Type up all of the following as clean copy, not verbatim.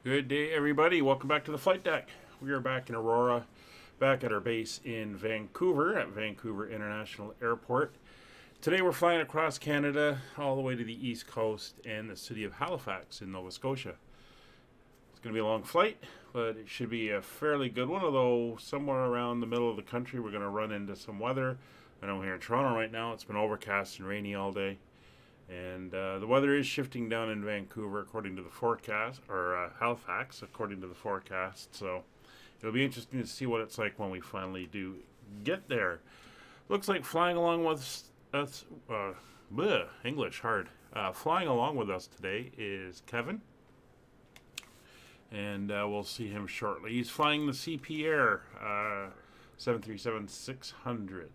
Good day, everybody. Welcome back to the flight deck. We are back in Aurora, back at our base in Vancouver, at Vancouver International Airport. Today we're flying across Canada, all the way to the East Coast and the city of Halifax in Nova Scotia. It's going to be a long flight, but it should be a fairly good one, although somewhere around the middle of the country we're going to run into some weather. I know here in Toronto right now it's been overcast and rainy all day. And the weather is shifting down in Vancouver according to the forecast, or Halifax according to the forecast. So it'll be interesting to see what it's like when we finally do get there. Looks like flying along with us, English hard. Flying along with us today is Kevin. And we'll see him shortly. He's flying the CYVR 737-600.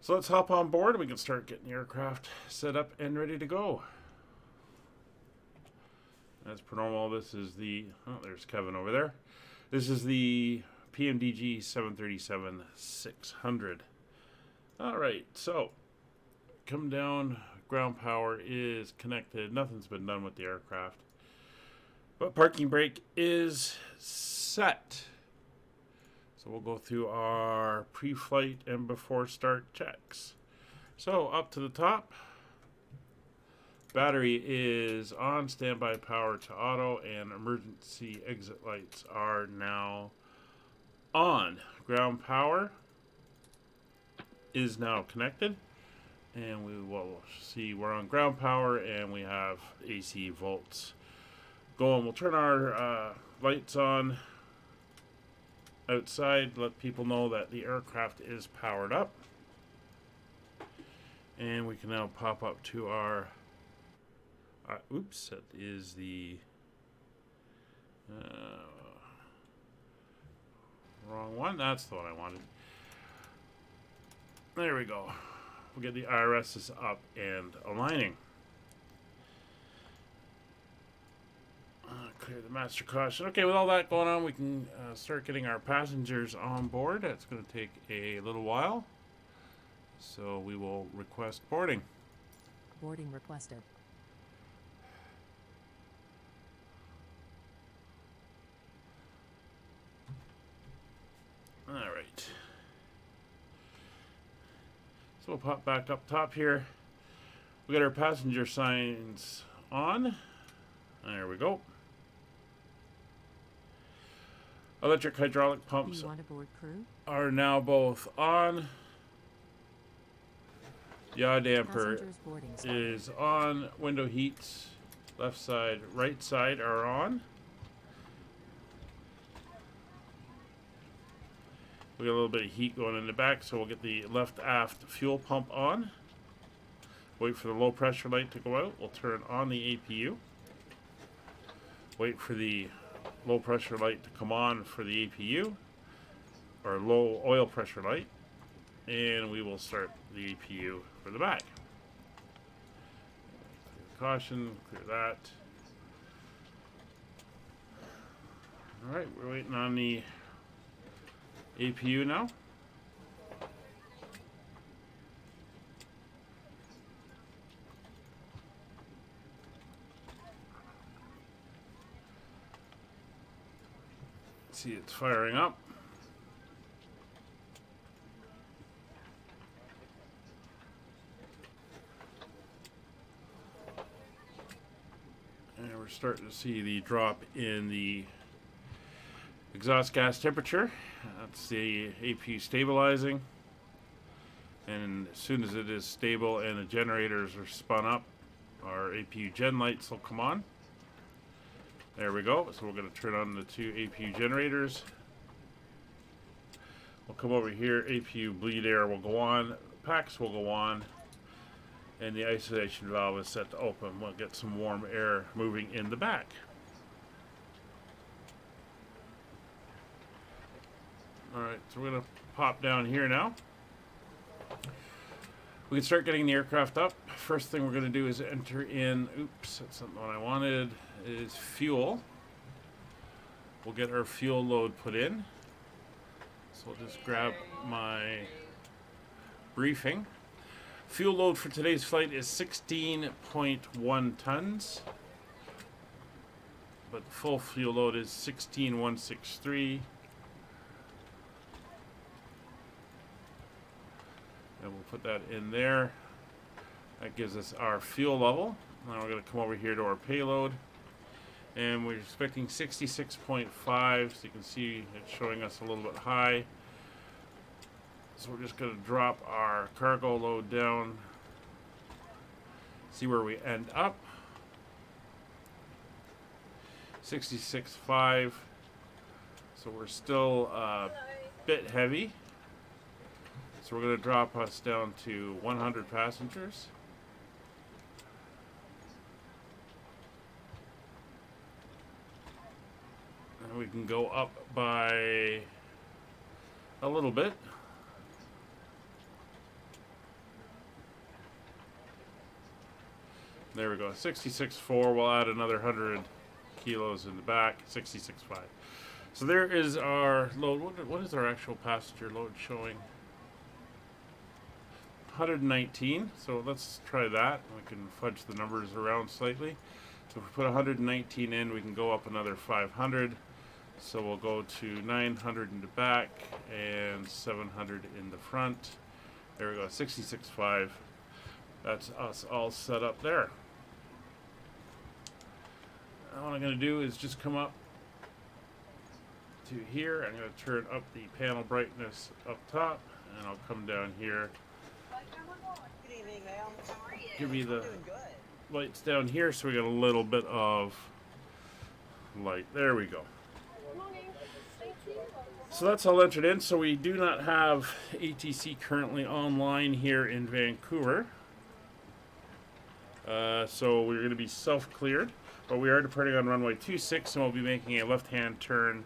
So let's hop on board and we can start getting the aircraft set up and ready to go. As per normal, this is the... Oh, there's Kevin over there. This is the PMDG 737-600. Alright, so come down. Ground power is connected. Nothing's been done with the aircraft. But parking brake is set. So we'll go through our pre-flight and before start checks. So up to the top, battery is on, standby power to auto, and emergency exit lights are now on. Ground power is now connected, and we will see we're on ground power and we have AC volts going. We'll turn our lights on outside, let people know that the aircraft is powered up, and we can now pop up to our oops, that is the wrong one. That's the one I wanted. There we go. We'll get the IRSs up and aligning. Clear the master caution. Okay, with all that going on, we can start getting our passengers on board. That's going to take a little while. So we will request boarding. Boarding requested. Alright. So we'll pop back up top here. We got our passenger signs on. There we go. Electric hydraulic pumps are now both on. Yaw damper is on. Window heats, left side, right side are on. We got a little bit of heat going in the back, so we'll get the left aft fuel pump on. Wait for the low pressure light to go out. We'll turn on the APU. Wait for the low pressure light to come on for the APU, or low oil pressure light, and we will start the APU for the back. Clear caution, clear that. Alright, we're waiting on the APU now. See, it's firing up. And we're starting to see the drop in the exhaust gas temperature. That's the APU stabilizing. And as soon as it is stable and the generators are spun up, our APU gen lights will come on. There we go. So we're going to turn on the two APU generators. We'll come over here. APU bleed air will go on. Packs will go on. And the isolation valve is set to open. We'll get some warm air moving in the back. Alright, so we're going to pop down here now. We can start getting the aircraft up. First thing we're going to do is enter in, oops, that's not what I wanted, is fuel. We'll get our fuel load put in. So I'll just grab my briefing. Fuel load for today's flight is 16.1 tons. but the full fuel load is 16,163. And we'll put that in there. That gives us our fuel level. Now we're going to come over here to our payload. And we're expecting 66.5, so you can see it's showing us a little bit high. So we're just going to drop our cargo load down, see where we end up. 66.5, so we're still a bit heavy. So we're going to drop us down to 100 passengers. And we can go up by a little bit. There we go, 66.4. We'll add another 100 kilos in the back, 66.5. So there is our load. What is our actual passenger load showing? 119. So let's try that. We can fudge the numbers around slightly. So if we put 119 in, we can go up another 500. So we'll go to 900 in the back and 700 in the front. There we go, 66.5. That's us all set up there. Now what I'm going to do is just come up to here. I'm going to turn up the panel brightness up top, and I'll come down here. Good evening, ma'am. How are you? Give me the Doing good. lights down here so we got a little bit of light. There we go. So that's all entered in. So we do not have ATC currently online here in Vancouver. So we're going to be self-cleared, but we are departing on runway 26, and we'll be making a left-hand turn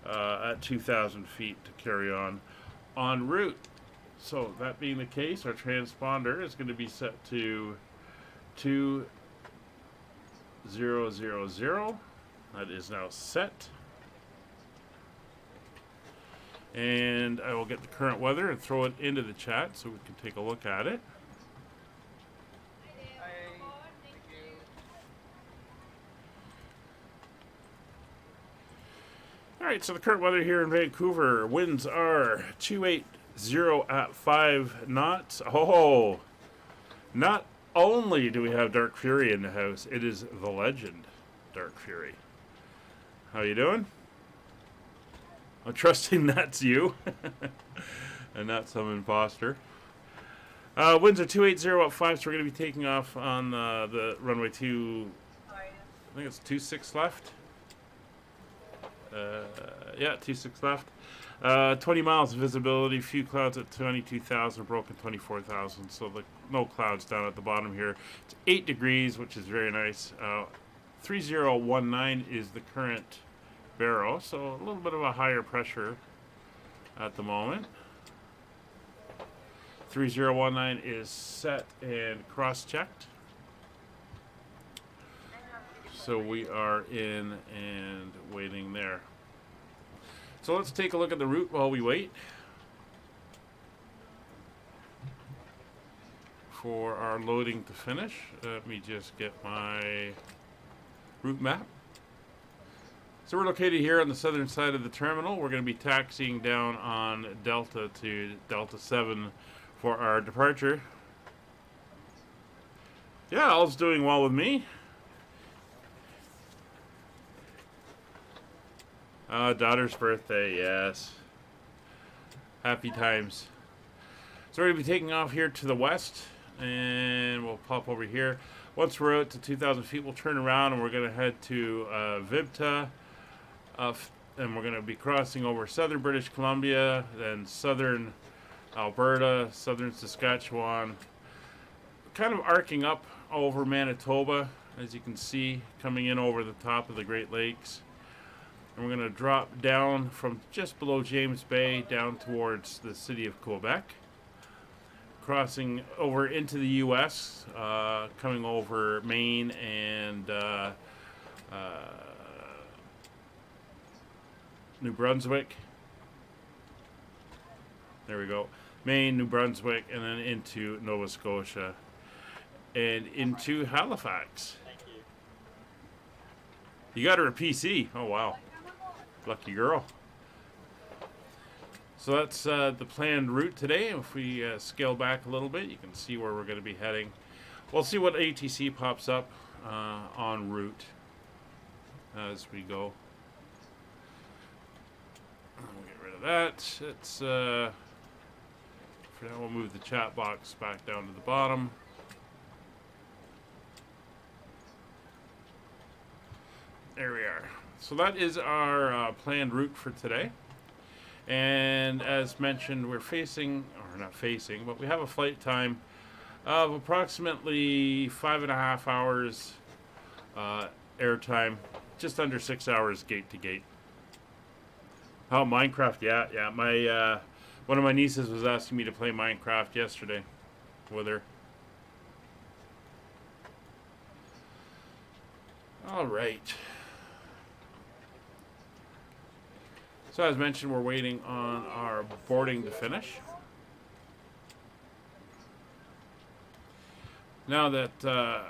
at 2,000 feet to carry on en route. So that being the case, our transponder is going to be set to 2000. That is now set. And I will get the current weather and throw it into the chat so we can take a look at it. Alright, so the current weather here in Vancouver, winds are 280 at 5 knots. Oh, not only do we have Dark Fury in the house, it is the legend, Dark Fury. How you doing? I'm trusting that's you and not some imposter. Winds are 280 at 5, so we're going to be taking off on the runway 2, I think it's 26 left. Yeah, 26 left. 20 miles of visibility, few clouds at 22,000, broken 24,000, so no clouds down at the bottom here. It's 8 degrees, which is very nice. 3019 is the current barrel, so a little bit of a higher pressure at the moment. 3019 is set and cross-checked. So we are in and waiting there. So let's take a look at the route while we wait for our loading to finish. Let me just get my route map. So we're located here on the southern side of the terminal. We're going to be taxiing down on Delta to Delta 7 for our departure. Yeah, all's doing well with me. Daughter's birthday, yes. Happy times. So we're going to be taking off here to the west, and we'll pop over here. Once we're out to 2,000 feet, we'll turn around, and we're going to head to Vibta, and we're going to be crossing over southern British Columbia, then southern Alberta, southern Saskatchewan, kind of arcing up over Manitoba, as you can see, coming in over the top of the Great Lakes. And we're going to drop down from just below James Bay down towards the city of Quebec, crossing over into the U.S., coming over Maine and New Brunswick. There we go. Maine, New Brunswick, and then into Nova Scotia and into Halifax. You got her a PC. Oh, wow. Lucky girl. So that's the planned route today. If we scale back a little bit, you can see where we're going to be heading. We'll see what ATC pops up en route as we go. We'll get rid of that. It's for now, we'll move the chat box back down to the bottom. There we are. So that is our planned route for today. And as mentioned, we're facing, or not facing, but we have a flight time of approximately 5.5 hours airtime, just under 6 hours gate to gate. Oh, Minecraft, yeah. My one of my nieces was asking me to play Minecraft yesterday with her. All right. So as mentioned, we're waiting on our boarding to finish. Now that the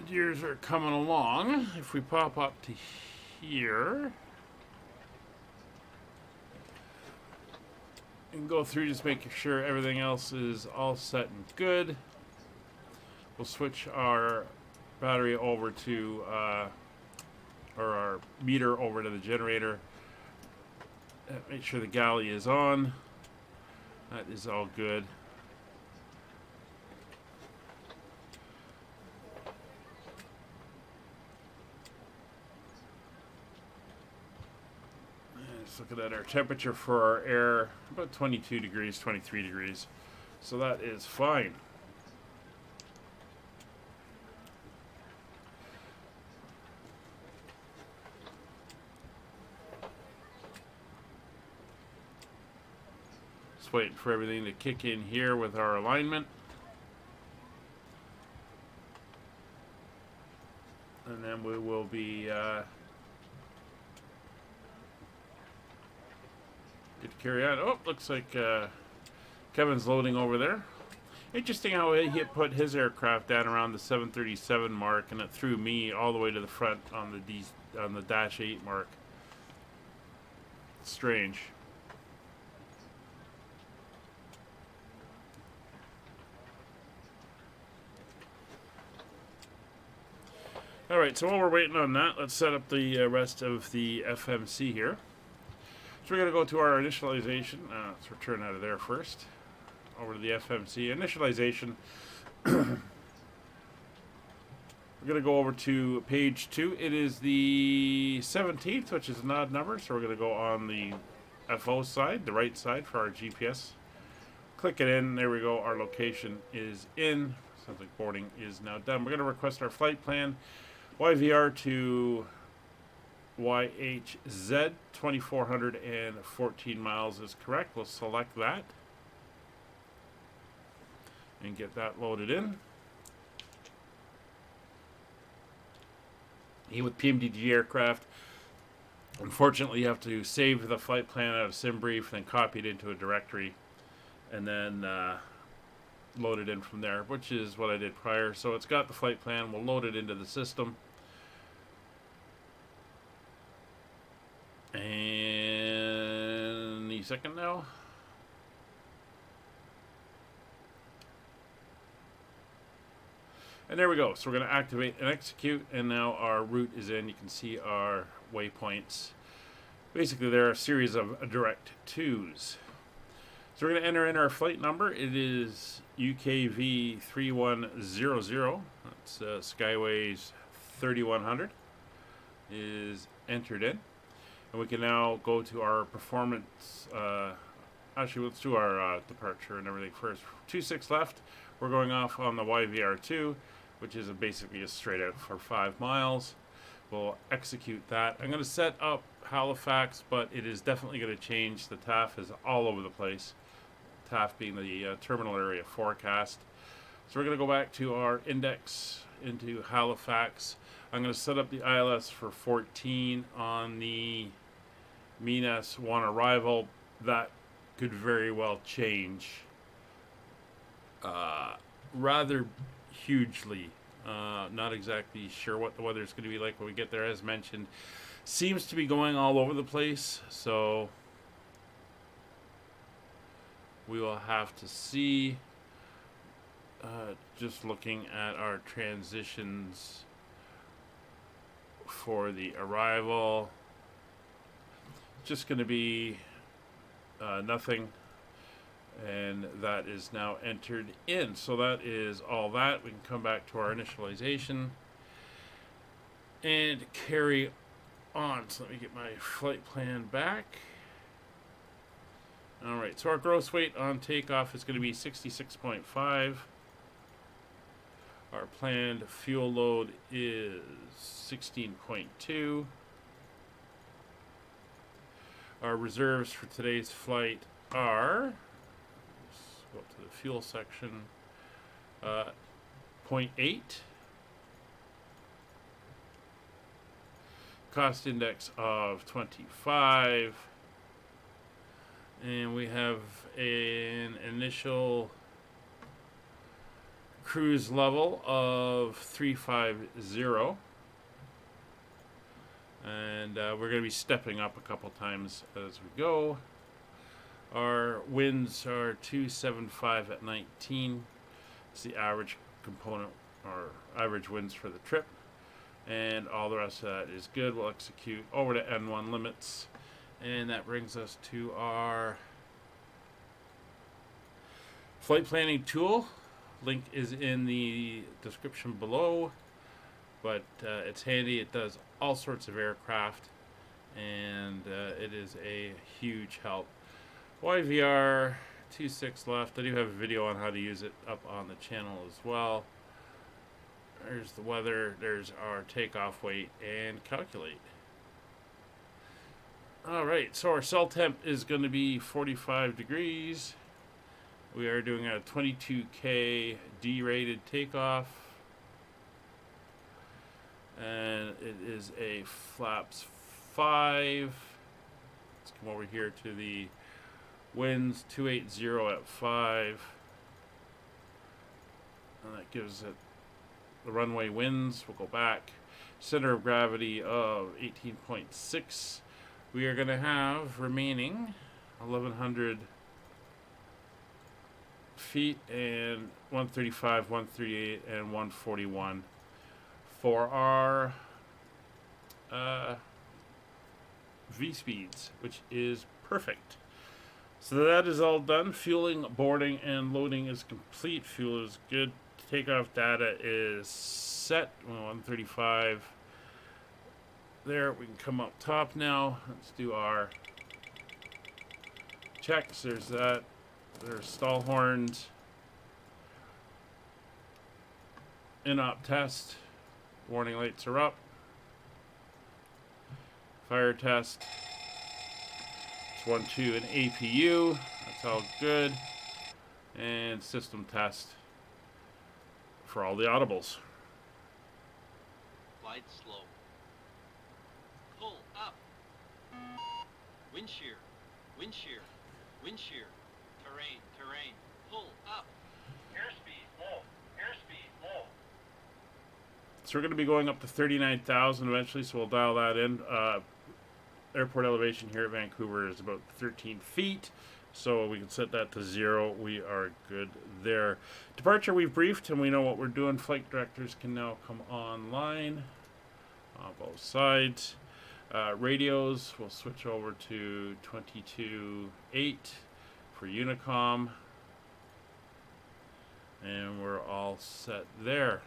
deers are coming along, if we pop up to here and go through, just making sure everything else is all set and good, we'll switch our battery over to or our meter over to the generator. Make sure the galley is on. That is all good. Just looking at our temperature for our air, about 22 degrees, 23 degrees. So that is fine. Waiting for everything to kick in here with our alignment. And then we will be good to carry on. Oh, looks like Kevin's loading over there. Interesting how he put his aircraft down around the 737 mark, and it threw me all the way to the front on the Dash 8 mark. Strange. Alright, so while we're waiting on that, let's set up the rest of the FMC here. So we're going to go to our initialization. Let's return out of there first. Over to the FMC. Initialization. We're going to go over to page 2. It is the 17th, which is an odd number, so we're going to go on the FO side, the right side for our GPS. Click it in. There we go. Our location is in. Sounds like boarding is now done. We're going to request our flight plan. YVR to CYHZ, 2,414 miles is correct. We'll select that and get that loaded in. With PMDG aircraft, unfortunately, you have to save the flight plan out of SimBrief, then copy it into a directory, and then load it in from there, which is what I did prior. So it's got the flight plan. We'll load it into the system. And any second now. And there we go. So we're going to activate and execute, and now our route is in. You can see our waypoints. Basically, there are a series of direct twos. So we're going to enter in our flight number. It is UKV 3100. That's Skyways 3100 is entered in. And we can now go to our performance. Actually, let's do our departure and everything first. 26 left. We're going off on the YVR2, which is basically a straight out for 5 miles. We'll execute that. I'm going to set up Halifax, but it is definitely going to change. The TAF is all over the place. TAF being the terminal area forecast. So we're going to go back to our index into Halifax. I'm going to set up the ILS for 14 on the Minas 1 arrival. That could very well change rather hugely. Not exactly sure what the weather is going to be like when we get there. As mentioned, seems to be going all over the place, so we will have to see. Just looking at our transitions for the arrival, just going to be nothing, and that is now entered in. So that is all that. We can come back to our initialization and carry on. So let me get my flight plan back. All right, so our gross weight on takeoff is going to be 66.5. Our planned fuel load is 16.2. Our reserves for today's flight are, let's go up to the fuel section, 0.8. Cost index of 25. And we have an initial cruise level of 350. And we're going to be stepping up a couple times as we go. Our winds are 275 at 19. It's the average component, or average winds for the trip. And all the rest of that is good. We'll execute over to N1 limits. And that brings us to our flight planning tool. Link is in the description below, but it's handy. It does all sorts of aircraft, and it is a huge help. CYVR 2.6 left. I do have a video on how to use it up on the channel as well. There's the weather. There's our takeoff weight and calculate. Alright, so our cell temp is going to be 45 degrees. We are doing a 22K D-rated takeoff. And it is a flaps 5. Let's come over here to the winds, 280 at 5. And that gives it the runway winds. We'll go back. Center of gravity of 18.6. We are going to have remaining 1,100 feet and 135, 138, and 141 for our V speeds, which is perfect. So that is all done. Fueling, boarding, and loading is complete. Fuel is good. Takeoff data is set. 135. There, we can come up top now. Let's do our checks. There's that. There's stall horns. In-op test. Warning lights are up. Fire test. It's 1-2 and APU. That's all good. And system test for all the audibles. Glide slow. Pull up. Wind shear. Wind shear. Wind shear. Terrain. Terrain. Pull up. Airspeed low. Airspeed low. So we're going to be going up to 39,000 eventually, so we'll dial that in. Airport elevation here at Vancouver is about 13 feet, so we can set that to 0. We are good there. Departure we've briefed, and we know what we're doing. Flight directors can now come online on both sides. Radios, we'll switch over to 22.8 for Unicom, and we're all set there.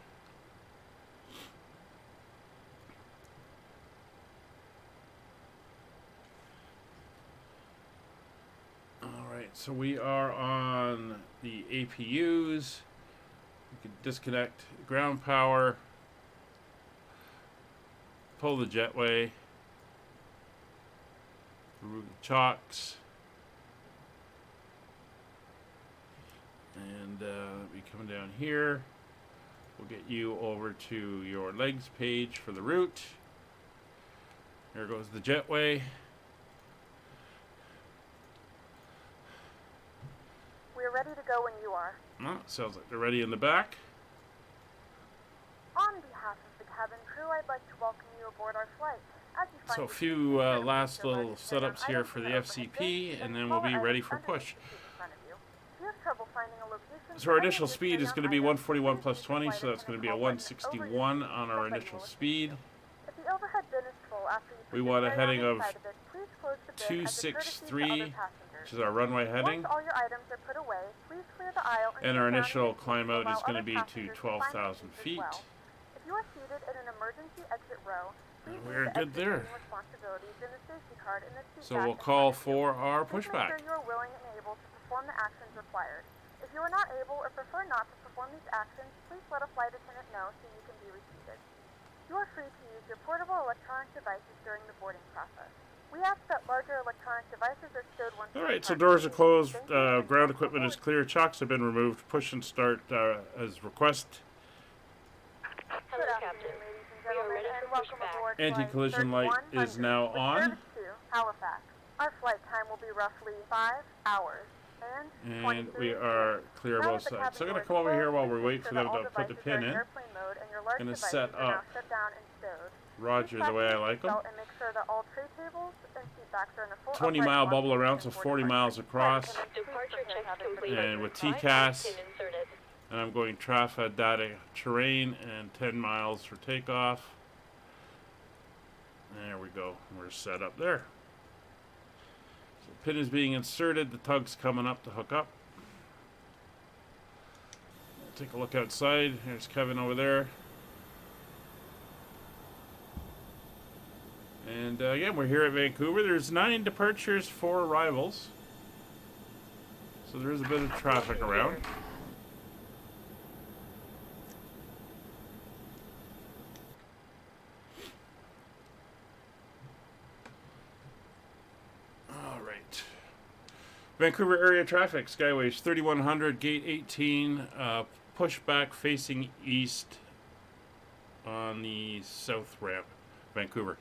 So we are on the APUs. We can disconnect ground power, pull the jetway, remove the chocks, and we come down here. We'll get you over to your legs page for the route. There goes the jetway. We're ready to go when you are. Oh, sounds like they're ready in the back. behalf of the cabin crew, I'd like to welcome you aboard our flight. As you find So a it few easier to last place your little luggage in setups on here items for in the the overhead FCP, bin and then and we'll be smaller ready items for underneath push. the seat in front of you. If you have trouble finding a location So our for any initial of the speed is going to be carry-on items, 141 please plus use the 20, flight so that's going to be a attendant call button over your 161 seat. on our Somebody initial will assist speed. you. If the overhead bin is full after you put We your want a carry-on heading of inside of it, please close the bin as a courtesy to other 263, passengers. which is our runway heading. Once all your items are put away, please clear the aisle And sit our down in initial your seat climb out allow is going to other be to passengers find their 12,000 seats as feet. well. If you are seated in an emergency exit row, please We're use the good exit there. seating responsibilities in the safety card in the seat So back we'll in call front of you. for our Please make pushback. sure you are willing and able to perform the actions required. If you are not able or prefer not to perform these actions, please let a flight attendant know so you can be reseated. You are free to use your portable electronic devices during the boarding process. We ask that larger electronic devices are stowed once All right, so departure. doors are closed, Thank you. ground equipment is clear, chocks have been removed, push and start as request. Good afternoon, ladies and gentlemen, and welcome aboard Anti-collision flight light is 3100 now with on. service to Halifax. Our flight time will be roughly 5 hours and 23 And we are clear Now both that the sides. cabin So I'm going to doors come over closed, here while please we make wait sure for that them all to put the devices are pin in in. airplane mode and your large Gonna devices set are now up shut down and stowed. Roger Please the way I fasten your like them. seatbelt and make sure that all tray tables and seat backs are in a full 20-mile upright bubble lock around, position so for 40 departure. miles across. Flight attendants, please Departure prepare check cabin complete. And with Wi-Fi TCAS, pin inserted. and I'm going TRAFA data terrain and 10 miles for takeoff. There we go. We're set up there. So the pin is being inserted. The tug's coming up to hook up. Take a look outside. There's Kevin over there. And again, we're here at Vancouver. There's 9 departures, 4 arrivals. So there is a bit of traffic around. All right. Vancouver area traffic, Skyways 3100, gate 18, pushback facing east on the south ramp, Vancouver.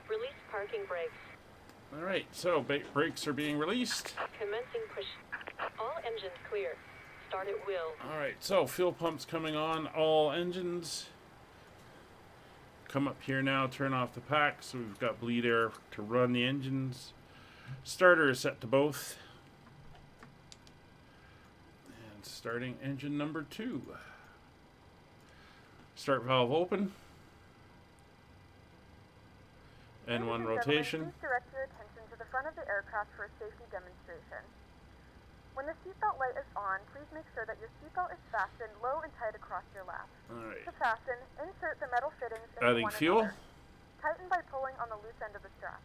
Release parking brakes. All right, so brakes are being released. Commencing push. All engines clear. Start at will. All right, so fuel pumps coming on, all engines. Come up here now, turn off the pack, so we've got bleed air to run the engines. Starter is set to both. And starting engine number 2. Start valve open. N1 Ladies and gentlemen, rotation. Please direct your attention to the front of the aircraft for a safety demonstration. When the seatbelt light is on, please make sure that your seatbelt is fastened low and tight across your lap. All right. To fasten, insert the metal fittings into Adding one fuel. another. Tighten by pulling on the loose end of the strap.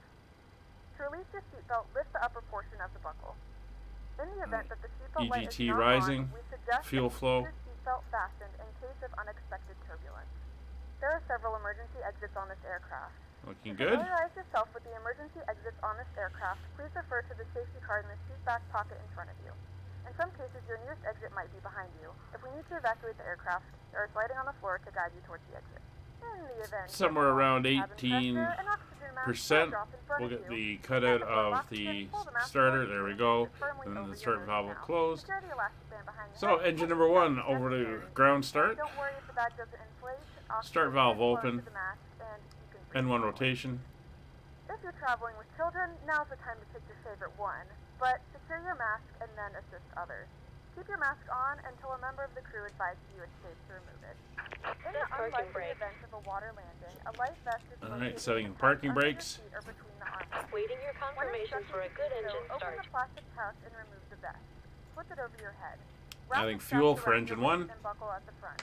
To release your seatbelt, lift the upper portion of the buckle. In the event that the seatbelt light is EGT not rising, on, we suggest fuel that you flow. keep your seatbelt fastened in case of unexpected turbulence. There are several emergency exits on this aircraft. Looking To good. familiarize yourself with the emergency exits on this aircraft, please refer to the safety card in the seat back pocket in front of you. In some cases, your nearest exit might be behind you. If we need to evacuate the aircraft, there is lighting on the floor to guide you towards the exit. In the event Somewhere around cabin pressure, an oxygen mask will 18%. drop in front We'll of get you. the Protect cutout the front of oxygen, the pull the mask starter. towards There we you, go. and firmly And then over the your start nose valve will now. close. Secure the elastic band behind your So head. engine Push number the 1 mask over to necessary. ground start. Don't worry if the bag doesn't inflate. Start Oxygen valve is close open. to the mask, and you can breathe N1 normally. rotation. If you're traveling with children, now's the time to pick your favorite one. But secure your mask and then assist others. Keep your mask on until a member of the crew advises you it's safe to remove it. In the Parking unlikely brake. event of a water landing, a life vest is All located right, setting in the parking pouch under brakes. your seat or between the armrests. Waiting your When confirmation for a good instructed to do engine so, start. open the plastic pouch and remove the vest. Flip it over your head. Adding the strap fuel around for your engine waist 1. And buckle at the front.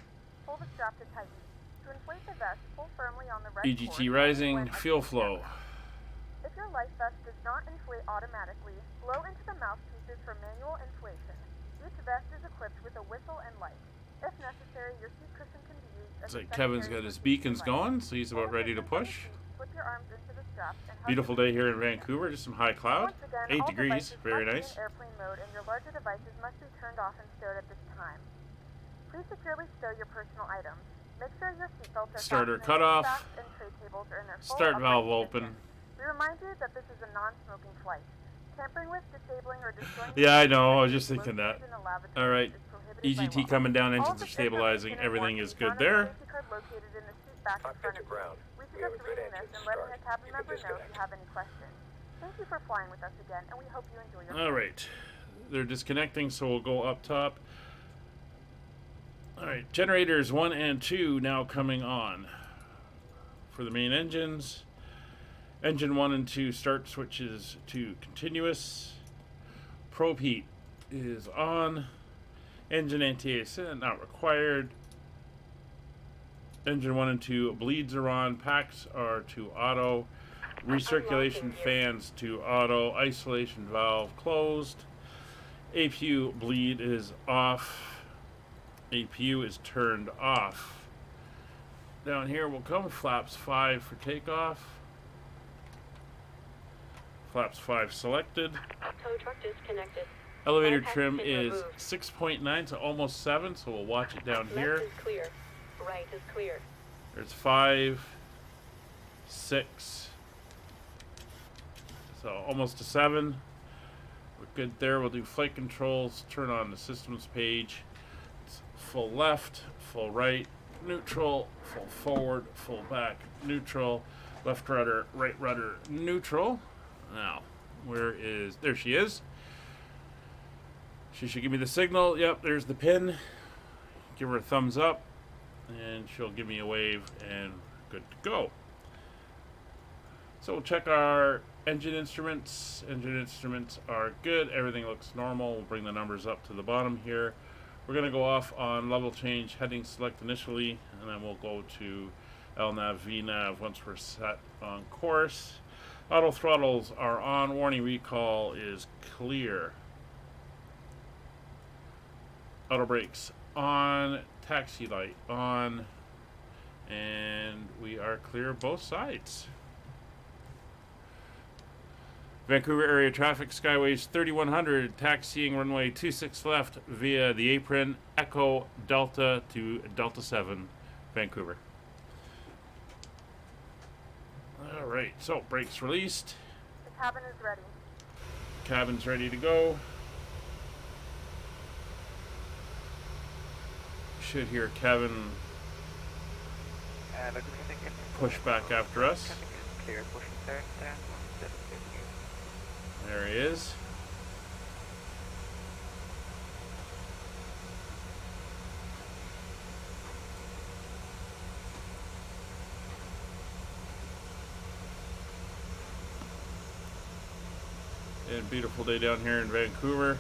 Pull the strap to tighten. To inflate the vest, pull firmly on the red EGT cord rising, when fuel exit flow. If your life vest does not inflate automatically, blow into the mouthpieces for manual inflation. Each vest is equipped with a whistle and light. If necessary, your seat cushion can be used as Looks a like Kevin's secondary got his protection beacons device. going, so he's Pull about the ready to cushion from the push. seat, slip your arms into the straps, and hug Beautiful the day here in seat. Vancouver, just some high cloud. Once again, 8 all degrees, devices very must nice. be in airplane mode, and your larger devices must be turned off and stowed at this time. Please securely stow your personal items. Make sure your seatbelts are Starter fastened cut and your off. straps and tray tables are in their full Start upright valve position. open. We remind you that this is a non-smoking flight. Tampering with, disabling, or destroying... Yeah, I know. I was just thinking that. in a lavatory All right. is prohibited by EGT law. coming down. All Engines are such information stabilizing. and Everything more is can be good found on the there. safety card located in the seat back in Cockpit front to of you. ground. We We have suggest a good reading this engine and letting start. a cabin You can member know if disconnect. you have any questions. Thank you for flying with us again, and we hope you enjoy your All flight. right. They're disconnecting, so we'll go up top. All right. Generators 1 and 2 now coming on for the main engines. Engine 1 and 2 start switches to continuous. Probe heat is on. Engine anti-ascent not required. Engine 1 and 2 bleeds are on. Packs are to auto. Recirculation fans to auto. Isolation valve closed. APU bleed is off. APU is turned off. Down here will come flaps 5 for takeoff. Flaps 5 selected. Tow truck disconnected. Elevator Bypass trim pin is removed. 6.9 to almost 7, so we'll watch it down Left here. is clear. Right is clear. There's 5, 6, so almost a 7. We're good there. We'll do flight controls, turn on the systems page. It's full left, full right, neutral, full forward, full back, neutral, left rudder, right rudder, neutral. Now, there she is. She should give me the signal. Yep, there's the pin. Give her a thumbs up, and she'll give me a wave, and good to go. So we'll check our engine instruments. Engine instruments are good. Everything looks normal. We'll bring the numbers up to the bottom here. We're going to go off on level change, heading select initially, and then we'll go to LNAV, VNAV once we're set on course. Auto throttles are on. Warning recall is clear. Auto brakes on. Taxi light on. And we are clear both sides. Vancouver area traffic, Skyways 3100, taxiing runway 26 left via the apron, Echo Delta to Delta 7, Vancouver. Alright, so brakes released. The cabin is ready. Cabin's ready to go. Should hear Kevin push back after us. There he is. And beautiful day down here in Vancouver.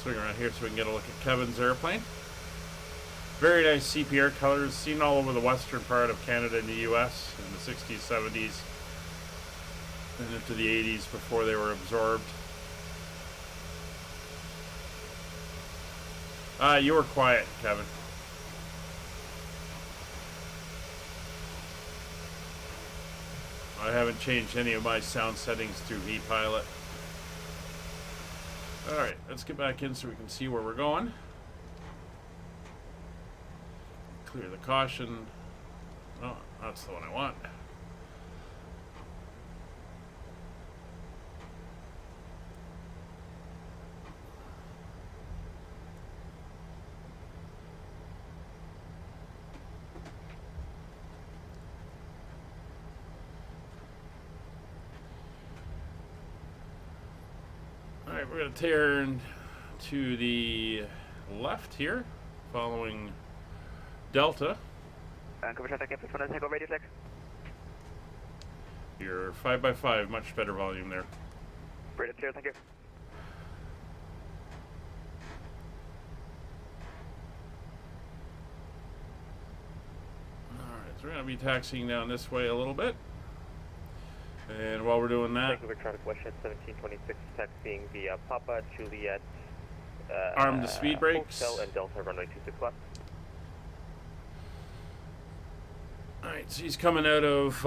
Swing around here so we can get a look at Kevin's airplane. Very nice CPR colors, seen all over the western part of Canada and the US in the 60s, 70s, and into the 80s before they were absorbed. You were quiet, Kevin. I haven't changed any of my sound settings through vPilot. Alright, let's get back in so we can see where we're going. Clear the caution. Oh, that's the one I want. Alright, we're going to turn to the left here, following Delta. Your 5x5, much better volume there. Thank you. Alright, so we're going to be taxiing down this way a little bit. And while we're doing that, Vancouver traffic WestJet 1726 taxiing via Papa, Juliet, arm the speed brakes. Hotel and Delta runway 26 left. Alright, so he's coming out of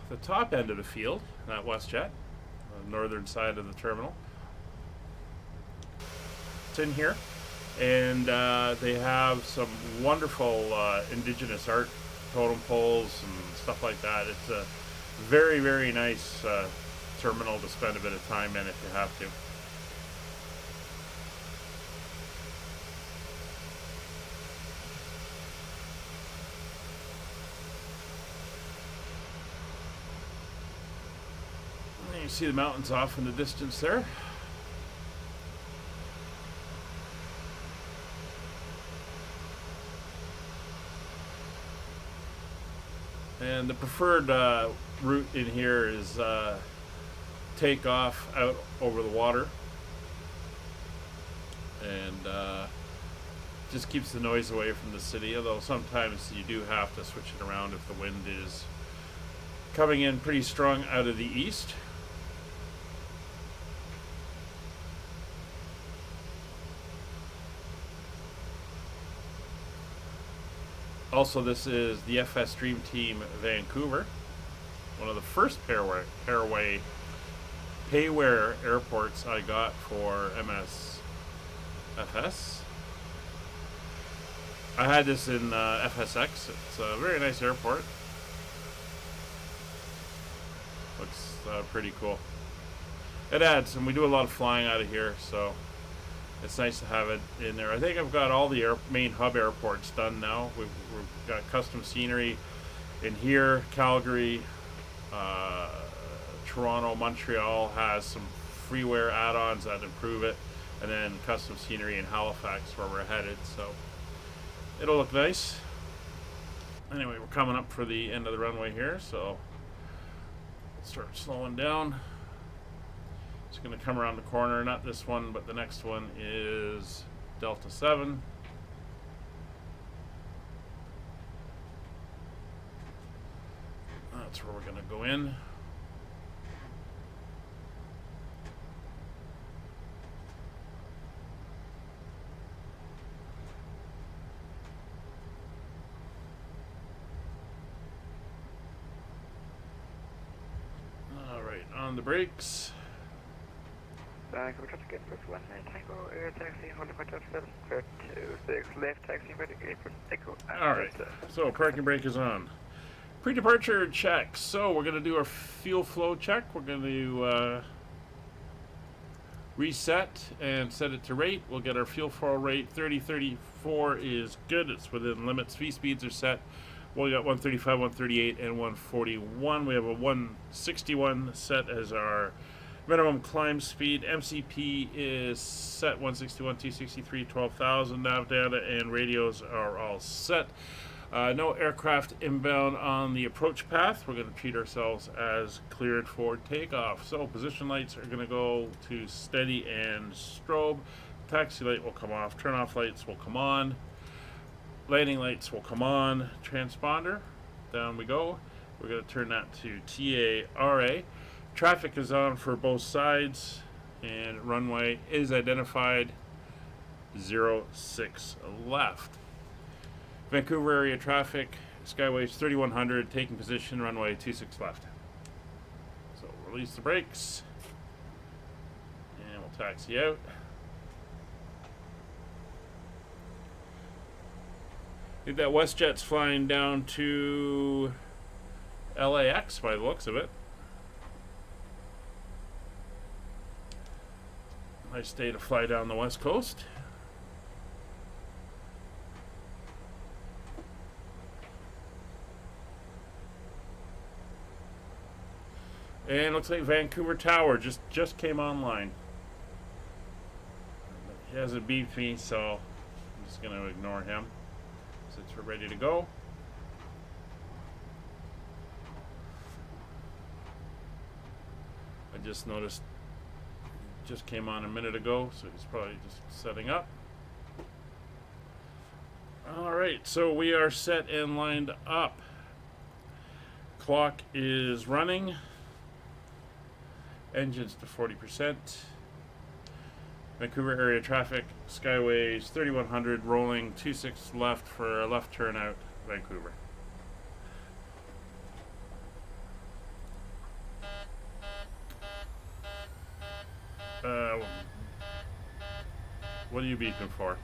the top end of the field, not WestJet, the northern side of the terminal. artists in here, and they have some wonderful indigenous art, totem poles and stuff like that. It's a very, very nice terminal to spend a bit of time in if you have to. You see the mountains off in the distance there. And the preferred route in here is Takeoff out over the water, and just keeps the noise away from the city, although sometimes you do have to switch it around if the wind is coming in pretty strong out of the east. Also, this is the FS Dream Team Vancouver, one of the first payware airports I got for MSFS. I had this in FSX. It's a very nice airport. Looks pretty cool. It adds, and we do a lot of flying out of here, so it's nice to have it in there. I think I've got all the main hub airports done now. We've got custom scenery in here. Calgary, Toronto, Montreal has some freeware add-ons that improve it, and then custom scenery in Halifax where we're headed, so it'll look nice. Anyway, we're coming up for the end of the runway here, so let's start slowing down. It's going to come around the corner, not this one, but the next one is Delta 7. That's where we're going to go in. All right, on the brakes. Vancouver traffic gate first 1 Tango, air taxi, Honeycomb 726, left taxi, ready gate for Echo. Alright, so parking brake is on. Pre-departure check. So we're going to do our fuel flow check. We're going to reset and set it to rate. We'll get our fuel flow rate. 3034 is good. It's within limits. V-speeds are set. We got 135, 138, and 141. We have a 161 set as our minimum climb speed. MCP is set 161, 263, 12,000. Nav data and radios are all set. No aircraft inbound on the approach path. We're going to treat ourselves as cleared for takeoff. So position lights are going to go to steady and strobe. Taxi light will come off. Turn off lights will come on. Landing lights will come on. Transponder, down we go. We're going to turn that to TARA. Traffic is on for both sides, and runway is identified 06 left. Vancouver area traffic, Skyways 3100, taking position, runway 26 left. So release the brakes, and we'll taxi out. I think that WestJet's flying down to LAX by the looks of it. Nice day to fly down the west coast. And looks like Vancouver Tower just came online. He hasn't beeped me, so I'm just going to ignore him since we're ready to go. I just noticed just came on a minute ago, so he's probably just setting up. Alright, so we are set and lined up. Clock is running. Engines to 40%. Vancouver area traffic, Skyways 3100, rolling 26 left for a left turn out, Vancouver. What are you beeping for?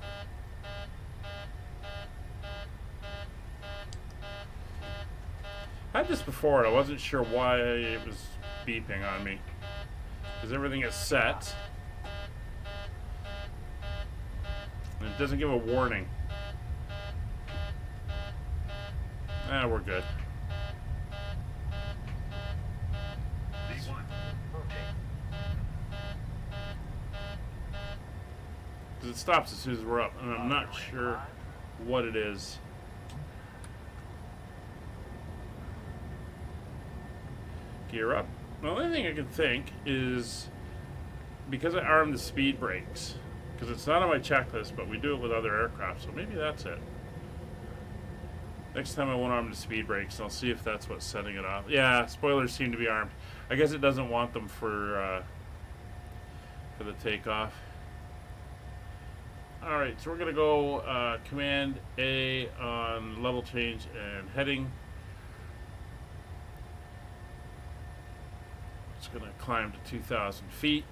I had this before and I wasn't sure why it was beeping on me. Because everything is set. And it doesn't give a warning. Ah, we're good. Because it stops as soon as we're up, and I'm not sure what it is. Gear up. The only thing I can think is because I armed the speed brakes, because it's not on my checklist, but we do it with other aircraft, so maybe that's it. Next time I won't arm the speed brakes, and I'll see if that's what's setting it off. Yeah, spoilers seem to be armed. I guess it doesn't want them for the takeoff. Alright, so we're going to go Command A on level change and heading. It's going to climb to 2,000 feet.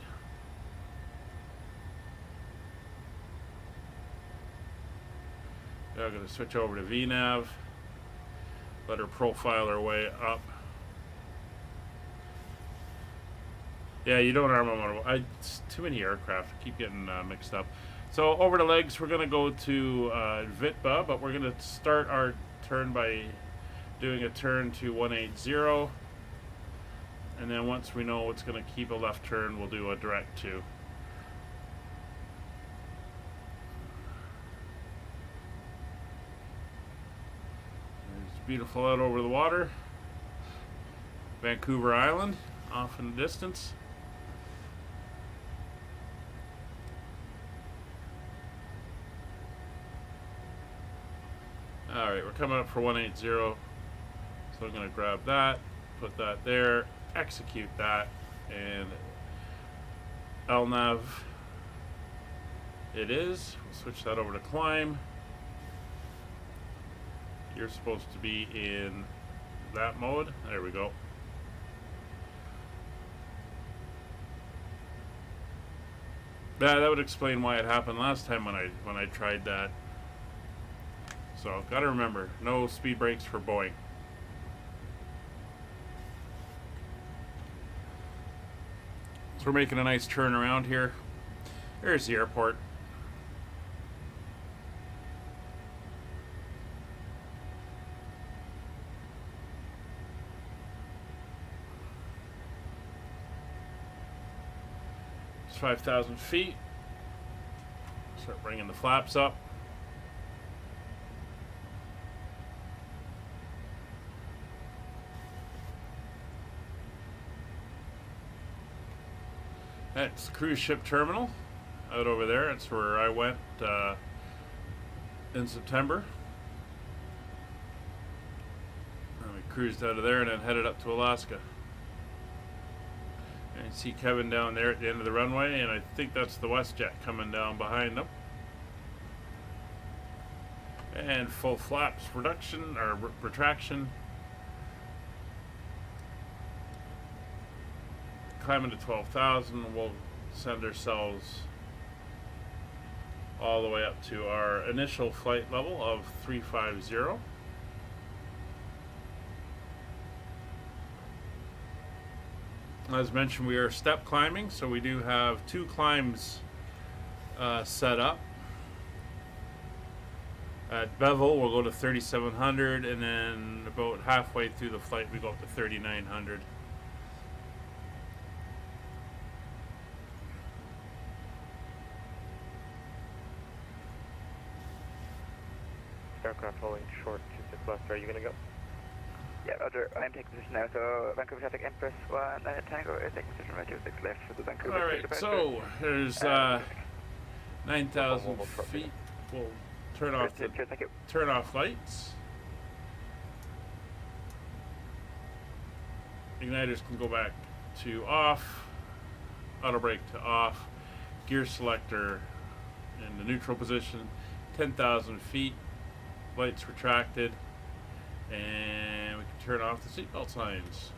Now I'm going to switch over to VNAV. Let her profile her way up. Yeah, you don't arm them on. It's too many aircraft. I keep getting mixed up. So over the legs, we're going to go to VITBA, but we're going to start our turn by doing a turn to 180. And then once we know it's going to keep a left turn, we'll do a direct 2. It's beautiful out over the water. Vancouver Island, off in the distance. Alright, we're coming up for 180. So I'm going to grab that, put that there, execute that, and LNAV it is. We'll switch that over to climb. You're supposed to be in that mode. There we go. Yeah, that would explain why it happened last time when I tried that. So, gotta remember, no speed brakes for Boeing. So we're making a nice turn around here. There's the airport. It's 5,000 feet. Start bringing the flaps up. That's cruise ship terminal out over there. That's where I went in September. And we cruised out of there and then headed up to Alaska. And you see Kevin down there at the end of the runway, and I think that's the WestJet coming down behind them. And full flaps reduction or retraction. Climbing to 12,000, we'll send ourselves all the way up to our initial flight level of 350. As mentioned, we are step climbing, so we do have 2 climbs set up. At Bevel, we'll go to 3,700, and then about halfway through the flight, we go up to 3,900. Aircraft holding short 26 left. Are you going to go? Yeah, Roger. I'm taking position now. So Vancouver traffic Empress 1 Tango is taking position right 26 left for the Vancouver. Alright, so there's 9,000 feet. We'll turn off lights. Igniters can go back to off. Auto brake to off. Gear selector in the neutral position. 10,000 feet. Lights retracted, and we can turn off the seatbelt signs.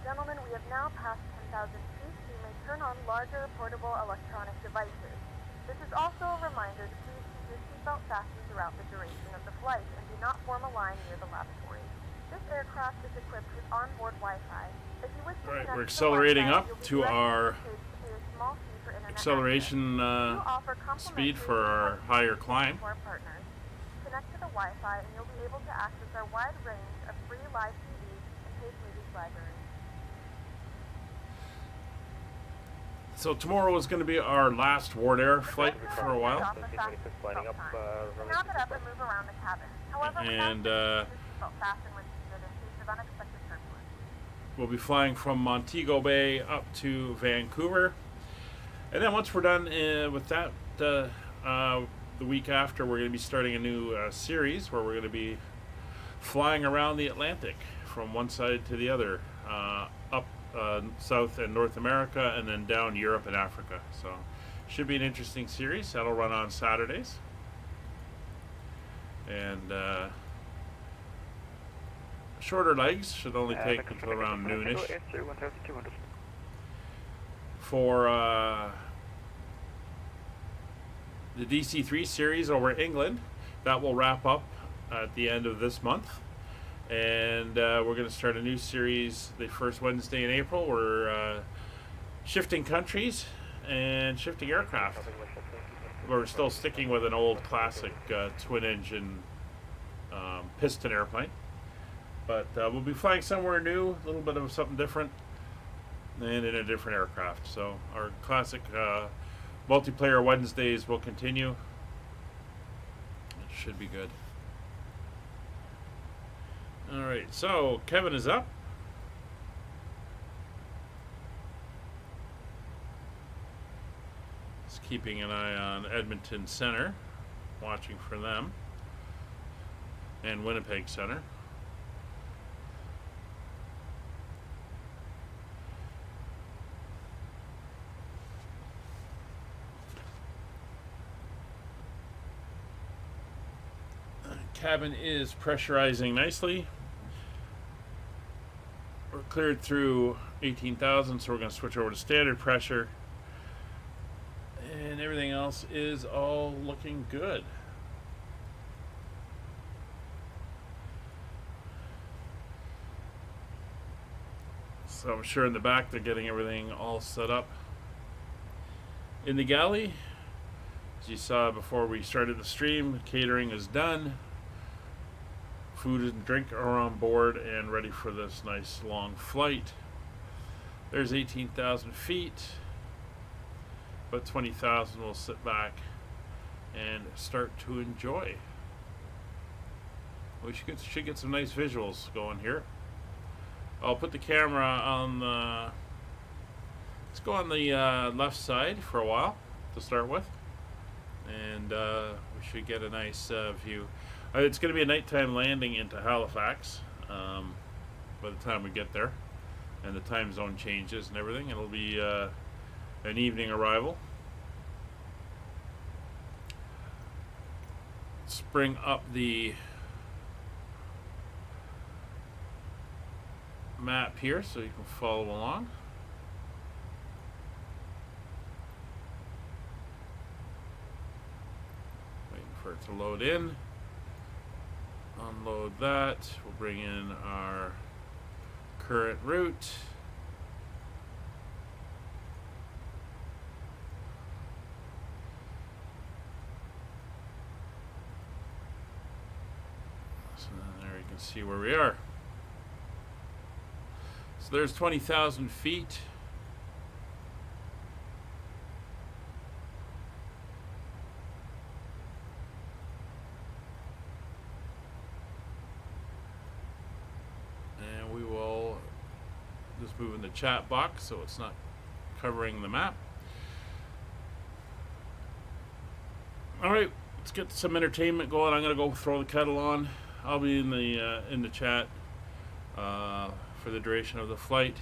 gentlemen, we have now passed 10,000 feet, so you may turn on larger portable electronic devices. This is also a reminder to please keep your seatbelt fastened throughout the duration of the flight and do not form a line near the lavatory. This aircraft is equipped with onboard Wi-Fi. If you wish to All right, connect we're to the accelerating Wi-Fi, up you'll be to directed our to the page to pay a small fee for internet acceleration access. We do offer speed complimentary for our in-flight higher communication climb. to our partners. Connect to the Wi-Fi and you'll be able to access our wide range of free live TVs and paid movies library. So tomorrow is going to be our last Ward Air flight for a while. Lining up, Now get up and move around the cabin. However, And, keep your seatbelt fastened when seated in case of unexpected turbulence. We'll be flying from Montego Bay up to Vancouver. And then once we're done with that, the week after, we're going to be starting a new series where we're going to be flying around the Atlantic from one side to the other, up South and North America, and then down Europe and Africa. So should be an interesting series. That'll run on Saturdays. And shorter legs should only take until around noonish. For the DC3 series over England, that will wrap up at the end of this month. And we're going to start a new series the first Wednesday in April. We're shifting countries and shifting aircraft. We're still sticking with an old classic twin-engine piston airplane. But we'll be flying somewhere new, a little bit of something different, and in a different aircraft. So our classic multiplayer Wednesdays will continue. It should be good. Alright, so Kevin is up. He's keeping an eye on Edmonton Center, watching for them, and Winnipeg Center. Cabin is pressurizing nicely. We're cleared through 18,000, so we're going to switch over to standard pressure. And everything else is all looking good. So I'm sure in the back they're getting everything all set up. In the galley, as you saw before we started the stream, catering is done. Food and drink are on board and ready for this nice long flight. There's 18,000 feet, but 20,000 will sit back and start to enjoy. We should get some nice visuals going here. I'll put the camera on the... Let's go on the left side for a while to start with. And we should get a nice view. It's going to be a nighttime landing into Halifax by the time we get there, and the time zone changes and everything. It'll be an evening arrival. Let's bring up the map here so you can follow along. Waiting for it to load in. Unload that. We'll bring in our current route. So then there you can see where we are. So there's 20,000 feet. And we will just move in the chat box so it's not covering the map. Alright, let's get some entertainment going. I'm gonna go throw the kettle on. I'll be in the chat for the duration of the flight,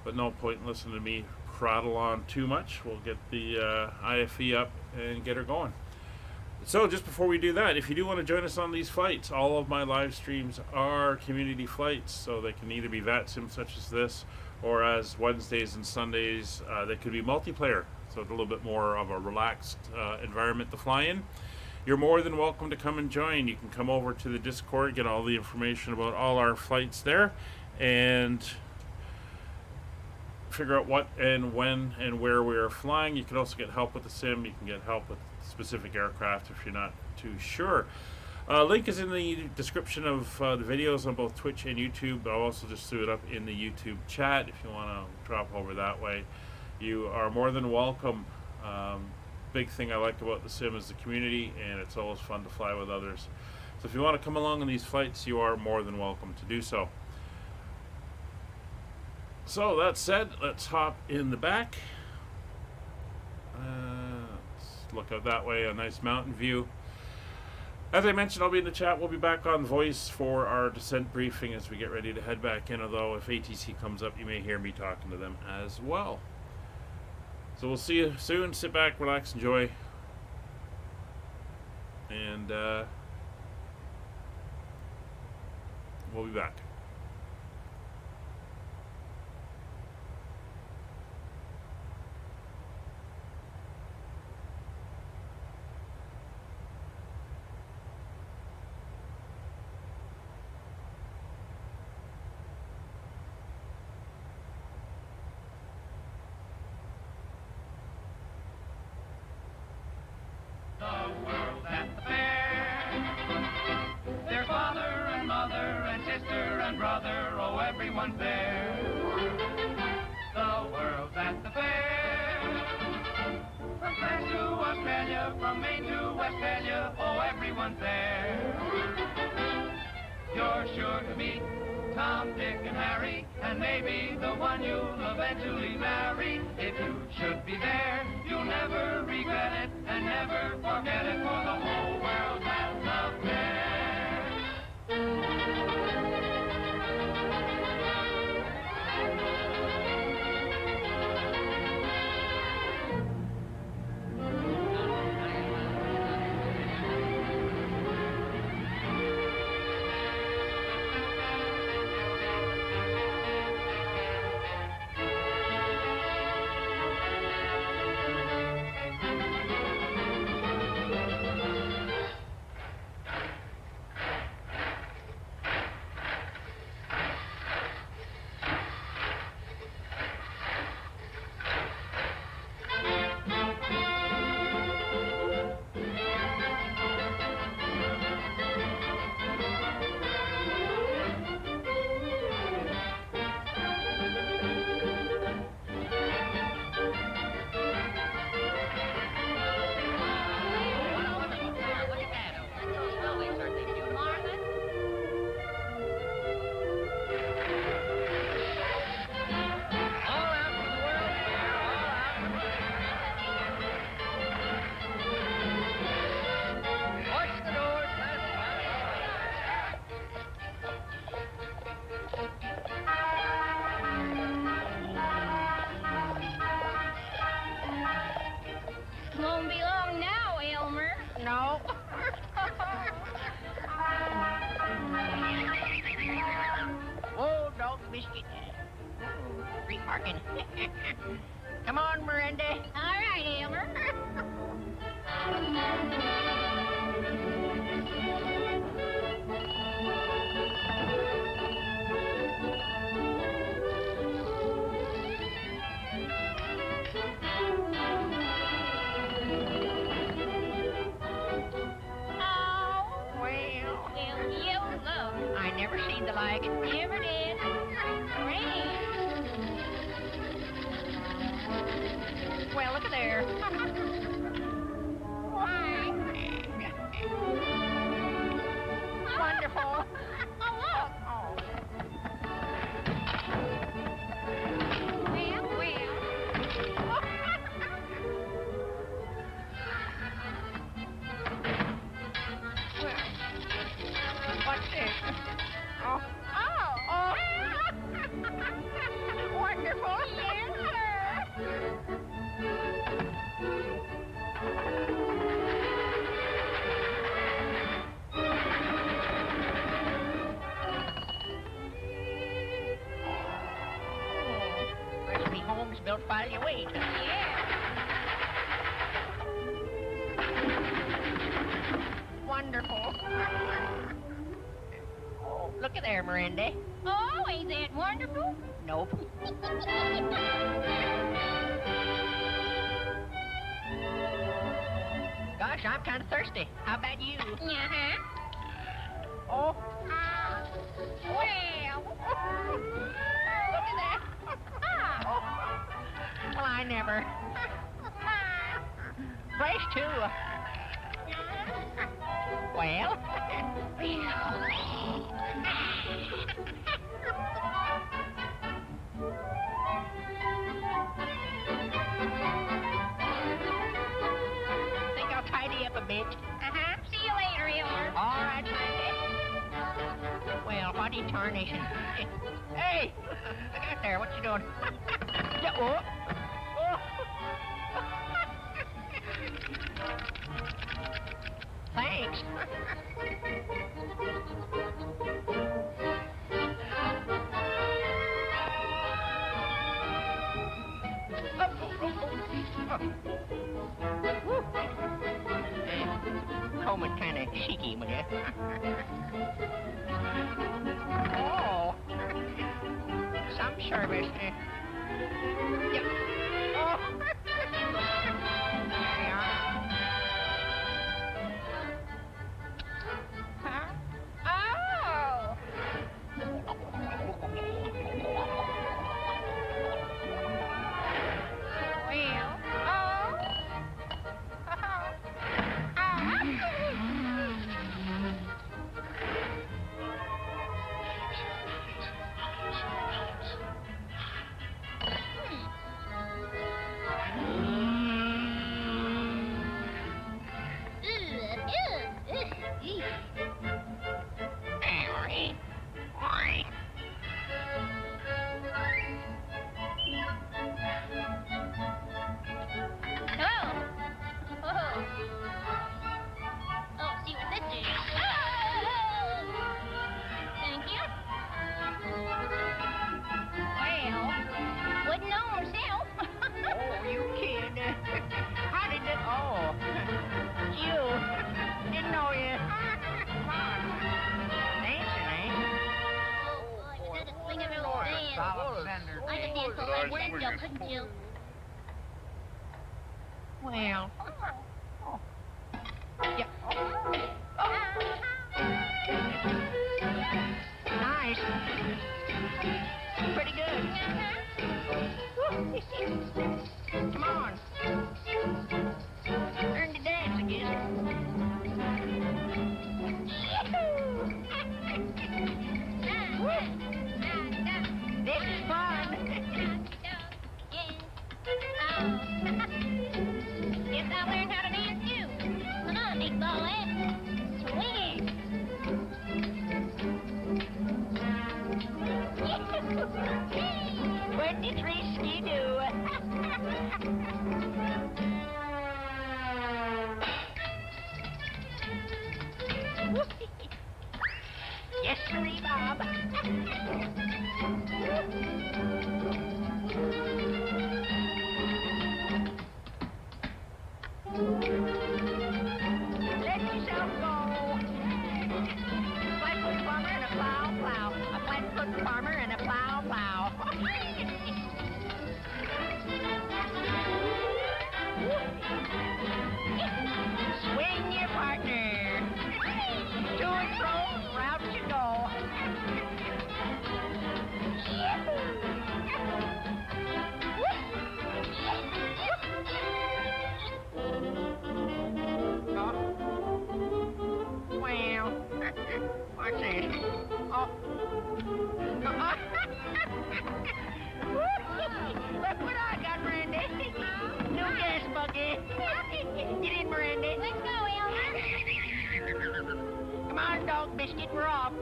but no point in listening to me prattle on too much. We'll get the IFE up and get her going. So just before we do that, if you do want to join us on these flights, all of my live streams are community flights, so they can either be VATSIM such as this, or as Wednesdays and Sundays, they could be multiplayer, so it's a little bit more of a relaxed environment to fly in. You're more than welcome to come and join. You can come over to the Discord, get all the information about all our flights there, and figure out what and when and where we are flying. You can also get help with the sim. You can get help with specific aircraft if you're not too sure. Link is in the description of the videos on both Twitch and YouTube. I'll also just throw it up in the YouTube chat if you want to drop over that way. You are more than welcome. Big thing I like about the sim is the community, and it's always fun to fly with others. So if you want to come along on these flights, you are more than welcome to do so. So that said, let's hop in the back. Let's look out that way, a nice mountain view. As I mentioned, I'll be in the chat. We'll be back on voice for our descent briefing as we get ready to head back in, although if ATC comes up, you may hear me talking to them as well. So we'll see you soon. Sit back, relax, enjoy. And we'll be back. Everyone's there. The world's at the fair. From France to Australia, from Maine to Westphalia, oh, everyone's there. You're sure to meet Tom, Dick, and Harry, and maybe the one you'll eventually marry. If you should be there, you'll never regret it, and never forget it, for the whole world's at the fair. Come on, Miranda. All right, Elmer. I never seen the like it. Never did. Well, look at there. Why? don't follow your weight. Yeah. Wonderful. Oh, look at there, Miranda. Oh, ain't that wonderful? Nope. Gosh, I'm kind of thirsty. How about you? Uh-huh. Oh, Well. look at that. Oh. Well, I never. Fresh, too. Well. Think I'll tidy up a bit. Uh-huh. See you later, Elmer. All right, Randy. Well, what are you tarnishing? Hey! Look out there, what you doing? Yeah, oh. Oh. Thanks. Coleman kind of cheeky with you. Oh, some service. Yep. Oh. There you are. Huh? Oh. Well. Couldn't you? Well. Oh. Yeah. Oh. Nice. Pretty good. Come on. Learn to dance again. This is fun. Guess I'll learn how to dance too. Come on, big boy. Swing it. What did Risky do? Yes, sirree, Bob. Let yourself go. Flatfoot farmer and a plow, plow. A flatfoot farmer and a plow, plow. Swing your partner. To and fro, route you go. Well, what's this? Oh. Look what I got, Randy. New gas bucket. Get in, Randy. Let's go, Elmer. Come on, dog biscuit, we're off.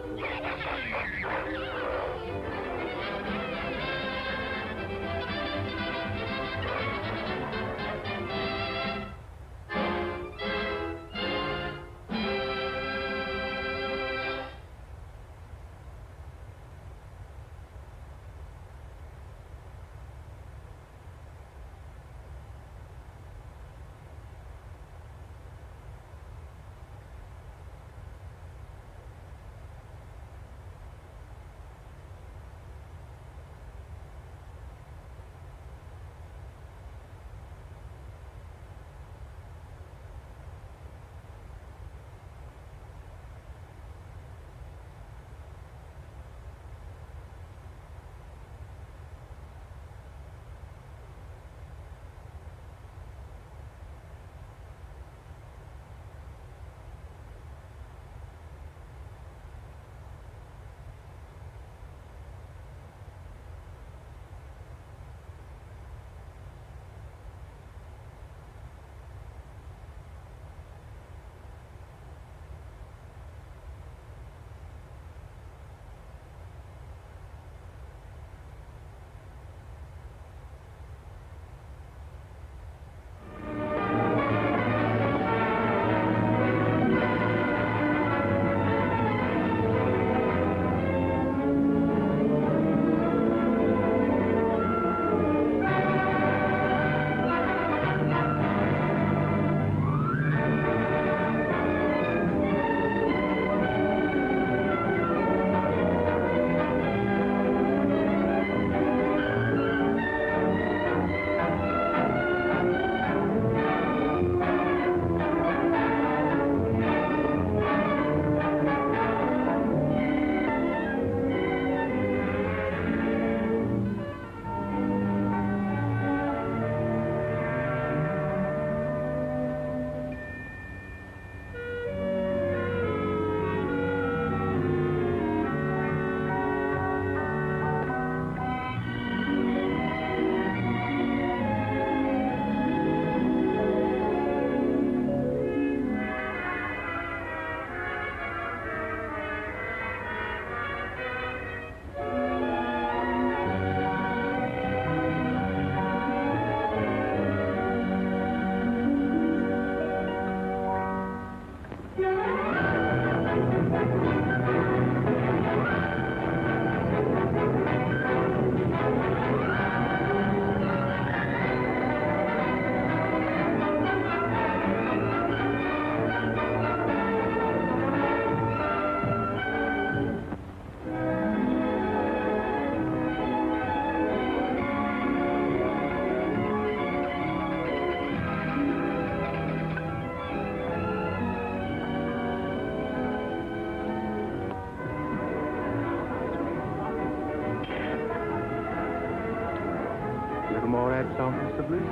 little more absinthe, Mr. Bliss?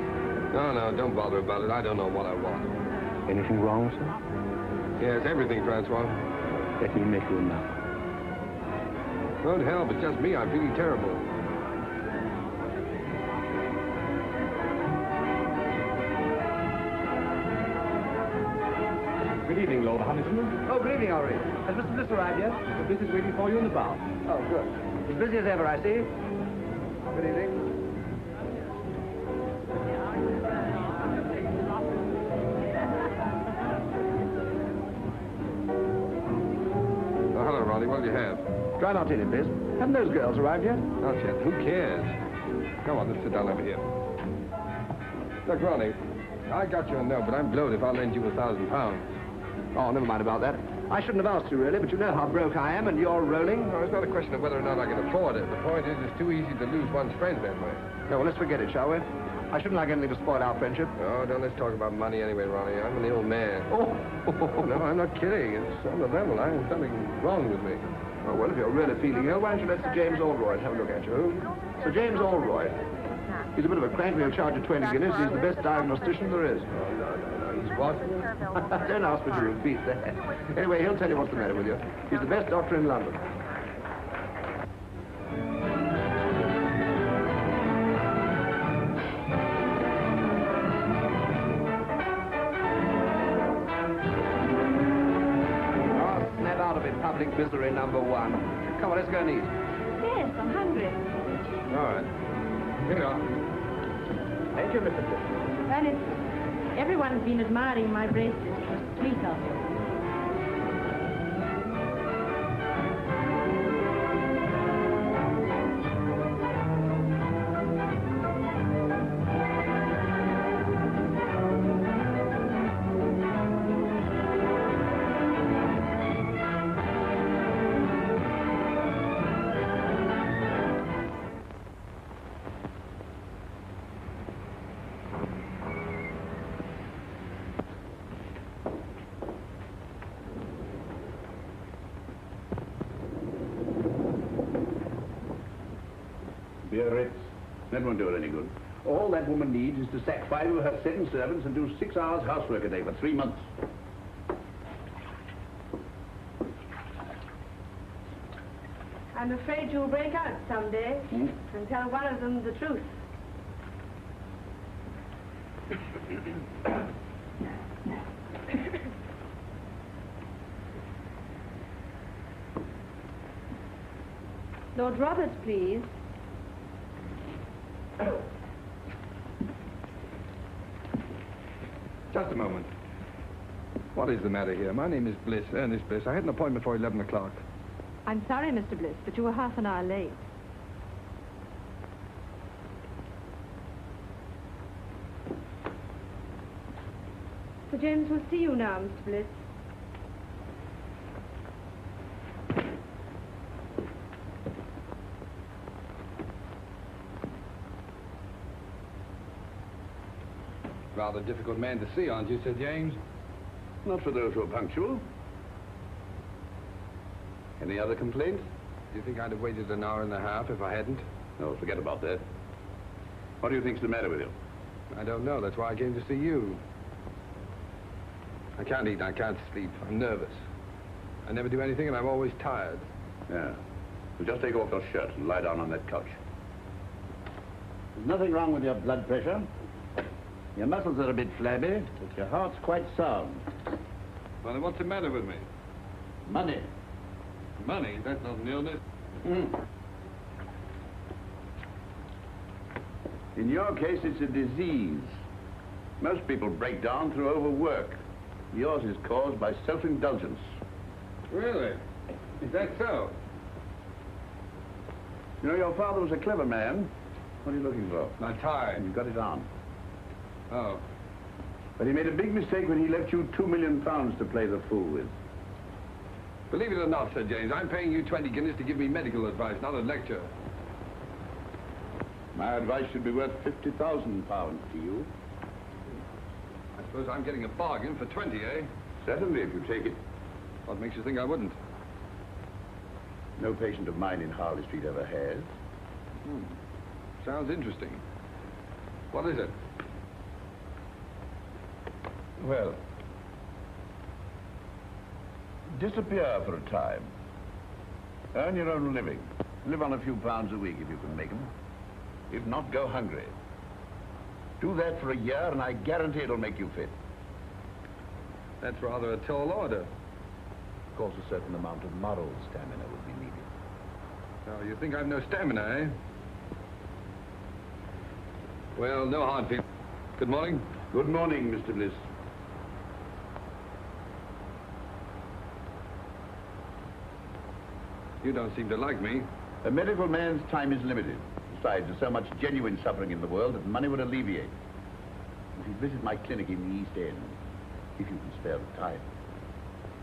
No, don't bother about it. I don't know what I want. Anything wrong, sir? Yes, everything, Francois. Let me make you a mouth. Good help, it's just me. I'm feeling terrible. Good evening, Lord Honeycomb. Oh, good evening, Aurora. Has Mr. Bliss arrived yet? Mr. Bliss is waiting for you in the bar. Oh, good. As busy as ever, I see. Good evening. Oh, hello, Ronnie. What'll you have? Try not in, please. Haven't those girls arrived yet? Not yet. Who cares? Come on, let's sit down over here. Look, Ronnie, I got your note, but I'm blowed if I'll lend you £1,000. Oh, never mind about that. I shouldn't have asked you, really, but you know how broke I am, and you're rolling. No, it's not a question of whether or not I can afford it. The point is, it's too easy to lose one's friend that way. No, well, let's forget it, shall we? I shouldn't like anything to spoil our friendship. Oh, don't let's talk about money anyway, Ronnie. I'm an ill man. Oh, No, I'm not kidding. It's on the level. There's something wrong with me. Oh, well, if you're really feeling ill, why don't you let Sir James Allroyd have a look at you? Sir James Allroyd. He's a bit of a crank, but he'll charge you 20 guineas. He's the best diagnostician there is. No. He's what? Don't ask me to repeat that. Anyway, he'll tell you what's the matter with you. He's the best doctor in London. Oh, snap out of it, public misery number one. Come on, let's go and eat. Yes, I'm hungry. All right. Here we are. Thank you, Mr. Bliss. Well, everyone's been admiring my bracelet. It was sweet of you. Biarritz. That won't do her any good. All that woman needs is to sack 5 of her 7 servants and do 6 hours housework a day for 3 months. I'm afraid you'll break out someday and tell one of them the truth. Lord Roberts, please. Just a moment. What is the matter here? My name is Bliss, Ernest Bliss. I had an appointment for 11 o'clock. I'm sorry, Mr. Bliss, but you were half an hour late. Sir James will see you now, Mr. Bliss. Rather difficult man to see, aren't you, Sir James? Not for those who are punctual. Any other complaints? Do you think I'd have waited an hour and a half if I hadn't? No, forget about that. What do you think's the matter with you? I don't know. That's why I came to see you. I can't eat, I can't sleep. I'm nervous. I never do anything and I'm always tired. Yeah. Well, just take off your shirt and lie down on that couch. There's nothing wrong with your blood pressure. Your muscles are a bit flabby, but your heart's quite sound. Well, then what's the matter with me? Money. Money? That's not an illness. In your case, it's a disease. Most people break down through overwork. Yours is caused by self-indulgence. Really? Is that so? You know, your father was a clever man. What are you looking for? My tie. You've got it on. Oh. But he made a big mistake when he left you £2 million to play the fool with. Believe it or not, Sir James, I'm paying you 20 guineas to give me medical advice, not a lecture. My advice should be worth £50,000 to you. I suppose I'm getting a bargain for 20, eh? Certainly, if you take it. What makes you think I wouldn't? No patient of mine in Harley Street ever has. Sounds interesting. What is it? Well, disappear for a time. Earn your own living. Live on a few pounds a week if you can make them. If not, go hungry. Do that for a year and I guarantee it'll make you fit. That's rather a tall order. Of course, a certain amount of moral stamina will be needed. Oh, you think I've no stamina, eh? Well, no hard feelings. Good morning. Good morning, Mr. Bliss. You don't seem to like me. A medical man's time is limited. Besides, there's so much genuine suffering in the world that money would alleviate. If you visit my clinic in the East End, if you can spare the time.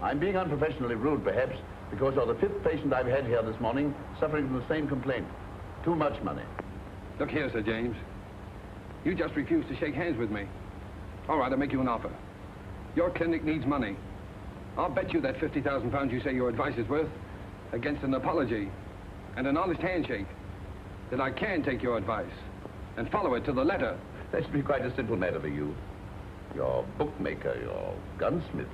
I'm being unprofessionally rude, perhaps, because you're the 5th patient I've had here this morning suffering from the same complaint. Too much money. Look here, Sir James. You just refused to shake hands with me. All right, I'll make you an offer. Your clinic needs money. I'll bet you that 50,000 pounds you say your advice is worth against an apology and an honest handshake that I can take your advice and follow it to the letter. That should be quite a simple matter for you. Your bookmaker, your gunsmith,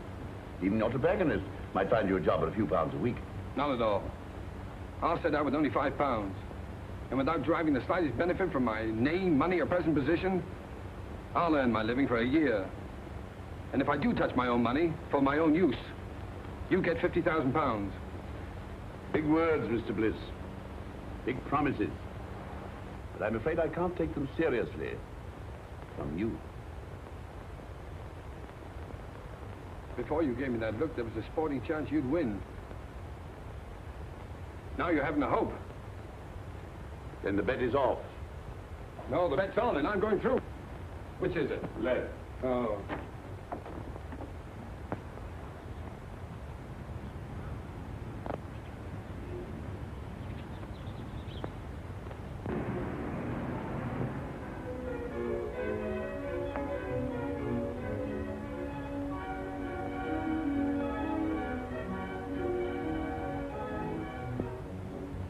even your tobacconist might find you a job at a few pounds a week. Not at all. I'll set out with only £5. And without deriving the slightest benefit from my name, money, or present position, I'll earn my living for a year. And if I do touch my own money for my own use, you get £50,000. Big words, Mr. Bliss. Big promises. But I'm afraid I can't take them seriously. From you. Before you gave me that look, there was a sporting chance you'd win. Now you're having a hope. Then the bet is off. No, the bet's on, and I'm going through. Which is it? Lead. Oh.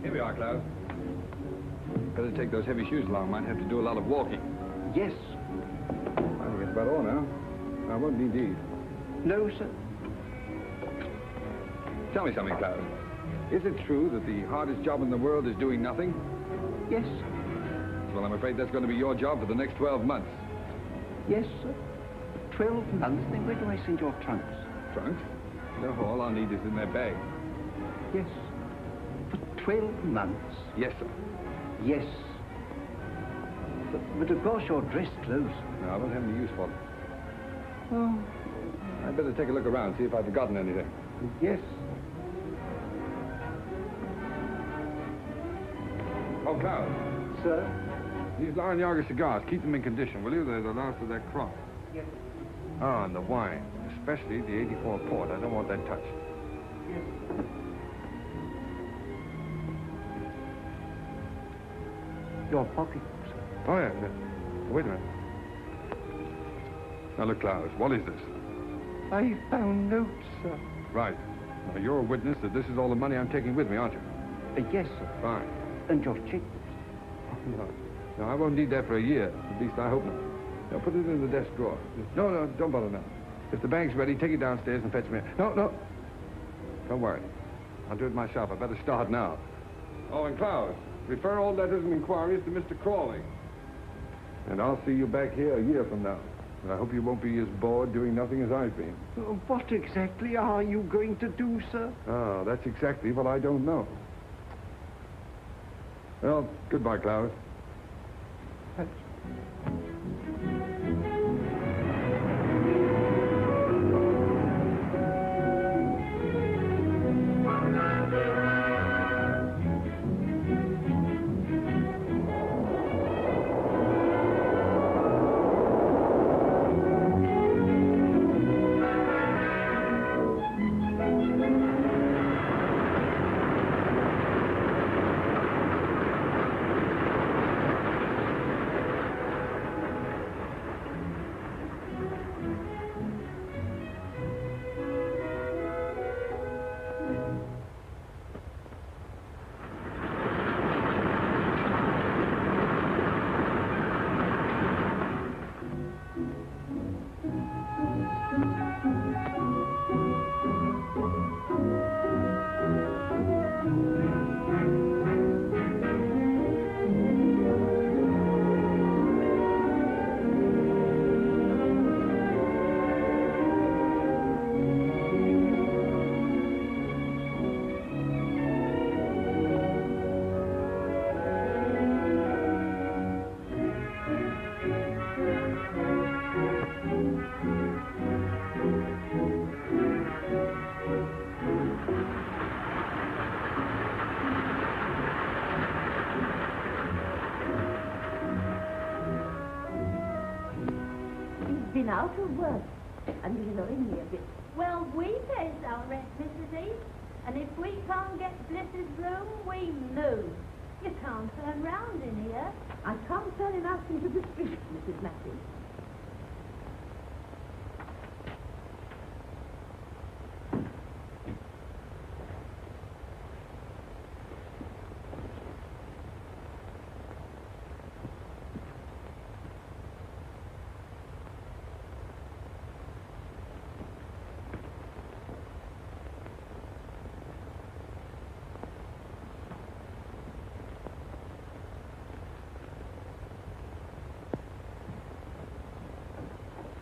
Here we are, Cloud. Better take those heavy shoes along. Might have to do a lot of walking. Yes. I think it's about all now. I won't be indeed. No, sir. Tell me something, Cloud. Is it true that the hardest job in the world is doing nothing? Yes. Well, I'm afraid that's going to be your job for the next 12 months. Yes, sir. 12 months? Then where do I send your trunks? Trunk? No, all I'll need is in that bag. Yes. For 12 months? Yes, sir. Yes. But of course you're dressed close. No, I won't have any use for them. Oh. I'd better take a look around, see if I've forgotten anything. Yes. Oh, Cloud. Sir? These Lion Yager cigars, keep them in condition, will you? They're the last of that crop. Yes. Ah, and the wine, especially the 84 port. I don't want that touched. Yes. Your pocketbook, sir. Oh, yeah. Wait a minute. Now, look, Klaus, what is this? I found notes, sir. Right. Now, you're a witness that this is all the money I'm taking with me, aren't you? Yes, sir. Fine. And your checkbooks. No. No, I won't need that for a year. At least I hope not. Now, put it in the desk drawer. No, don't bother now. If the bank's ready, take it downstairs and fetch me. No. Don't worry. I'll do it myself. I better start now. Oh, and Klaus, refer all letters and inquiries to Mr. Crawley. And I'll see you back here a year from now. And I hope you won't be as bored doing nothing as I've been. What exactly are you going to do, sir? Oh, that's exactly what I don't know. Well, goodbye, Klaus. out of work and below me a bit. Well, we pays our rent, Mrs. East. And if we can't get Bliss's room, we move. You can't turn round in here. I can't turn him out into the street, Mrs. Matthews.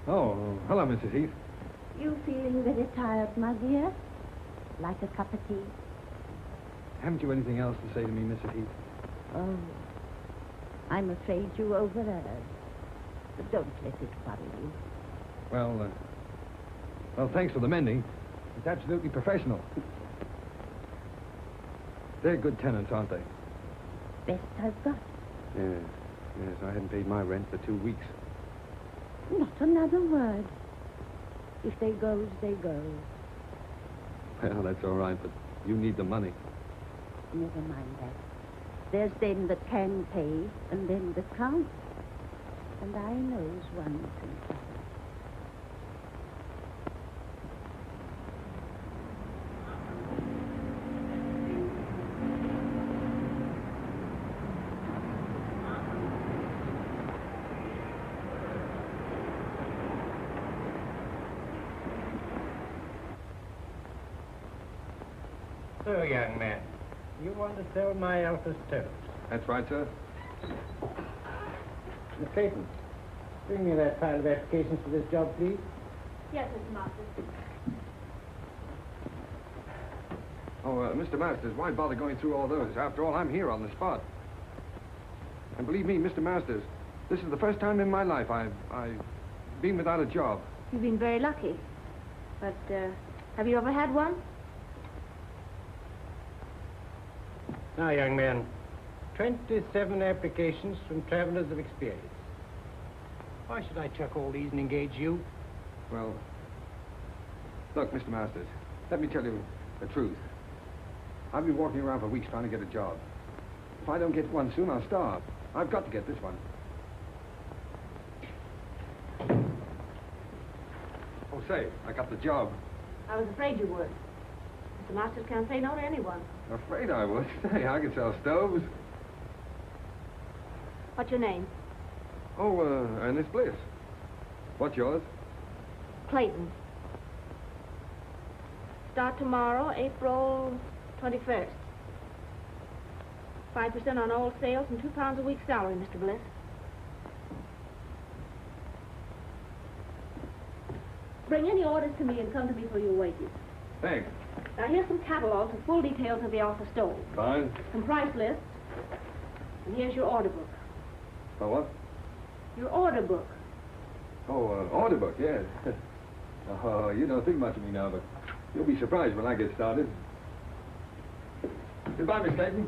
Oh, hello, Mrs. Heath. You feeling very tired, my dear? Like a cup of tea? Haven't you anything else to say to me, Mrs. Heath? Oh, I'm afraid you overheard. But don't let it worry you. Well, thanks for the mending. It's absolutely professional. They're good tenants, aren't they? Best I've got. Yes, I hadn't paid my rent for 2 weeks. Not another word. If they goes, they go. Well, that's all right, but you need the money. Never mind that. There's them that can pay, and them that can't. And I knows one thing. So, young man, you want to sell my Alpha stoves? That's right, sir. Miss Clayton, bring me that pile of applications for this job, please. Yes, Mr. Masters. Oh, Mr. Masters, why bother going through all those? After all, I'm here on the spot. And believe me, Mr. Masters, this is the first time in my life I've been without a job. You've been very lucky. But, have you ever had one? Now, young man, 27 applications from travelers of experience. Why should I chuck all these and engage you? Well, look, Mr. Masters, let me tell you the truth. I've been walking around for weeks trying to get a job. If I don't get one soon, I'll starve. I've got to get this one. Oh, say, I got the job. I was afraid you would. Mr. Masters can't say no to anyone. Afraid I would. Say, I can sell stoves. What's your name? Oh, Ernest Bliss. What's yours? Clayton. Start tomorrow, April 21st. 5% on all sales and £2 a week salary, Mr. Bliss. Bring any orders to me and come to me for your wages. Thanks. Now, here's some catalogs with full details of the offer stove. Fine. Some price lists. And here's your order book. For what? Your order book. Oh, order book, yes. Oh, you don't think much of me now, but you'll be surprised when I get started. Goodbye, Miss Clayton.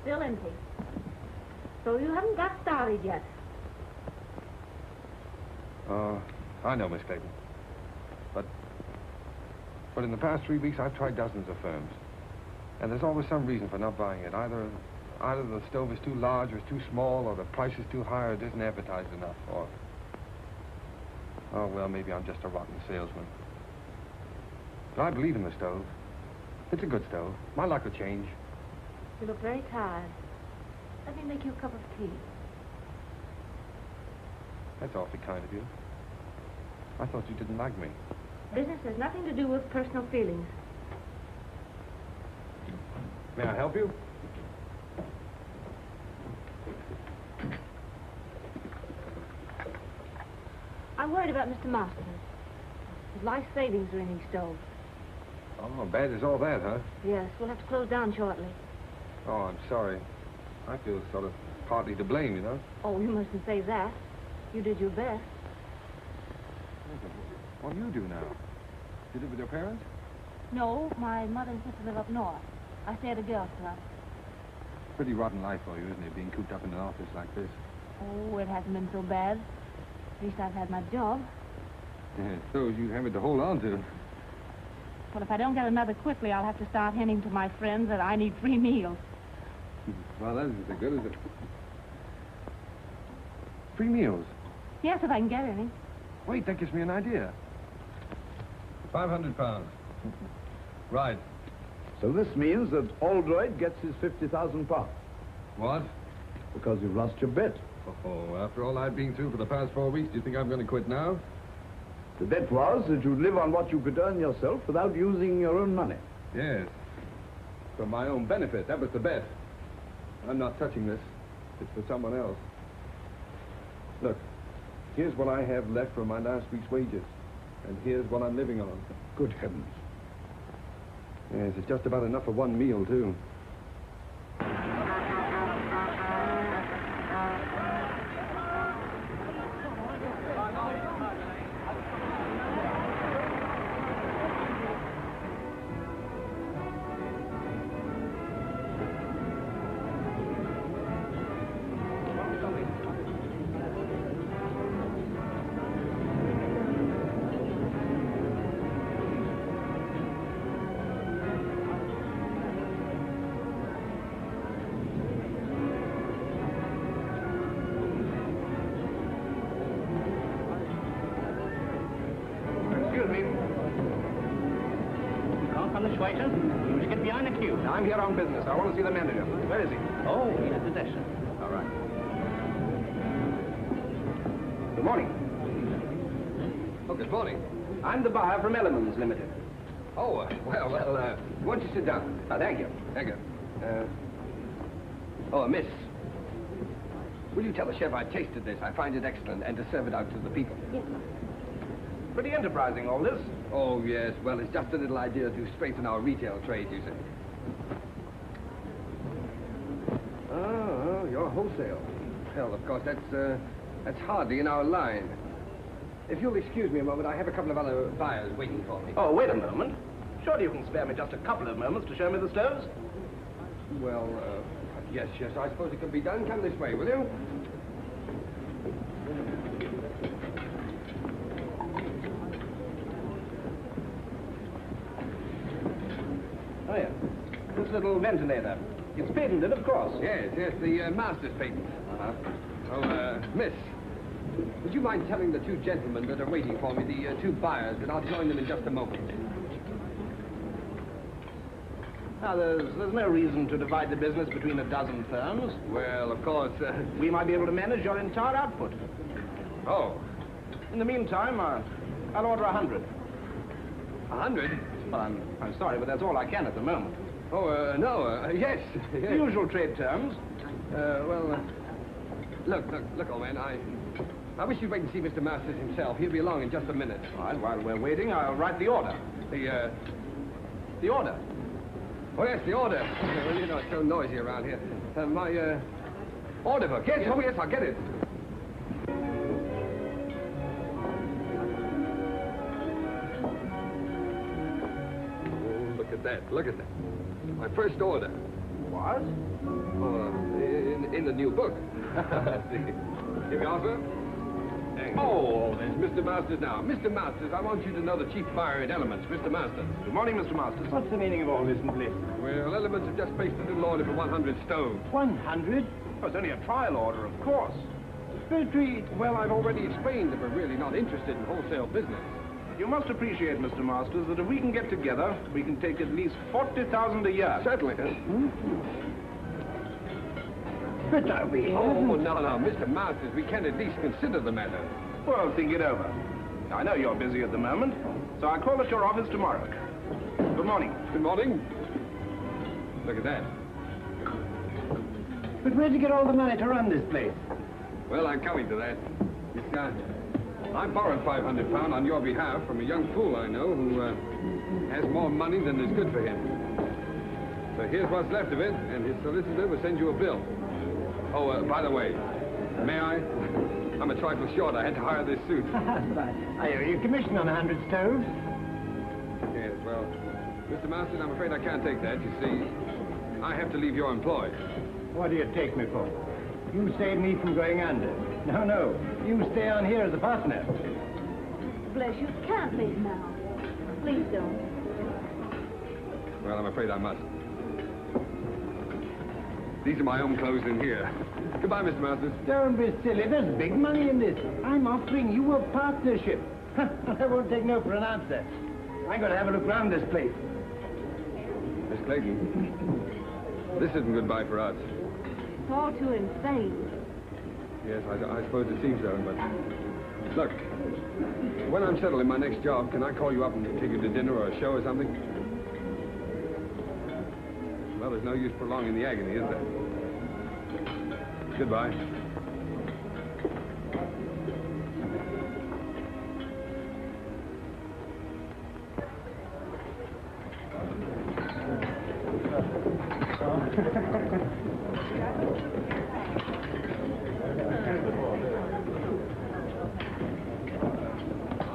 Still empty. So you haven't got started yet. I know, Miss Clayton. But in the past 3 weeks, I've tried dozens of firms. And there's always some reason for not buying it. Either the stove is too large or it's too small, or the price is too high or it isn't advertised enough, or... Oh, well, maybe I'm just a rotten salesman. But I believe in the stove. It's a good stove. My luck will change. You look very tired. Let me make you a cup of tea. That's awfully kind of you. I thought you didn't like me. Business has nothing to do with personal feelings. May I help you? I'm worried about Mr. Marston. His life savings are in his stove. Oh, bad as all that, huh? Yes, we'll have to close down shortly. Oh, I'm sorry. I feel sort of partly to blame, you know? Oh, you mustn't say that. You did your best. What do you do now? You live with your parents? No, my mother and sister live up north. I stay at a girls' club. Pretty rotten life for you, isn't it, being cooped up in an office like this? Oh, it hasn't been so bad. At least I've had my job. Yeah, so you have it to hold on to. Well, if I don't get another quickly, I'll have to start hinting to my friends that I need free meals. Well, that isn't so good, is it? Free meals? Yes, if I can get any. Wait, that gives me an idea. 500 pounds. Right. So this means that Oldroyd gets his 50,000 pounds. What? Because you've lost your bet. Oh, after all I've been through for the past 4 weeks, do you think I'm going to quit now? The bet was that you'd live on what you could earn yourself without using your own money. Yes. For my own benefit, that was the bet. I'm not touching this. It's for someone else. Look, here's what I have left from my last week's wages. And here's what I'm living on. Good heavens. Yes, it's just about enough for one meal, too. I'm here on business. I want to see the manager. Where is he? Oh, he's at the desk, sir. All right. Good morning. Oh, good morning. I'm the buyer from Elements Limited. Oh, well, why don't you sit down? Thank you. Thank you. Oh, miss. Will you tell the chef I tasted this? I find it excellent, and to serve it out to the people. Yes, sir. Pretty enterprising, all this. Oh, yes. Well, it's just a little idea to strengthen our retail trade, you see. Oh, you're wholesale. Well, of course, that's hardly in our line. If you'll excuse me a moment, I have a couple of other buyers waiting for me. Oh, wait a moment. Surely you can spare me just a couple of moments to show me the stoves? Well, yes, I suppose it can be done. Come this way, will you? Oh, yeah. This little ventilator. It's patented, of course. Yes, the master's patent. Uh-huh. Oh, miss, would you mind telling the two gentlemen that are waiting for me, the two buyers, that I'll join them in just a moment? Now, there's no reason to divide the business between a dozen firms. Well, of course, we might be able to manage your entire output. Oh. In the meantime, I'll order 100. 100? Well, I'm sorry, but that's all I can at the moment. Oh, no, yes. The usual trade terms. Look, old man, I wish you'd wait and see Mr. Masters himself. He'll be along in just a minute. All right, while we're waiting, I'll write the order. The order? Oh, yes, the order. Well, you know, it's so noisy around here. My, order book. Yes, oh, yes, I'll get it. Oh, look at that. My first order. What? Oh, in the new book. Here we are, sir. Oh, there's Mr. Masters now. Mr. Masters, I want you to know the chief buyer in Elements, Mr. Masters. Good morning, Mr. Masters. What's the meaning of all this, Bliss? Well, Elements have just placed a little order for 100 stoves. 100? Oh, it's only a trial order, of course. Well, I've already explained that we're really not interested in wholesale business. You must appreciate, Mr. Masters, that if we can get together, we can take at least 40,000 a year. Certainly. But are we? Oh, no, Mr. Masters, we can at least consider the matter. Well, think it over. I know you're busy at the moment, so I'll call at your office tomorrow. Good morning. Good morning. Look at that. But where'd you get all the money to run this place? Well, I'm coming to that. I borrowed £500 on your behalf from a young fool I know who has more money than is good for him. So here's what's left of it, and his solicitor will send you a bill. Oh, by the way, may I? I'm a trifle short. I had to hire this suit. Are you commissioned on 100 stoves? Yes, well, Mr. Masters, I'm afraid I can't take that. You see, I have to leave your employ. What do you take me for? You saved me from going under. No, you stay on here as a partner. Bless you, can't leave now. Please don't. Well, I'm afraid I must. These are my own clothes in here. Goodbye, Mr. Masters. Don't be silly. There's big money in this. I'm offering you a partnership. I won't take no for an answer. I'm going to have a look around this place. Miss Clayton, this isn't goodbye for us. It's all too insane. Yes, I suppose it seems so, but... Look, when I'm settled in my next job, can I call you up and take you to dinner or a show or something? Well, there's no use prolonging the agony, is there? Goodbye.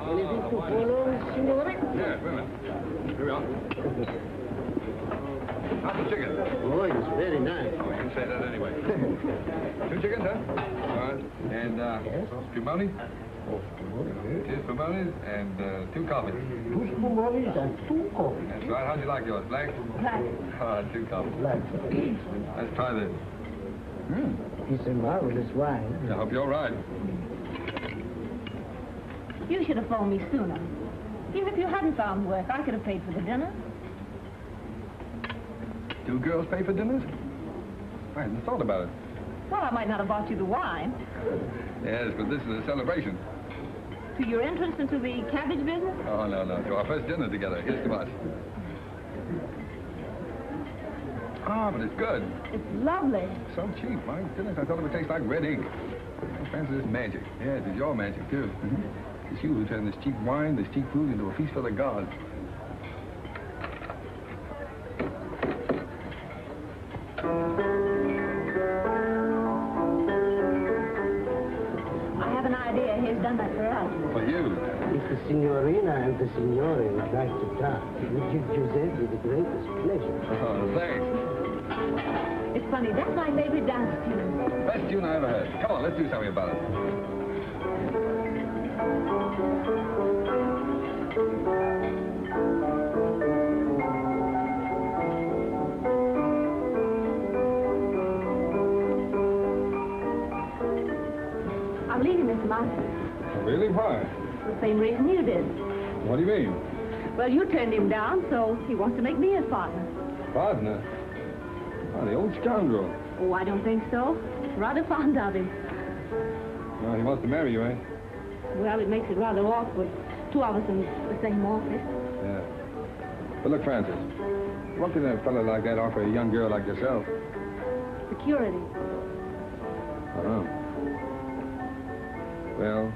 Anything to follow, signore? Yeah, wait a minute. Here we are. How's the chicken? Oh, it's very nice. Oh, you can say that anyway. 2 chickens, huh? All right. And, two Mounties? Two Spumonies and 2 coffees. 2 Spumonies and 2 coffees. That's right. How'd you like yours? Black? Black. 2 coffees. Black. Let's try this. It's a marvelous wine. I hope you're right. You should have phoned me sooner. Even if you hadn't found work, I could have paid for the dinner. 2 girls pay for dinners? I hadn't thought about it. Well, I might not have bought you the wine. Yes, but this is a celebration. To your entrance into the cabbage business? Oh, no. To our first dinner together. Here's to us. Ah, but it's good. It's lovely. So cheap. My goodness, I thought it would taste like red ink. I fancy this magic. Yes, it's your magic, too. It's you who turned this cheap wine, this cheap food into a feast for the gods. I have an idea. He's done that for us. For you. If the signorina and the signore would like to talk, we give Giuseppe the greatest pleasure. Oh, thanks. It's funny. That's my favorite dance tune. Best tune I ever heard. Come on, let's do something about it. I'm leaving Mr. Masters. Really? Why? The same reason you did. What do you mean? Well, you turned him down, so he wants to make me his partner. Partner? Oh, the old scoundrel. Oh, I don't think so. Rather fond of him. Well, he wants to marry you, eh? Well, it makes it rather awkward. 2 of us in the same office. Yeah. But look, Francis, what can a fellow like that offer a young girl like yourself? Security. Uh-huh. Well,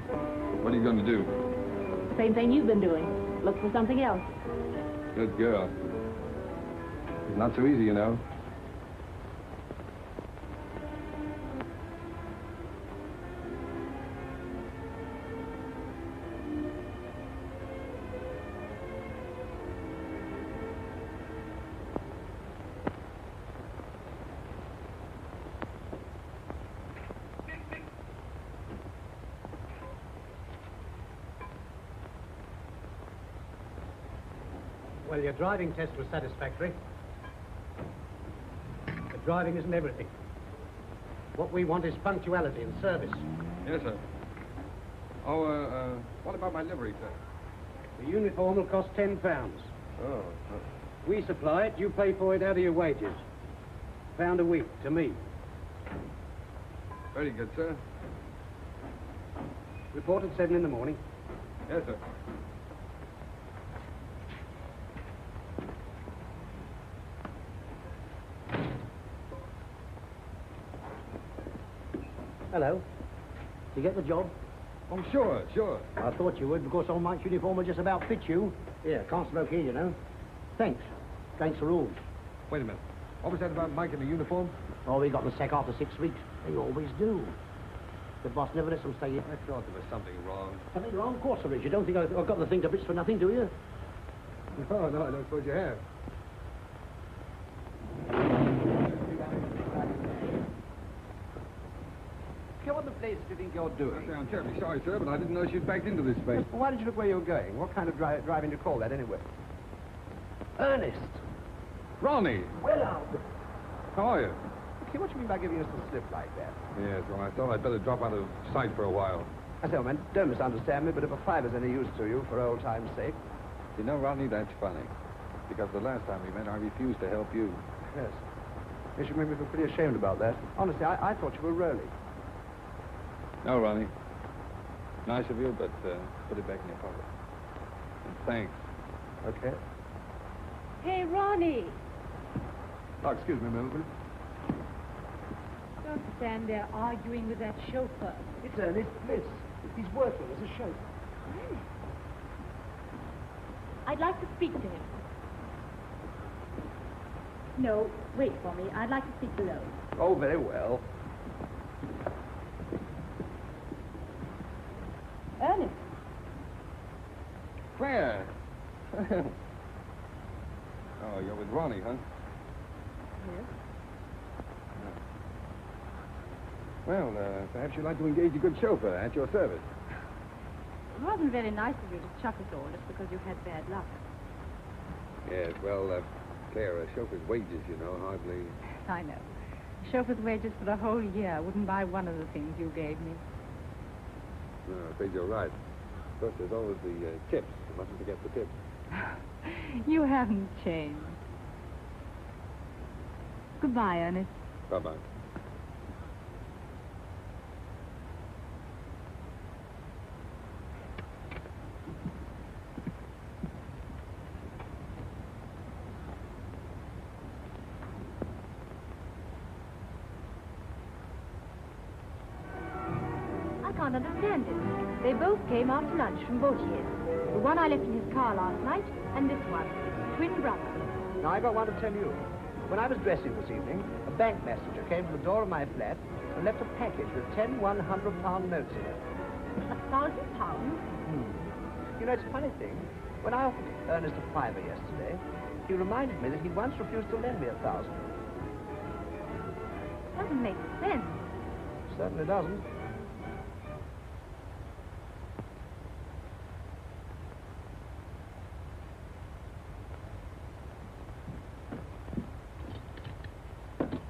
what are you going to do? Same thing you've been doing. Look for something else. Good girl. It's not so easy, you know. Well, your driving test was satisfactory. But driving isn't everything. What we want is punctuality and service. Yes, sir. Oh, what about my livery, sir? The uniform will cost £10. Oh. We supply it, you pay for it out of your wages. £1 a week to me. Very good, sir. Report at 7 in the morning. Yes, sir. Hello. Did you get the job? Oh, sure. I thought you would, because old Mike's uniform will just about fit you. Yeah, can't smoke here, you know. Thanks. Thanks for rules. Wait a minute. What was that about Mike in the uniform? Oh, we got the sack after 6 weeks. They always do. The boss never lets them stay here. I thought there was something wrong. Something wrong? Of course there is. You don't think I've got the thing to bits for nothing, do you? No, I don't suppose you have. What the place do you think you're doing? I'm terribly sorry, sir, but I didn't know she'd backed into this space. Well, why did you look where you were going? What kind of driving do you call that, anyway? Ernest! Ronnie! Well out! How are you? Okay, what do you mean by giving us a slip like that? Yes, well, I thought I'd better drop out of sight for a while. I say, man, don't misunderstand me, but if a fiver's any use to you, for old time's sake. You know, Ronnie, that's funny. Because the last time we met, I refused to help you. Yes. You should make me feel pretty ashamed about that. Honestly, I thought you were rolling. No, Ronnie. Nice of you, but put it back in your pocket. And thanks. Okay. Hey, Ronnie. Oh, excuse me a minute, please. Don't stand there arguing with that chauffeur. It's Ernest Bliss. He's working as a chauffeur. I'd like to speak to him. No, wait for me. I'd like to speak below. Oh, very well. Ernest. Claire! Oh, you're with Ronnie, huh? Yes. Well, perhaps you'd like to engage a good chauffeur at your service. It wasn't very nice of you to chuck us all just because you had bad luck. Yes, well, Claire, a chauffeur's wages, you know, hardly... I know. A chauffeur's wages for the whole year wouldn't buy one of the things you gave me. No, I'm afraid you're right. Of course, there's always the tips. You mustn't forget the tips. You haven't changed. Goodbye, Ernest. Bye-bye. I can't understand it. They both came after lunch from Vautier. The one I left in his car last night, and this one, twin brothers. Now, I got one to tell you. When I was dressing this evening, a bank messenger came to the door of my flat and left a package with 10 £100 notes in it. £1,000? You know, it's a funny thing. When I offered Ernest a fiver yesterday, he reminded me that he once refused to lend me 1,000. Doesn't make sense. Certainly doesn't.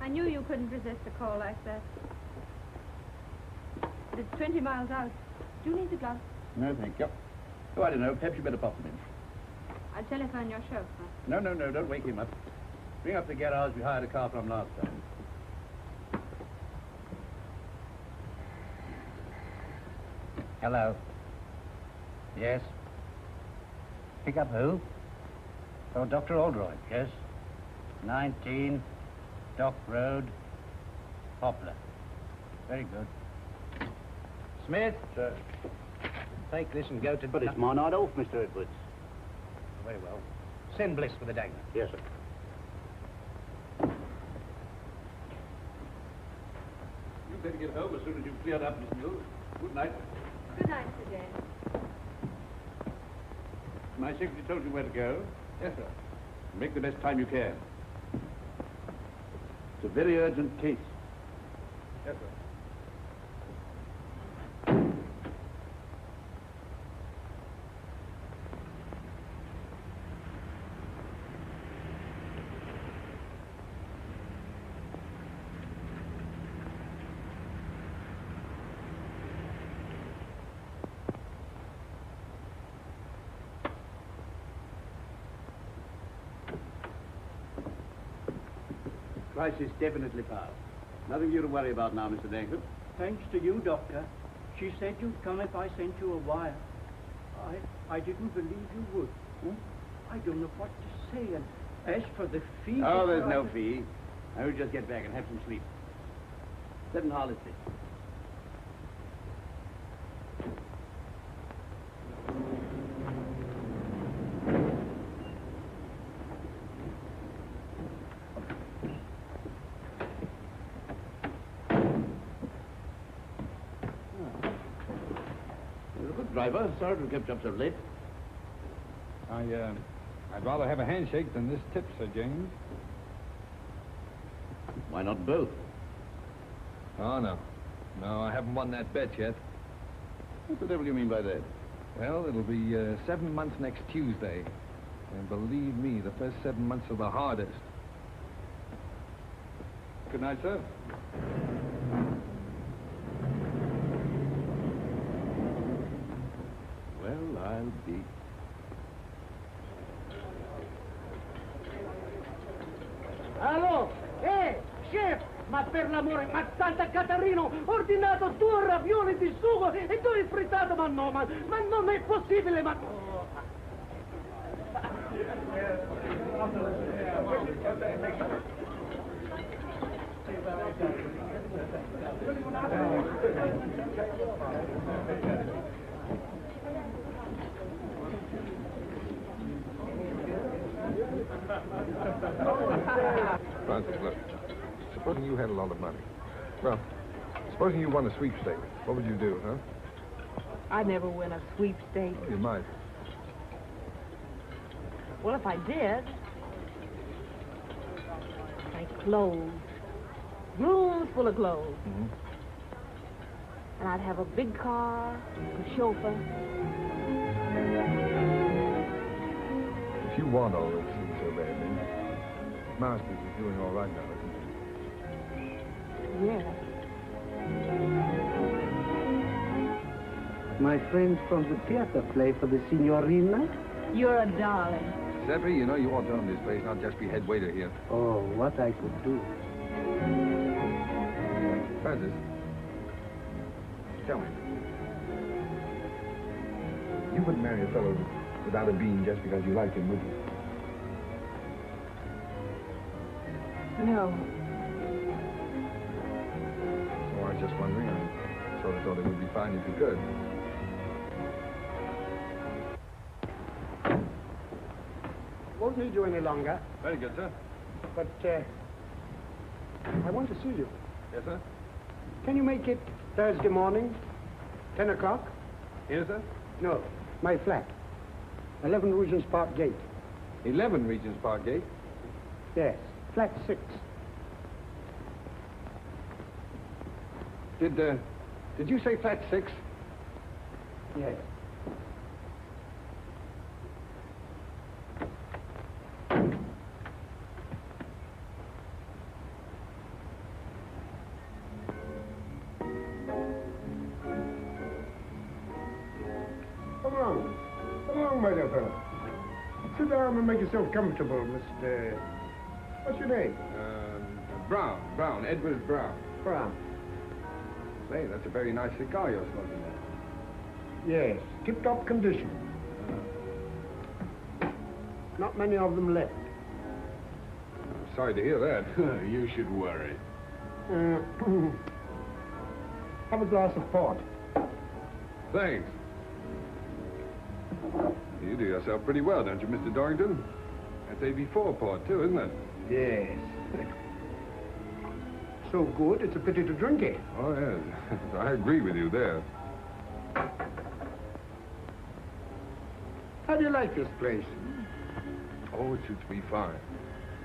I knew you couldn't resist a call like that. But it's 20 miles out. Do you need the glove? No, thank you. Oh, I don't know. Perhaps you better pop them in. I'll telephone your chauffeur. No, don't wake him up. Bring up the garage we hired a car from last time. Hello. Yes? Pick up who? Oh, Dr. Oldroyd, yes. 19 Dock Road, Poplar. Very good. Smith? Sir. Take this and go to... But it's my night off, Mr. Edwards. Very well. Send Bliss with the dagger. Yes, sir. You'd better get home as soon as you've cleared up Miss Mills. Good night. Good night, Sir James. My secretary told you where to go? Yes, sir. Make the best time you can. It's a very urgent case. Yes, sir. crisis definitely passed. Nothing for you to worry about now, Mr. Dankton. Thanks to you, Doctor. She said you'd come if I sent you a wire. I didn't believe you would. I don't know what to say, and as for the fee... Oh, there's no fee. I will just get back and have some sleep. 7 Harley Street. Driver, sorry to have kept you up so late. I'd rather have a handshake than this tip, Sir James. Why not both? Oh, no. No, I haven't won that bet yet. What the devil do you mean by that? Well, it'll be 7 months next Tuesday. And believe me, the first 7 months are the hardest. Good night, sir. Well, I'll be... Allo? Chef! Ma per l'amore, ma Santa Catarino, ho ordinato 2 ravioli di sugo e 2 frittato, ma no, ma non è possibile, ma... Francis, look. Supposing you had a lot of money. Well, supposing you won a sweepstake, what would you do, huh? I never win a sweepstake. Oh, you might. Well, if I did, my clothes, rooms full of clothes. Mm-hmm. And I'd have a big car, a chauffeur. If you want all those things so badly, Masters is doing all right now, isn't he? Yes. My friends from the theater play for the signorina? You're a darling. Seppi, you know you ought to own this place, not just be head waiter here. Oh, what I could do. Francis, tell me. You wouldn't marry a fellow without a bean just because you liked him, would you? No. Oh, I was just wondering. I sort of thought it would be fine if you could. Won't need you any longer. Very good, sir. But, I want to see you. Yes, sir? Can you make it Thursday morning, 10 o'clock? Here, sir? No, my flat. 11 Regent's Park Gate. 11 Regent's Park Gate? Yes, flat 6. Did you say flat 6? Yes. Come along, my dear fellow. Sit down and make yourself comfortable, Mr... What's your name? Brown, Edward Brown. Brown. Say, that's a very nice cigar you're smoking there. Yes, tip-top condition. Not many of them left. I'm sorry to hear that. You should worry. Have a glass of port. Thanks. You do yourself pretty well, don't you, Mr. Dorrington? That's AB4 port, too, isn't it? Yes. So good, it's a pity to drink it. Oh, yes. I agree with you there. How do you like this place? Oh, it suits me fine.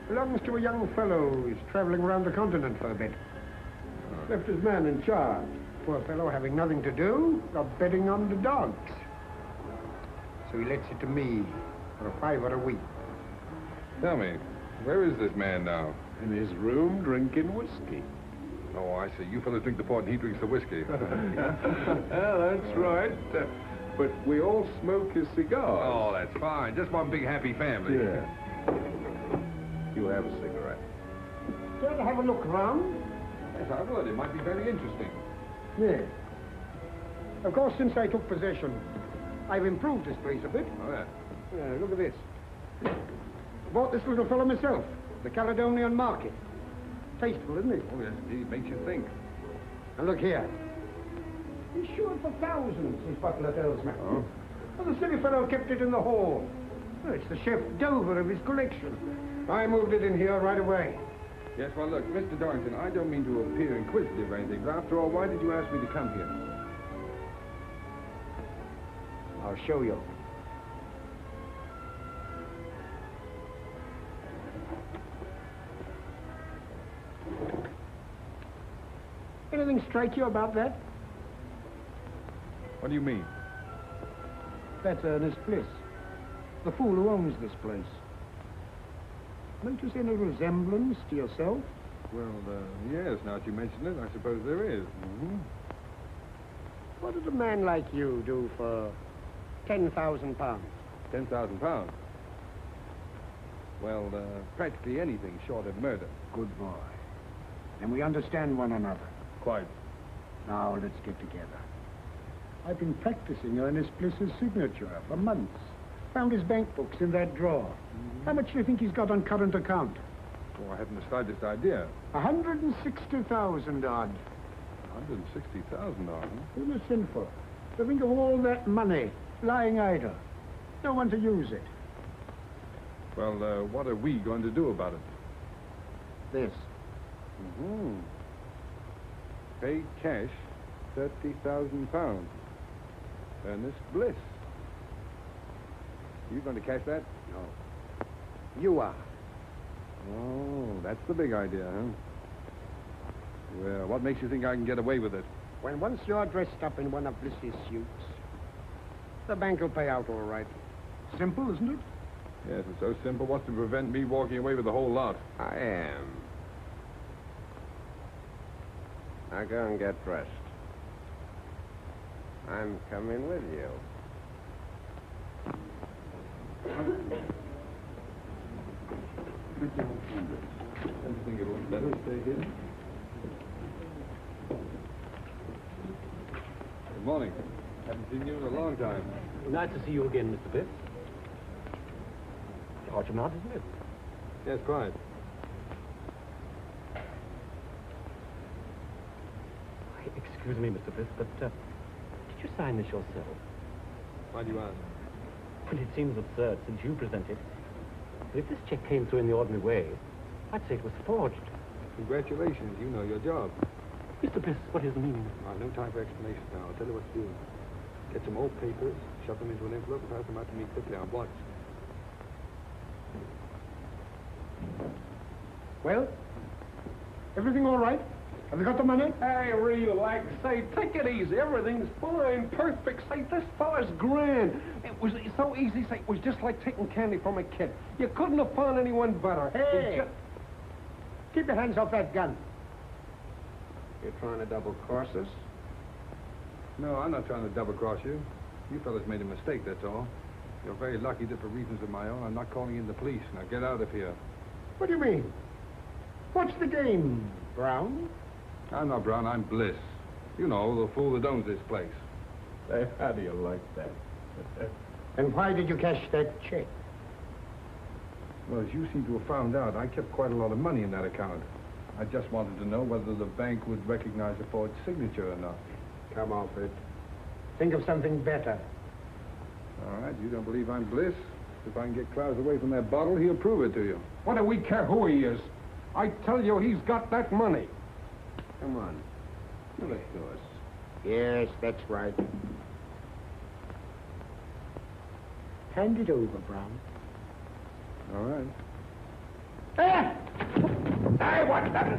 Belongs to a young fellow who's traveling around the continent for a bit. Left his man in charge. Poor fellow having nothing to do, got betting on the dogs. So he lets it to me for $5 a week. Tell me, where is this man now? In his room, drinking whiskey. Oh, I see. You fellas drink the port and he drinks the whiskey. That's right. But we all smoke his cigars. Oh, that's fine. Just one big happy family. Yeah. You have a cigarette. Care to have a look round? Yes, I would. It might be very interesting. Yes. Of course, since I took possession, I've improved this place a bit. Oh, yeah. Look at this. Bought this little fellow myself, the Caledonian market. Tasteful, isn't it? Oh, yes, indeed. Makes you think. And look here. He's sure for thousands, his butler tells me. Oh? Well, the silly fellow kept it in the hall. Well, it's the chef d'oeuvre of his collection. I moved it in here right away. Yes, well, look, Mr. Dorrington, I don't mean to appear inquisitive or anything, but after all, why did you ask me to come here? I'll show you. Anything strike you about that? What do you mean? That's Ernest Bliss, the fool who owns this place. Notice any resemblance to yourself? Well, yes, now that you mention it, I suppose there is. Mm-hmm. What did a man like you do for 10,000 pounds? 10,000 pounds? Well, practically anything short of murder. Good boy. And we understand one another. Quite. Now, let's get together. I've been practicing Ernest Bliss's signature for months. Found his bank books in that drawer. Mm-hmm. How much do you think he's got on current account? Oh, I haven't the slightest idea. 160,000 odd. 160,000 odd, huh? Isn't it sinful to think of all that money lying idle? No one to use it. Well, what are we going to do about it? This. Mm-hmm. Pay cash 30,000 pounds. Ernest Bliss. You going to cash that? No. You are. Oh, that's the big idea, huh? Well, what makes you think I can get away with it? When once you're dressed up in one of Bliss's suits, the bank will pay out all right. Simple, isn't it? Yes, it's so simple. What's to prevent me walking away with the whole lot? I am. Now go and get dressed. I'm coming with you. Don't you think it would better stay here? Good morning. Haven't seen you in a long time. Nice to see you again, Mr. Biff. Large amount, isn't it? Yes, quite. Excuse me, Mr. Biff, but did you sign this yourself? Why do you ask? Well, it seems absurd since you presented. But if this check came through in the ordinary way, I'd say it was forged. Congratulations, you know your job. Mr. Biff, what is the meaning? No time for explanations now. I'll tell you what to do. Get some old papers, shove them into an envelope, and pass them out to me quickly on watch. Well, everything all right? Have you got the money? Hey, relax. Say, take it easy. Everything's fine, perfect. Say, this fella's grand. It was so easy. Say, it was just like taking candy from a kid. You couldn't have found anyone better. Hey! Keep your hands off that gun. You're trying to double-cross us? No, I'm not trying to double-cross you. You fellas made a mistake, that's all. You're very lucky that for reasons of my own, I'm not calling in the police. Now get out of here. What do you mean? What's the game, Brown? I'm not Brown, I'm Bliss. You know, the fool that owns this place. Hey, how do you like that? And why did you cash that check? Well, as you seem to have found out, I kept quite a lot of money in that account. I just wanted to know whether the bank would recognize a forged signature or not. Come off it. Think of something better. All right, you don't believe I'm Bliss? If I can get Klaus away from that bottle, he'll prove it to you. What do we care who he is? I tell you, he's got that money. Come on. Give it to us. Yes, that's right. Hand it over, Brown. All right. Hey! Hey, what's that?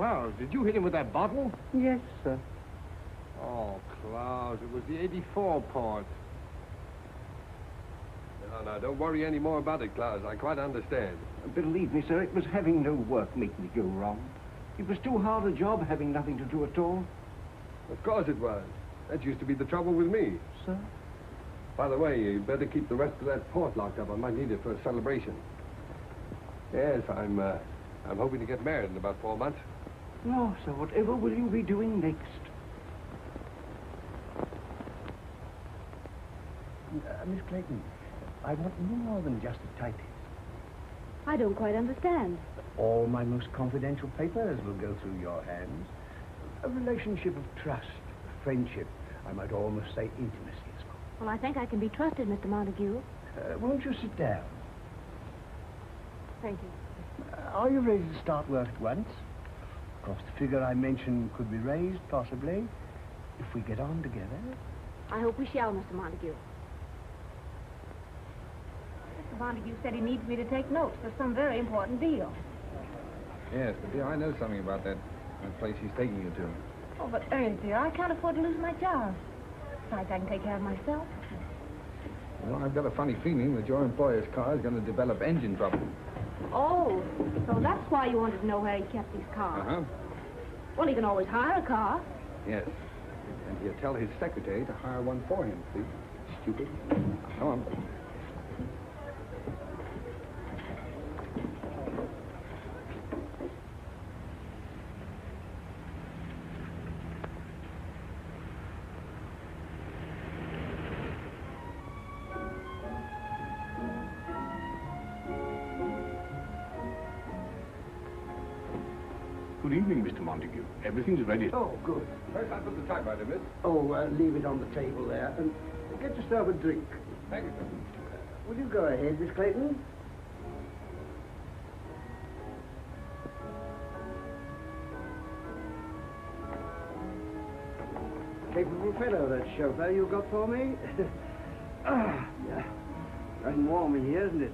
Well, did you hit him with that bottle? Yes, sir. Oh, Klaus, it was the 84 port. No, don't worry any more about it, Klaus. I quite understand. Believe me, sir, it was having no work make me go wrong. It was too hard a job having nothing to do at all. Of course it was. That used to be the trouble with me. Sir? By the way, you better keep the rest of that port locked up. I might need it for a celebration. Yes, I'm hoping to get married in about 4 months. No, sir, whatever will you be doing next? Miss Clayton, I want no more than just a typist. I don't quite understand. All my most confidential papers will go through your hands. A relationship of trust, friendship, I might almost say intimacy as well. Well, I think I can be trusted, Mr. Montague. Won't you sit down? Thank you. Are you ready to start work at once? Of course, the figure I mentioned could be raised, possibly, if we get on together. I hope we shall, Mr. Montague. Mr. Montague said he needs me to take notes for some very important deal. Yes, but dear, I know something about that place he's taking you to. Oh, but Ernst, dear, I can't afford to lose my job. Besides, I can take care of myself. Well, I've got a funny feeling that your employer's car is going to develop engine trouble. Oh, so that's why you wanted to know where he kept his car. Uh-huh. Well, he can always hire a car. Yes. And he'll tell his secretary to hire one for him, see? Stupid. Come on. Good evening, Mr. Montague. Everything's ready. Oh, good. Where's I put the typewriter, miss? Oh, leave it on the table there. And get yourself a drink. Thank you, sir. Will you go ahead, Miss Clayton? Capable fellow, that chauffeur you got for me. Yeah. Nice and warm in here, isn't it?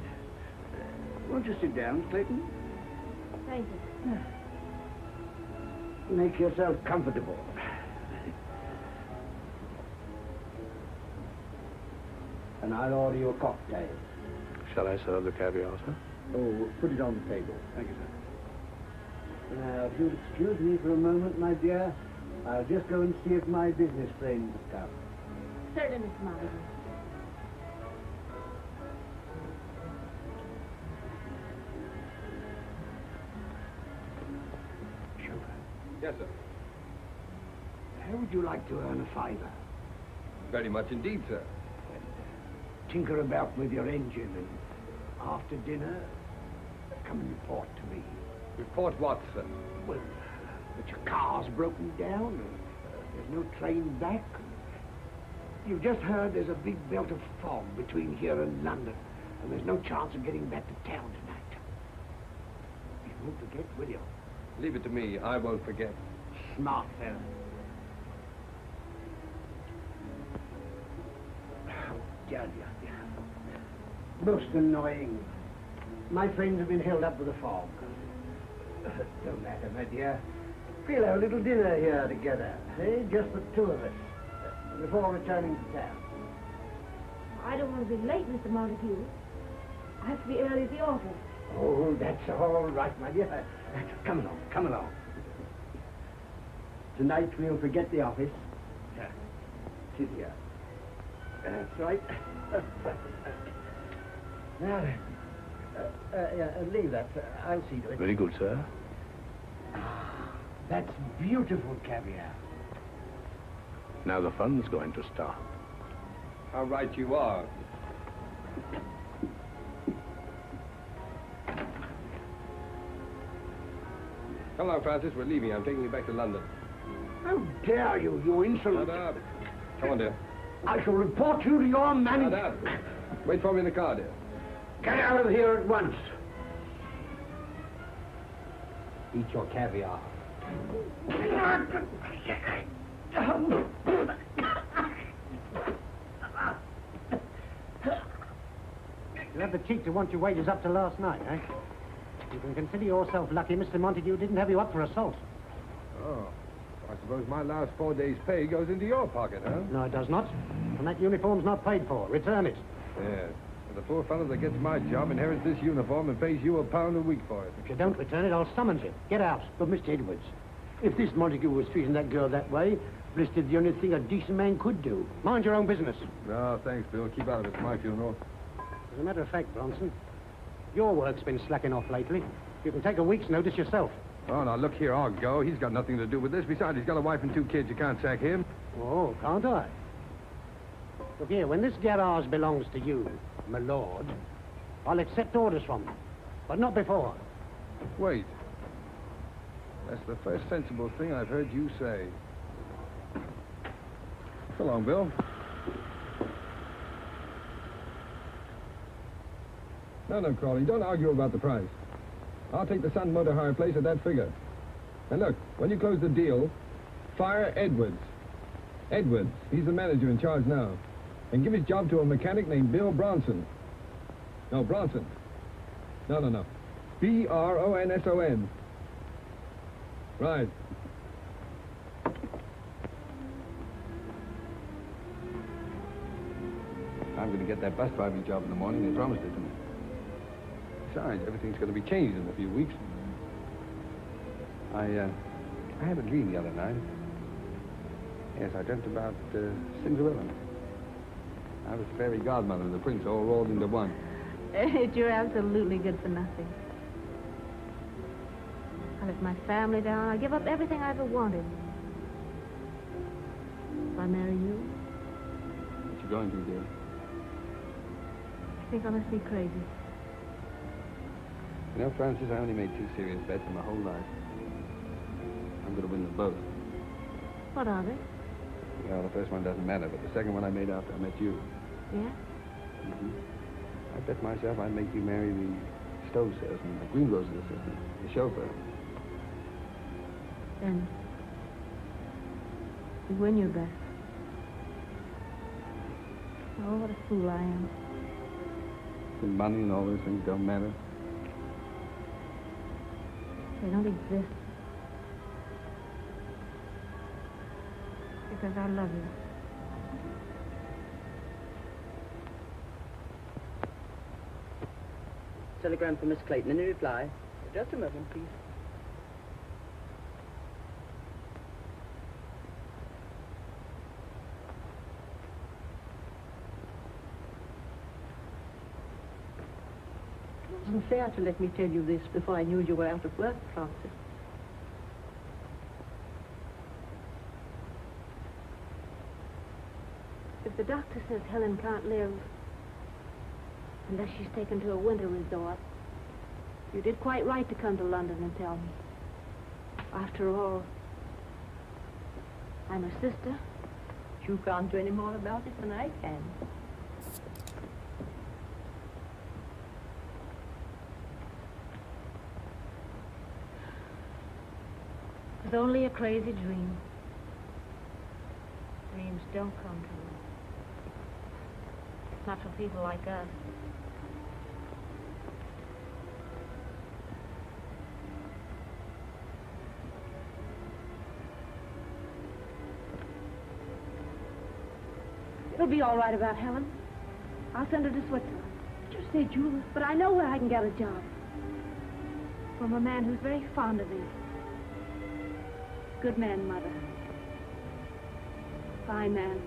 Won't you sit down, Miss Clayton? Thank you. Make yourself comfortable. And I'll order you a cocktail. Shall I serve the caviar, sir? Oh, put it on the table. Thank you, sir. Now, if you'll excuse me for a moment, my dear, I'll just go and see if my business friends have come. Certainly, Mr. Montague. Yes, sir. How would you like to earn a fiver? Very much indeed, sir. Tinker about with your engine, and after dinner, come and report to me. Report what, sir? Well, that your car's broken down, and there's no train back. You've just heard there's a big belt of fog between here and London, and there's no chance of getting back to town tonight. You won't forget, will you? Leave it to me. I won't forget. Smart fella. How dare you? Most annoying. My friends have been held up with the fog. Don't matter, my dear. We'll have a little dinner here together, eh? Just the two of us, before returning to town. I don't want to be late, Mr. Montague. I have to be early at the office. Oh, that's all right, my dear. Come along, come along. Tonight we'll forget the office. Sit here. That's right. Now then, leave that. I'll see to it. Very good, sir. That's beautiful caviar. Now the fun's going to start. How right you are. Come on, Francis. We're leaving. I'm taking you back to London. How dare you, you insolent... Shut up. Come on, dear. I shall report you to your manager. Shut up. Wait for me in the car, dear. Get out of here at once. Eat your caviar. You had the cheek to want your wages up to last night, eh? You can consider yourself lucky Mr. Montague didn't have you up for assault. Oh. I suppose my last 4 days' pay goes into your pocket, huh? No, it does not. And that uniform's not paid for. Return it. Yes. And the poor fellow that gets my job inherits this uniform and pays you £1 a week for it. If you don't return it, I'll summons you. Get out. But, Mr. Edwards, if this Montague was treating that girl that way, this is the only thing a decent man could do. Mind your own business. No, thanks, Bill. Keep out of it. It's my funeral. As a matter of fact, Bronson, your work's been slacking off lately. You can take a week's notice yourself. Oh, now, look here, I'll go. He's got nothing to do with this. Besides, he's got a wife and 2 kids. You can't sack him. Oh, can't I? Look here, when this garage belongs to you, my lord, I'll accept orders from you. But not before. Wait. That's the first sensible thing I've heard you say. So long, Bill. No, Crawley, don't argue about the price. I'll take the Sun Motor Hire place at that figure. And look, when you close the deal, fire Edwards. Edwards, he's the manager in charge now. And give his job to a mechanic named Bill Bronson. No, Bronson. No. B-R-O-N-S-O-N. Right. I'm going to get that bus driving job in the morning. They promised it to me. Besides, everything's going to be changed in a few weeks. I had a dream the other night. Yes, I dreamt about Cinderella. I was the fairy godmother and the prince all rolled into one. You're absolutely good for nothing. I let my family down. I give up everything I ever wanted. If I marry you, What you going to, dear? I think I must be crazy. You know, Francis, I only made 2 serious bets in my whole life. I'm going to win them both. What are they? Well, the first one doesn't matter, but the second one I made after I met you. Yeah? I bet myself I'd make you marry the stove salesman, the greengrocer's assistant, the chauffeur. Then you win your bet. Oh, what a fool I am. And money and all those things don't matter. They don't exist. Because I love you. Telegram for Miss Clayton. Any reply? Just a moment, please. It wasn't fair to let me tell you this before I knew you were out of work, Francis. If the doctor says Helen can't live unless she's taken to a winter resort, you did quite right to come to London and tell me. After all, I'm her sister. You can't do any more about it than I can. It was only a crazy dream. Dreams don't come true. Not for people like us. It'll be all right about Helen. I'll send her to Switzerland. You say, Jules, But I know where I can get a job. From a man who's very fond of me. Good man, Mother. Fine man.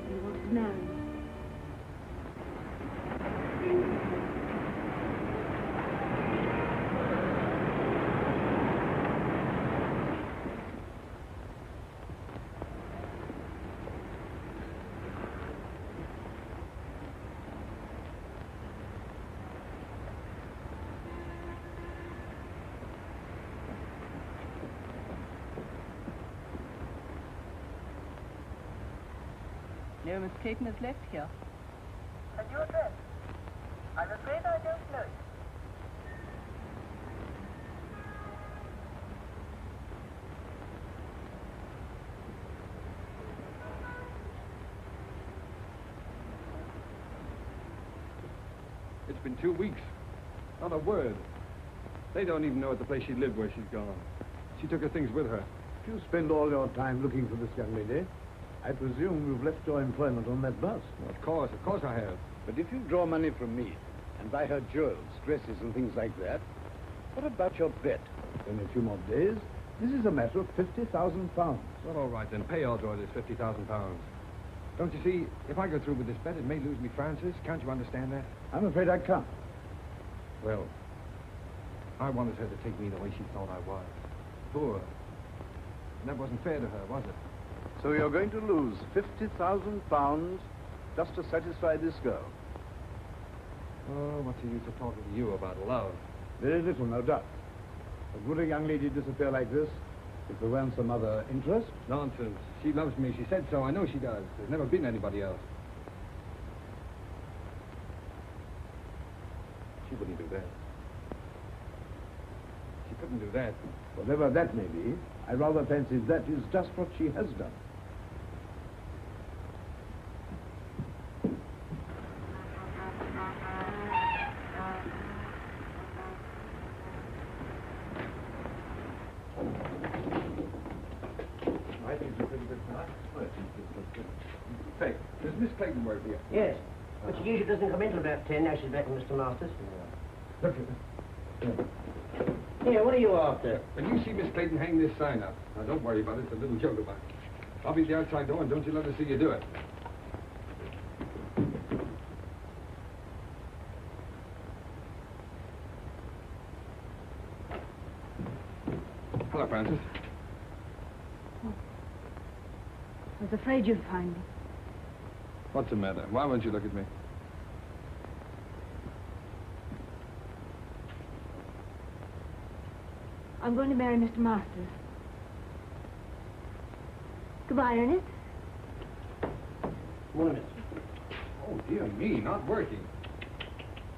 He wants to marry me. No, Miss Clayton has left here. And your address? I'm afraid I don't know it. It's been 2 weeks. Not a word. They don't even know at the place she lived where she's gone. she took her things with her. If you spend all your time looking for this young lady, I presume you've left your employment on that bus. Well, of course I have. But if you draw money from me and buy her jewels, dresses, and things like that, what about your bet? In a few more days, this is a matter of £50,000. Well, all right, then. Pay Aurora this £50,000. Don't you see, if I go through with this bet, it may lose me Francis. Can't you understand that? I'm afraid I can't. Well, I wanted her to take me the way she thought I was. Poor. And that wasn't fair to her, was it? So you're going to lose £50,000 just to satisfy this girl? Oh, what's the use of talking to you about love? Very little, no doubt. But would a young lady disappear like this if there weren't some other interest? Nonsense. She loves me. She said so. I know she does. There's never been anybody else. She wouldn't do that. She couldn't do that. Whatever that may be, I rather fancy that is just what she has done. I think it's a pretty good start. Say, does Miss Clayton work here? Yes, but she usually doesn't come in till about 10. Now she's back with Mr. Masters. Look. Here, what are you after? When you see Miss Clayton hang this sign up, now don't worry about it. It's a little joke about it. I'll be at the outside door, and don't you let her see you do it. Hello, Francis. I was afraid you'd find me. What's the matter? Why won't you look at me? I'm going to marry Mr. Masters. Goodbye, Ernest. Morning. Oh, dear me, not working.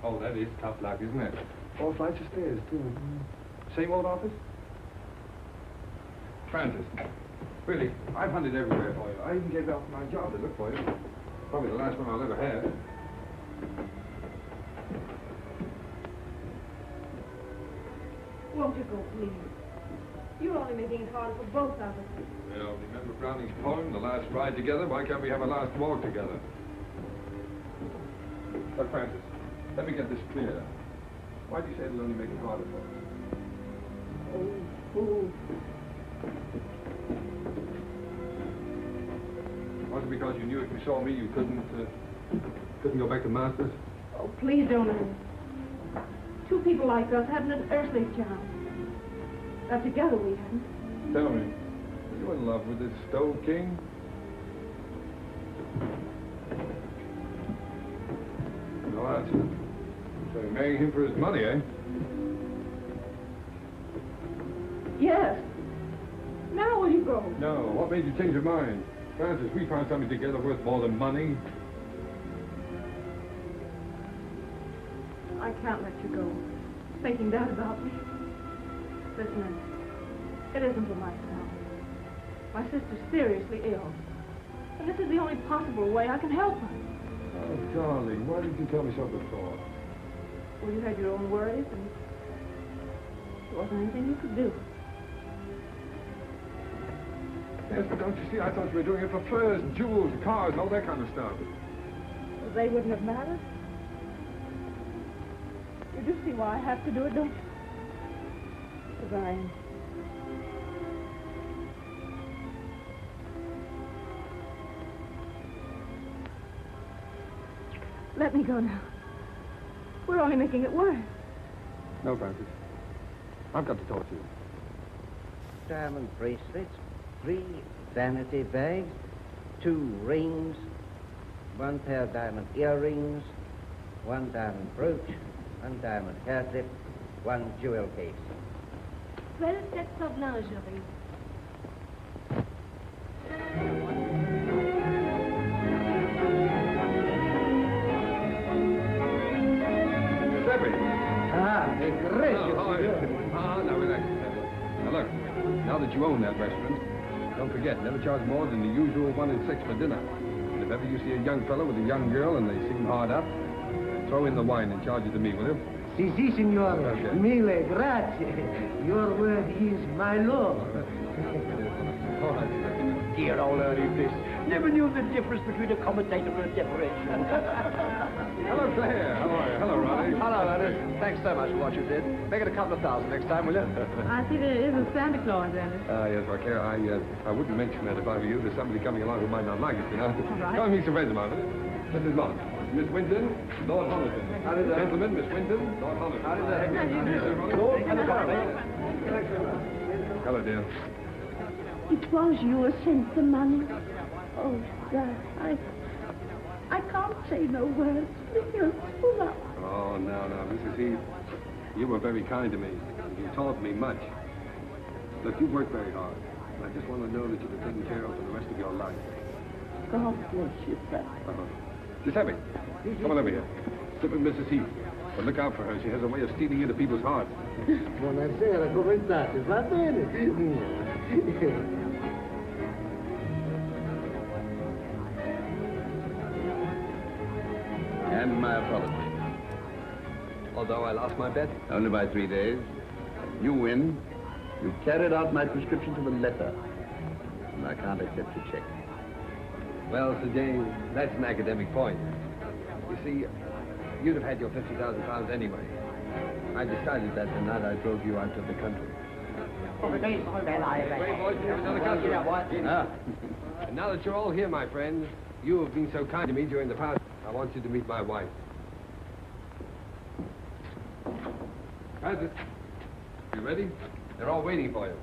Oh, that is tough luck, isn't it? 4 flights of stairs, too. Same old office? Francis, really, I've hunted everywhere for you. I even gave up my job to look for you. Probably the last one I'll ever have. Won't you go, please? You're only making it hard for both of us. Well, remember Browning's poem, The Last Ride Together? Why can't we have a last walk together? But Francis, let me get this clear. Why do you say it'll only make it harder for us? Was it because you knew if you saw me you couldn't go back to Masters? Oh, please don't, Ernest. Two people like us haven't an earthly chance. Not together we haven't. Tell me, are you in love with this Stowe King? No answer. So you're marrying him for his money, eh? Yes. Now will you go? No. What made you change your mind? Francis, we found something together worth more than money. I can't let you go. Thinking that about me. Listen, Ernest. It isn't for myself. My sister's seriously ill. And this is the only possible way I can help her. Oh, darling, why didn't you tell me so before? Well, you had your own worries, and there wasn't anything you could do. Yes, but don't you see, I thought you were doing it for furs and jewels and cars and all that kind of stuff. Well, they wouldn't have mattered. You do see why I have to do it, don't you? Goodbye. Let me go now. We're only making it worse. No, Francis. I've got to talk to you. Diamond bracelets, 3 vanity bags, 2 rings, 1 pair of diamond earrings, 1 diamond brooch, 1 diamond hair clip, 1 jewel case. 12 sets of lingerie. Now relax. Now look, now that you own that restaurant, don't forget, never charge more than the usual 1 and 6 for dinner. And if ever you see a young fellow with a young girl and they seem hard up, throw in the wine and charge it to me, will you? Si, signore. Okay. Mille grazie. Your word is my law. All right. Dear old early fish. Never knew the difference between a commentator and a decoration. Hello, Claire. How are you? Hello, Ronnie. Hello, Ernest. Thanks so much for what you did. Make it a couple of thousand next time, will you? I see there is a Santa Claus, Ernest. Yes, well, Claire, I wouldn't mention that if I were you. There's somebody coming along who might not like it, you know. right. Come and meet some friends of mine, will you? Mrs. Mott, Miss Winton, Lord Homerton. Gentlemen, Miss Winton, Lord Homerton. Hello, dear. It was you who sent the money. Oh, God, I can't say no words. You're full up. Oh, no, Mrs. Heath. You were very kind to me. You taught me much. Look, you worked very hard. I just want to know that you've been taken care of for the rest of your life. God bless you, sir. Miss Abby, come on over here. Sit with Mrs. Heath. But look out for her. She has a way of stealing into people's hearts. Buonasera, come state? Va bene? And my apology. Although I lost my bet? Only by 3 days. You win. You carried out my prescription to the letter. And I can't accept your check. Well, Sir James, that's an academic point. You see, you'd have had your £50,000 anyway. I decided that the night I drove you out of the country. And now that you're all here, my friends, you have been so kind to me during the past, I want you to meet my wife. Francis, you ready? They're all waiting for you.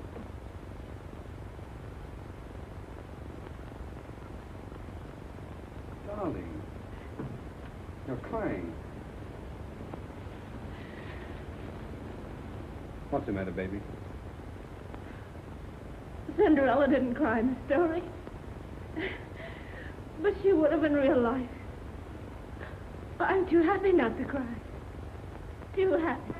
Darling, you're crying. What's the matter, baby? Cinderella didn't cry in the story. But she would have in real life. I'm too happy not to cry. Too happy.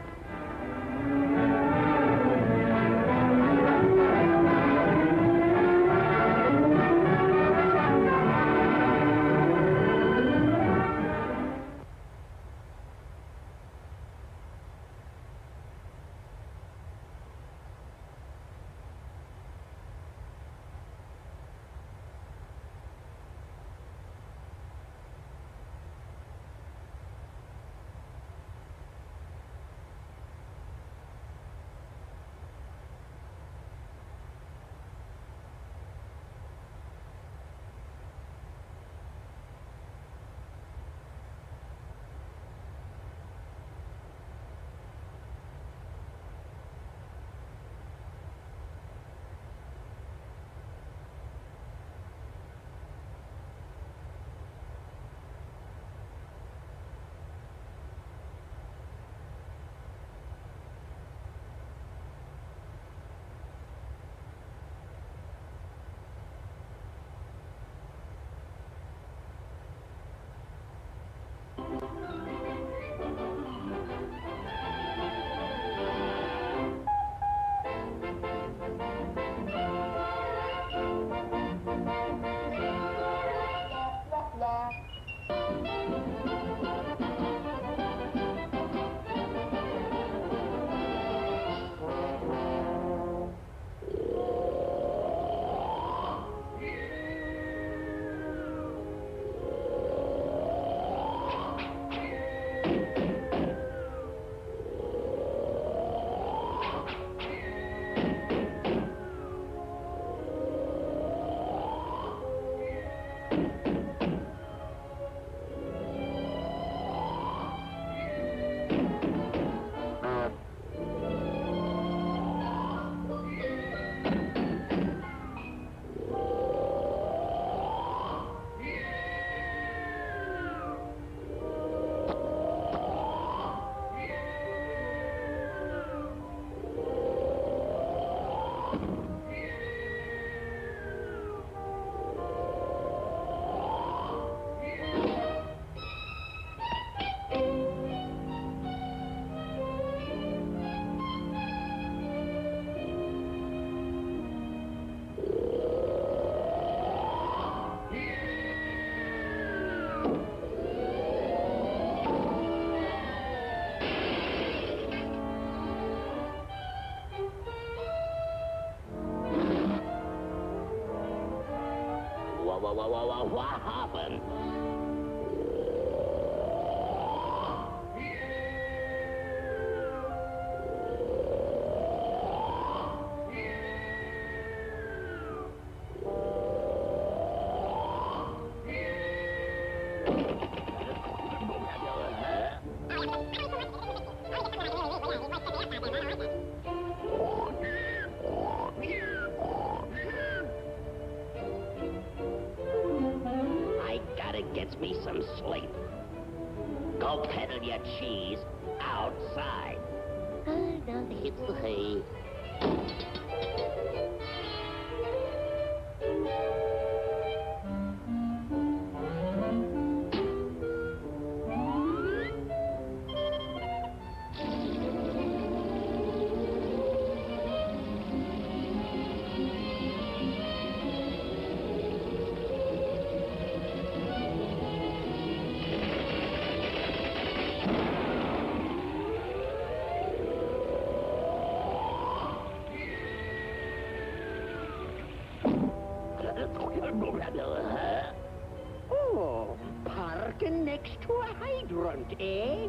What happened? Gets me some sleep. Go peddle your cheese outside. Now hits the hay. Oh, parking next to a hydrant, eh?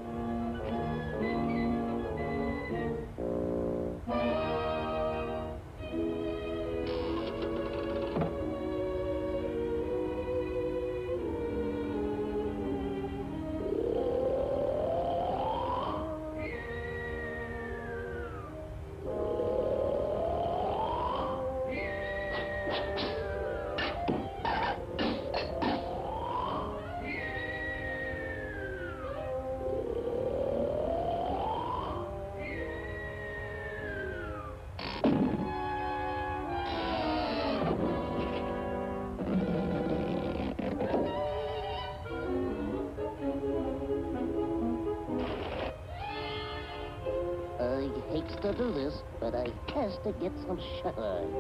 I hate to do this, but I has to get some shine.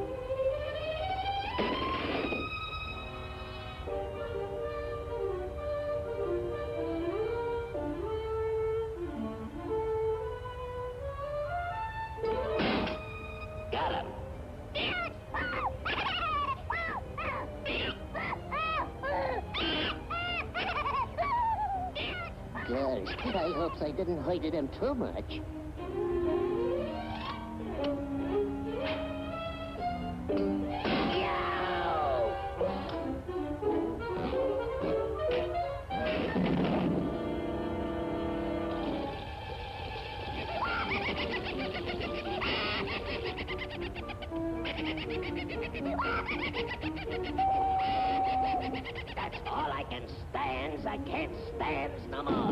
Got him. Gosh, I hopes I didn't hurt him too much. That's all I can stand. I can't stand no more.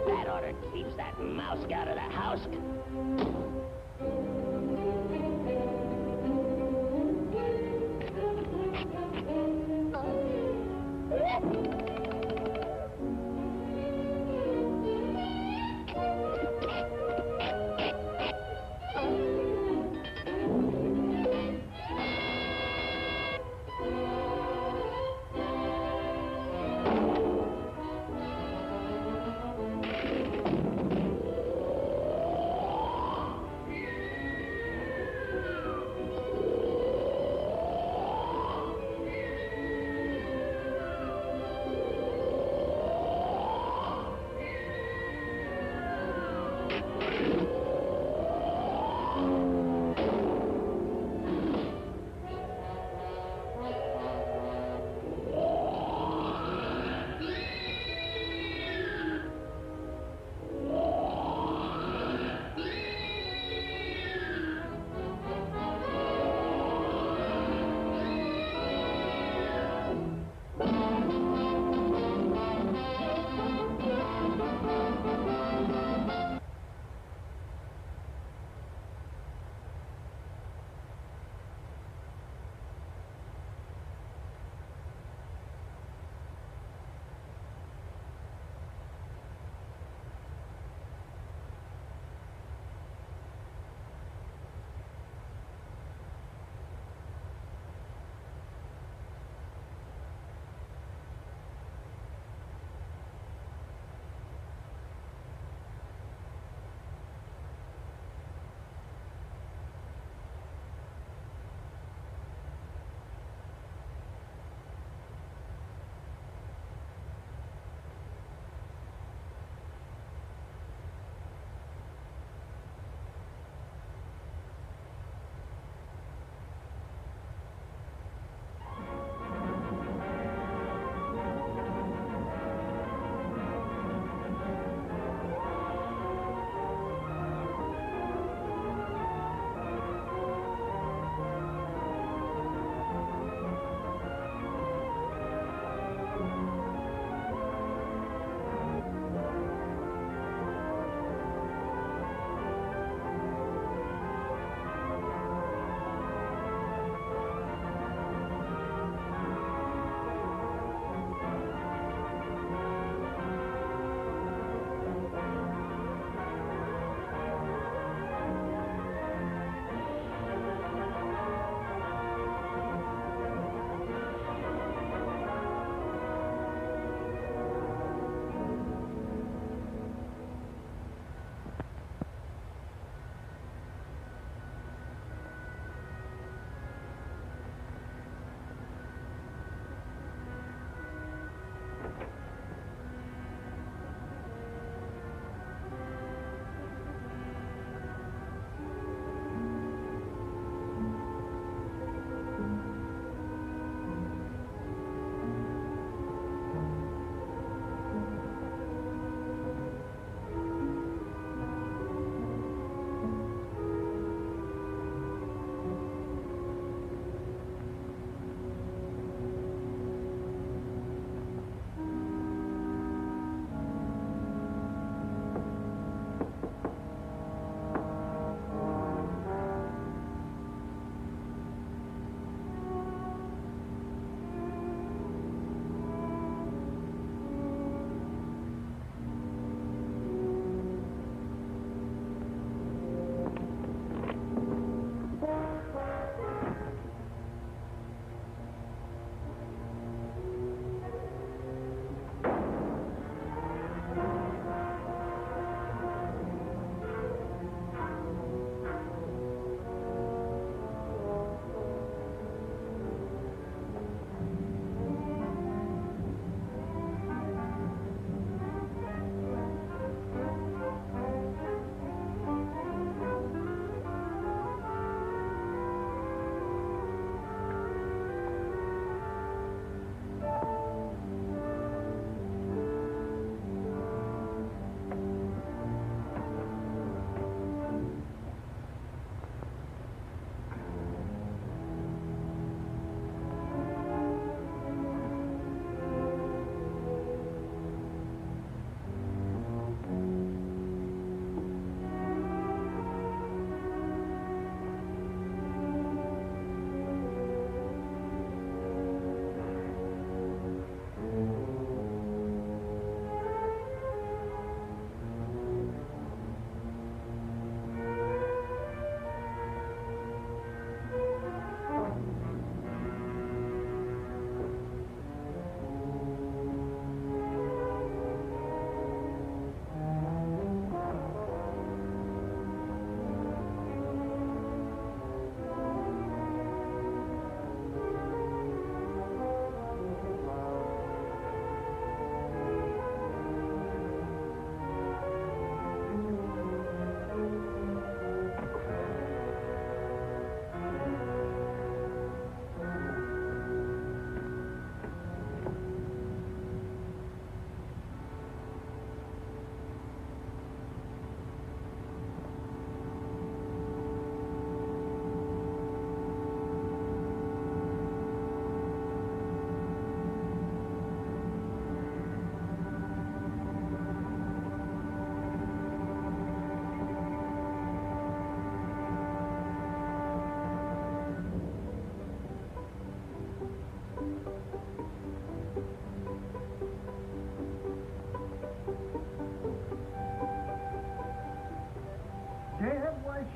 That order keeps that mouse out of the house.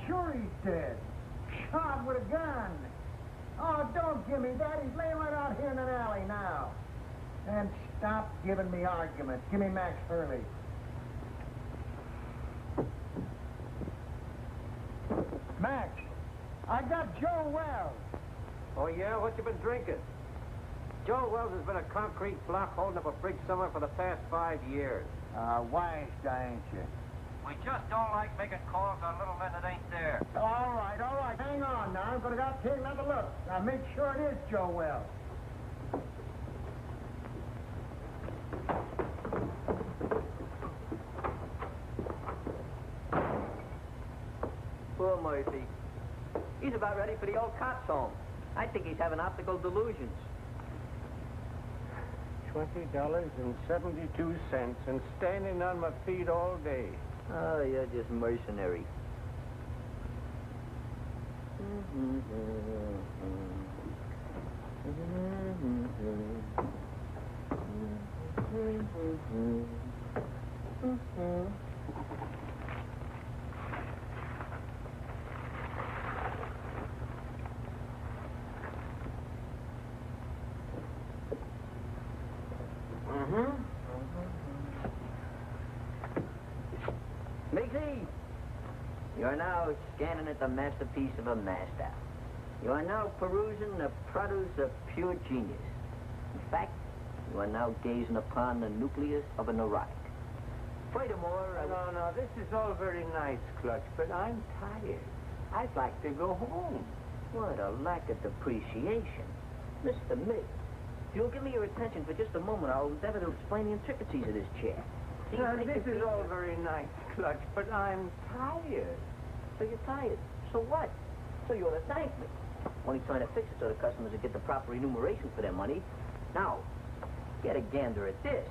sure he's dead. Shot with a gun. Oh, don't give me that. He's laying right out here in an alley now. And stop giving me arguments. Give me Max Hurley. Max, I got Joe Wells. Oh, yeah? What you been drinking? Joe Wells has been a concrete block holding up a bridge somewhere for the past 5 years. Wise guy, ain't you? We just don't like making calls on little men that ain't there. All right. Hang on now. I'm going to go take another look. Now, make sure it is Joe Wells. Poor Murphy. He's about ready for the old cops' home. I think he's having optical delusions. $20.72 and standing on my feet all day. Oh, you're just mercenary. Migsy, you are now scanning at the masterpiece of a master. You are now perusing the produce of pure genius. In fact, you are now gazing upon the nucleus of a neurotic. Furthermore, No, this is all very nice, Clutch, but I'm tired. I'd like to go home. What a lack of depreciation. Mr. Miggs, if you'll give me your attention for just a moment, I'll endeavor to explain the intricacies of this chair. See, This is all very nice, Clutch, but I'm tired. So you're tired. So what? So you ought to thank me. Only trying to fix it so the customers will get the proper remuneration for their money. Now, get a gander at this.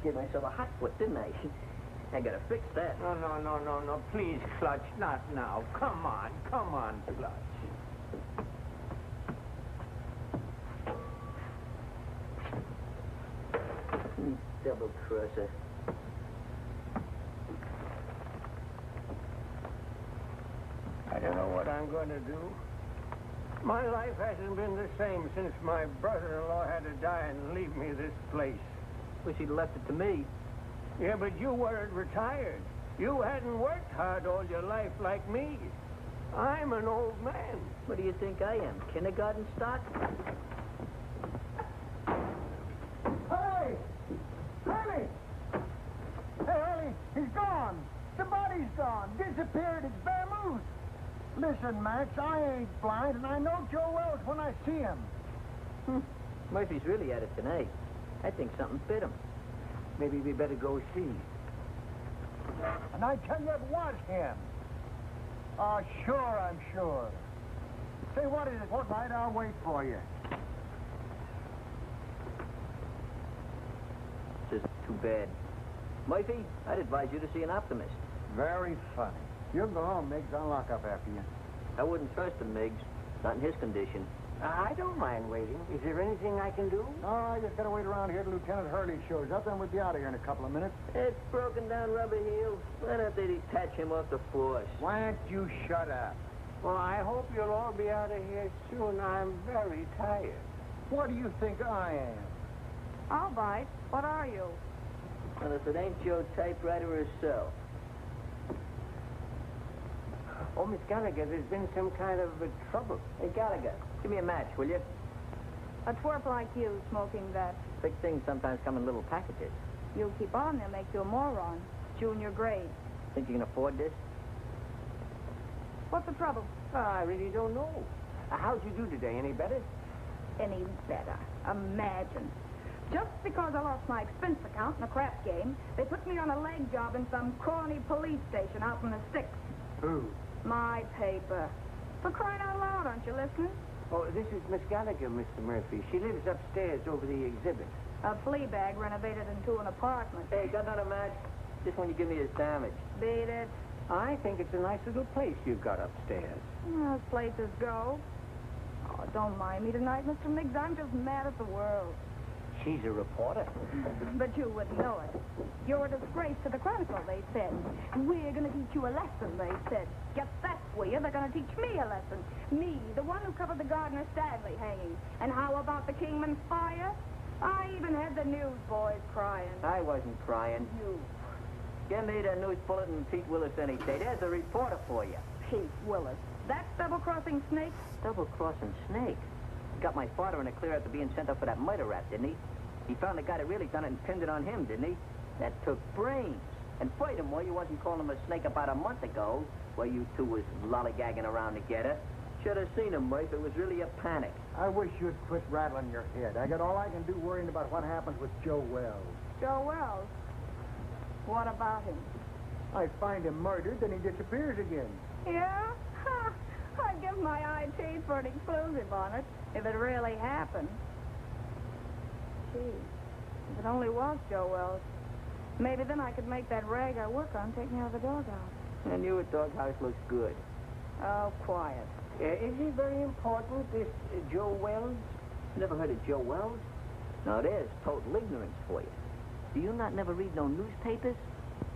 Gave myself a hot foot, didn't I? I gotta fix that. No, please, Clutch, not now. Come on, Clutch. Double crosser. I don't know what I'm going to do. My life hasn't been the same since my brother-in-law had to die and leave me this place. Wish he'd left it to me. Yeah, but you weren't retired. You hadn't worked hard all your life like me. I'm an old man. What do you think I am, kindergarten stock? Hurley! Hurley! Hey, Hurley, he's gone. The body's gone. Disappeared. It's vamoose. Listen, Max, I ain't blind, and I know Joe Wells when I see him. Murphy's really at it tonight. I think something bit him. Maybe we better go see. And I tell you, it was him. Oh, sure, I'm sure. Say, what is it? What right? I'll wait for you. Just too bad. Murphy, I'd advise you to see an optimist. Very funny. You go home, Miggs. I'll lock up after you. I wouldn't trust him, Miggs. Not in his condition. I don't mind waiting. Is there anything I can do? No, I just gotta wait around here till Lieutenant Hurley shows up, then we'll be out of here in a couple of minutes. It's broken down rubber heels. Why don't they detach him off the force? Why don't you shut up? Well, I hope you'll all be out of here soon. I'm very tired. What do you think I am? All right. What are you? Well, if it ain't your typewriter herself. Oh, Miss Gallagher, there's been some kind of trouble. Hey, Gallagher, give me a match, will you? A twerp like you smoking that. Big things sometimes come in little packages. You'll keep on, they'll make you a moron. Junior grade. Think you can afford this? What's the trouble? I really don't know. How'd you do today? Any better? Any better. Imagine. Just because I lost my expense account in a crap game, they put me on a leg job in some corny police station out in the sticks. Who? My paper. For crying out loud, aren't you listening? Oh, this is Miss Gallagher, Mr. Murphy. She lives upstairs over the exhibit. A flea bag renovated into an apartment. Hey, got another match? Just when you give me a sandwich. Beat it. I think it's a nice little place you've got upstairs. As places go. Oh, don't mind me tonight, Mr. Miggs. I'm just mad at the world. She's a reporter. But you wouldn't know it. You're a disgrace to the Chronicle, they said. We're going to teach you a lesson, they said. Get that, will you? They're going to teach me a lesson. Me, the one who covered the Gardner Stanley hanging. And how about the Kingman's fire? I even had the newsboys crying. I wasn't crying. You. Give me the news bulletin and Pete Willis any day. There's a reporter for you. Pete Willis. That double-crossing snake? Double-crossing snake? Got my father in a clear after being sent up for that murder rap, didn't he? He found the guy that really done it and pinned it on him, didn't he? That took brains. And furthermore, you wasn't calling him a snake about a month ago, where you two was lollygagging around together. Should have seen him, Murph. It was really a panic. I wish you'd quit rattling your head. I got all I can do worrying about what happens with Joe Wells. Joe Wells? What about him? I find him murdered, then he disappears again. Yeah? Ha! I'd give my IT for an exclusive on it, if it really happened. Gee, if it only was Joe Wells, maybe then I could make that rag I work on take me out of the doghouse. And your doghouse looks good. Oh, quiet. Is he very important, this Joe Wells? Never heard of Joe Wells? Now, there's total ignorance for you. Do you not never read no newspapers?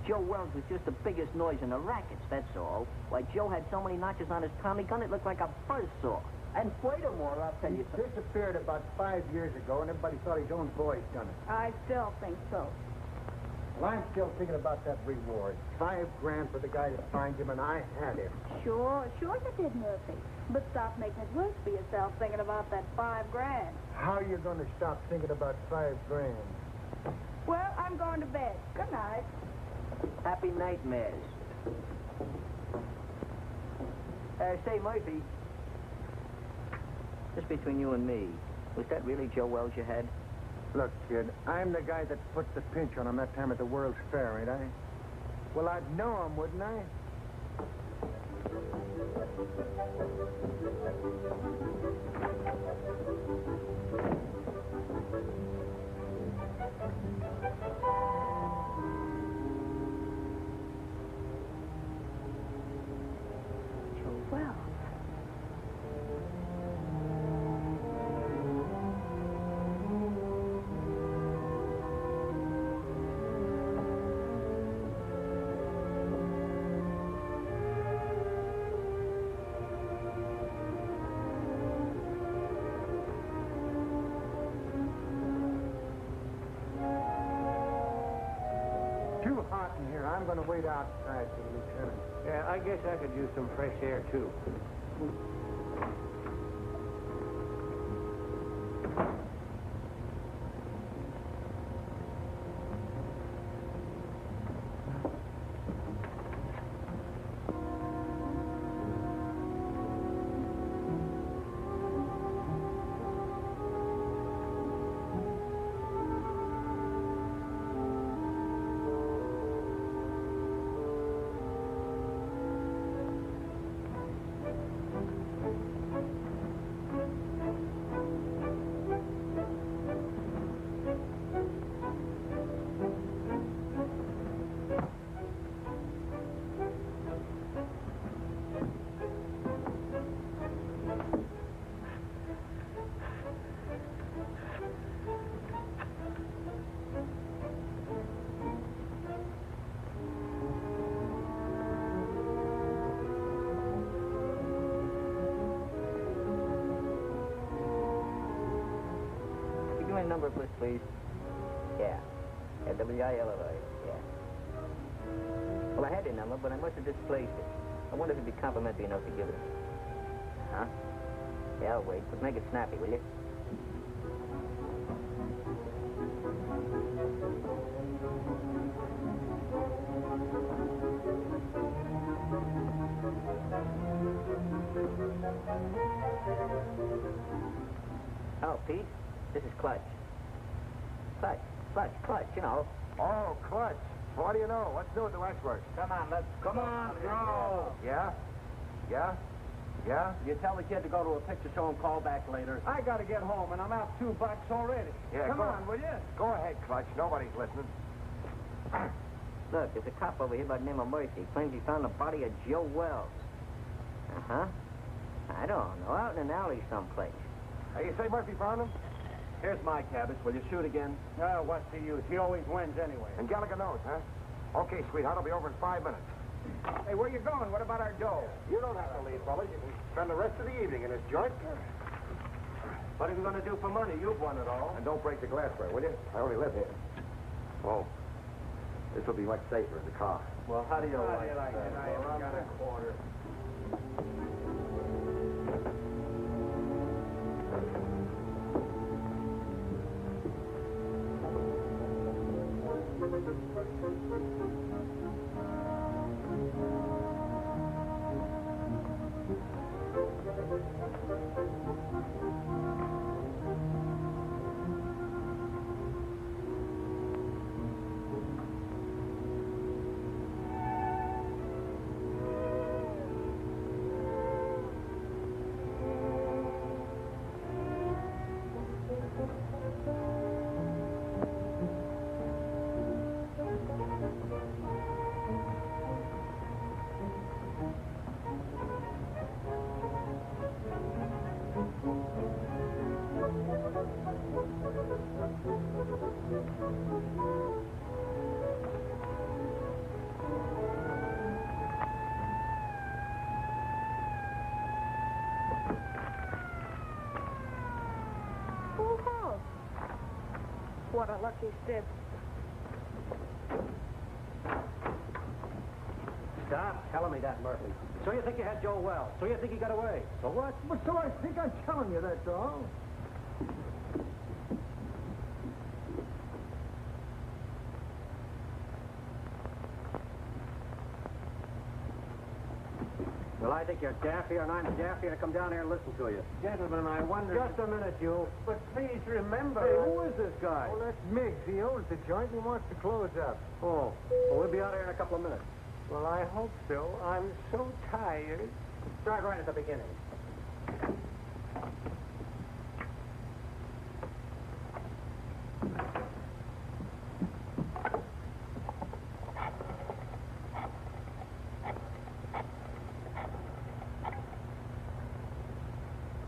Joe Wells was just the biggest noise in the rackets, that's all. Why, Joe had so many notches on his Tommy gun, it looked like a buzzsaw. And furthermore, I'll tell you something. He disappeared about 5 years ago, and everybody thought his own boys done it. I still think so. Well, I'm still thinking about that reward. $5 grand for the guy that finds him, and I had him. Sure you did, Murphy. But stop making it worse for yourself thinking about that $5 grand. How are you going to stop thinking about $5 grand? Well, I'm going to bed. Good night. Happy nightmares. Say, Murphy. Just between you and me, was that really Joe Wells you had? Look, kid, I'm the guy that put the pinch on him that time at the World's Fair, ain't I? Well, I'd know him, wouldn't I? Joe Wells. Too hot in here. I'm going to wait outside for the lieutenant. Yeah, I guess I could use some fresh air, too. Number, please. Yeah. WILLI. Yeah. Well, I had your number, but I must have displaced it. I wonder if it'd be complimentary enough to give it. Huh? Yeah, I'll wait, but make it snappy, will you? Oh, Pete, this is Clutch. Clutch, you know. Oh, Clutch. What do you know? What's new with the waxworks? Come on, throw. Yeah? You tell the kid to go to a picture show and call back later. I gotta get home, and I'm out $2 already. Yeah, Come on, will you? Go ahead, Clutch. Nobody's listening. Look, there's a cop over here by the name of Murphy. Claims he found the body of Joe Wells. Uh-huh. I don't know. Out in an alley someplace. Hey, you say Murphy found him? Here's my cabbage. Will you shoot again? Oh, what's the use? He always wins anyway. And Gallagher knows, huh? Okay, sweetheart, I'll be over in 5 minutes. Hey, where you going? What about our dough? You don't have to leave, fellas. You can spend the rest of the evening in this joint. What are you going to do for money? You've won it all. And don't break the glassware, will you? I only live here. Oh, this will be much safer in the car. Well, how do you like it? I haven't got a quarter. What a lucky step. Stop telling me that, Murphy. So you think you had Joe Wells? So you think he got away? So what? But so I think I'm telling you, that's all. Well, I think you're daffy, and I'm daffy to come down here and listen to you. Gentlemen, I wonder... Just a minute, you. But please remember... Hey, who is this guy? Oh, that's Miggs. He owns the joint and he wants to close up. Oh, well, we'll be out here in a couple of minutes. Well, I hope so. I'm so tired. Start right at the beginning.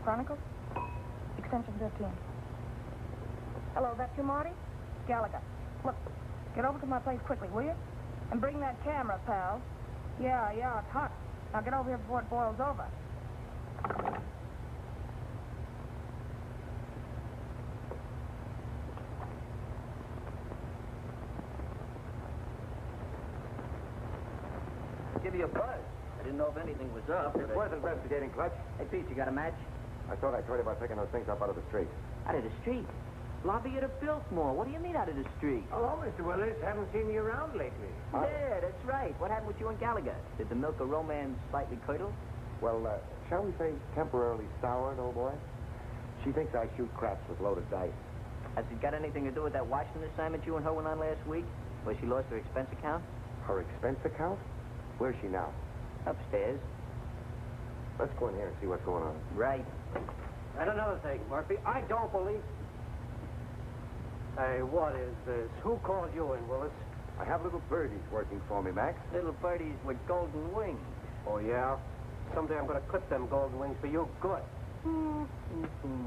Chronicle? Extension 15. Hello, that you, Marty? Gallagher. Look, get over to my place quickly, will you? And bring that camera, pal. Yeah, it's hot. Now get over here before it boils over. Give you a buzz. I didn't know if anything was up. It's worth investigating, Clutch. Hey, Pete, you got a match? I thought I told you about taking those things up out of the street. Out of the street? Lobby at a Biltmore. What do you mean out of the street? Hello, Mr. Willis. Haven't seen you around lately. Yeah, that's right. What happened with you and Gallagher? Did the milk of romance slightly curdle? Well, shall we say temporarily soured, old boy? She thinks I shoot craps with loaded dice. Has it got anything to do with that Washington assignment you and her went on last week? Where she lost her expense account? Her expense account? Where's she now? Upstairs. Let's go in here and see what's going on. Right. And another thing, Murphy, I don't believe... Hey, what is this? Who called you in, Willis? I have little birdies working for me, Max. Little birdies with golden wings. Oh, yeah? Someday I'm going to clip them golden wings for you good.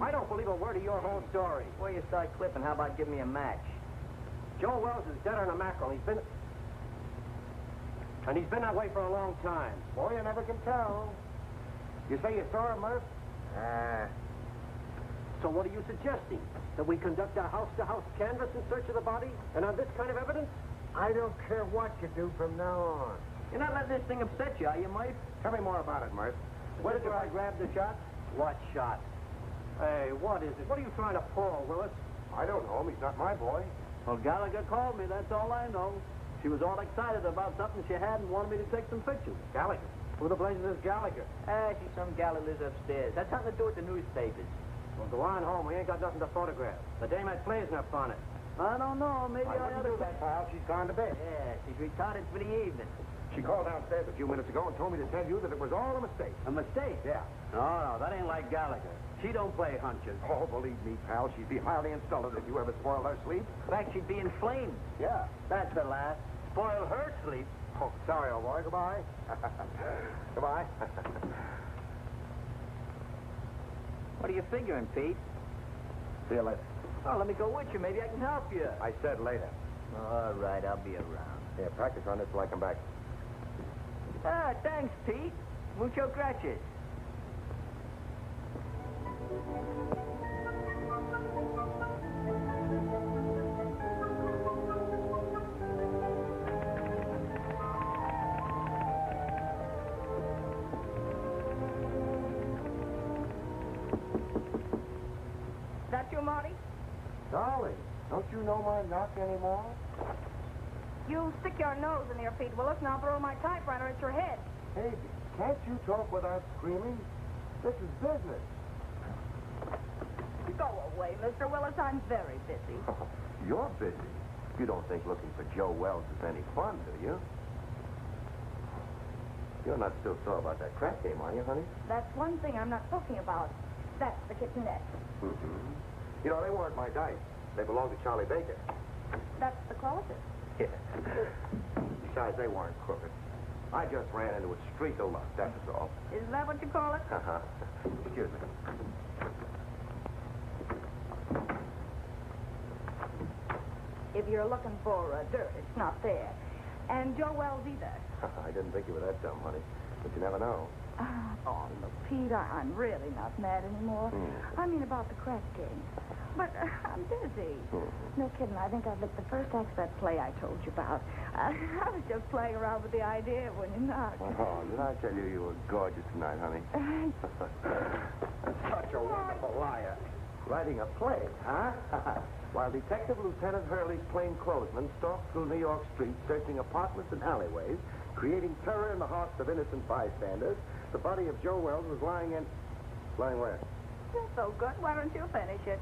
I don't believe a word of your whole story. Before you start clipping, how about give me a match? Joe Wells is dead on a mackerel. He's been that way for a long time. Boy, you never can tell. You say you saw him, Murph? So what are you suggesting? That we conduct a house-to-house canvass in search of the body? And on this kind of evidence? I don't care what you do from now on. You're not letting this thing upset you, are you, Murph? Tell me more about it, Murph. Where did I grab the shot? What shot? Hey, what is it? What are you trying to pull, Willis? I don't know him. He's not my boy. Well, Gallagher called me, that's all I know. She was all excited about something she had and wanted me to take some pictures. Gallagher? Who the blazes is Gallagher? She's some gal that lives upstairs. That's something to do with the newspapers. Well, go on home. We ain't got nothing to photograph. The dame had blazing up on it. I don't know. Maybe I ought to... do that, pal. She's gone to bed. Yeah, she's retarded for the evening. She called downstairs a few minutes ago and told me to tell you that it was all a mistake. A mistake? Yeah. No, that ain't like Gallagher. She don't play hunches. Oh, believe me, pal, she'd be highly insulted if you ever spoiled her sleep. In fact, she'd be inflamed. Yeah. That's the last. Spoil her sleep. Oh, sorry, old boy. Goodbye. Goodbye. What are you figuring, Pete? See you later. Oh, let me go with you. Maybe I can help you. I said later. All right, I'll be around. Yeah, practice on this till I come back. Ah, thanks, Pete. Mucho gracias. That you, Marty? Darling, don't you know my knock anymore? You stick your nose in here, Pete Willis, and I'll throw my typewriter at your head. Hey, can't you talk without screaming? This is business. Go away, Mr. Willis. I'm very busy. You're busy. You don't think looking for Joe Wells is any fun, do you? You're not still sore about that crack game, are you, honey? That's one thing I'm not talking about. That's the kitchenette. Mm-hmm. You know, they weren't my dice. They belonged to Charlie Baker. That's the closet. Yeah. Besides, they weren't crooked. I just ran into a streak of luck, that was all. Is that what you call it? Uh-huh. Excuse me. If you're looking for dirt, it's not there. And Joe Wells either. I didn't think you were that dumb, honey. But you never know. Oh, look, Pete, I'm really not mad anymore. I mean about the crack game. But I'm busy. No kidding. I think I've looked the first act of that play I told you about. I was just playing around with the idea when you knocked. Oh, did I tell you you were gorgeous tonight, honey? Such a wonderful liar. Writing a play, huh? While Detective Lieutenant Hurley's plainclothesmen stalked through New York streets, searching apartments and alleyways, creating terror in the hearts of innocent bystanders, the body of Joe Wells was lying in... Lying where? You're so good. Why don't you finish it?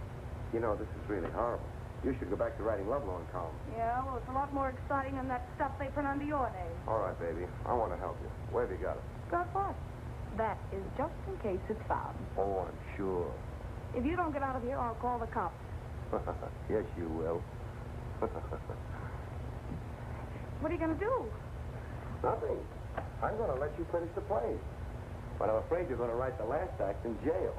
You know, this is really horrible. You should go back to writing lovelorn columns. Yeah, well, it's a lot more exciting than that stuff they print under your name. All right, baby. I want to help you. Where have you got it? Got what? That is just in case it's found. Oh, I'm sure. If you don't get out of here, I'll call the cops. Yes, you will. What are you going to do? Nothing. I'm going to let you finish the play. But I'm afraid you're going to write the last act in jail.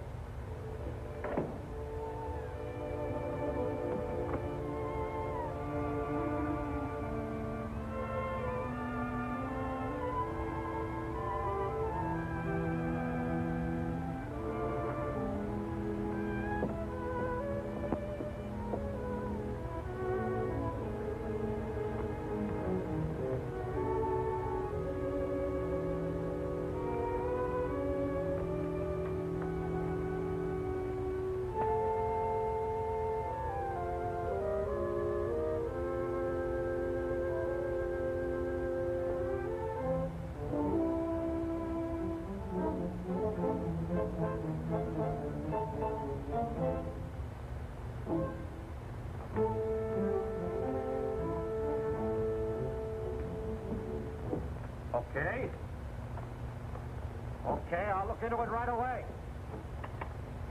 Okay, I'll look into it right away.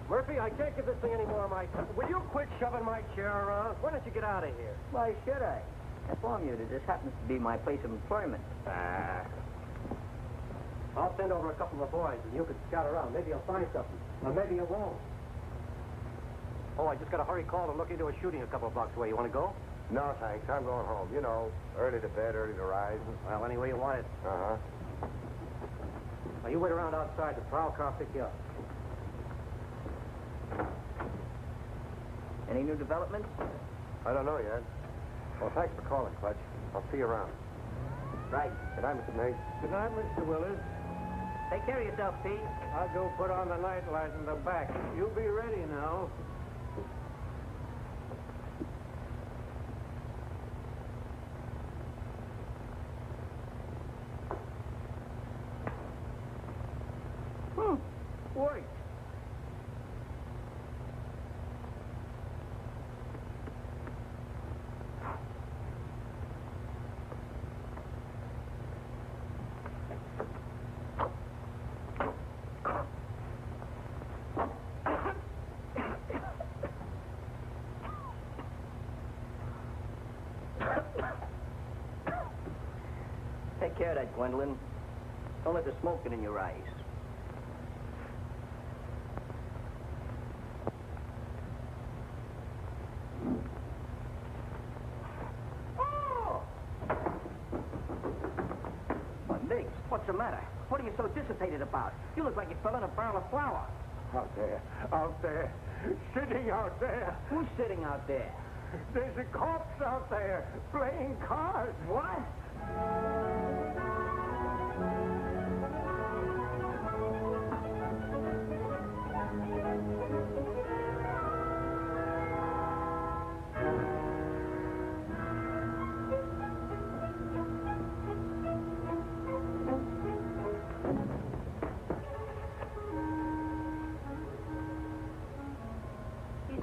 Murphy, I can't give this thing any more of my time. Will you quit shoving my chair around? Why don't you get out of here? Why should I? Inform you that this happens to be my place of employment. I'll send over a couple of boys, and you can scout around. Maybe you'll find something. Or maybe you won't. Oh, I just got a hurry call to look into a shooting a couple of blocks away. You want to go? No, thanks. I'm going home. You know, early to bed, early to rise. Well, any way you want it. Uh-huh. Now, you wait around outside. The prowl car will pick you up. Any new developments? I don't know yet. Well, thanks for calling, Clutch. I'll see you around. Right. Good night, Mr. Nate. Good night, Mr. Willard. Take care of yourself, Pete. I'll go put on the night light in the back. You be ready now. Worked. Take care of that, Gwendolyn. Don't let the smoke get in your eyes. What's the matter? What are you so dissipated about? You look like you fell in a barrel of flour. Out there, sitting out there. Who's sitting out there? There's a corpse out there playing cards. What?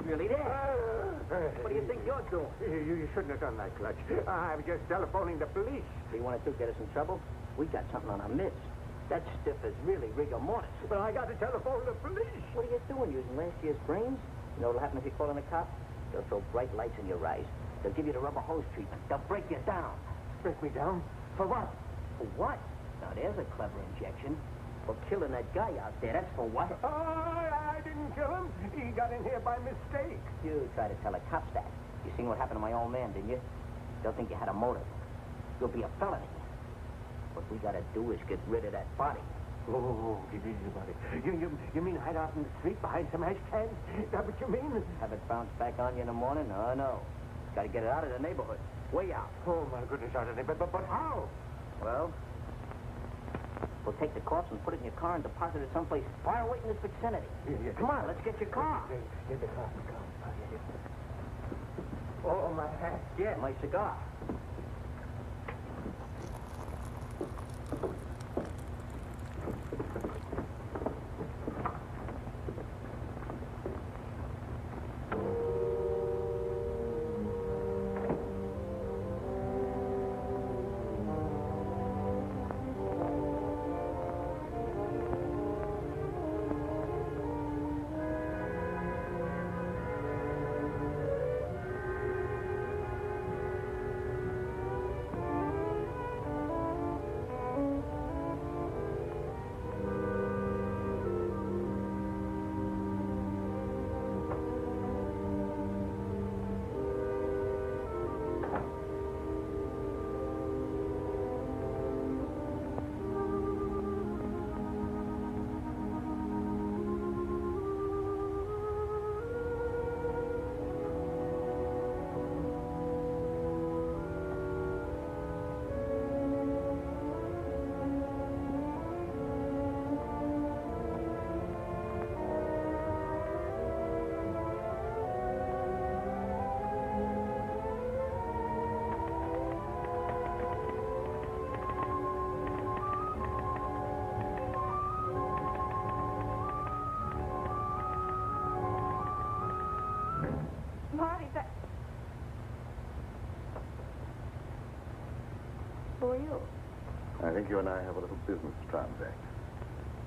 Really there. What do you think you're doing? You shouldn't have done that, Clutch. I was just telephoning the police. You want to get us in trouble? We got something on our midst. That stiff is really rigor mortis. But I got to telephone the police. What are you doing, using last year's brains? You know what'll happen if you call in a cop? They'll throw bright lights in your eyes. They'll give you the rubber hose treatment. They'll break you down. Break me down? For what? For what? Now, there's a clever injection. For killing that guy out there. That's for what? Oh, I didn't kill him. He got in here by mistake. You try to tell the cops that. You seen what happened to my old man, didn't you? They'll think you had a motive. You'll be a felony. What we gotta do is get rid of that body. Oh, get rid of the body. You mean hide out in the street behind some ash cans? Is that what you mean? Have it bounce back on you in the morning? Oh, no. Gotta get it out of the neighborhood. Way out. Oh, my goodness, out of the neighborhood. But how? Well, we'll take the corpse and put it in your car and deposit it someplace far away in this vicinity. Come on, let's get your car. Get the car. Oh, my hat. Yeah, my cigar. Who are you? I think you and I have a little business to transact.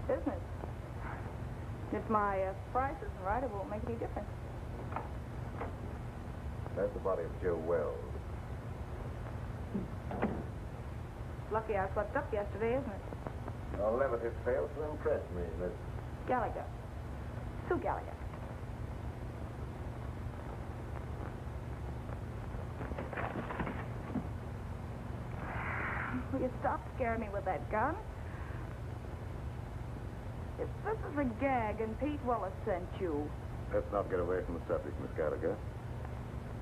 Business? If my price isn't right, it won't make any difference. That's the body of Joe Wells. Lucky I slept up yesterday, isn't it? Your levity fails to impress me, Miss Gallagher. Sue Gallagher. Will you stop scaring me with that gun? If this is a gag and Pete Wallace sent you... Let's not get away from the subject, Miss Gallagher.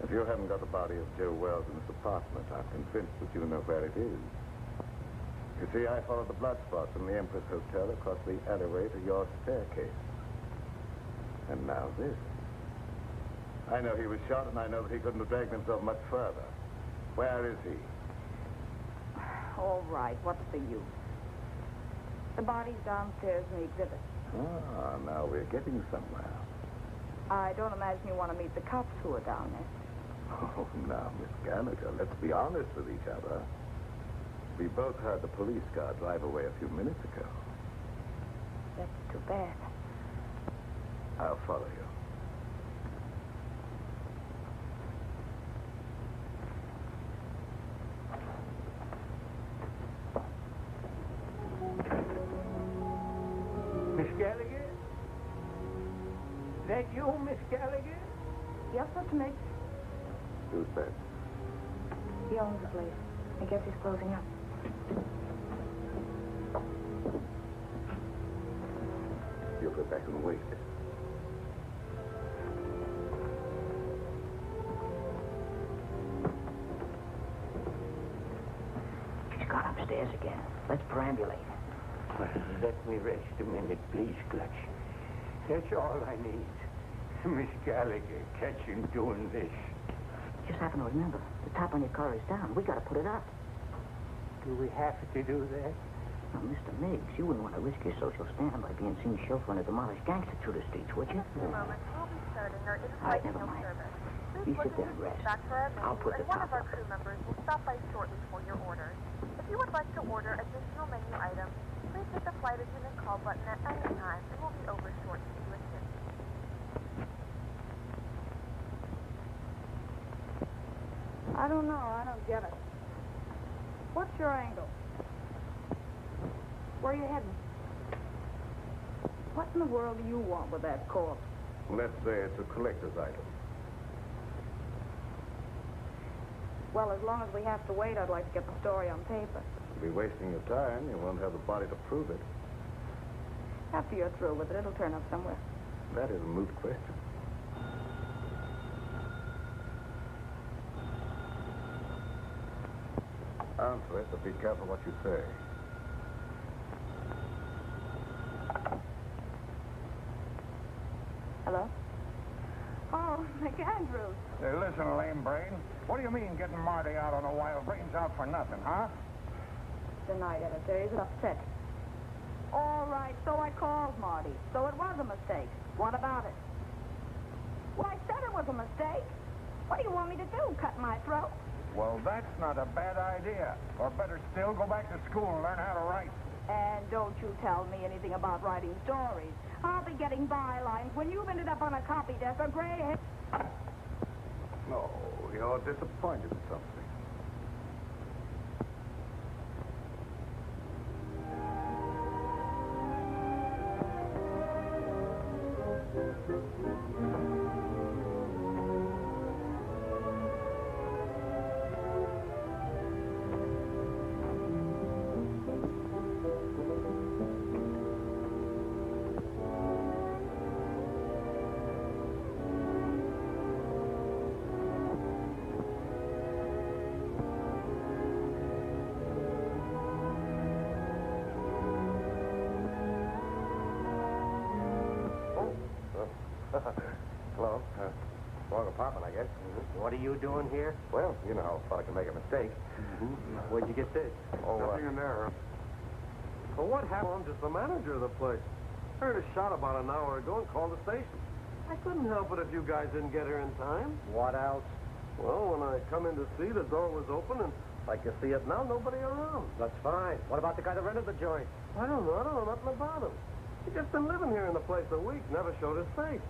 If you haven't got the body of Joe Wells in this apartment, I'm convinced that you know where it is. You see, I followed the blood spot from the Empress Hotel across the alleyway to your staircase. And now this. I know he was shot, and I know that he couldn't have dragged himself much further. Where is he? All right, what's the use? The body's downstairs in the exhibit. Ah, now we're getting somewhere. I don't imagine you want to meet the cops who are down there. Oh, now, Miss Gallagher, let's be honest with each other. We both heard the police car drive away a few minutes ago. That's too bad. I'll follow you. Miss Gallagher? Is that you, Miss Gallagher? Yes, that's me. Who's that? He owns the place. I guess he's closing up. sit back and wait. She's gone upstairs again. Let's perambulate. Let me rest a minute, please, Clutch. That's all I need. Miss Gallagher, catch him doing this. Just happen to remember, the top on your car is down. We gotta put it up. Do we have to do that? Now, Mr. Miggs, you wouldn't want to risk your social standing by being seen chauffeuring a demolished gangster through the streets, would you? In a moment, we'll be starting our All right, never mind. service. You sit there and rest. Back for our I'll menu, put the and one top of our up. crew members will stop by shortly for your orders. If you would like to order additional menu items, please hit the flight attendant call button at any time, and we'll be over shortly to assist. I don't know. I don't get it. What's your angle? Where are you heading? What in the world do you want with that corpse? Let's say it's a collector's item. Well, as long as we have to wait, I'd like to get the story on paper. You'll be wasting your time. You won't have the body to prove it. After you're through with it, it'll turn up somewhere. That is a moot question. Answer it, but be careful what you say. Hello? Oh, McAndrews. Hey, listen, lame brain. What do you mean getting Marty out on a wild brains out for nothing, huh? The night editor is upset. All right, so I called Marty. So it was a mistake. What about it? Well, I said it was a mistake. What do you want me to do, cut my throat? Well, that's not a bad idea. Or better still, go back to school and learn how to write. And don't you tell me anything about writing stories. I'll be getting bylines when you've ended up on a copy desk or gray hair. No, you're disappointed in something. Hello. Wrong apartment, I guess. What are you doing here? Well, you know how a fella can make a mistake. Where'd you get this? Oh, Nothing in there. Well, what happened? I'm just the manager of the place. Heard a shot about an hour ago and called the station. I couldn't help it if you guys didn't get here in time. What else? Well, when I come in to see, the door was open, and like you see it now, nobody around. That's fine. What about the guy that rented the joint? I don't know nothing about him. He just been living here in the place a week, never showed his face.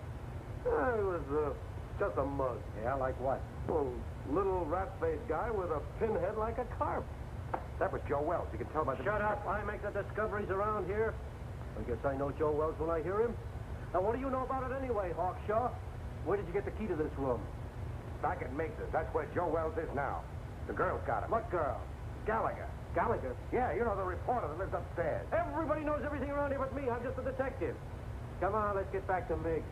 He was just a mug. Yeah, like what? Well, little rat-faced guy with a pinhead like a carp. That was Joe Wells. You can tell by the... Shut up. I make the discoveries around here. I guess I know Joe Wells when I hear him. Now, what do you know about it anyway, Hawkshaw? Where did you get the key to this room? Back at Miggs's. That's where Joe Wells is now. The girl's got him. What girl? Gallagher. Gallagher? Yeah, you know, the reporter that lives upstairs. Everybody knows everything around here but me. I'm just a detective. Come on, let's get back to Miggs.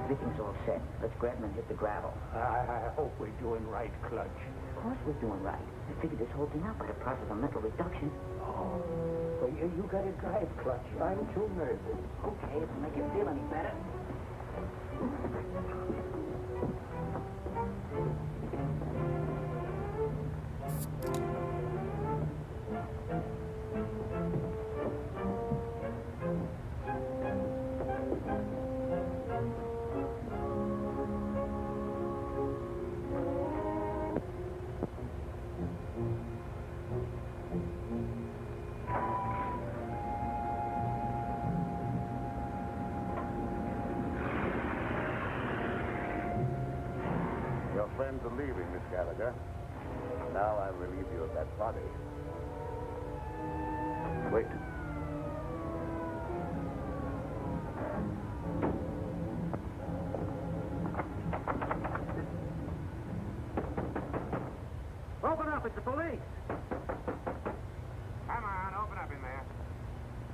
Everything's all set. Let's grab him and hit the gravel. I hope we're doing right, Clutch. Of course we're doing right. I figured this whole thing out by the process of mental reduction. Oh, well, you got to drive, Clutch. I'm too nervous. Okay, if it make you feel any better. Your friends are leaving, Miss Gallagher. Now I'll relieve you of that body. Wait. police. Come on, open up in there.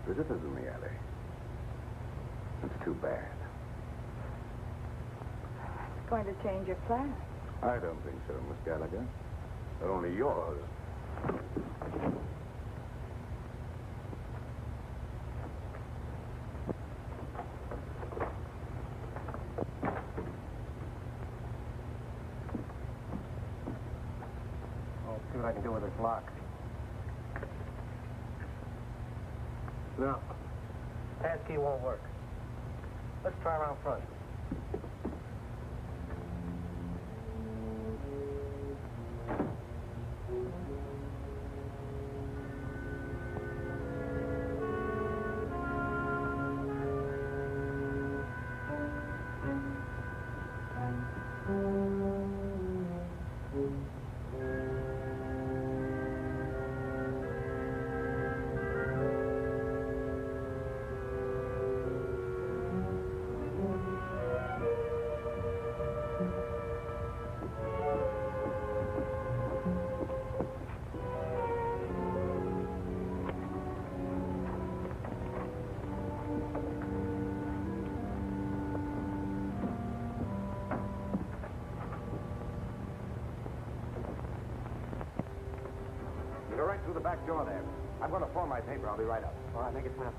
Visitors in the alley. It's too bad. It's going to change your plans. I don't think so, Miss Gallagher. They're only yours. I'll see what I can do with this lock. No. Passkey won't work. Let's try around front. You go right through the back door there. I'm going to form my paper. I'll be right up. All right, make it fast.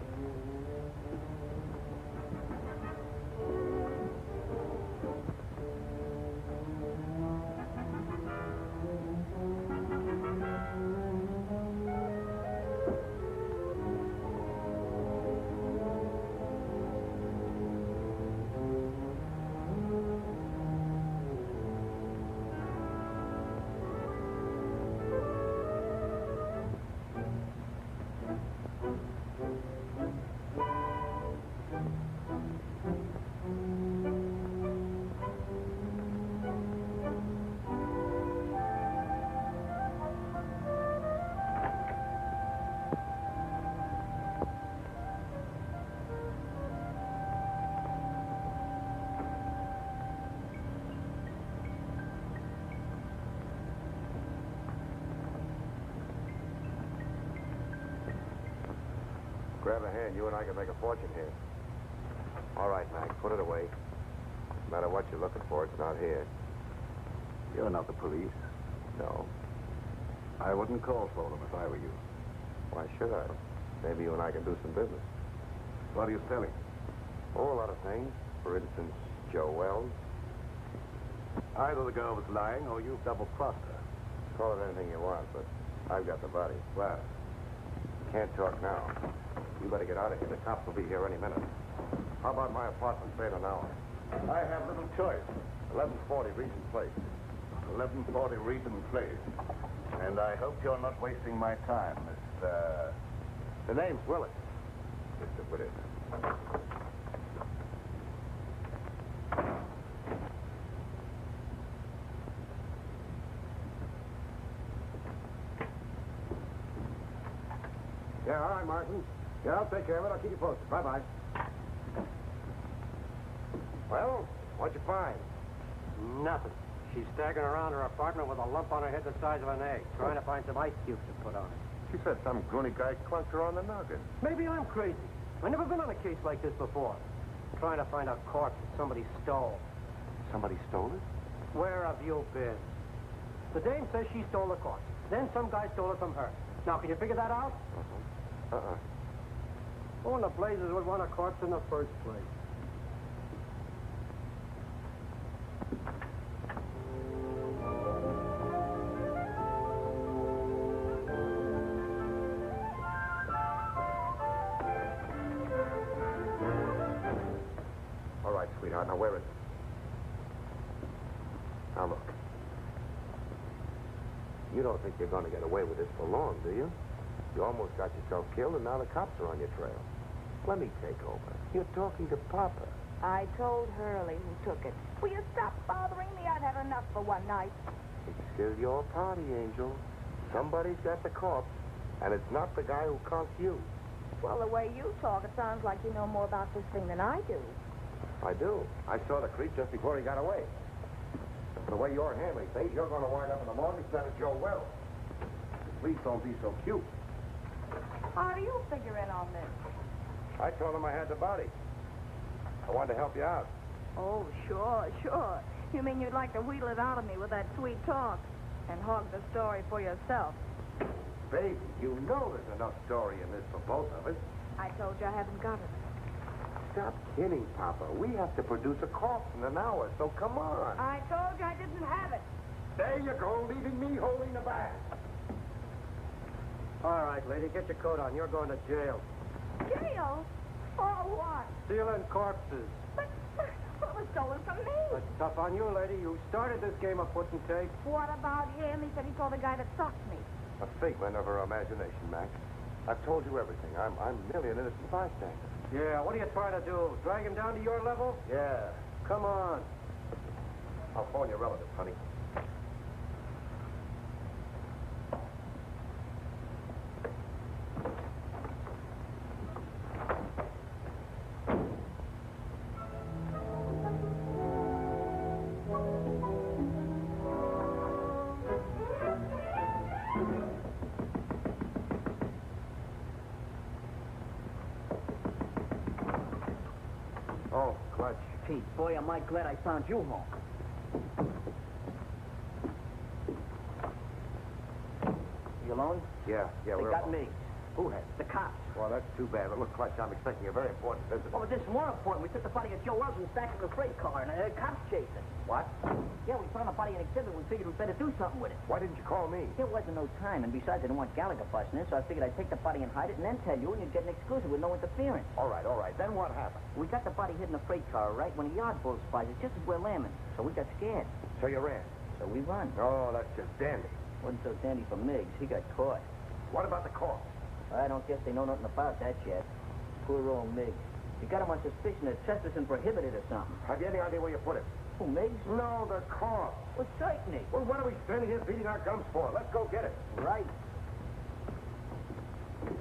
Grab a hand. You and I can make a fortune here. All right, Mac. Put it away. No matter what you're looking for, it's not here. You're not the police. No. I wouldn't call for them if I were you. Why should I? Maybe you and I can do some business. What are you selling? Oh, a lot of things. For instance, Joe Wells. Either the girl was lying or you double-crossed her. Call it anything you want, but I've got the body. Well, can't talk now. You better get out of here. The cops will be here any minute. How about my apartment for an hour? I have little choice. 1140 Regent Place. 1140 Regent Place. And I hope you're not wasting my time, Miss, The name's Willis. Mr. Willis. Yeah, all right, Martin. Yeah, I'll take care of it. I'll keep you posted. Bye-bye. Well, what'd you find? Nothing. She's staggering around her apartment with a lump on her head the size of an egg, trying to find some ice cubes to put on it. She said some goony guy clunked her on the noggin. Maybe I'm crazy. I've never been on a case like this before. Trying to find a corpse that somebody stole. Somebody stole it? Where have you been? The dame says she stole the corpse. Then some guy stole it from her. Now, can you figure that out? Who in the blazes would want a corpse in the first place? All right, sweetheart. Now, where is it? Now, look. You don't think you're going to get away with this for long, do you? You almost got yourself killed, and now the cops are on your trail. Let me take over. You're talking to Papa. I told Hurley who took it. Will you stop bothering me? I've had enough for one night. It's still your party, Angel. Somebody's got the corpse, and it's not the guy who conked you. Well, the way you talk, it sounds like you know more about this thing than I do. I do. I saw the creep just before he got away. The way you're handling things, you're going to wind up in the morning instead of Joe Wells. please don't be so cute. How do you figure in on this? I told him I had the body. I wanted to help you out. Oh, sure, sure. You mean you'd like to wheedle it out of me with that sweet talk and hog the story for yourself? Baby, you know there's enough story in this for both of us. I told you I haven't got it. Stop kidding, Papa. We have to produce a corpse in an hour, so come on. I told you I didn't have it. There you go, leaving me holding the bag. All right, lady, get your coat on. You're going to jail. Jail? For what? Stealing corpses. But what was stolen from me? That's tough on you, lady. You started this game of put and take. What about him? He said he saw the guy that socked me. A figment of her imagination, Max. I've told you everything. I'm merely an innocent bystander. Yeah, what are you trying to do? Drag him down to your level? Yeah. Come on. I'll phone your relative, honey. Oh, clutch. Pete, boy, am I glad I found you home. You alone? Yeah, They we're got alone. me. Who has? The cops. Well, that's too bad. But look, Clutch, I'm expecting a very important visit. Oh, but this is more important. We took the body of Joe Wells and stacked it in a freight car, and cops chased it. What? Yeah, we found the body in exhibit. We figured we'd better do something with it. Why didn't you call me? There wasn't no time, and besides, I didn't want Gallagher busting in, so I figured I'd take the body and hide it, and then tell you, and you'd get an exclusive with no interference. All right. Then what happened? We got the body hid in a freight car, right, when a yard bull spies it, just as we're lambing. So we got scared. So you ran? So we run. Oh, that's just dandy. Wasn't so dandy for Miggs. He got caught. What about the corpse? I don't guess they know nothing about that yet. Poor old Miggs. You got him on suspicion of trespassing prohibited or something. Have you any idea where you put it? Who, Miggs? No, the corpse. Well, certainly. Well, what are we standing here beating our gums for? Let's go get it. Right.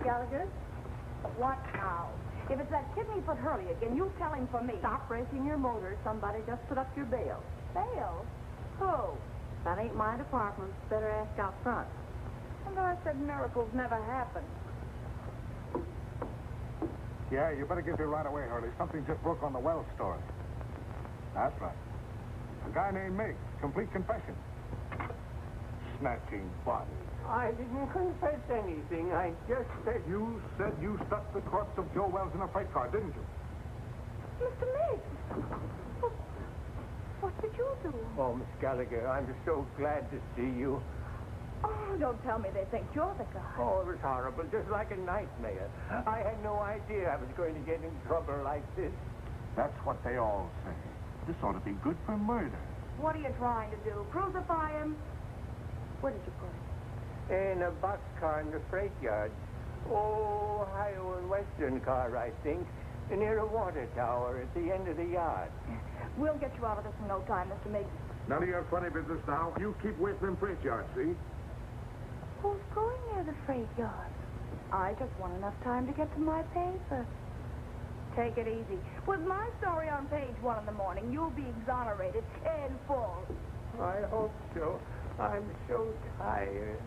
Gallagher? What now? If it's that kidney-foot Hurley again, you tell him for me. Stop racing your motor. Somebody just put up your bail. Bail? Who? That ain't my department. Better ask out front. And I said miracles never happen. Yeah, you better get here right away, Hurley. Something just broke on the Wells story. That's right. A guy named Miggs. Complete confession. Snatching bodies. I didn't confess anything. I just said... You said you stuck the corpse of Joe Wells in a freight car, didn't you? Mr. Miggs! What did you do? Oh, Miss Gallagher, I'm so glad to see you. Oh, don't tell me they think you're the guy. Oh, it was horrible, just like a nightmare. I had no idea I was going to get in trouble like this. That's what they all say. This ought to be good for murder. What are you trying to do? Crucify him? Where did you put him? In a boxcar in the freight yard. Oh, Ohio and Western car, I think. Near a water tower at the end of the yard. We'll get you out of this in no time, Mr. Miggs. None of your funny business now. You keep away from them freight yards, see? Who's going near the freight yard? I just want enough time to get to my paper. Take it easy. With my story on page 1 in the morning, you'll be exonerated in full. I hope so. I'm so tired.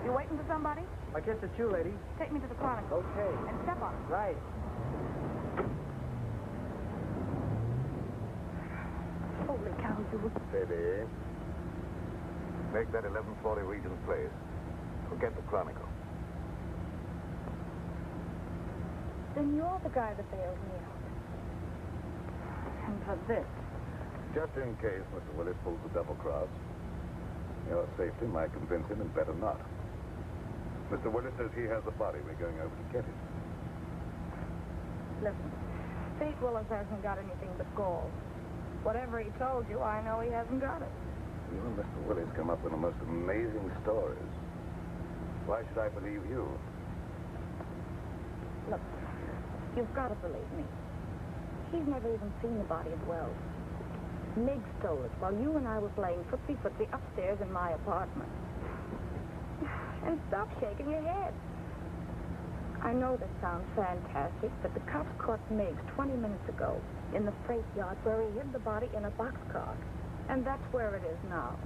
You waiting for somebody? I guess it's you, lady. Take me to the Chronicle. Okay. And step on it. Right. Holy cow, you... Steady. Make that 1140 Regent Place. Forget the Chronicle. Then you're the guy that bailed me out. And for this. Just in case Mr. Willis pulls the double cross. Your safety might convince him and better not. Mr. Willis says he has the body. We're going over to get it. Listen, Pete Willis hasn't got anything but gall. Whatever he told you, I know he hasn't got it. You and Mr. Willis come up with the most amazing stories. Why should I believe you? Look, you've got to believe me. He's never even seen the body of Wells. Miggs stole it while you and I were playing footsie-footsie upstairs in my apartment. And stop shaking your head. I know this sounds fantastic, but the cops caught Miggs 20 minutes ago in the freight yard where he hid the body in a boxcar. And that's where it is now.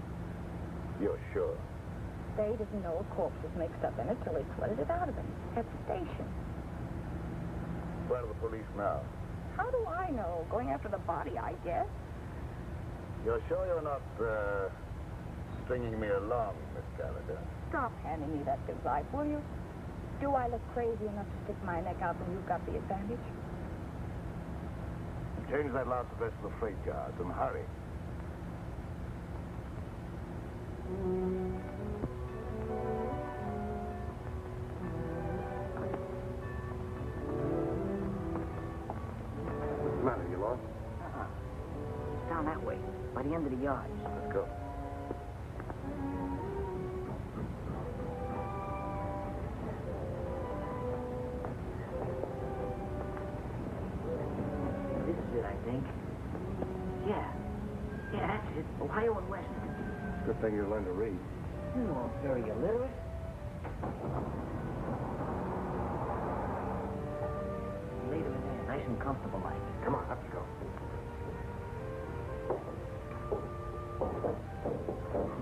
You're sure? They didn't know a corpse was mixed up in it till they sweated it out of him at the station. Where are the police now? How do I know? Going after the body, I guess. You're sure you're not, stringing me along, Miss Gallagher? Stop handing me that device, will you? Do I look crazy enough to stick my neck out when you've got the advantage? Change that loud to the rest of the freight yards and hurry. What's the matter? You lost? It's down that way, by the end of the yards. Let's go. This is it, I think. Yeah, that's it. Ohio and West. Good thing you learned to read. You are very illiterate. Lay them in there, nice and comfortable like. Come on, up you go.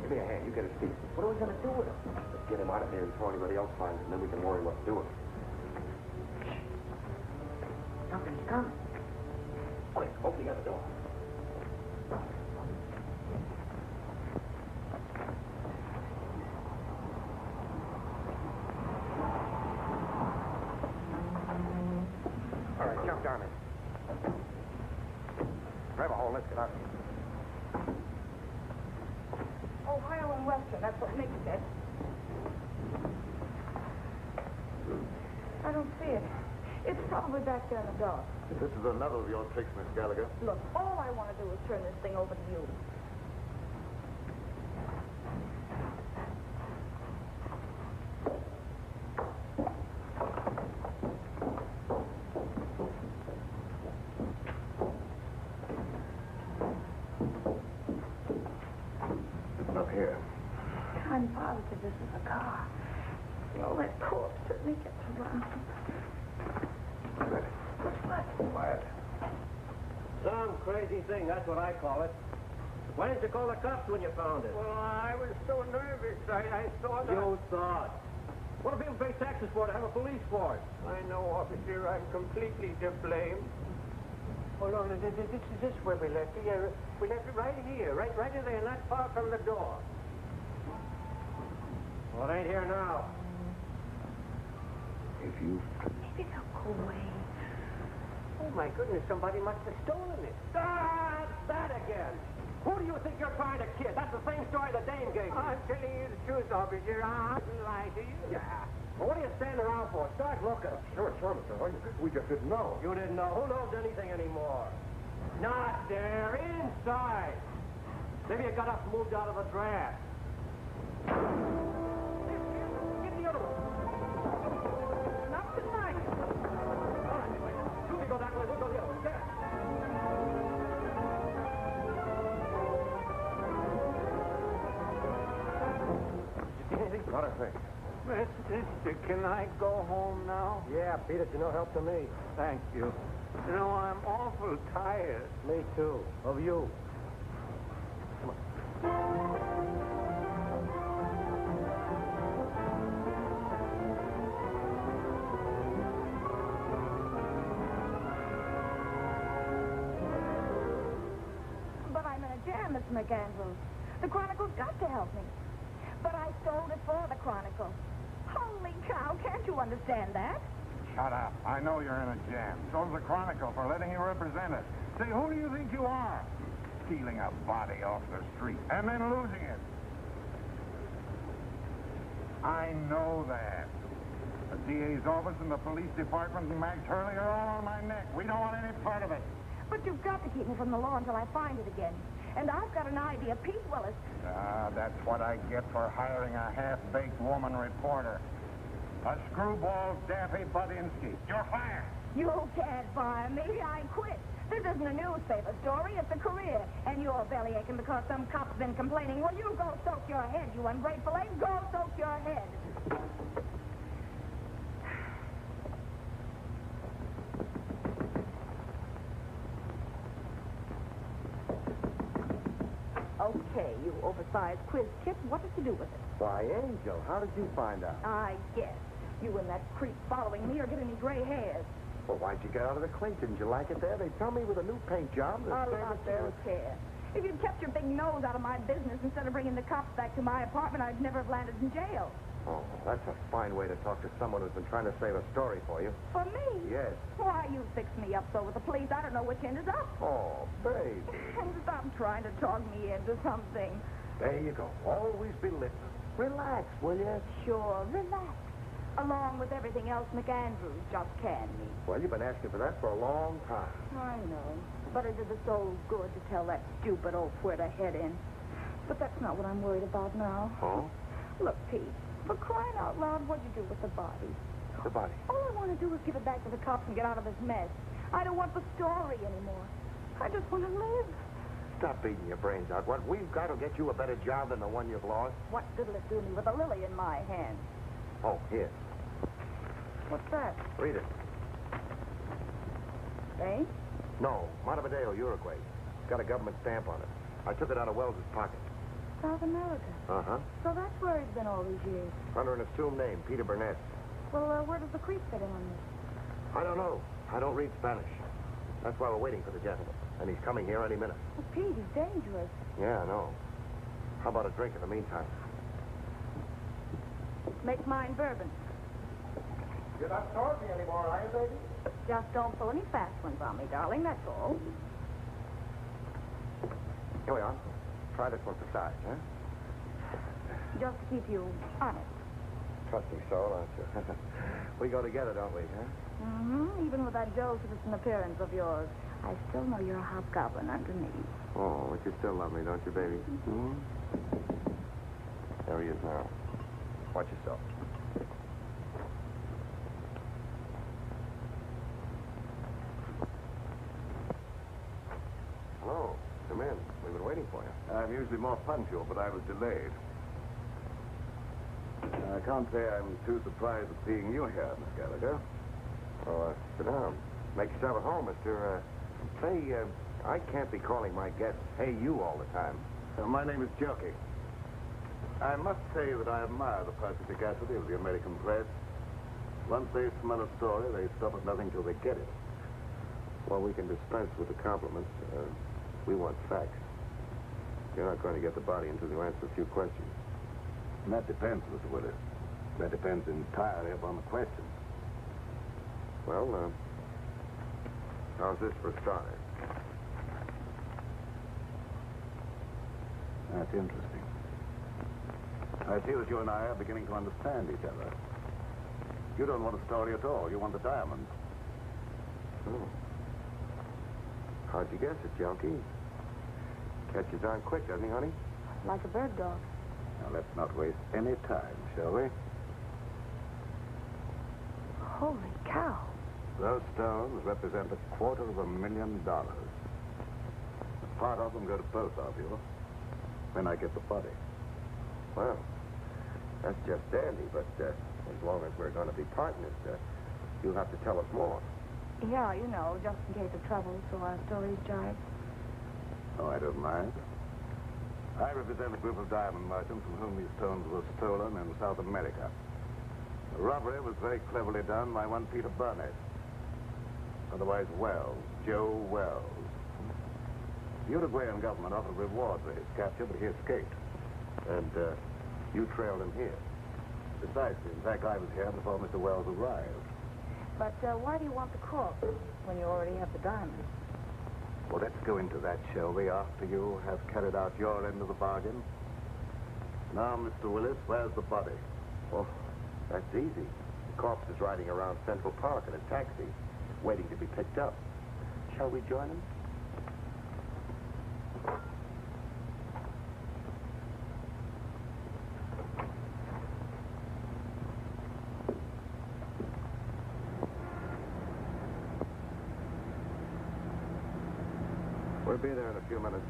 Give me a hand. You get his feet. What are we going to do with him? Let's get him out of here before anybody else finds him, then we can worry what to do with him. Something's coming. Quick, open the other door. All right, jump down in. Grab a hole, let's get out of here. Ohio and Western, that's what Mick said. I don't see it. It's probably back there in the dark. This is another of your tricks, Miss Gallagher. Look, all I want to do is turn this thing over to you. Up here. I'm positive this is a car. Well, that corpse certainly gets around. Ready. Quiet. Some crazy thing, that's what I call it. Why didn't you call the cops when you found it? Well, I was so nervous. I thought You thought. What do people pay taxes for to have a police force? I know, officer. I'm completely to blame. Hold on. This is where we left it. Yeah, we left it right here. Right in there, not far from the door. Well, it ain't here now. If you... Maybe they'll go away. Oh, my goodness. Somebody must have stolen it. Ah, that again. Who do you think you're trying to kid? That's the same story the dame gave me. I'm telling you the truth, officer. I didn't lie to you. Yeah. Well, what are you standing around for? Start looking. Sure, Mr. Hoyt. We just didn't know. You didn't know. Who knows anything anymore? Not there. Inside. Maybe you got us moved out of a draft. Get the other one. Not tonight. All right, you can go that way. We'll go the other way. There. Not a thing. Mister, can I go home now? Yeah, beat it. You're no help to me. Thank you. You know, I'm awful tired. Me too. Of you. Come on. But I'm in a jam, Mr. McAndrews. The Chronicle's got to help me. But I sold it for the Chronicle. Holy cow, can't you understand that? Shut up. I know you're in a jam. So's the Chronicle for letting you represent it. Say, who do you think you are? Stealing a body off the street and then losing it. I know that. The DA's office and the police department and Max Hurley are all on my neck. We don't want any part of it. But you've got to keep me from the law until I find it again. And I've got an idea. Pete Willis. Ah, that's what I get for hiring a half-baked woman reporter. A screwball Daffy Budinsky. You're fired. You can't fire me. I quit. This isn't a newspaper story. It's a career. And you're belly aching because some cop's been complaining. Well, you go soak your head, you ungrateful egg. Go soak your head. Okay, you oversized quiz kit. What did you do with it? Why, Angel, how did you find out? I guess. You and that creep following me are giving me gray hairs. Well, why'd you get out of the clink? Didn't you like it there? They tell me with a new paint job, the A service lot there you care. If you'd kept your big nose out of my business instead of bringing the cops back to my apartment, I'd never have landed in jail. Oh, that's a fine way to talk to someone who's been trying to save a story for you. For me? Yes. Why, you fix me up so with the police, I don't know which end is up. Oh, baby. And stop trying to talk me into something. There you go. Always be listening. Relax, will you? Sure, relax. Along with everything else McAndrews just canned me. Well, you've been asking for that for a long time. I know. But it did the soul good to tell that stupid oaf where to head in. But that's not what I'm worried about now. Oh? Look, Pete, for crying out loud, what'd you do with the body? The body? All I want to do is give it back to the cops and get out of this mess. I don't want the story anymore. I just want to live. Stop beating your brains out. What we've got will get you a better job than the one you've lost. What good'll it do me with a lily in my hand? Oh, here. What's that? Read it. Spain? No, Montevideo, Uruguay. It's got a government stamp on it. I took it out of Wells's pocket. South America. Uh-huh. So that's where he's been all these years. Under an assumed name, Peter Burnett. Well, where does the creep fit in on this? I don't know. I don't read Spanish. That's why we're waiting for the gentleman. And he's coming here any minute. Well, Pete, he's dangerous. Yeah, I know. How about a drink in the meantime? Make mine bourbon. You're not toward me anymore, are you, baby? Just don't pull any fast ones on me, darling, that's all. Here we are. Try this one for size, huh? Just to keep you honest. Trusting soul, aren't you? We go together, don't we, huh? Mm-hmm. Even with that Joe citizen appearance of yours, I still know you're a hobgoblin underneath. Oh, but you still love me, don't you, baby? Mm-hmm. There he is now. Watch yourself. Hello. Come in. We've been waiting for you. I'm usually more punctual, but I was delayed. I can't say I'm too surprised at seeing you here, Miss Gallagher. Oh, sit down. Make yourself at home, Mr. Say, I can't be calling my guests, hey, you all the time. My name is Yoke. I must say that I admire the perspicacity of the American press. Once they smell a story, they stop at nothing till they get it. Well, we can dispense with the compliments. We want facts. You're not going to get the body until you answer a few questions. And that depends, Mr. Willis. That depends entirely upon the questions. Well, how's this for a start? That's interesting. I see that you and I are beginning to understand each other. You don't want a story at all. You want the diamond. Oh. How'd you guess it, Junkie? Catches on quick, doesn't he, honey? Like a bird dog. Now, let's not waste any time, shall we? Holy cow. Those stones represent $250,000. Part of them go to both of you. Then I get the body. Well, that's just dandy, but as long as we're going to be partners, you'll have to tell us more. Yeah, you know, just in case of trouble, so our stories jive. Oh, I don't mind. I represent a group of diamond merchants from whom these stones were stolen in South America. The robbery was very cleverly done by one Peter Burnett. Otherwise Wells, Joe Wells. The Uruguayan government offered reward for his capture, but he escaped. And you trailed him here. Precisely. In fact, I was here before Mr. Wells arrived. But why do you want the corpse when you already have the diamond? Well, let's go into that, shall we, after you have carried out your end of the bargain? Now, Mr. Willis, where's the body? Well, that's easy. The corpse is riding around Central Park in a taxi, waiting to be picked up. Shall we join him? We'll be there in a few minutes.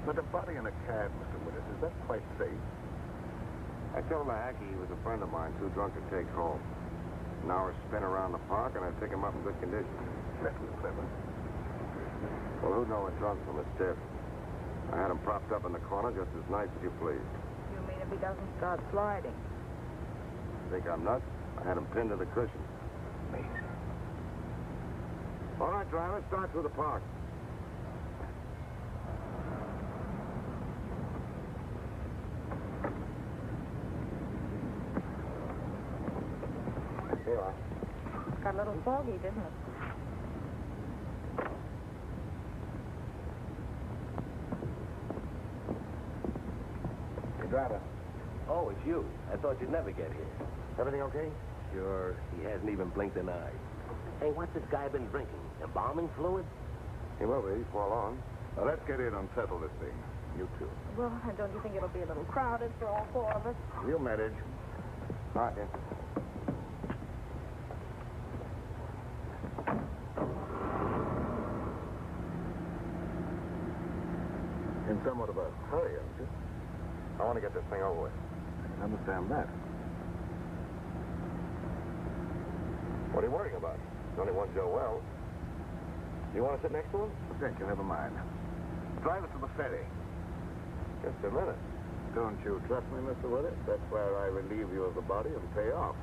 But a body in a cab, Mr. Willis, is that quite safe? I told the hacky he was a friend of mine, too drunk to take home. An hour spin around the park, and I'd pick him up in good condition. That was clever. Well, who'd know a drunk from a stiff? I had him propped up in the corner just as nice as you please. You mean if he doesn't start sliding? Think I'm nuts? I had him pinned to the cushion. Amazing. All right, driver, start through the park. Here you are. Got a little foggy, didn't it? Hey, driver. Oh, it's you. I thought you'd never get here. Everything okay? Sure. He hasn't even blinked an eye. Hey, what's this guy been drinking? Embalming fluid? He will be before long. Now, let's get in and settle this thing. You two. Well, don't you think it'll be a little crowded for all four of us? We'll manage. All right, then. In somewhat of a hurry, aren't you? I want to get this thing over with. I can understand that. What are you worrying about? There's only one Joe Wells. You want to sit next to him? Thank you, never mind. Drive us to the ferry. Just a minute. Don't you trust me, Mr. Willis? That's where I relieve you of the body and pay off.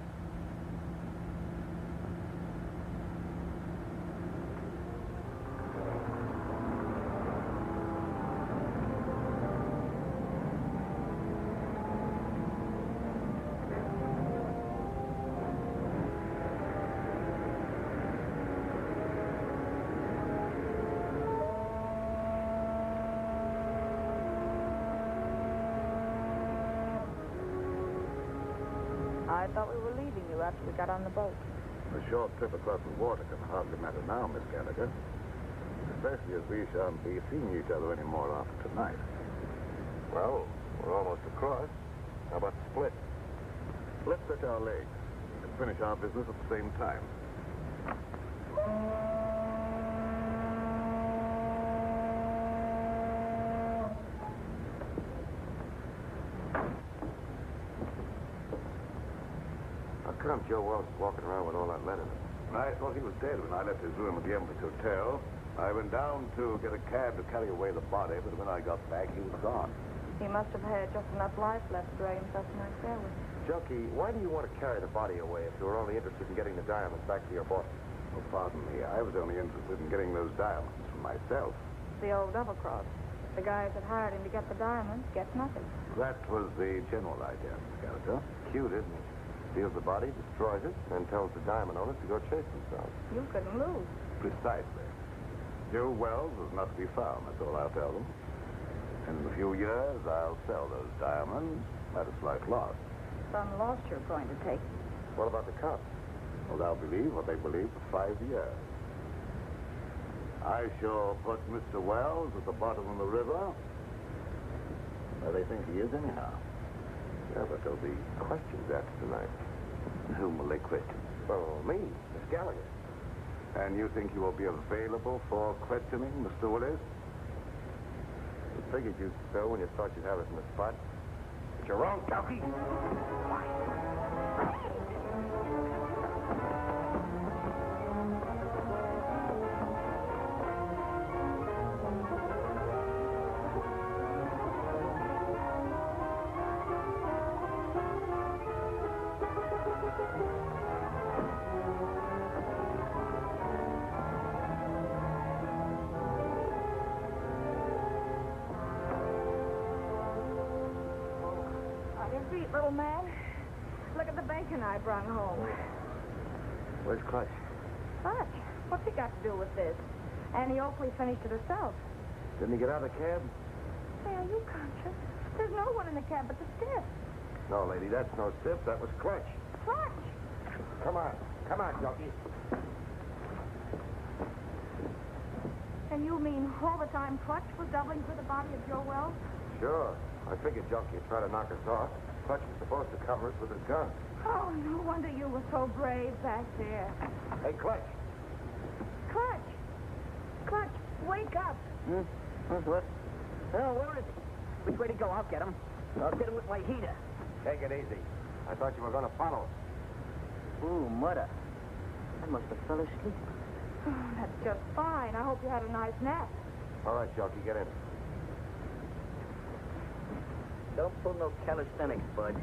I thought we were leaving you after we got on the boat. A short trip across the water can hardly matter now, Miss Gallagher. Especially as we shan't be seeing each other anymore after tonight. Well, we're almost across. How about the split? Let's stretch our legs and finish our business at the same time. How come Joe Wells is walking around with all that lead in it? I thought he was dead when I left his room at the Empress Hotel. I went down to get a cab to carry away the body, but when I got back, he was gone. He must have had just enough life left to drag himself from that stairway. Junkie, why do you want to carry the body away if you were only interested in getting the diamonds back to your boss? Oh, pardon me. I was only interested in getting those diamonds for myself. The old double-cross. The guys that hired him to get the diamonds get nothing. That was the general idea, Miss Gallagher. Cute, isn't it? Steals the body, destroys it, and tells the diamond owners to go chase themselves. You couldn't lose. Precisely. Joe Wells was not to be found, that's all I'll tell them. And in a few years, I'll sell those diamonds at a slight loss. Some loss you're going to take. What about the cops? Well, they'll believe what they believe for 5 years. I shall put Mr. Wells at the bottom of the river, where they think he is anyhow. Yeah, but there'll be questions after tonight. Whom will they question? Oh, me, Miss Gallagher. And you think you will be available for questioning, Mr. Willis? I figured you'd so when you thought you'd have us in the spot. But you're wrong, Junkie. Little man, look at the bacon I brought home. Where's Clutch? Clutch? What's he got to do with this? Annie Oakley finished it herself. Didn't he get out of the cab? Say, are you conscious? There's no one in the cab but the stiff. No, lady, that's no stiff. That was Clutch. Clutch? Come on, Junkie. And you mean all the time Clutch was doubling for the body of Joe Wells? Sure. I figured Junkie would try to knock us off. Clutch was supposed to cover us with his gun. Oh, no wonder you were so brave back there. Hey, Clutch. Clutch! Clutch, wake up. What? Oh, where is he? Which way to go? I'll get him. I'll get him with my heater. Take it easy. I thought you were going to follow us. Ooh, mother. I must have fell asleep. Oh, that's just fine. I hope you had a nice nap. All right, Junkie, get in. Don't pull no calisthenics, bud.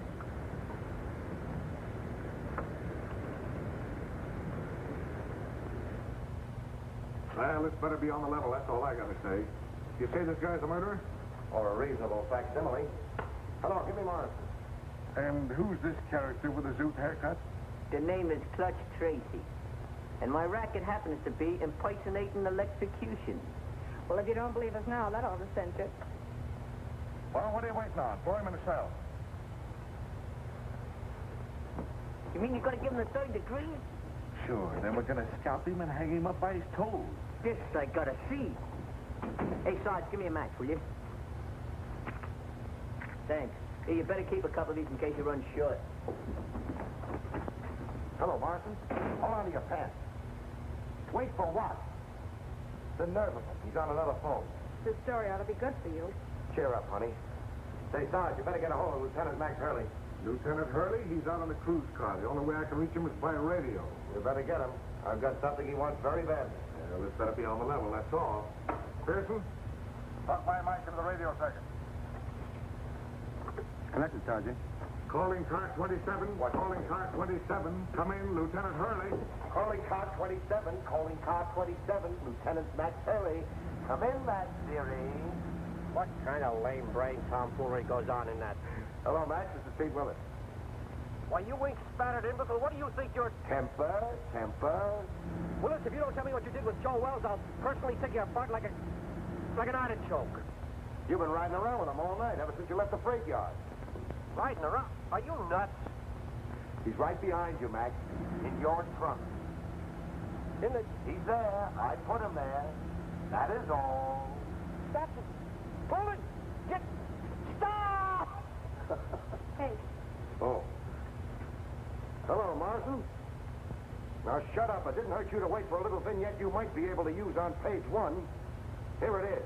Well, this better be on the level, that's all I gotta say. You say this guy's a murderer? Or a reasonable facsimile. Hello, give me Morrison. And who's this character with the zoot haircut? The name is Clutch Tracy. And my racket happens to be impersonating electrocution. Well, if you don't believe us now, that ought to cinch it. Well, what are you waiting on? Throw him in the cell. You mean you're gonna give him the 3rd degree? Sure, then we're gonna scalp him and hang him up by his toes. This I gotta see. Hey, Sarge, give me a match, will you? Thanks. Hey, you better keep a couple of these in case you run short. Hello, Morrison. Hold on to your pants. Wait for what? The nerve of him. He's on another phone. This story ought to be good for you. Cheer up, honey. Say, Sarge, you better get a hold of Lieutenant Max Hurley. Lieutenant Hurley? He's out on the cruise car. The only way I can reach him is by radio. You better get him. I've got something he wants very badly. Yeah, this better be on the level, that's all. Pearson? Talk my mic into the radio second. Connected, Sergeant. Calling car 27. Calling car 27. Come in, Lieutenant Hurley. Calling car 27. Calling car 27. Lieutenant Max Hurley. Come in, Max, dearie. What kind of lame brain tomfoolery goes on in that? Hello, Max. This is Pete Willis. Why, you ink-spattered imbecile, what do you think you're... Temper. Willis, if you don't tell me what you did with Joe Wells, I'll personally take you apart like an artichoke. You've been riding around with him all night, ever since you left the freight yard. Riding around? Are you nuts? He's right behind you, Max. In your trunk. He's there. I put him there. That is all. Stop it. Pull it. Stop! Hey. Oh. Hello, Morrison. Now, shut up. It didn't hurt you to wait for a little vignette you might be able to use on page 1. Here it is.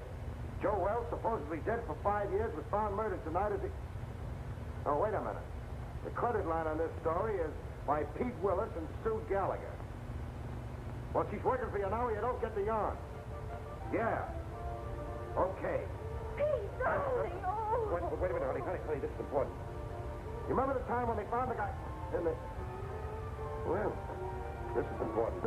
Joe Wells, supposedly dead for 5 years, was found murdered tonight as he... Oh, wait a minute. The credit line on this story is by Pete Willis and Sue Gallagher. Well, she's working for you now, or you don't get the yarn. Yeah. Okay. Pete, darling, oh. Wait a minute, honey, this is important. You remember the time when they found the guy in the... Well, this is important.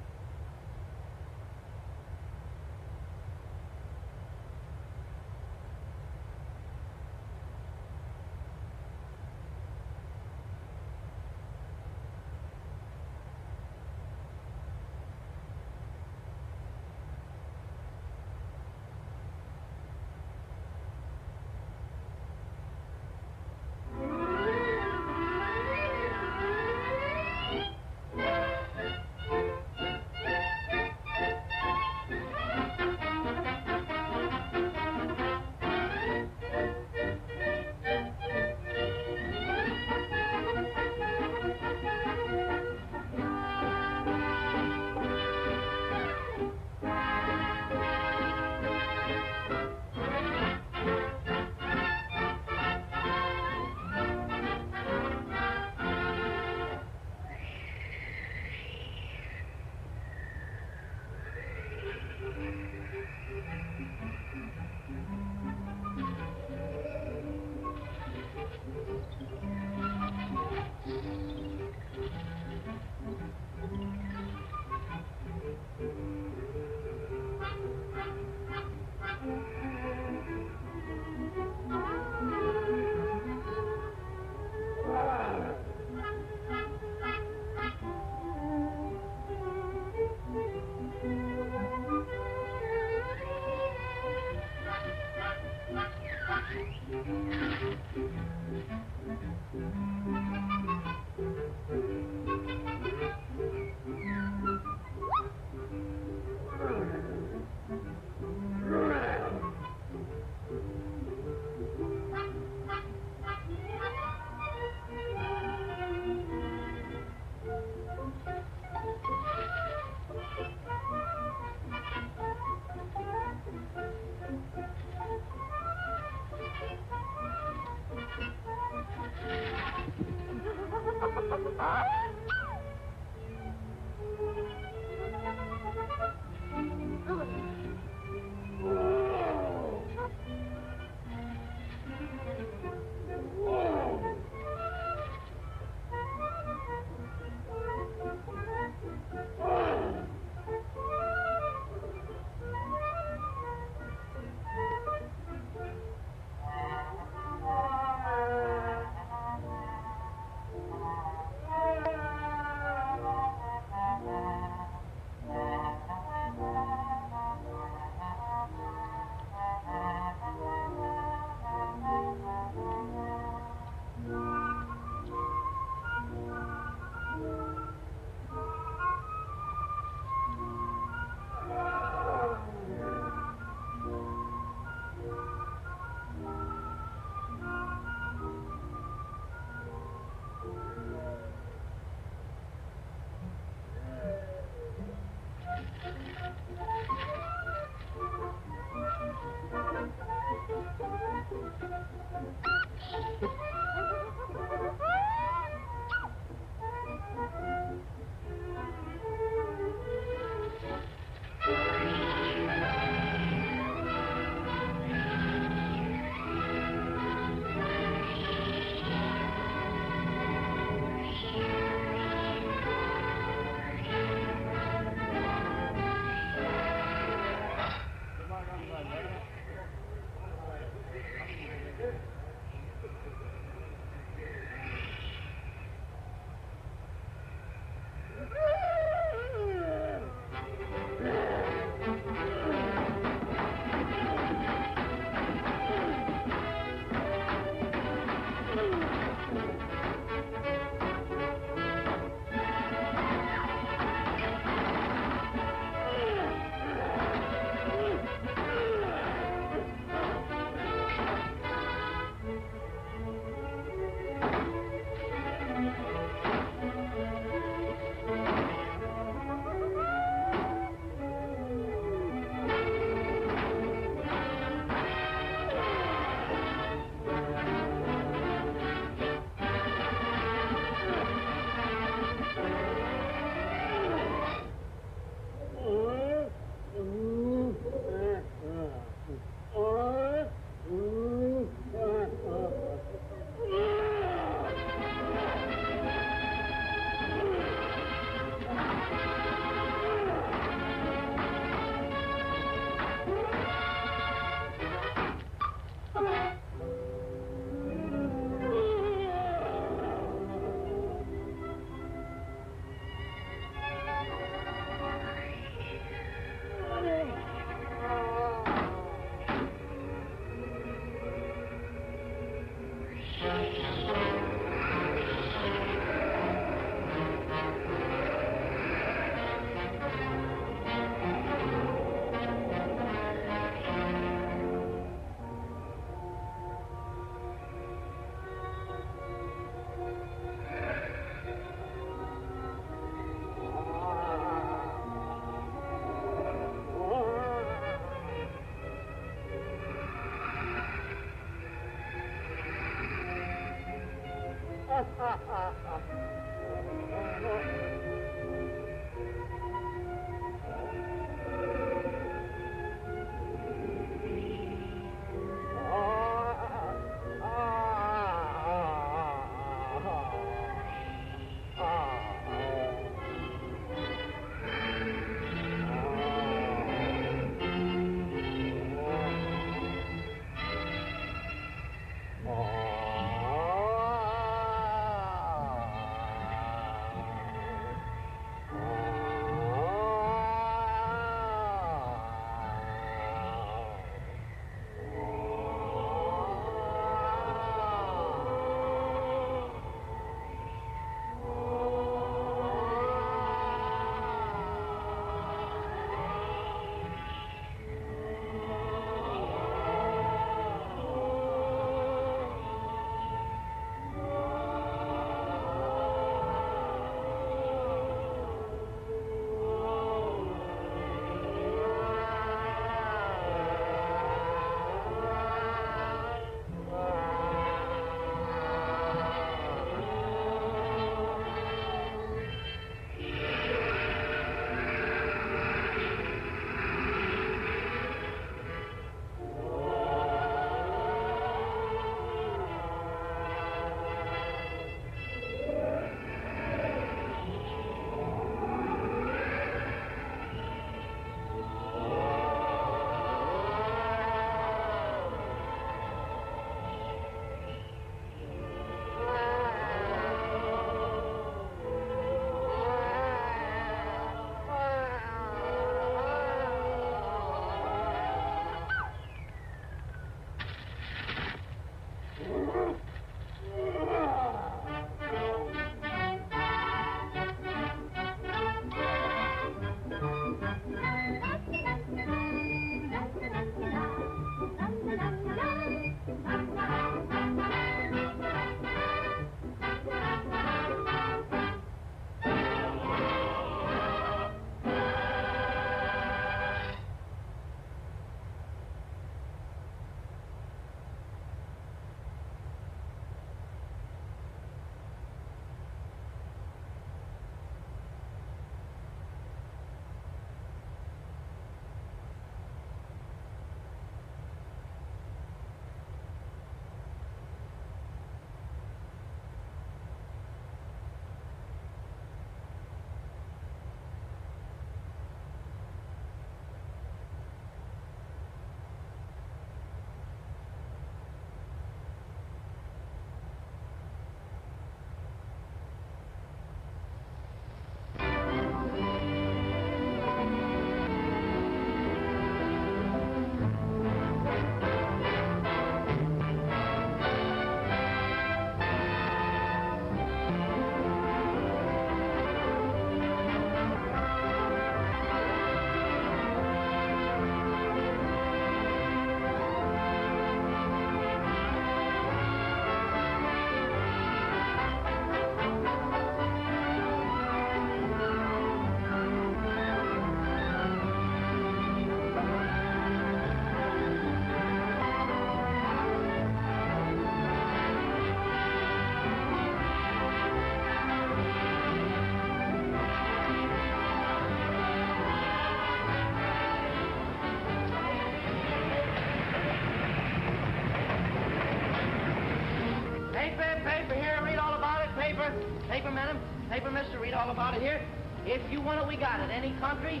Paper, madam. Paper, mister. Read all about it here. If you want it, we got it. Any country,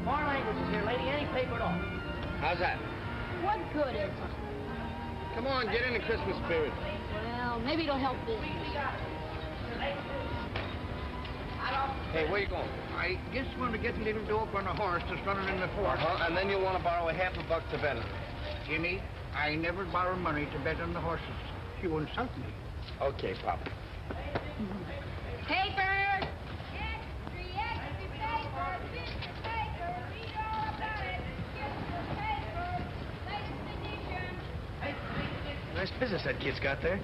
4 languages here, lady. Any paper at all. How's that? What good is it? Come on, get in the Christmas spirit. Well, maybe it'll help business. Hey, where you going? I just want to get a little dope on a horse that's running in the fort. And then you'll want to borrow $50 to bet on it. Jimmy, I never borrow money to bet on the horses. You insult me. Okay, Papa. Paper! Nice business that kid's got there.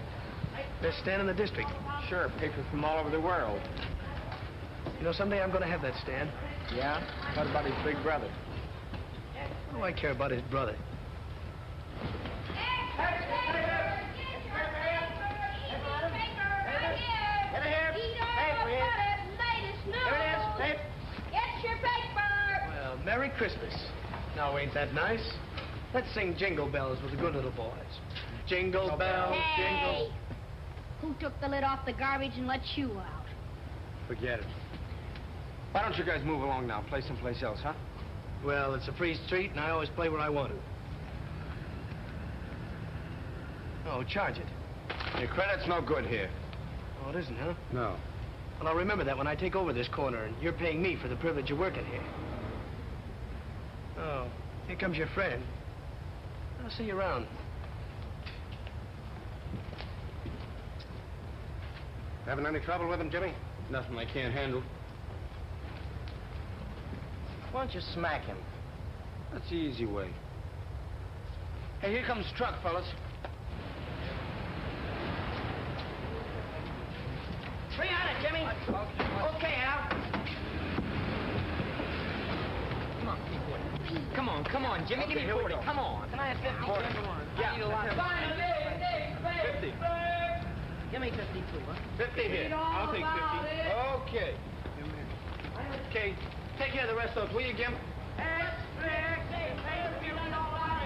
Best stand in the district. Sure, paper from all over the world. You know, someday I'm going to have that stand. Yeah? What about his big brother? What do I care about his brother? Merry Christmas. Now, ain't that nice? Let's sing Jingle Bells with the good little boys. Jingle bells, jingle... Who took the lid off the garbage and let you out? Forget it. Why don't you guys move along now? Play someplace else, huh? Well, it's a free street, and I always play where I want to. Oh, charge it. Your credit's no good here. Oh, it isn't, huh? No. Well, I'll remember that when I take over this corner, and you're paying me for the privilege of working here. Oh, here comes your friend. I'll see you around. Having any trouble with him, Jimmy? Nothing I can't handle. Why don't you smack him? That's the easy way. Hey, here comes the truck, fellas. 300, Jimmy. Okay, Al. Come on, Jimmy, give me 40. Come on. Can I have 50? 40. Yeah. I need a lot. 50. Give me 52, huh? 50 here. I'll take 50. Okay. Okay, take care of the rest of those, will you, Jim?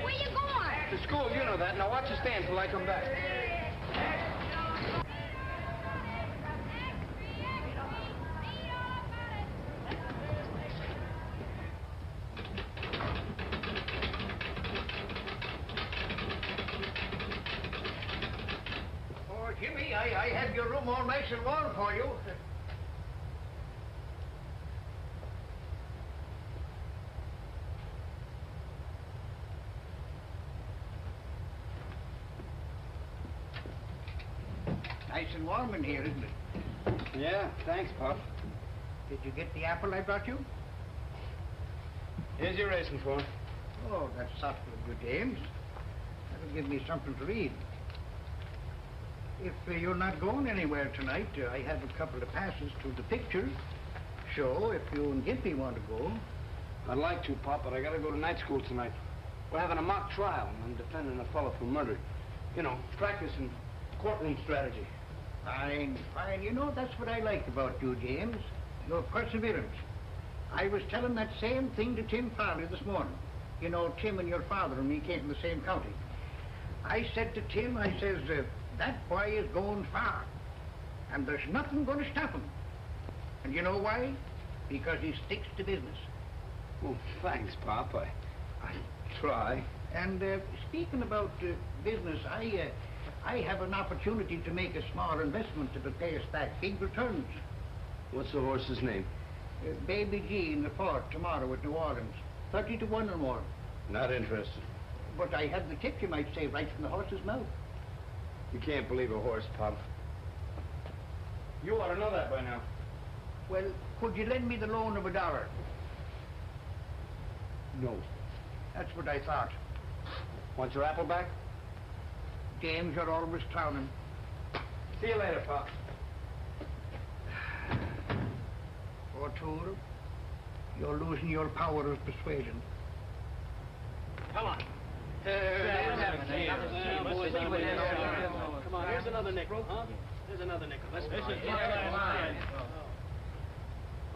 Where you going? To school, you know that. Now watch your stand till I come back. Jimmy, I have your room all nice and warm for you. Nice and warm in here, isn't it? Yeah, thanks, Pop. Did you get the apple I brought you? Here's your racing phone. Oh, that's thoughtful of you, James. That'll give me something to read. If you're not going anywhere tonight, I have a couple of passes to the picture show if you and Gimpy want to go. I'd like to, Pop, but I gotta go to night school tonight. We're having a mock trial, and I'm defending a fellow for murder. You know, practicing courtroom strategy. Fine, fine. You know, that's what I like about you, James. Your perseverance. I was telling that same thing to Tim Farley this morning. You know, Tim and your father and me came from the same county. I said to Tim, I says, that boy is going far, and there's nothing going to stop him. And you know why? Because he sticks to business. Well, thanks, Pop. I try. And speaking about business, I have an opportunity to make a small investment that will pay us back big returns. What's the horse's name? Baby G in the fort tomorrow at New Orleans. 30 to 1 or more. Not interested. But I have the tip, you might say, right from the horse's mouth. You can't believe a horse, Pop. You ought to know that by now. Well, could you lend me the loan of $1? No. That's what I thought. Want your apple back? James, you're always clowning. See you later, Pop. O'Toole, you're losing your power of persuasion. Come on. Come on, here's another nickel. Huh? Here's another nickel. Let's go.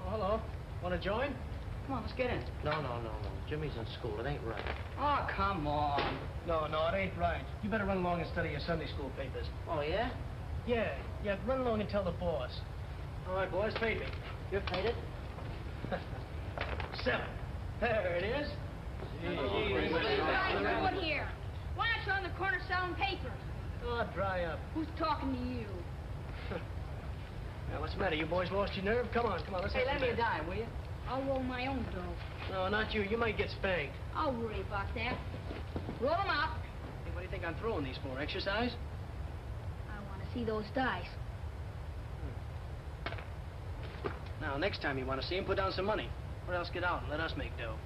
Oh, hello. Want to join? Come on, let's get in. No. Jimmy's in school. It ain't right. Oh, come on. No, it ain't right. You better run along and study your Sunday school papers. Oh, yeah? Yeah, run along and tell the boss. All right, boys, paid me. You're paid it? 7. There it is. What are you guys doing here? Why aren't you on the corner selling papers? Oh, dry up. Who's talking to you? Now, what's the matter? You boys lost your nerve? Come on, let's Hey, have lend some me a dime, will you? I'll roll my own dough. No, not you. You might get spanked. I'll worry about that. Roll them up. Hey, what do you think I'm throwing these for? Exercise? I want to see those dice. Now, next time you want to see him, put down some money. Or else get out and let us make dough.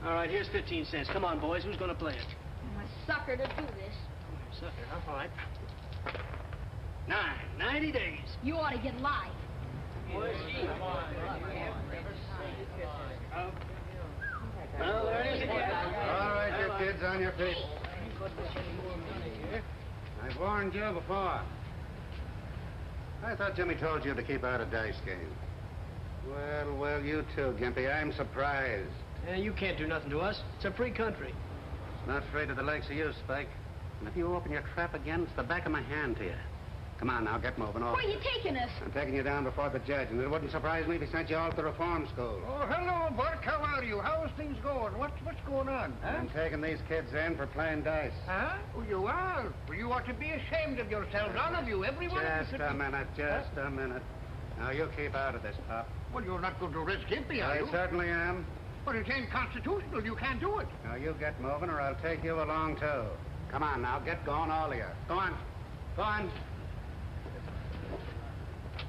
All right, here's 15 cents. Come on, boys. Who's going to play it? I'm a sucker to do this. Sucker, huh? All right. 90 days. You ought to get live. Well, there it is again. All right, you kids, on your feet. I've warned you before. I thought Jimmy told you to keep out of dice games. Well, well, you too, Gimpy. I'm surprised. Yeah, you can't do nothing to us. It's a free country. It's not afraid of the likes of you, Spike. And if you open your trap again, it's the back of my hand to you. Come on now, get moving. Where are you taking us? I'm taking you down before the judge, and it wouldn't surprise me if he sent you all to reform school. Oh, hello, Bert. How are you? How's things going? What's going on? Huh? I'm taking these kids in for playing dice. Huh? Oh, you are? Well, you ought to be ashamed of yourselves, all of you, every one of you. Just a minute, just a minute. Now, you keep out of this, Pop. Well, you're not going to risk Gimpy, are you? I certainly am. But it ain't constitutional. You can't do it. Now, you get moving, or I'll take you along, too. Come on, now, get going, all of you. Go on. Go on.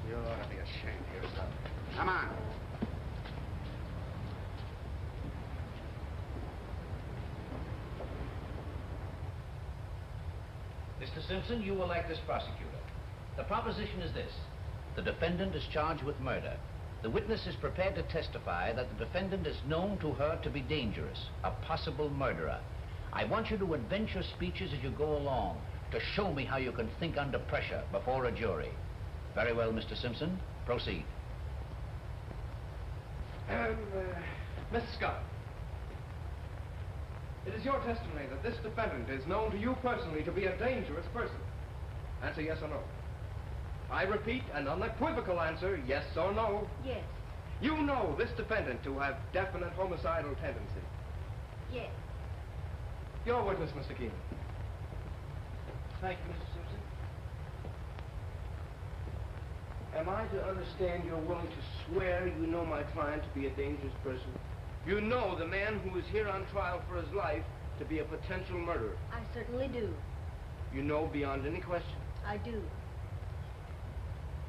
You ought to be ashamed of yourself. Come on. Mr. Simpson, you will act as prosecutor. The proposition is this. The defendant is charged with murder. The witness is prepared to testify that the defendant is known to her to be dangerous, a possible murderer. I want you to invent your speeches as you go along, to show me how you can think under pressure before a jury. Very well, Mr. Simpson. Proceed. Mr. Scott, it is your testimony that this defendant is known to you personally to be a dangerous person. Answer yes or no. I repeat, an unequivocal answer, yes or no. Yes. You know this defendant to have definite homicidal tendency. Yes. Your witness, Mr. Keenan. Thank you, Mr. Simpson. Am I to understand you're willing to swear you know my client to be a dangerous person? You know the man who is here on trial for his life to be a potential murderer. I certainly do. You know beyond any question. I do.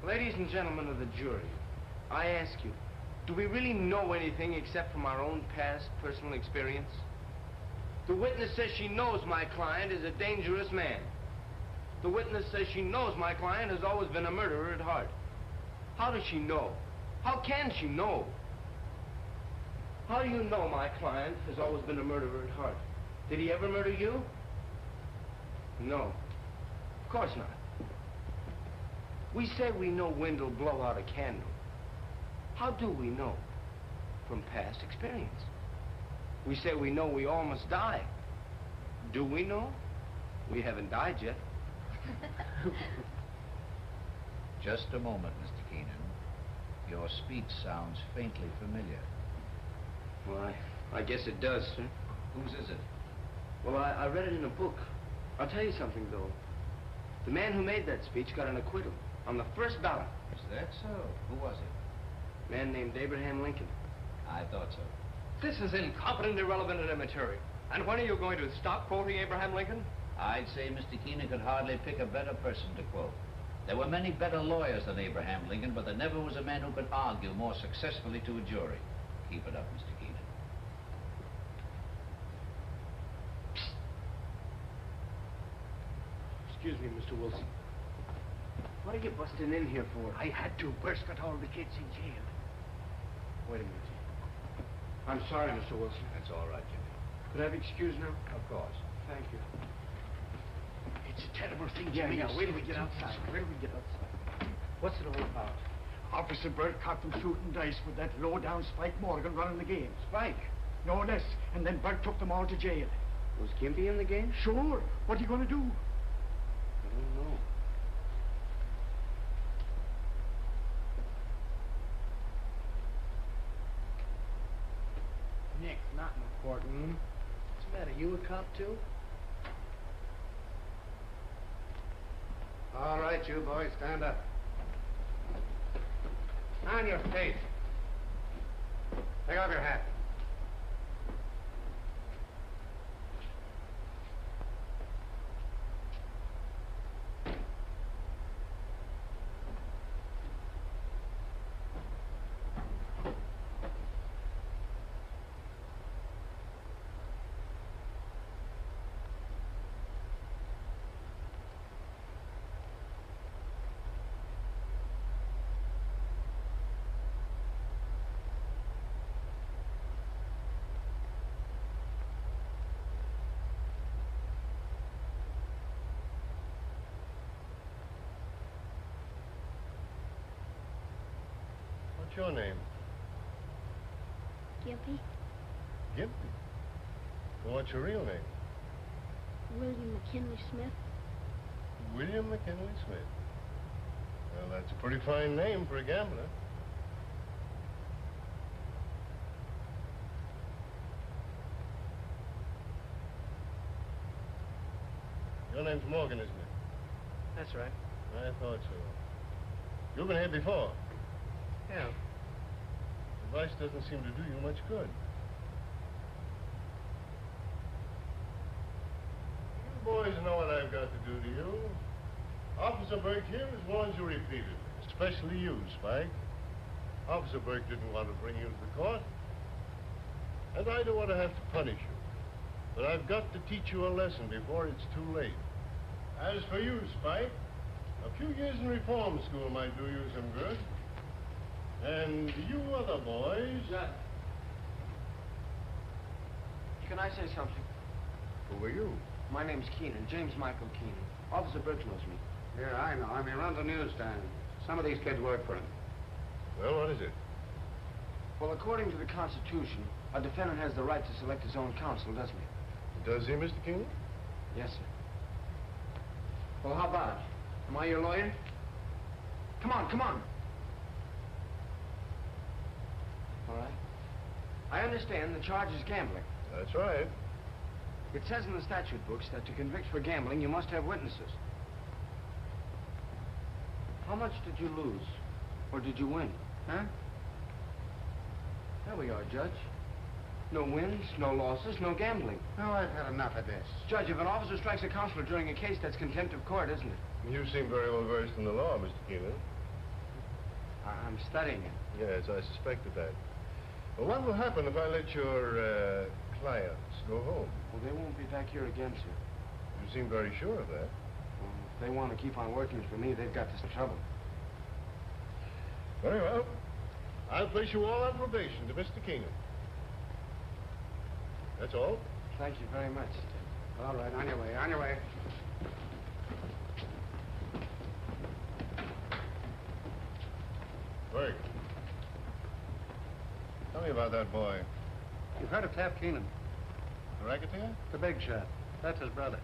Ladies and gentlemen of the jury, I ask you, do we really know anything except from our own past personal experience? The witness says she knows my client is a dangerous man. The witness says she knows my client has always been a murderer at heart. How does she know? How can she know? How do you know my client has always been a murderer at heart? Did he ever murder you? No. Of course not. We say we know wind will blow out a candle. How do we know? From past experience. We say we know we all must die. Do we know? We haven't died yet. Just a moment, Mr. Keenan. Your speech sounds faintly familiar. Well, I guess it does, sir. Whose is it? Well, I read it in a book. I'll tell you something, though. The man who made that speech got an acquittal on the first ballot. Is that so? Who was it? A man named Abraham Lincoln. I thought so. This is incompetent, irrelevant, and immaterial. And when are you going to stop quoting Abraham Lincoln? I'd say Mr. Keenan could hardly pick a better person to quote. There were many better lawyers than Abraham Lincoln, but there never was a man who could argue more successfully to a jury. Keep it up, Mr. Keenan. Excuse me, Mr. Wilson. What are you busting in here for? I had to burst got all the kids in jail. Wait a minute. I'm sorry, Mr. Wilson. That's all right, Jimmy. Could I have excused now? Of course. Thank you. It's a terrible thing, Yeah, Jimmy. yeah. Wait till we get outside. Wait till we get outside. What's it all about? Officer Burt caught them shooting dice with that low-down Spike Morgan running the game. Spike? No less. And then Burt took them all to jail. Was Gimpy in the game? Sure. What are you going to do? I don't know. Nick, not in the courtroom. What's the matter? You a cop too? All right, you boys, stand up. On your feet. Take off your hat. What's your name? Gimpy. Gimpy? Well, what's your real name? William McKinley Smith. William McKinley Smith. Well, that's a pretty fine name for a gambler. Your name's Morgan, isn't it? That's right. I thought so. You've been here before. Yeah. Advice doesn't seem to do you much good. You boys know what I've got to do to you. Officer Burke here has warned you repeatedly, especially you, Spike. Officer Burke didn't want to bring you to the court, and I don't want to have to punish you. But I've got to teach you a lesson before it's too late. As for you, Spike, a few years in reform school might do you some good. And you other boys... Judge. Can I say something? Who are you? My name's Keenan, James Michael Keenan. Officer Birch knows me. Yeah, I know him. He runs a newsstand. Some of these kids work for him. Well, what is it? Well, according to the Constitution, a defendant has the right to select his own counsel, doesn't he? Does he, Mr. Keenan? Yes, sir. Well, how about it? Am I your lawyer? Come on, come on. All right. I understand the charge is gambling. That's right. It says in the statute books that to convict for gambling, you must have witnesses. How much did you lose? Or did you win? Huh? There we are, Judge. No wins, no losses, no gambling. Oh, I've had enough of this. Judge, if an officer strikes a counselor during a case, that's contempt of court, isn't it? You seem very well versed in the law, Mr. Keenan. I'm studying it. Yes, I suspected that. Well, what will happen if I let your clients go home? Well, they won't be back here again, sir. You seem very sure of that. Well, if they want to keep on working for me, they've got this trouble. Very well. I'll place you all on probation to Mr. Keenan. That's all. Thank you very much. All right, on your way, on your way. Burke. Tell me about that boy. You've heard of Taft Keenan? The racketeer? The big shot. That's his brother.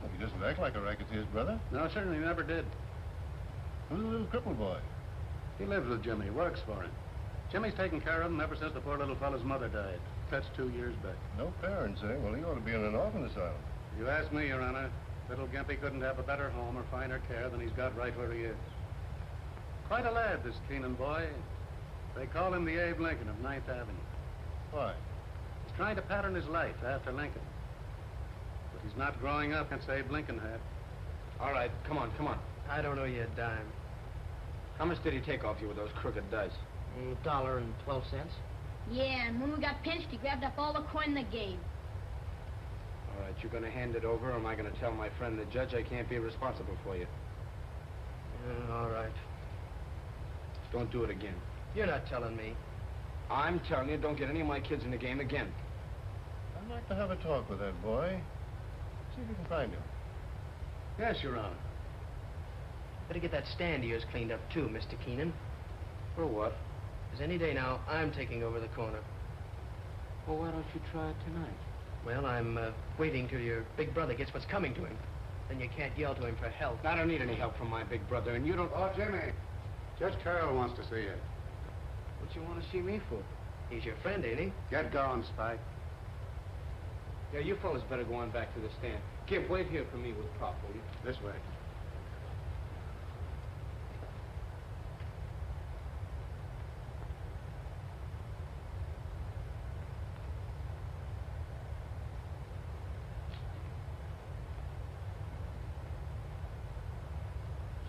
Well, he doesn't act like a racketeer's brother. No, certainly never did. Who's the little crippled boy? He lives with Jimmy, works for him. Jimmy's taken care of him ever since the poor little fellow's mother died. That's 2 years back. No parents, eh? Well, he ought to be in an orphan asylum. You ask me, Your Honor, little Gimpy couldn't have a better home or finer care than he's got right where he is. Quite a lad, this Keenan boy. They call him the Abe Lincoln of 9th Avenue. Why? He's trying to pattern his life after Lincoln. But he's not growing up since Abe Lincoln had. All right, come on, come on. I don't owe you a dime. How much did he take off you with those crooked dice? $1.12. Yeah, and when we got pinched, he grabbed up all the coin they gave. All right, you're going to hand it over, or am I going to tell my friend the judge I can't be responsible for you? All right. Don't do it again. You're not telling me. I'm telling you, don't get any of my kids in the game again. I'd like to have a talk with that boy. See if you can find him. Yes, Your Honor. Better get that stand of yours cleaned up, too, Mr. Keenan. For what? Because any day now, I'm taking over the corner. Well, why don't you try it tonight? Well, I'm waiting till your big brother gets what's coming to him. Then you can't yell to him for help. I don't need any help from my big brother, and you don't... Oh, Jimmy. Judge Carroll wants to see you. What you want to see me for? He's your friend, ain't he? Get going, Spike. Yeah, you fellas better go on back to the stand. Gimp, wait here for me with Prop, will you? This way.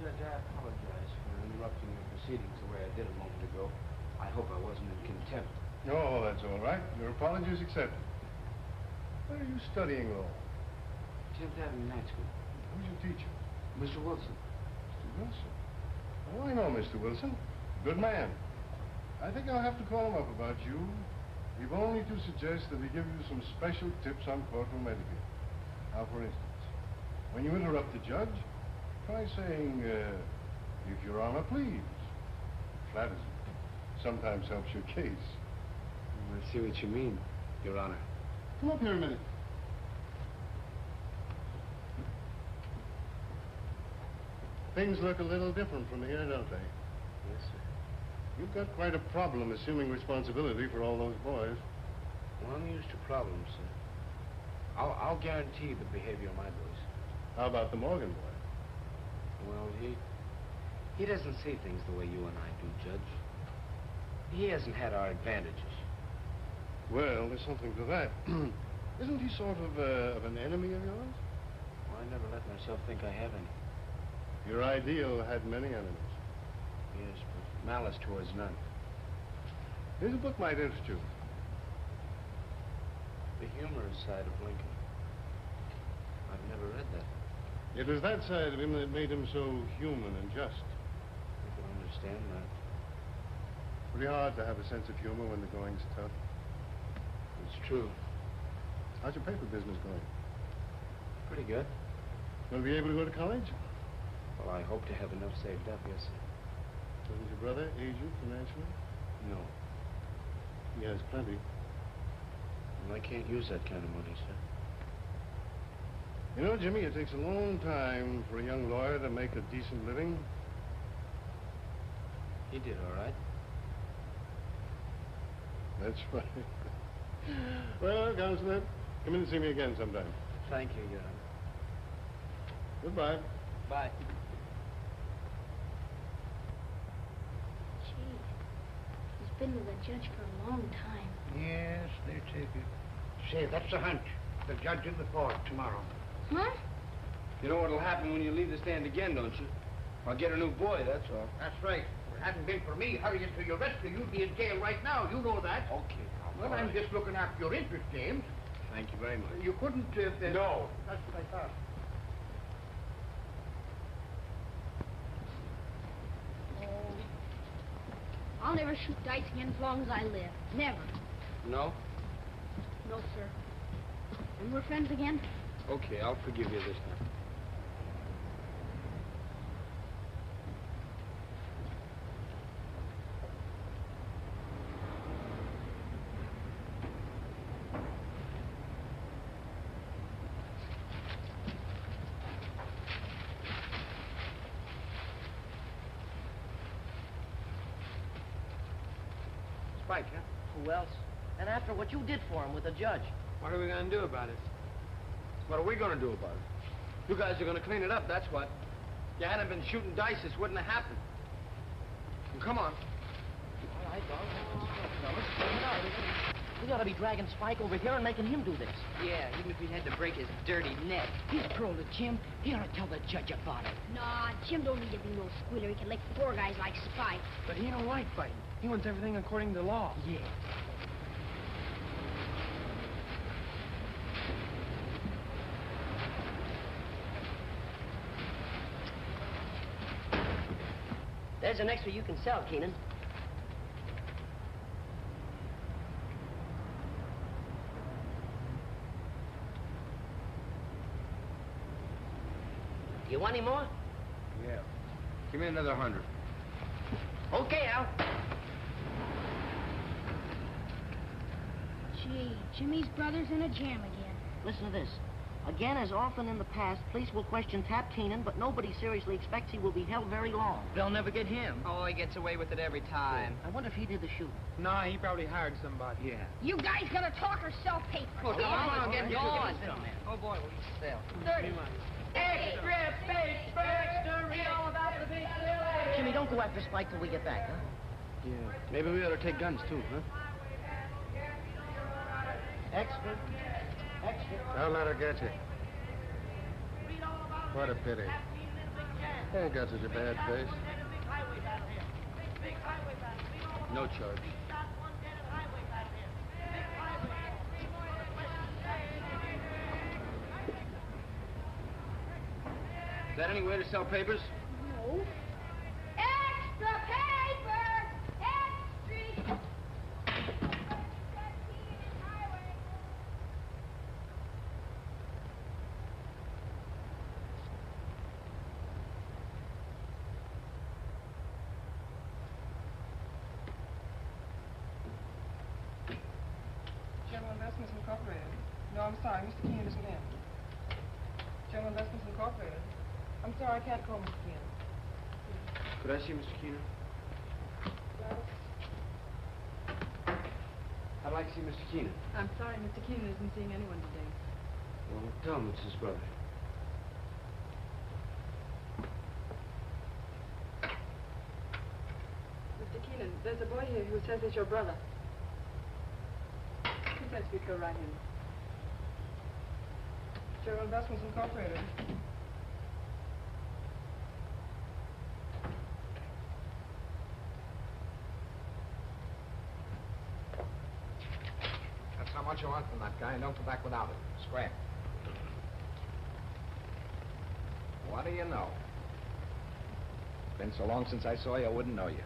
Judge, I apologize for interrupting your proceedings the way I did a moment ago. I hope I wasn't in contempt. Oh, that's all right. Your apology is accepted. Where are you studying law? 10th Avenue Night School. Who's your teacher? Mr. Wilson. Mr. Wilson? Oh, I know Mr. Wilson. Good man. I think I'll have to call him up about you. If only to suggest that he give you some special tips on courtroom etiquette. Now, for instance, when you interrupt the judge, try saying, if Your Honor, please. Flatters him. Sometimes helps your case. I see what you mean, Your Honor. Come up here a minute. Things look a little different from here, don't they? Yes, sir. You've got quite a problem assuming responsibility for all those boys. Well, I'm used to problems, sir. I'll guarantee the behavior of my boys. How about the Morgan boy? Well, he doesn't see things the way you and I do, Judge. He hasn't had our advantages. Well, there's something to that. Isn't he sort of an enemy of yours? Well, I never let myself think I have any. Your ideal had many enemies. Yes, but malice towards none. Here's a book might interest you. The humorous side of Lincoln. I've never read that. It was that side of him that made him so human and just. I can understand that. Pretty hard to have a sense of humor when the going's tough. It's true. How's your paper business going? Pretty good. Going to be able to go to college? Well, I hope to have enough saved up, yes, sir. Doesn't your brother aid you financially? No. He has plenty. Well, I can't use that kind of money, sir. You know, Jimmy, it takes a long time for a young lawyer to make a decent living. He did all right. That's right. Well, Counselor, come in and see me again sometime. Thank you, Your Honor. Goodbye. Bye. Gee, he's been with the judge for a long time. Yes, they take it. Say, that's the hunt. The judge in the court tomorrow. Huh? You know what'll happen when you leave the stand again, don't you? I'll get a new boy, that's all. That's right. If it hadn't been for me hurrying to your rescue, you'd be in jail right now. You know that. Okay. Well, I'm just looking after your interest, James. Thank you very much. You couldn't... No. That's what I thought. I'll never shoot dice again as long as I live. Never. No? No, sir. And we're friends again? Okay, I'll forgive you this time. Spike, huh? Who else? And after what you did for him with the judge. What are we going to do about it? What are we going to do about it? You guys are going to clean it up, that's what. If you hadn't been shooting dice, this wouldn't have happened. And come on. All right, fellas. We ought to be dragging Spike over here and making him do this. Yeah, even if we had to break his dirty neck. He's pro to Jim. He ought to tell the judge about it. Nah, Jim don't need to be no squealer. He can lick four guys like Spike. But he don't like fighting. He wants everything according to law. Yeah. There's an extra you can sell, Keenan. Do you want any more? Yeah. Give me another 100. Okay, Al. Gee, Jimmy's brother's in a jam again. Listen to this. Again, as often in the past, police will question Tap Keenan, but nobody seriously expects he will be held very long. They'll never get him. Oh, he gets away with it every time. I wonder if he did the shooting. Nah, he probably hired somebody. Yeah. You guys gotta talk or sell paper. Come on, get going. Oh, boy, will you sell? 30. Extra paper, read all about the big deal. Jimmy, don't go after Spike till we get back, huh? Yeah. Maybe we ought to take guns, too, huh? Extra. Don't let her get you. What a pity. You ain't got such a bad face. No charge. Is that any way to sell papers? No. Extra paper! Extra! Investments Incorporated. No, I'm sorry, Mr. Keenan isn't in. General Investments Incorporated. I'm sorry, I can't call Mr. Keenan. Could I see Mr. Keenan? I'd like to see Mr. Keenan. I'm sorry, Mr. Keenan isn't seeing anyone today. Well, tell him it's his brother. Mr. Keenan, there's a boy here who says he's your brother. He says we'd go right in. General Investments Incorporated. That's how much you want from that guy, and don't come back without it. Scram. What do you know? Been so long since I saw you, I wouldn't know you.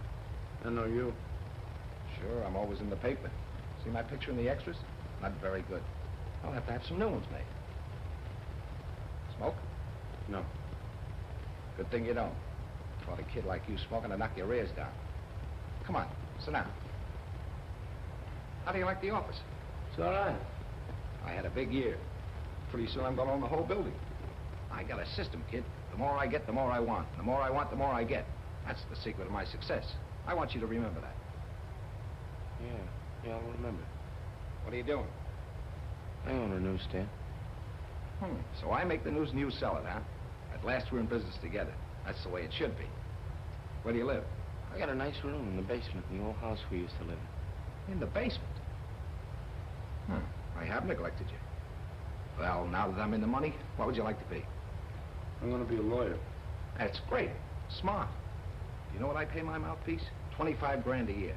I know you. Sure, I'm always in the paper. See my picture in the extras? Not very good. I'll have to have some new ones made. Smoke? No. Good thing you don't. Caught a kid like you smoking to knock your ears down. Come on, sit down. How do you like the office? It's all right. I had a big year. Pretty soon I'm going to own the whole building. I got a system, kid. The more I get, the more I want. The more I want, the more I get. That's the secret of my success. I want you to remember that. Yeah, I'll remember. What are you doing? I own a newsstand. So I make the news and you sell it, huh? At last we're in business together. That's the way it should be. Where do you live? I got a nice room in the basement in the old house we used to live in. In the basement? I have neglected you. Well, now that I'm in the money, what would you like to be? I'm going to be a lawyer. That's great. Smart. You know what I pay my mouthpiece? 25 grand a year.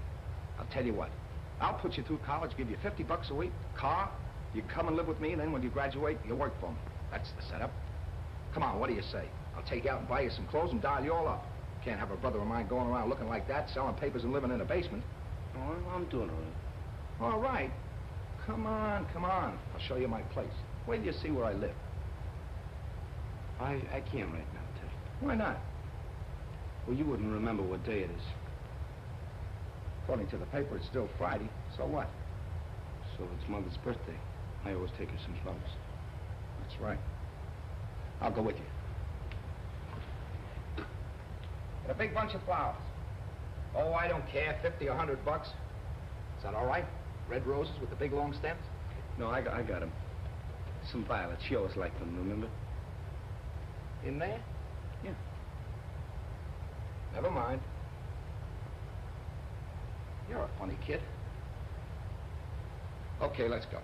I'll tell you what. I'll put you through college, give you $50 a week, car. You come and live with me, and then when you graduate, you work for me. That's the setup. Come on, what do you say? I'll take you out and buy you some clothes and dial you all up. Can't have a brother of mine going around looking like that, selling papers and living in a basement. Oh, I'm doing all right. All right. Come on, come on. I'll show you my place. Wait till you see where I live. I can't right now, Ted. Why not? Well, you wouldn't remember what day it is. According to the paper, it's still Friday. So what? So it's Mother's birthday. I always take her some flowers. That's right. I'll go with you. Get a big bunch of flowers. Oh, I don't care, 50 or $100. Is that all right? Red roses with the big long stems? No, I got them. Some violets. She always liked them, remember? In there? Yeah. Never mind. You're a funny kid. Okay, let's go.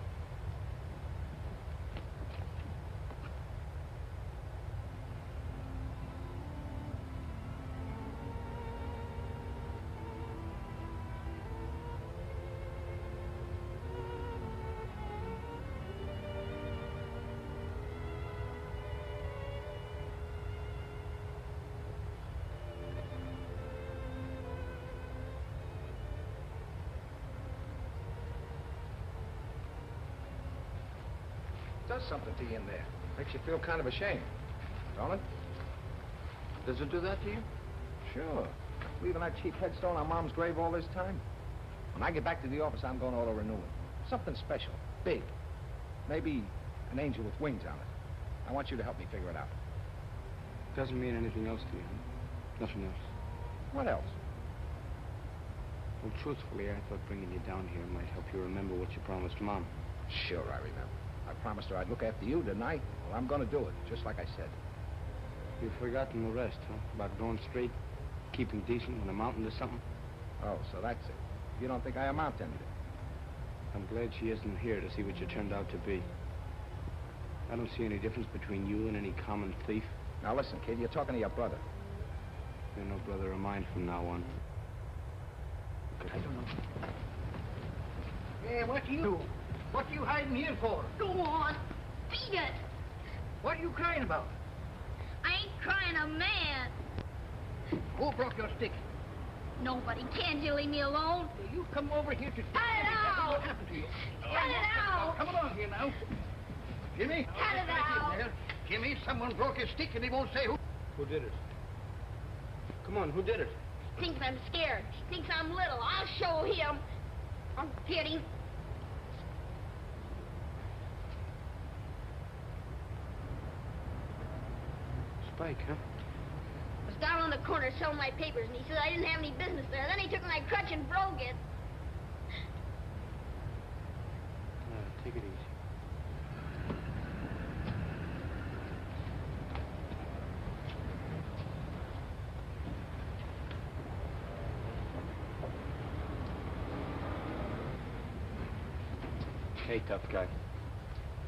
Does something to you in there. Makes you feel kind of ashamed, don't it? Does it do that to you? Sure. Leaving that cheap headstone on Mom's grave all this time. When I get back to the office, I'm going to order a new one. Something special, big. Maybe an angel with wings on it. I want you to help me figure it out. Doesn't mean anything else to you, huh? Nothing else. What else? Well, truthfully, I thought bringing you down here might help you remember what you promised Mom. Sure, I remember. I promised her I'd look after you, didn't I? Well, I'm going to do it, just like I said. You've forgotten the rest, huh? About going straight, keeping decent when amounting to something? Oh, so that's it. You don't think I amount to anything? I'm glad she isn't here to see what you turned out to be. I don't see any difference between you and any common thief. Now listen, kid, you're talking to your brother. You're no brother of mine from now on. I don't know. Hey, what you hiding here for? Go on. Beat it. What are you crying about? I ain't crying a man. Who broke your stick? Nobody. Can't you leave me alone? You come over here to... Cut it out! What happened to you? Cut it out! Come along here now. Jimmy? Cut it out! Jimmy, someone broke his stick and he won't say who. Who did it? Come on, who did it? Thinks I'm scared. Thinks I'm little. I'll show him. I'll get him. Spike, huh? I was down on the corner selling my papers, and he said I didn't have any business there. Then he took my crutch and broke it. Take it easy. Hey, tough guy.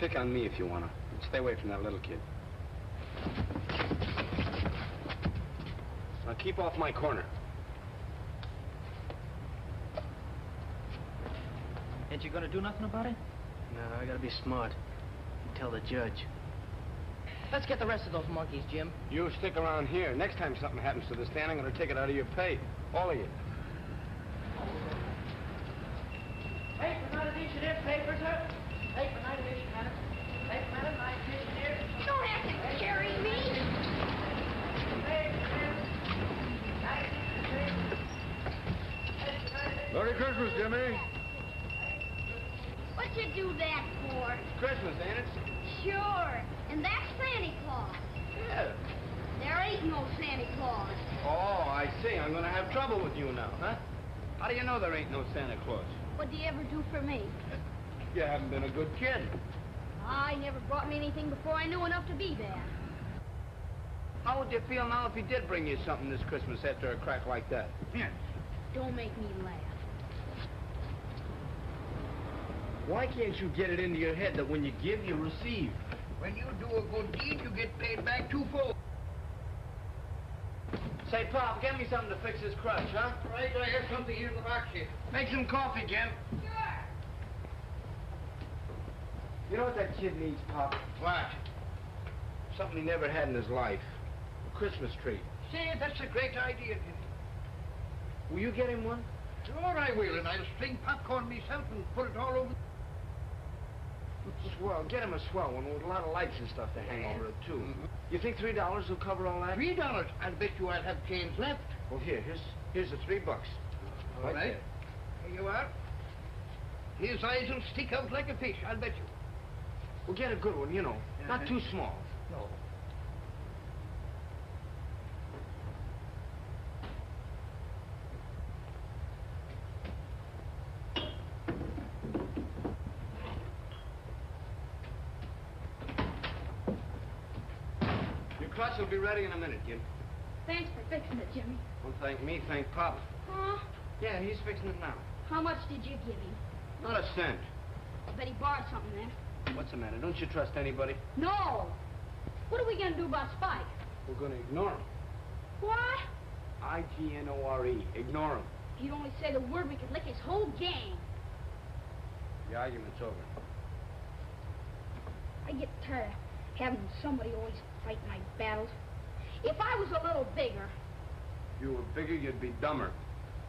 Pick on me if you wanna. Stay away from that little kid. Now keep off my corner. Ain't you gonna do nothing about it? No, I gotta be smart. Tell the judge. Let's get the rest of those monkeys, Jim. You stick around here. Next time something happens to the stand, I'm gonna take it out of your pay. All of you. Paper, not edition here, paper, sir. Paper, not edition, madam. Paper, madam, not edition here. You don't have to carry me. Merry Christmas, Jimmy. What'd you do that for? Christmas, ain't it? Sure. And that's Santa Claus. Yeah. There ain't no Santa Claus. Oh, I see. I'm gonna have trouble with you now, huh? How do you know there ain't no Santa Claus? What'd you ever do for me? You haven't been a good kid. I never brought me anything before I knew enough to be bad. How would you feel now if he did bring you something this Christmas after a crack like that? Yeah. Don't make me laugh. Why can't you get it into your head that when you give, you receive? When you do a good deed, you get paid back twofold. Say, Pop, get me something to fix this crutch, huh? Right, I have something here in the box here. Make some coffee, Jim. Sure. You know what that kid needs, Pop? What? Something he never had in his life. A Christmas tree. Say, that's a great idea, Jimmy. Will you get him one? Sure I will, and I'll string popcorn myself and put it all over. Swell. Get him a swell one with a lot of lights and stuff to hang over it, too. Mm-hmm. You think $3 will cover all that? $3? I'll bet you I'll have change left. Well, here's the $3. All right. Here you are. His eyes will stick out like a fish, I'll bet you. Well, get a good one, you know. Not too small. No. Your crutch will be ready in a minute, Jim. Thanks for fixing it, Jimmy. Don't thank me, thank Pop. Huh? Yeah, he's fixing it now. How much did you give him? Not a cent. I bet he borrowed something then. What's the matter? Don't you trust anybody? No. What are we going to do about Spike? We're going to ignore him. What? I-G-N-O-R-E. Ignore him. If you'd only say the word, we could lick his whole gang. The argument's over. I get tired of having somebody always fight my battles. If I was a little bigger... If you were bigger, you'd be dumber.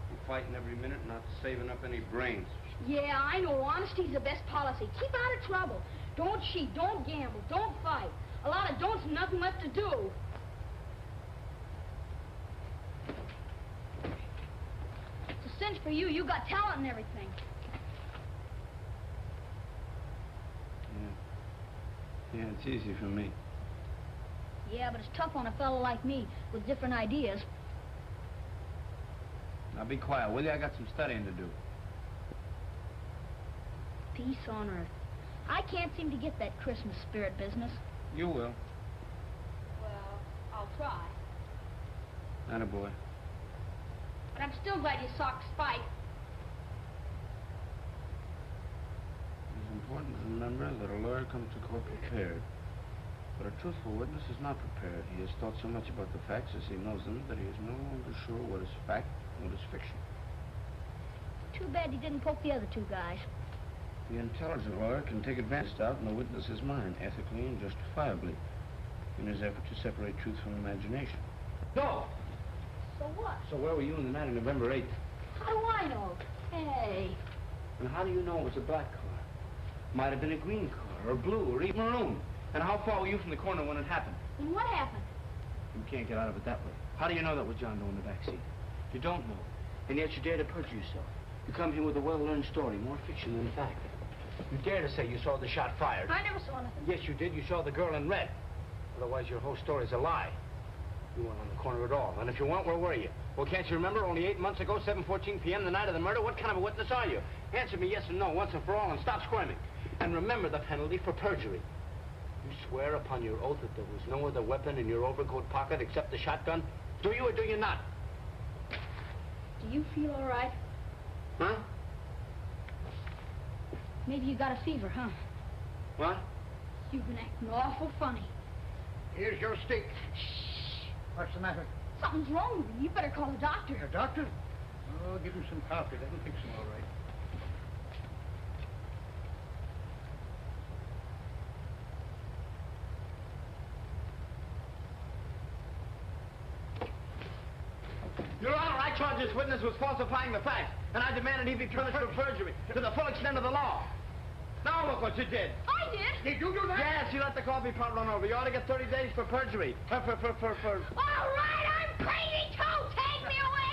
You're fighting every minute, not saving up any brains. Yeah, I know. Honesty's the best policy. Keep out of trouble. Don't cheat, don't gamble, don't fight. A lot of don'ts and nothing left to do. It's a cinch for you. You got talent and everything. Yeah, it's easy for me. Yeah, but it's tough on a fellow like me with different ideas. Now be quiet, will you? I got some studying to do. Peace on earth. I can't seem to get that Christmas spirit business. You will. Well, I'll try. Attaboy. But I'm still glad you socked Spike. It's important to remember that a lawyer comes to court prepared. But a truthful witness is not prepared. He has thought so much about the facts as he knows them that he is no longer sure what is fact and what is fiction. Too bad he didn't poke the other two guys. The intelligent lawyer can take advantage out in the witness's mind, ethically and justifiably, in his effort to separate truth from imagination. No! So what? So where were you on the night of November 8th? How do I know? Hey. And how do you know it was a black car? Might have been a green car, or blue, or even maroon. And how far were you from the corner when it happened? And what happened? You can't get out of it that way. How do you know that was John Doe in the back seat? You don't know. And yet you dare to perjure yourself. You come here with a well-learned story, more fiction than fact. You dare to say you saw the shot fired. I never saw nothing. Yes, you did. You saw the girl in red. Otherwise, your whole story's a lie. You weren't on the corner at all. And if you weren't, where were you? Well, can't you remember? Only 8 months ago, 7:14 p.m., the night of the murder? What kind of a witness are you? Answer me yes or no once and for all, and stop squirming. And remember the penalty for perjury. You swear upon your oath that there was no other weapon in your overcoat pocket except the shotgun? Do you or do you not? Do you feel all right? Huh? Maybe you got a fever, huh? What? You've been acting awful funny. Here's your stick. Shh. What's the matter? Something's wrong with you. You better call the doctor. A doctor? Oh, give him some coffee. That'll fix him all right. Your Honor, I charge this witness with falsifying the facts, and I demanded he be punished for perjury to the full extent of the law. Now look what you did. I did? Did you do that? Yes, you let the coffee pot run over. You ought to get 30 days for perjury. All right, I'm crazy too. Take me away.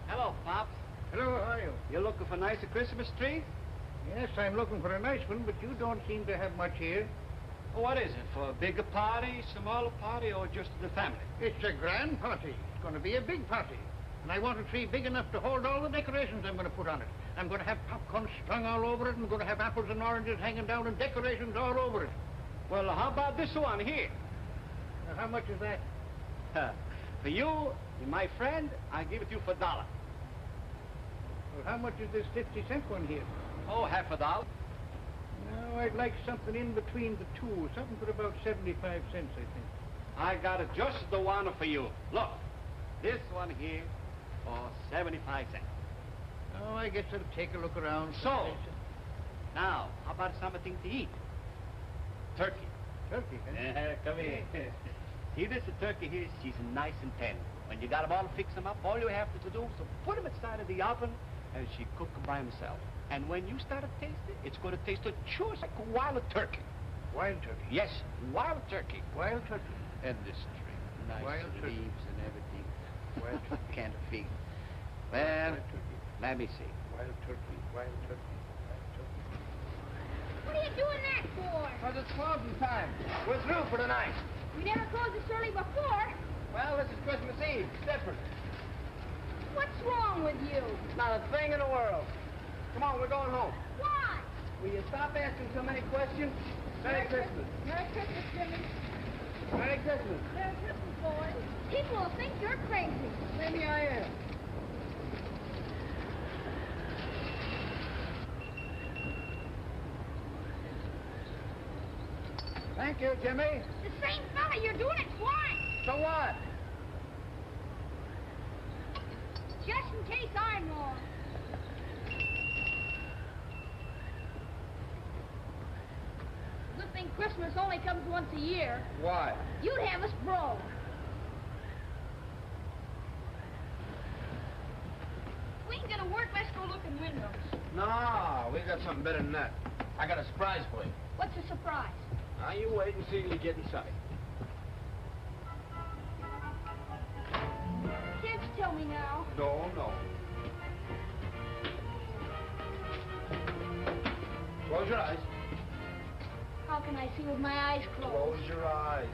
Hello, Pops. Hello, how are you? You looking for nicer Christmas trees? Yes, I'm looking for a nice one, but you don't seem to have much here. Well, what is it? For a bigger party, smaller party, or just the family? It's a grand party. It's going to be a big party. And I want a tree big enough to hold all the decorations I'm going to put on it. I'm going to have popcorn strung all over it, and I'm going to have apples and oranges hanging down and decorations all over it. Well, how about this one here? Now, how much is that? For you, my friend, I give it to you for $1. Well, how much is this 50-cent one here? Oh, half $1. No, I'd like something in between the two. Something for about 75 cents, I think. I got it just the one for you. Look, this one here for 75 cents. Oh, I guess I'll take a look around. So, now, how about something to eat? Turkey. Turkey, huh? Yeah, come here. See this turkey here? She's nice and tender. When you got them all fix them up, all you have to do is to put them inside of the oven, and she cook them by himself. And when you start to taste it, it's going to taste just like a wild turkey. Wild turkey? Yes, wild turkey. Wild turkey. And this tree, nice Wild turkey. leaves and everything. Wild turkey. Can't feel. Well, Wild turkey. let me see. Wild turkey. Wild turkey. Wild turkey. What are you doing that for? Because it's closing time. We're through for the night. We never closed this early before. Well, this is Christmas Eve. It's different. What's wrong with you? Not a thing in the world. Come on, we're going home. Why? Will you stop asking so many questions? Merry Christmas. Merry Christmas, Jimmy. Merry Christmas. Merry Christmas, boys. People will think you're crazy. Maybe I am. Thank you, Jimmy. The same fella, you're doing it twice. So what? Just in case I'm wrong. Good thing Christmas only comes once a year. Why? You'd have us broke. We ain't gonna work, let's go look in windows. No, we got something better than that. I got a surprise for you. What's the surprise? Now, you wait and see till you get inside. Can't you tell me now? No, no. Close your eyes. How can I see with my eyes closed? Close your eyes.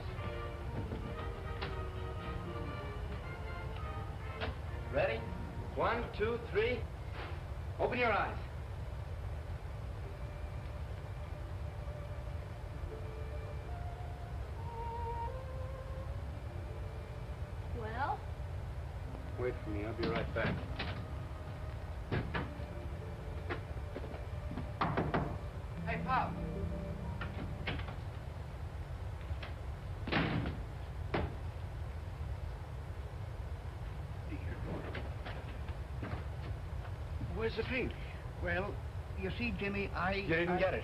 Ready? 1, 2, 3. Open your eyes. Well? Wait for me. I'll be right back. Hey, Pop. Where's the tree? Well, you see, Jimmy, You didn't get it.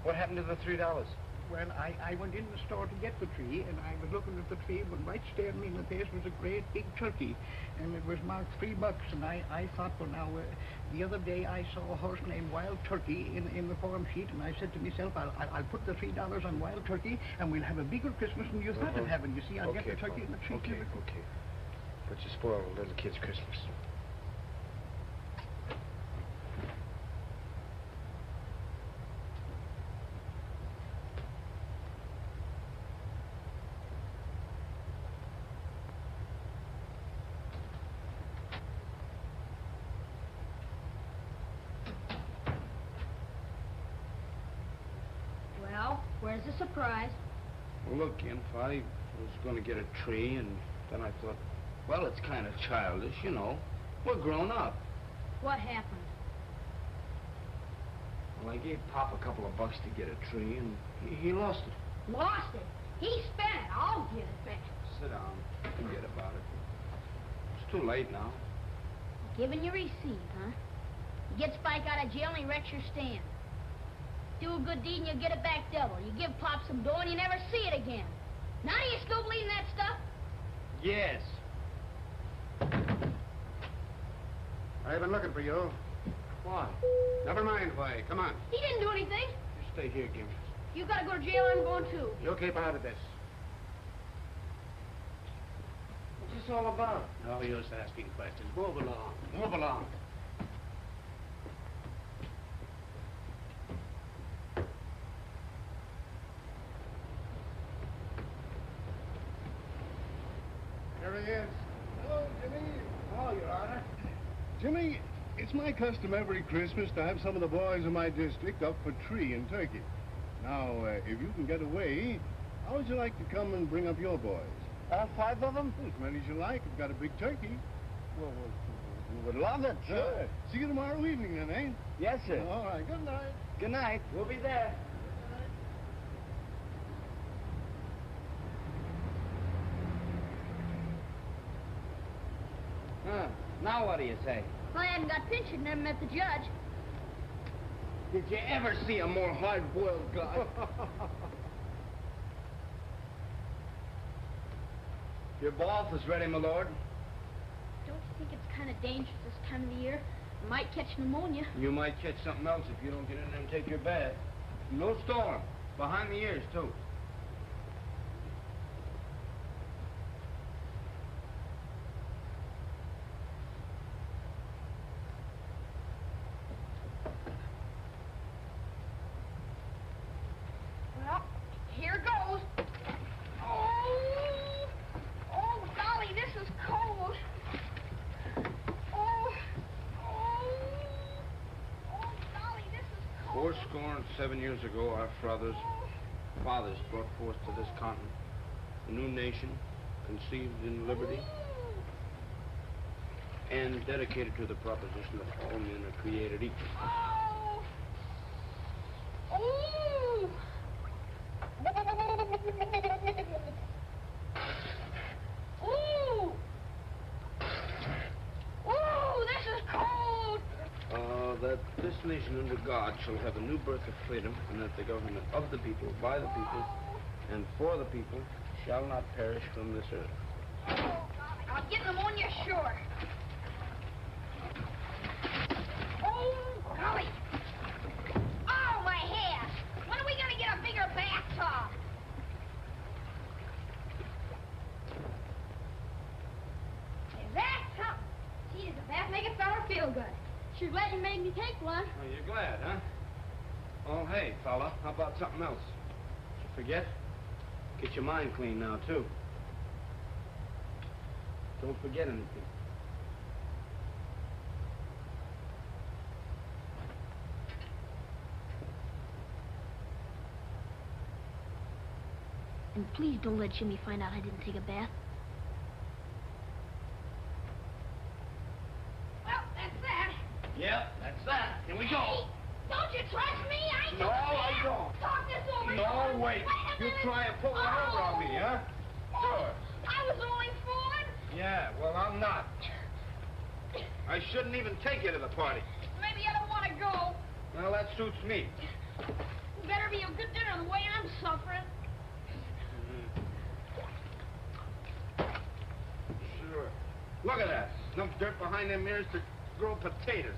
What happened to the $3? Well, I went in the store to get the tree, and I was looking at the tree, but right staring me in the face was a great big turkey, and it was marked $3, and I thought, well, now, the other day I saw a horse named Wild Turkey in the form sheet, and I said to myself, I'll put the $3 on Wild Turkey, and we'll have a bigger Christmas than you thought of having. You see, I'll get the turkey in the tree. Okay. But you spoiled a little kid's Christmas. Where's the surprise? Well, look, Imp, I was going to get a tree, and then I thought, well, it's kind of childish, you know. We're grown up. What happened? Well, I gave Pop a couple of bucks to get a tree, and he lost it. Lost it? He spent it. I'll get it back. Sit down. Forget about it. It's too late now. Giving you receipt, huh? You get Spike out of jail and he wrecks your stand. Do a good deed and you get it back double. You give Pop some dough and you never see it again. Now do you still believe in that stuff? Yes. I've been looking for you. Why? Never mind why. Come on. He didn't do anything. You stay here, Gimp. You gotta go to jail, I'm going too. You keep out of this. What's this all about? No use asking questions. Move along. Move along. Here he is. Hello, Jimmy. Hello, Your Honor. Jimmy, it's my custom every Christmas to have some of the boys in my district up for tree and turkey. Now, if you can get away, how would you like to come and bring up your boys? All 5 of them? As many as you like. We've got a big turkey. Well, we would love it, sure. See you tomorrow evening, then, eh? Yes, sir. All right. Good night. Good night. We'll be there. Huh. Now what do you say? If I hadn't got pinched and never met the judge. Did you ever see a more hard-boiled guy? Your bath is ready, my lord. Don't you think it's kind of dangerous this time of the year? You might catch pneumonia. You might catch something else if you don't get in there and take your bath. No storm. Behind the ears, too. Well, here goes. Oh, golly, this is cold. Oh, golly, this is cold. 407 years ago, our fathers brought forth to this continent a new nation, conceived in liberty, and dedicated to the proposition that all men are created equal. Oh! Ooh! Ooh, this is cold! That this nation under God shall have a new birth of freedom, and that the government of the people, by the people, and for the people shall not perish from this earth. I'll get pneumonia, sure. Oh, golly. Oh, my hair. When are we going to get a bigger bathtub? Is that something? Gee, does a bath make a fella feel good? Sure glad you made me take one. Oh, you're glad, huh? Oh, hey, fella, how about something else? Did you forget? Get your mind clean now, too. Don't forget anything. And please don't let Jimmy find out I didn't take a bath. Well, that's that. Yep, that's that. Here we go. Hey, don't you trust me? I ain't No, gonna I bath. don't. Talk this over. No, wait. You try and pull one over on me, huh? Sure. I was only fooling. Yeah, well, I'm not. I shouldn't even take you to the party. Maybe I don't want to go. Well, that suits me. Better be a good dinner the way I'm suffering. Sure. Look at that. Enough dirt behind them ears to grow potatoes.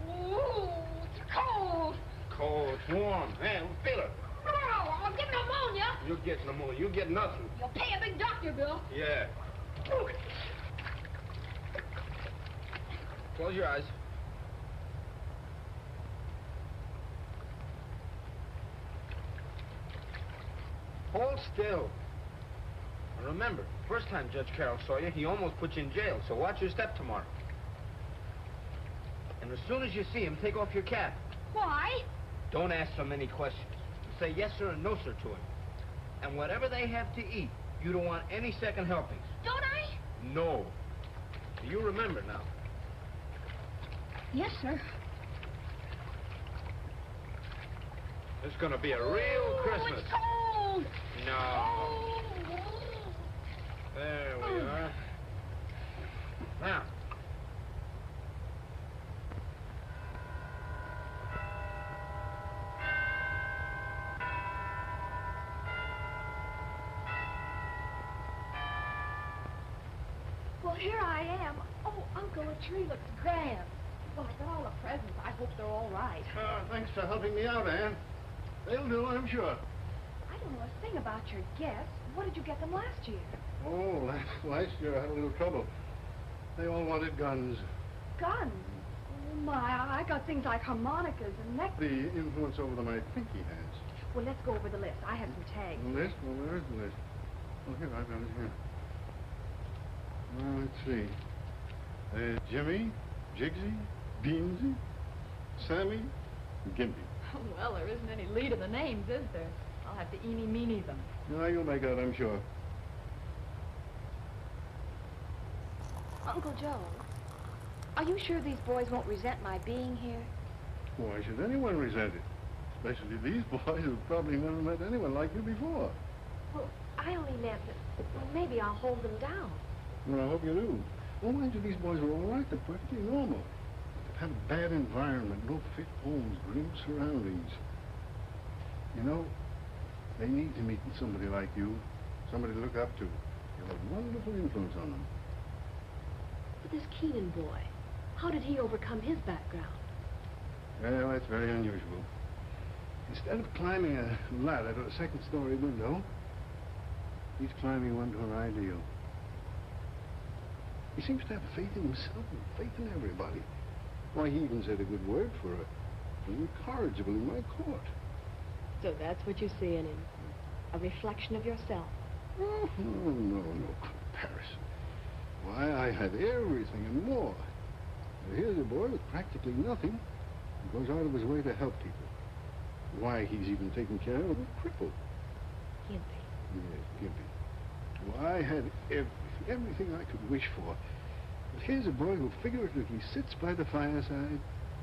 Ooh, it's cold. Cold, it's warm. Hey, feel it. Oh, I'll get pneumonia. You get pneumonia. You get nothing. You'll pay a big doctor bill. Yeah. Close your eyes. Hold still. Now remember, first time Judge Carroll saw you, he almost put you in jail, so watch your step tomorrow. And as soon as you see him, take off your cap. Why? Don't ask so many questions. say yes, sir, and no, sir to him. And whatever they have to eat, you don't want any second helpings. Don't I? No. You remember now. Yes, sir. It's gonna be a real Christmas. It's cold. No. There we are. Now. Well, here I am. Oh, Uncle, a tree looks grand. Well, I got all the presents. I hope they're all right. Thanks for helping me out, Ann. They'll do, I'm sure. I don't know a thing about your guests. What did you get them last year? Oh, last year I had a little trouble. They all wanted guns. Guns? Oh, my, I got things like harmonicas and necklaces. The influence over them I think he has. Well, let's go over the list. I have some tags. The list? Well, where is the list? Oh, here, I've got it here. Well, let's see. Jimmy, Jigsy, Beansy, Sammy, Gimpy. Well, there isn't any lead in the names, is there? I'll have to eeny-meeny them. No, you'll make out, I'm sure. Uncle Joe, are you sure these boys won't resent my being here? Why should anyone resent it? Especially these boys who've probably never met anyone like you before. Well, I only meant that maybe I'll hold them down. Well, I hope you do. Well, mind you, these boys are all right. They're perfectly normal. They've had a bad environment, no fit homes, grim surroundings. You know, they need to meet somebody like you, somebody to look up to. You'll have a wonderful influence on them. But this Keenan boy, how did he overcome his background? Well, that's very unusual. Instead of climbing a ladder to a second-story window, he's climbing one to her ideal. He seems to have faith in himself and faith in everybody. Why, he even said a good word for her. Incorrigible in my court. So that's what you see in him, a reflection of yourself. Oh, no comparison. Why, I have everything and more. But here's a boy with practically nothing who goes out of his way to help people. Why, he's even taken care of a cripple. Gimpy. Yes, Gimpy. Well, I had everything I could wish for. But here's a boy who figuratively sits by the fireside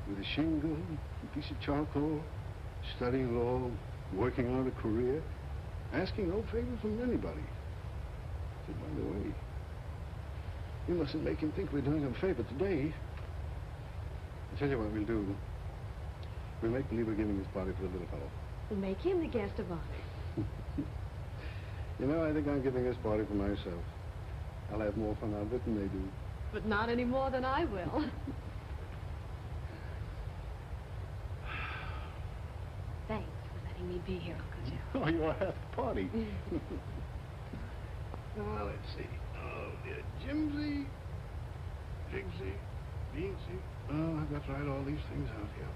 with a shingle, a piece of charcoal, studying law, working out a career, asking no favor from anybody. So, by the way, you mustn't make him think we're doing him a favor today. I'll tell you what we'll do. We'll make believe we're giving his body to a little fellow. We'll make him the guest of honor. You know, I think I'm giving this party for myself. I'll have more fun out of it than they do. But not any more than I will. Thanks for letting me be here, Uncle Joe. Oh, you're at the party. Now, let's see. Oh, dear. Jimsy, Jigsy, Beansy. Oh, I've got to write all these things out here.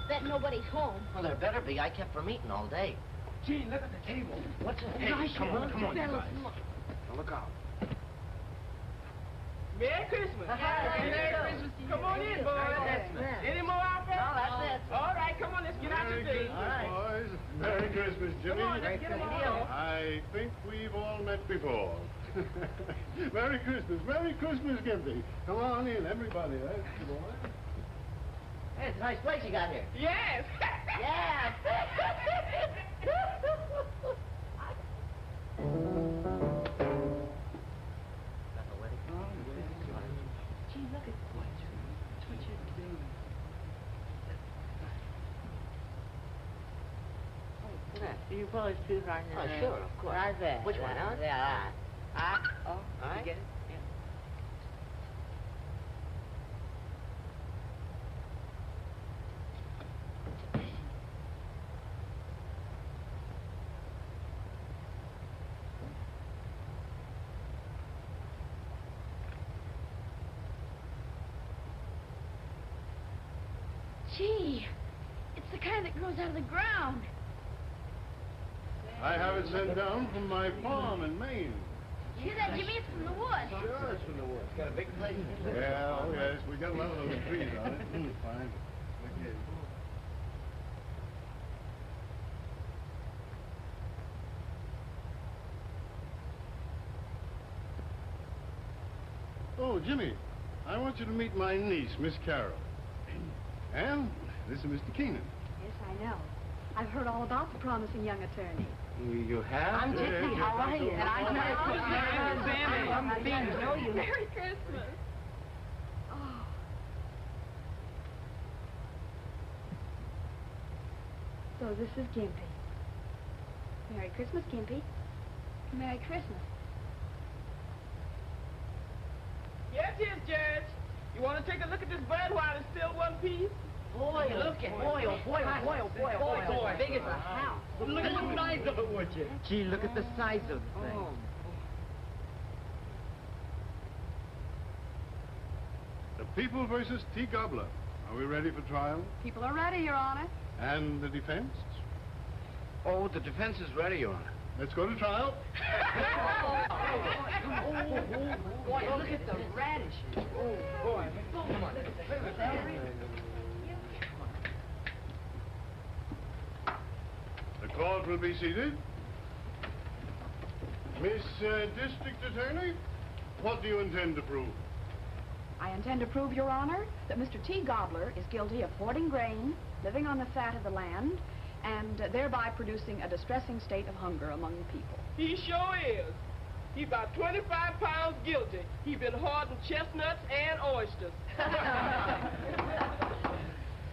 Bet nobody's home. Well, there better be. I kept from eating all day. Gee, look at the table. What's it? Hey, come on, you guys. Now look out. Merry Christmas. Merry Christmas. Come on in, boys. Any more out there? No, that's it. All right, come on, let's get out your things. All right, boys. Merry Christmas, Jimmy. Come on, let's get them all. I think we've all met before. Merry Christmas. Merry Christmas, Gimpy. Come on in, everybody. That's boy. Hey, it's a nice place you got here. Yes. Yeah. Gee, look at the boys. That's what you're doing. You boys choose right now. Oh, sure, of course. Right there. Which one? Yeah, oh, all right. You get it? Yeah. Gee, it's the kind that grows out of the ground. I have it sent down from my farm in Maine. Hear that, Jimmy? It's from the woods. Sure, it's from the woods. Got a big place. Yeah, oh yes, we got a lot of those trees on it. Fine. Okay. Oh, Jimmy, I want you to meet my niece, Miss Carol. And this is Mr. Keenan. Yes, I know. I've heard all about the promising young attorney. You have? I'm Gypsy. How are you? And I'm Mary Christmas. Christmas. Merry Christmas. Oh. So this is Gimpy. Merry Christmas, Gimpy. Merry Christmas. Yes, yes, Judge. You want to take a look at this bird while it's still one piece? Boy, look at boy, oh boy, oh boy, oh boy, oh boy, as big as a house. Look at the size of it, would you? Gee, look at the size of the thing. The People versus T. Gobbler. Are we ready for trial? People are ready, Your Honor. And the defense? Oh, the defense is ready, Your Honor. Let's go to trial. Boy, look at the radishes. Oh, boy. Come on. The court will be seated. Miss District Attorney, what do you intend to prove? I intend to prove, Your Honor, that Mr. T. Gobbler is guilty of hoarding grain, living on the fat of the land, and thereby producing a distressing state of hunger among the people. He sure is. He's about 25 pounds guilty. He's been hoarding chestnuts and oysters.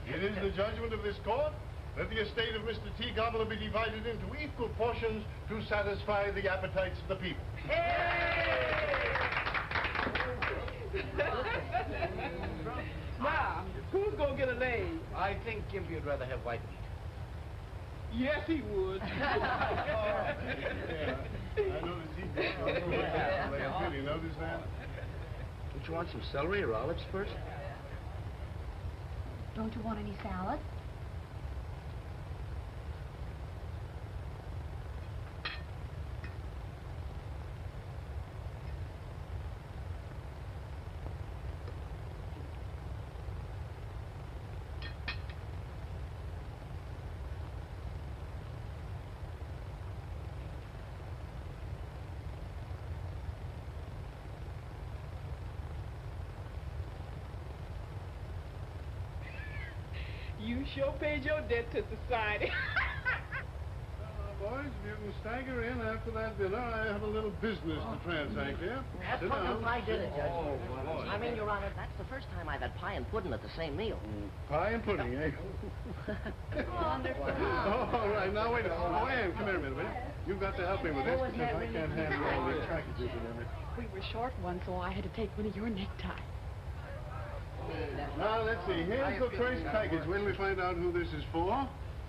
It is the judgment of this court that the estate of Mr. T. Gobbler be divided into equal portions to satisfy the appetites of the people. Now, who's gonna get a name? I think Gimpy would rather have white meat. Yes, he would. I noticed he did. Did you notice that? Don't you want some celery or olives first? Don't you want any salad? You sure paid your debt to society. Boys, if you can stagger in after that dinner, I have a little business to transact here. That's Sit pumpkin down. pie dinner, Judge. boy. I mean, Your Honor, that's the first time I've had pie and pudding at the same meal. Pie and pudding, eh? Wonderful. All right, now wait a minute. Oh, Ann, come here a minute, will you? You've got to help me with this Oh, isn't because that I can't really handle all these packages and everything. We were short one, so I had to take one of your neckties. Now, let's see. Here's the first package. When we find out who this is for.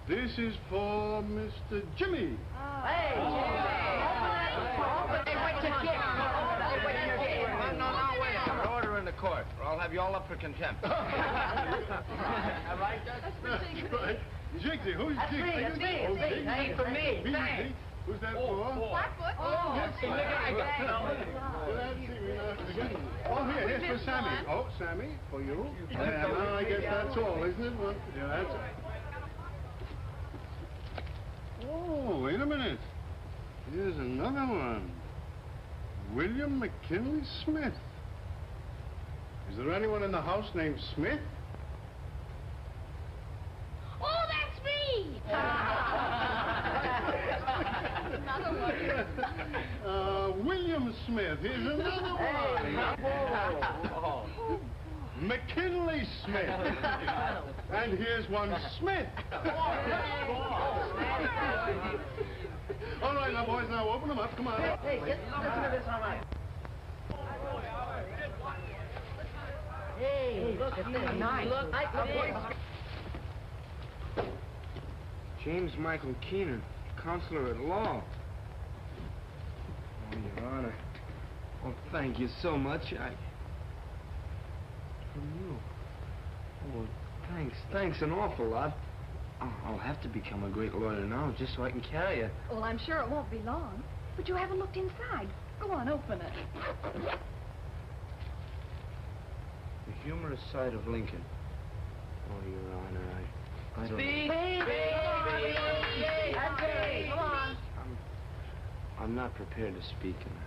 This is for Mr. Jimmy. Hey, No, wait a minute. Order in the court, or I'll have you all up for contempt. All right, Judge? That's right. Jigsy, who's That's Jigsy? me, that's me, Oh, it's me. Jigsy. Hey, for me, Me, thanks. me. Who's that for? Blackfoot. Well, let's see. We now have to begin. Oh, here's for Sammy. Oh, Sammy, for you. Yeah, now I guess that's all, isn't it? Well, yeah, that's it. Oh, wait a minute. Here's another one. William McKinley Smith. Is there anyone in the house named Smith? Oh, that's me! Another one. William Smith. Here's another one. McKinley Smith. And here's one Smith. All right, now, boys, now open them up. Come on. Hey, listen to this, all right. Hey, look at this. Nice. Look, James Michael Keenan, counselor at law. Oh, Your Honor. Oh, thank you so much. From you. Oh, thanks an awful lot. I'll have to become a great lawyer now just so I can carry it. Well, I'm sure it won't be long. But you haven't looked inside. Go on, open it. The humorous side of Lincoln. Oh, Your Honor, I don't Speak! Come on. I'm not prepared to speak, and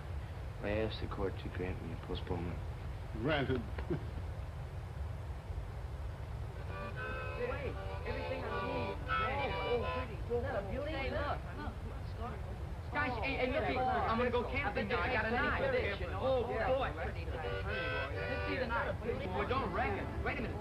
I asked the court to grant me a postponement. Granted. Wait, everything I need. Isn't that a beauty? Look. Guys, hey, look, I'm gonna go camping now. I got a knife. Oh, boy. Let's see the knife. Well, don't wreck it. Wait a minute.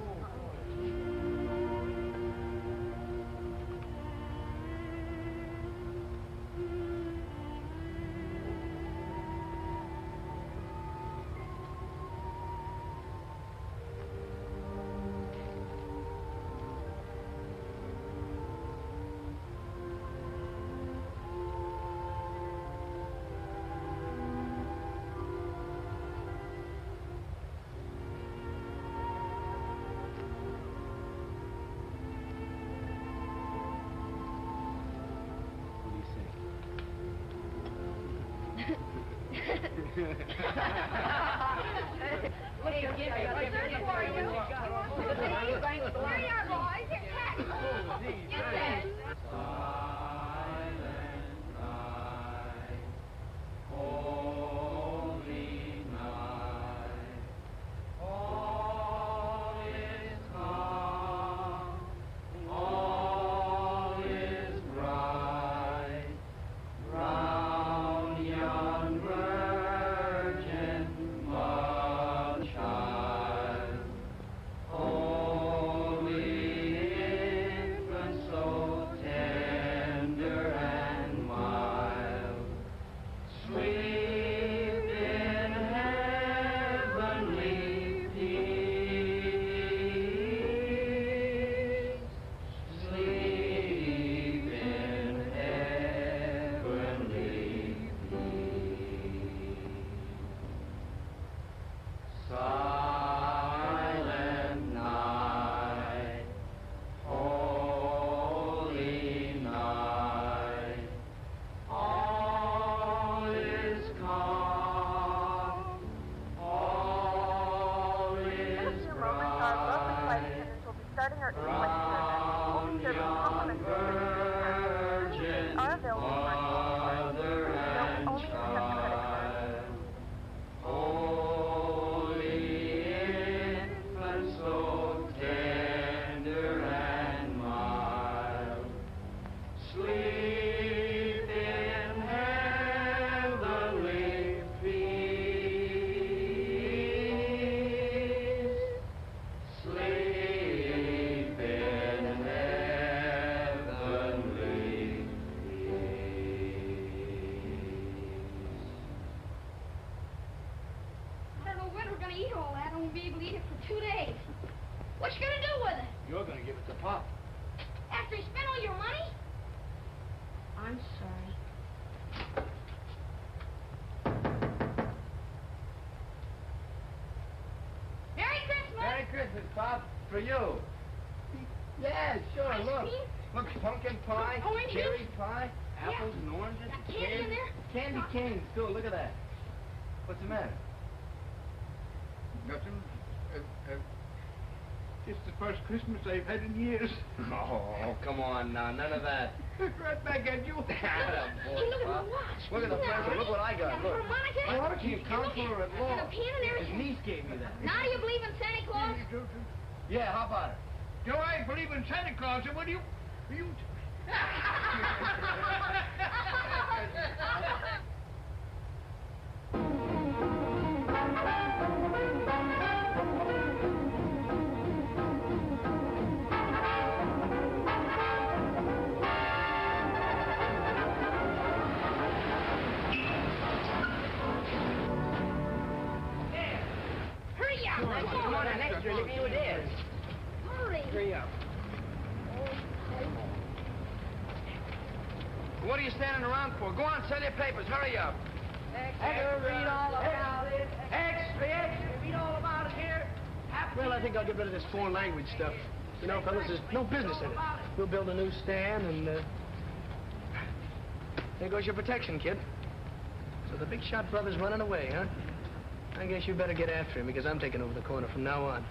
For you. Yeah, sure, look. Look, pumpkin pie, cherry pie, apples and oranges. Candy in there? Candy canes, too. Look at that. What's the matter? Nothing. It's the first Christmas I've had in years. Oh, come on now. None of that. Right back at you. Look at the present. Look what I got. Look. My chief counselor at law. His niece gave me that. Now do you believe in Santa Claus? Yeah, how about it? Do I believe in Santa Claus? And what do you... Hurry up! Come on, an extra. Look at you it is. Hurry! Hurry up. What are you standing around for? Go on, sell your papers. Hurry up. Extra, read all about it. Extra, read all about it here. Well, I think I'll get rid of this foreign language stuff. You know, fellas, there's no business in it. We'll build a new stand, and there goes your protection, kid. So the big shot brother's running away, huh? I guess you better get after him, because I'm taking over the corner from now on.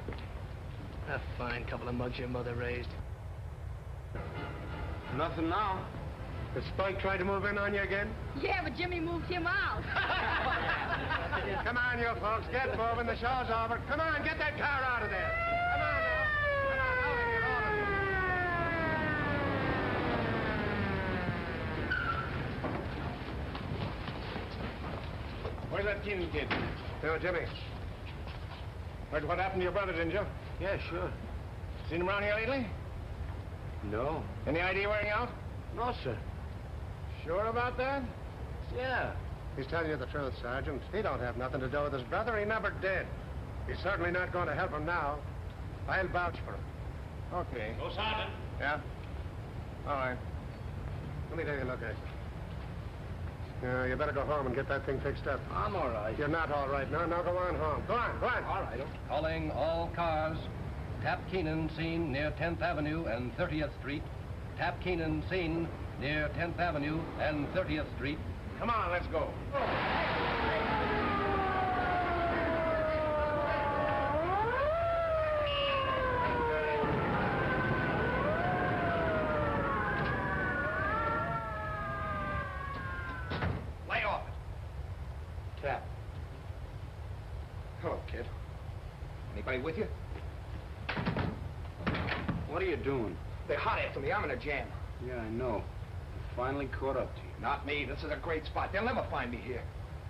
A fine couple of mugs your mother raised. Nothing now. Did Spike try to move in on you again? Yeah, but Jimmy moved him out. Come on, you folks, get moving. The show's over. Come on, get that car out of there. Come on now. Come on, out of here, all of you. Where's that Keenan kid? No, Jimmy. Heard what happened to your brother, didn't you? Yeah, sure. Seen him around here lately? No. Any idea where he out? No, sir. Sure about that? Yeah. He's telling you the truth, Sergeant. He don't have nothing to do with his brother. He never did. He's certainly not going to help him now. I'll vouch for him. Okay. Go, Sergeant. Yeah? All right. Let me take a look at you. You better go home and get that thing fixed up. I'm all right. You're not all right. No, go on home. Go on. All right. Calling all cars. Tap Keenan seen near 10th Avenue and 30th Street. Tap Keenan seen near 10th Avenue and 30th Street. Come on, let's go. Lay off it. Tap. Hello, kid. Anybody with you? What are you doing? They're hot after me. I'm in a jam. Yeah, I know. You finally caught up to you. Not me. This is a great spot. They'll never find me here.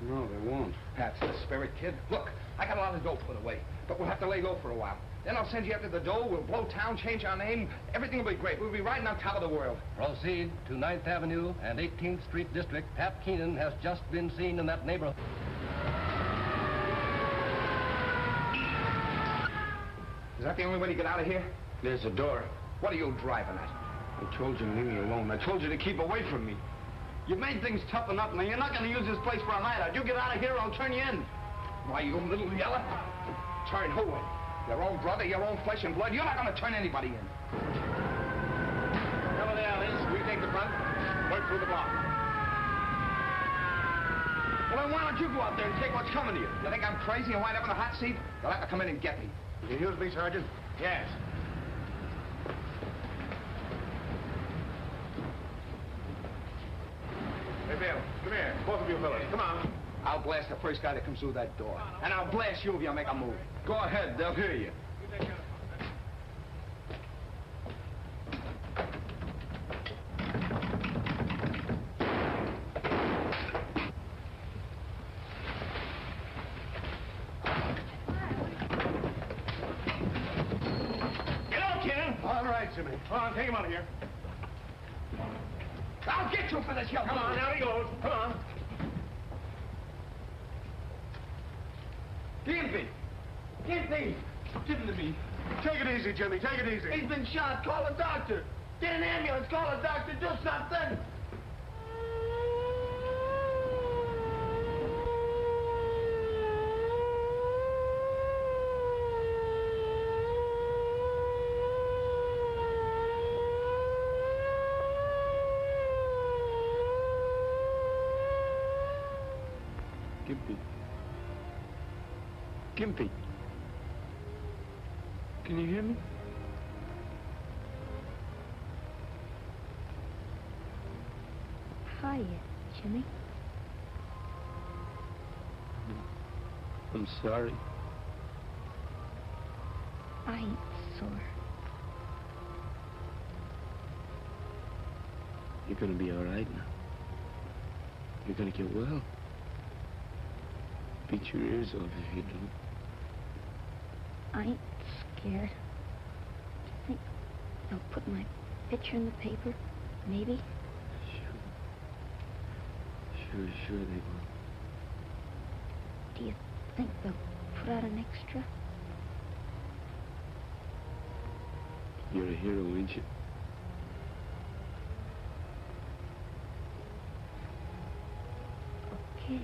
No, they won't. That's the spirit, kid. Look, I got a lot of dough put away, but we'll have to lay low for a while. Then I'll send you after the dough. We'll blow town, change our name. Everything will be great. We'll be riding on top of the world. Proceed to 9th Avenue and 18th Street District. Tap Keenan has just been seen in that neighborhood. Is that the only way to get out of here? There's a door. What are you driving at? I told you to leave me alone. I told you to keep away from me. You've made things tough enough, and you're not going to use this place for a night out. You get out of here, or I'll turn you in. Why, you little yeller? Turn who in? Your own brother, your own flesh and blood? You're not going to turn anybody in. Cover the alleys. We take the front. Work through the block. Well, then why don't you go out there and take what's coming to you? You think I'm crazy and wind up in a hot seat? You'll have to come in and get me. You use me, Sergeant? Yes. Hey, Bill, come here. Both of you fellas, come on. I'll blast the first guy that comes through that door. And I'll blast you if you make a move. Go ahead. They'll hear you. Get out, Ken. All right, Jimmy. Come on, take him out of here. I'll get you for this, you. Come on, now he goes. Come on. Gimpy! Gimpy! Give him to me. Take it easy, Jimmy. Take it easy. He's been shot. Call a doctor. Get an ambulance. Call a doctor. Do something. Gimpy. Can you hear me? Hiya, Jimmy. I'm sorry. I ain't sore. You're gonna be all right now. You're gonna get well. Beat your ears off if you don't. I ain't scared. Do you think they'll put my picture in the paper? Maybe? Sure they will. Do you think they'll put out an extra? You're a hero, ain't you? Okay.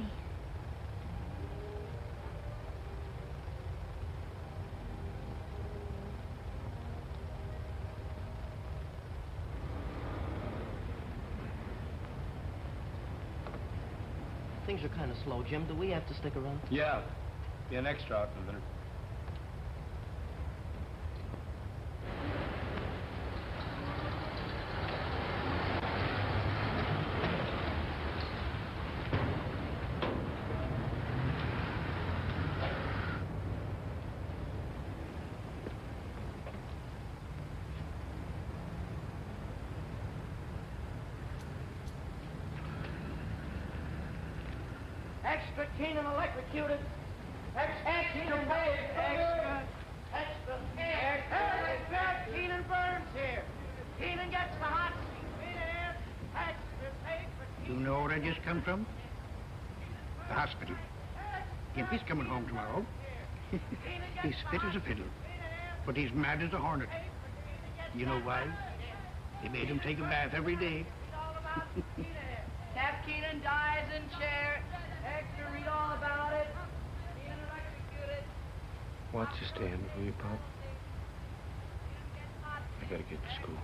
Things are kind of slow, Jim. Do we have to stick around? Yeah. Be an extra out in a minute. Extra Keenan electrocuted. Extra Keenan extra. Extra Keenan burns here. Keenan gets the hot seat. You know where I just come from? The hospital. Gimpy's coming home tomorrow. He's fit as a fiddle, but he's mad as a hornet. You know why? They made him take a bath every day. Cap Keenan dies in chair. Extra, read all about it. Keenan electrocuted. Watch your stand, will you, Pop? I gotta get to school.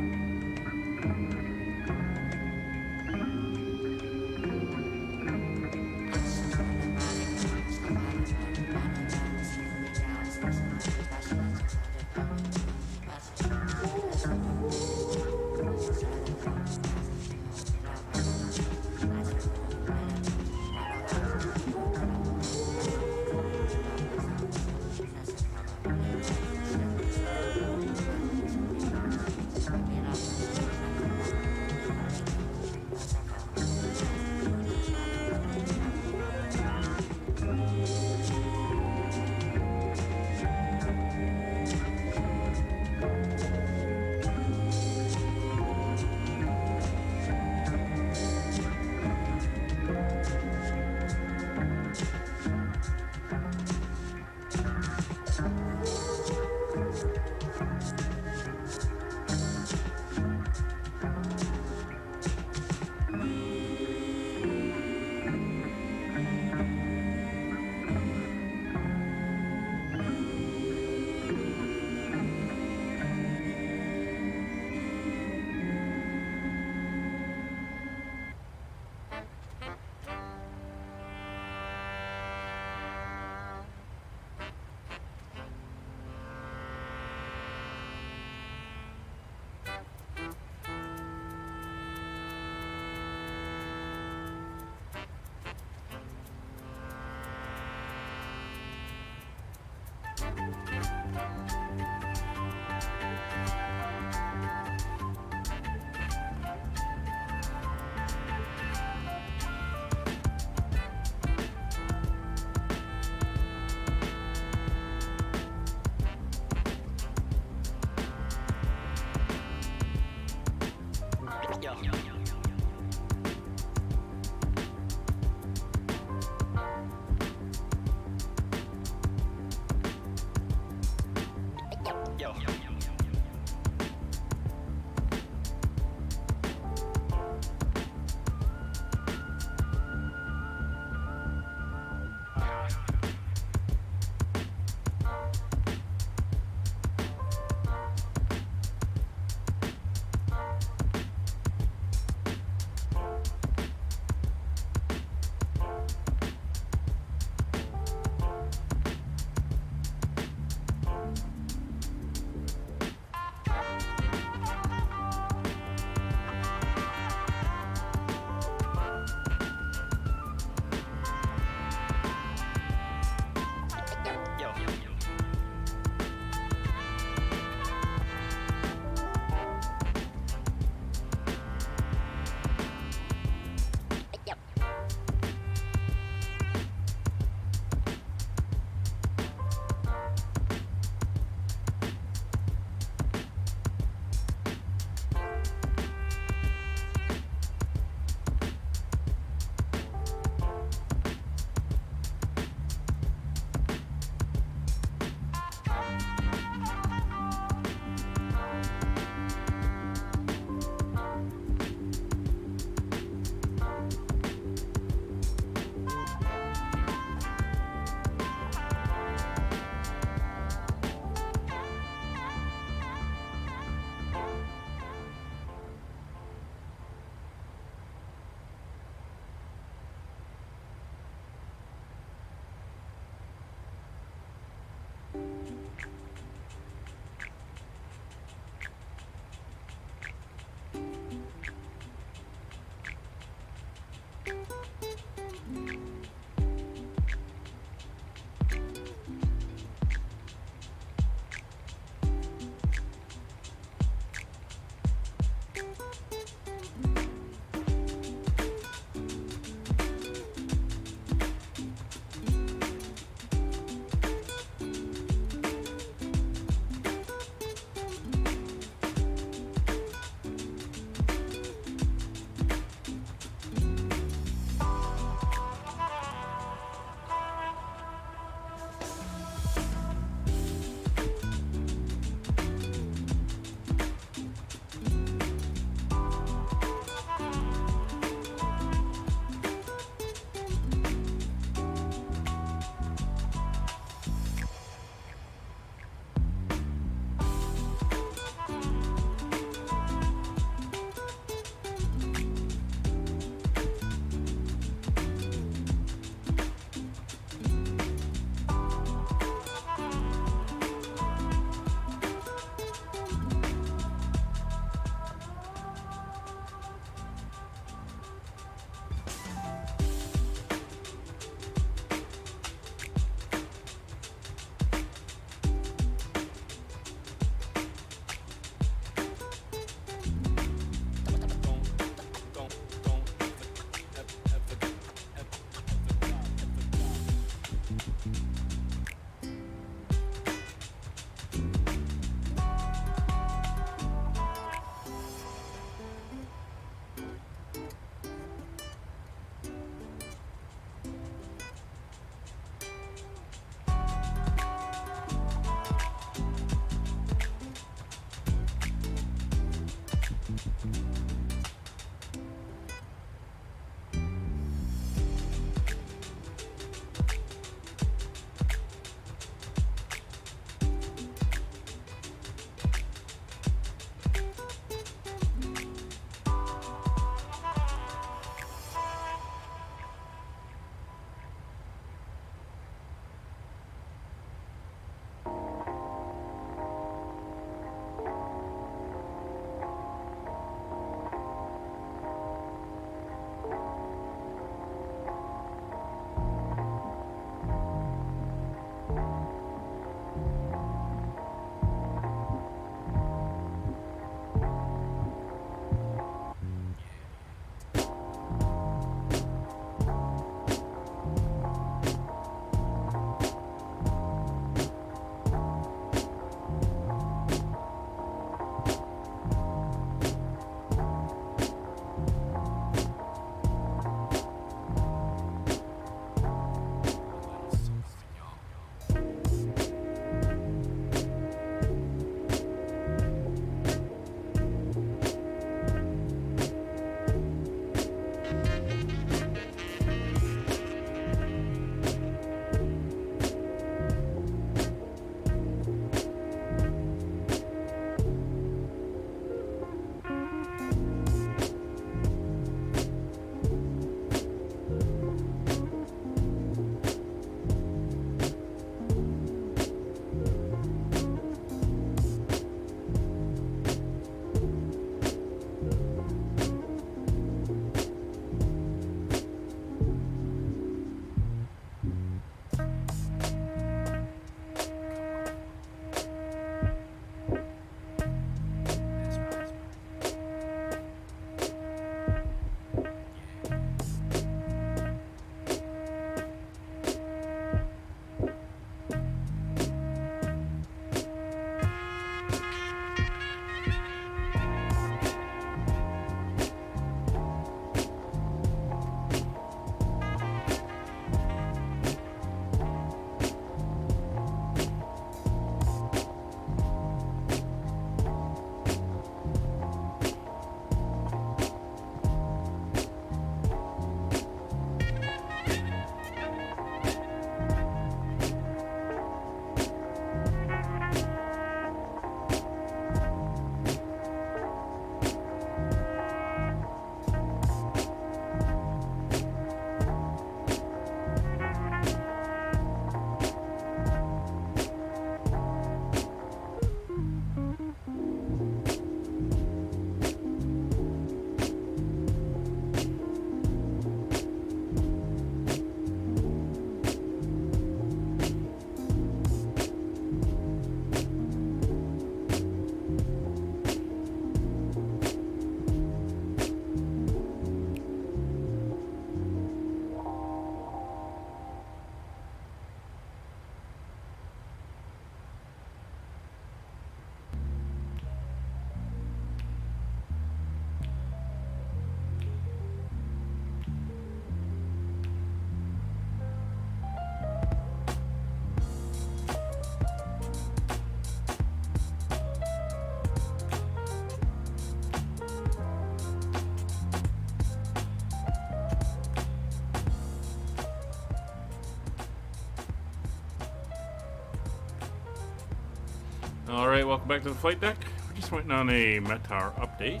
All right, welcome back to the flight deck. We're just waiting on a METAR update.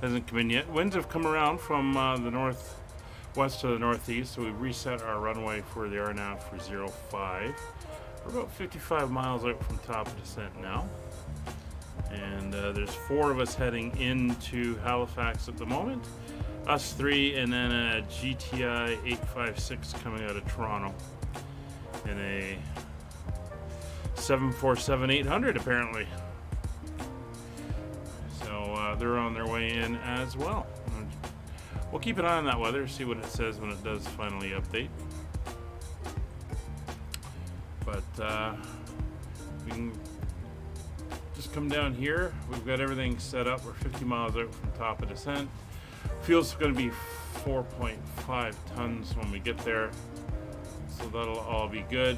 Hasn't come in yet. Winds have come around from the northwest to the northeast, so we've reset our runway for the RNAV for 05. We're about 55 miles out from top of descent now. And there's 4 of us heading into Halifax at the moment. Us 3, and then a GTI 856 coming out of Toronto. In a 747-800 apparently. So they're on their way in as well. We'll keep an eye on that weather, see what it says when it does finally update. But we can just come down here. We've got everything set up. We're 50 miles out from top of descent. Fuel's going to be 4.5 tons when we get there, so that'll all be good.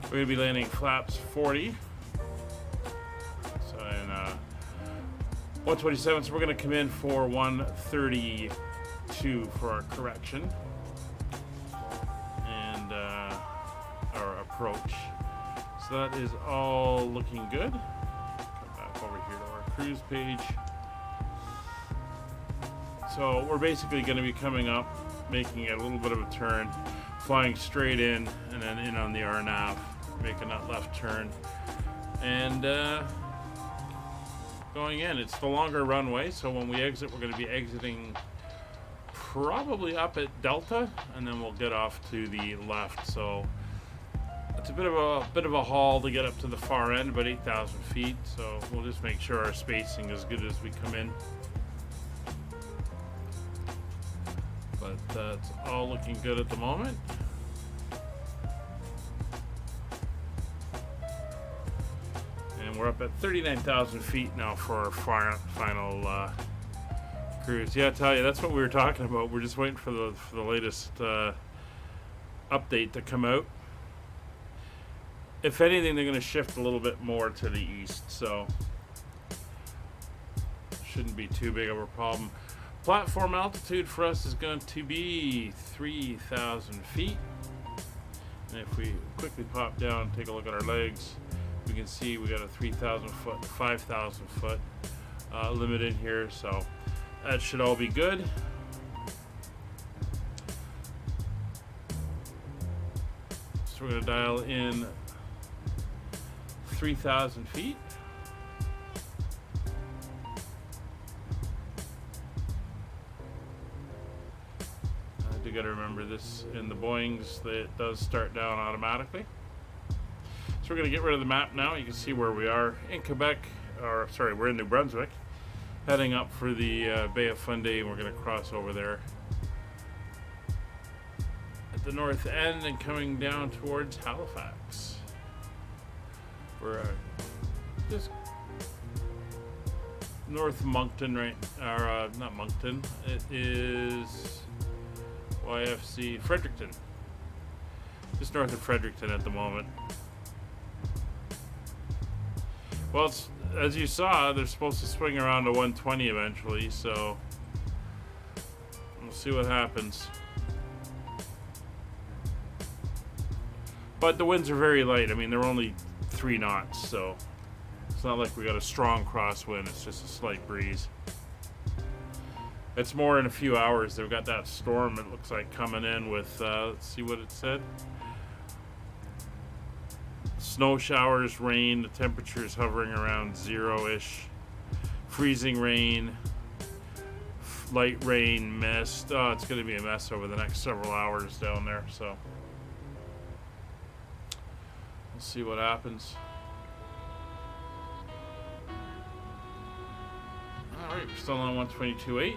We're going to be landing flaps 40. So in 127, so we're going to come in for 132 for our correction and our approach. So that is all looking good. Come back over here to our cruise page. So we're basically going to be coming up, making a little bit of a turn, flying straight in, and then in on the RNAV, making that left turn, and going in. It's the longer runway, so when we exit, we're going to be exiting probably up at Delta, and then we'll get off to the left. So it's a bit of a haul to get up to the far end, about 8,000 feet. So we'll just make sure our spacing is good as we come in. But it's all looking good at the moment. And we're up at 39,000 feet now for our final cruise. Yeah, I tell you, that's what we were talking about. We're just waiting for the latest update to come out. If anything, they're going to shift a little bit more to the east, so shouldn't be too big of a problem. Platform altitude for us is going to be 3,000 feet. And if we quickly pop down and take a look at our legs, we can see we got a 3,000 foot, 5,000 foot limit in here, so that should all be good. So we're going to dial in 3,000 feet. You got to remember this in the Boeings, that it does start down automatically. So we're going to get rid of the map now. You can see where we are in Quebec, or sorry, we're in New Brunswick, heading up for the Bay of Fundy, and we're going to cross over there at the north end and coming down towards Halifax. We're just north Moncton, right? Or not Moncton. It is YFC Fredericton, just north of Fredericton at the moment. Well, it's, as you saw, they're supposed to swing around to 120 eventually, so we'll see what happens. But the winds are very light. I mean, they're only 3 knots, so it's not like we got a strong crosswind. It's just a slight breeze. It's more in a few hours. They've got that storm, it looks like, coming in with, let's see what it said. Snow showers, rain, the temperature's hovering around 0-ish. Freezing rain, light rain, mist. Oh, it's going to be a mess over the next several hours down there, so we'll see what happens. Alright, we're still on 122.8.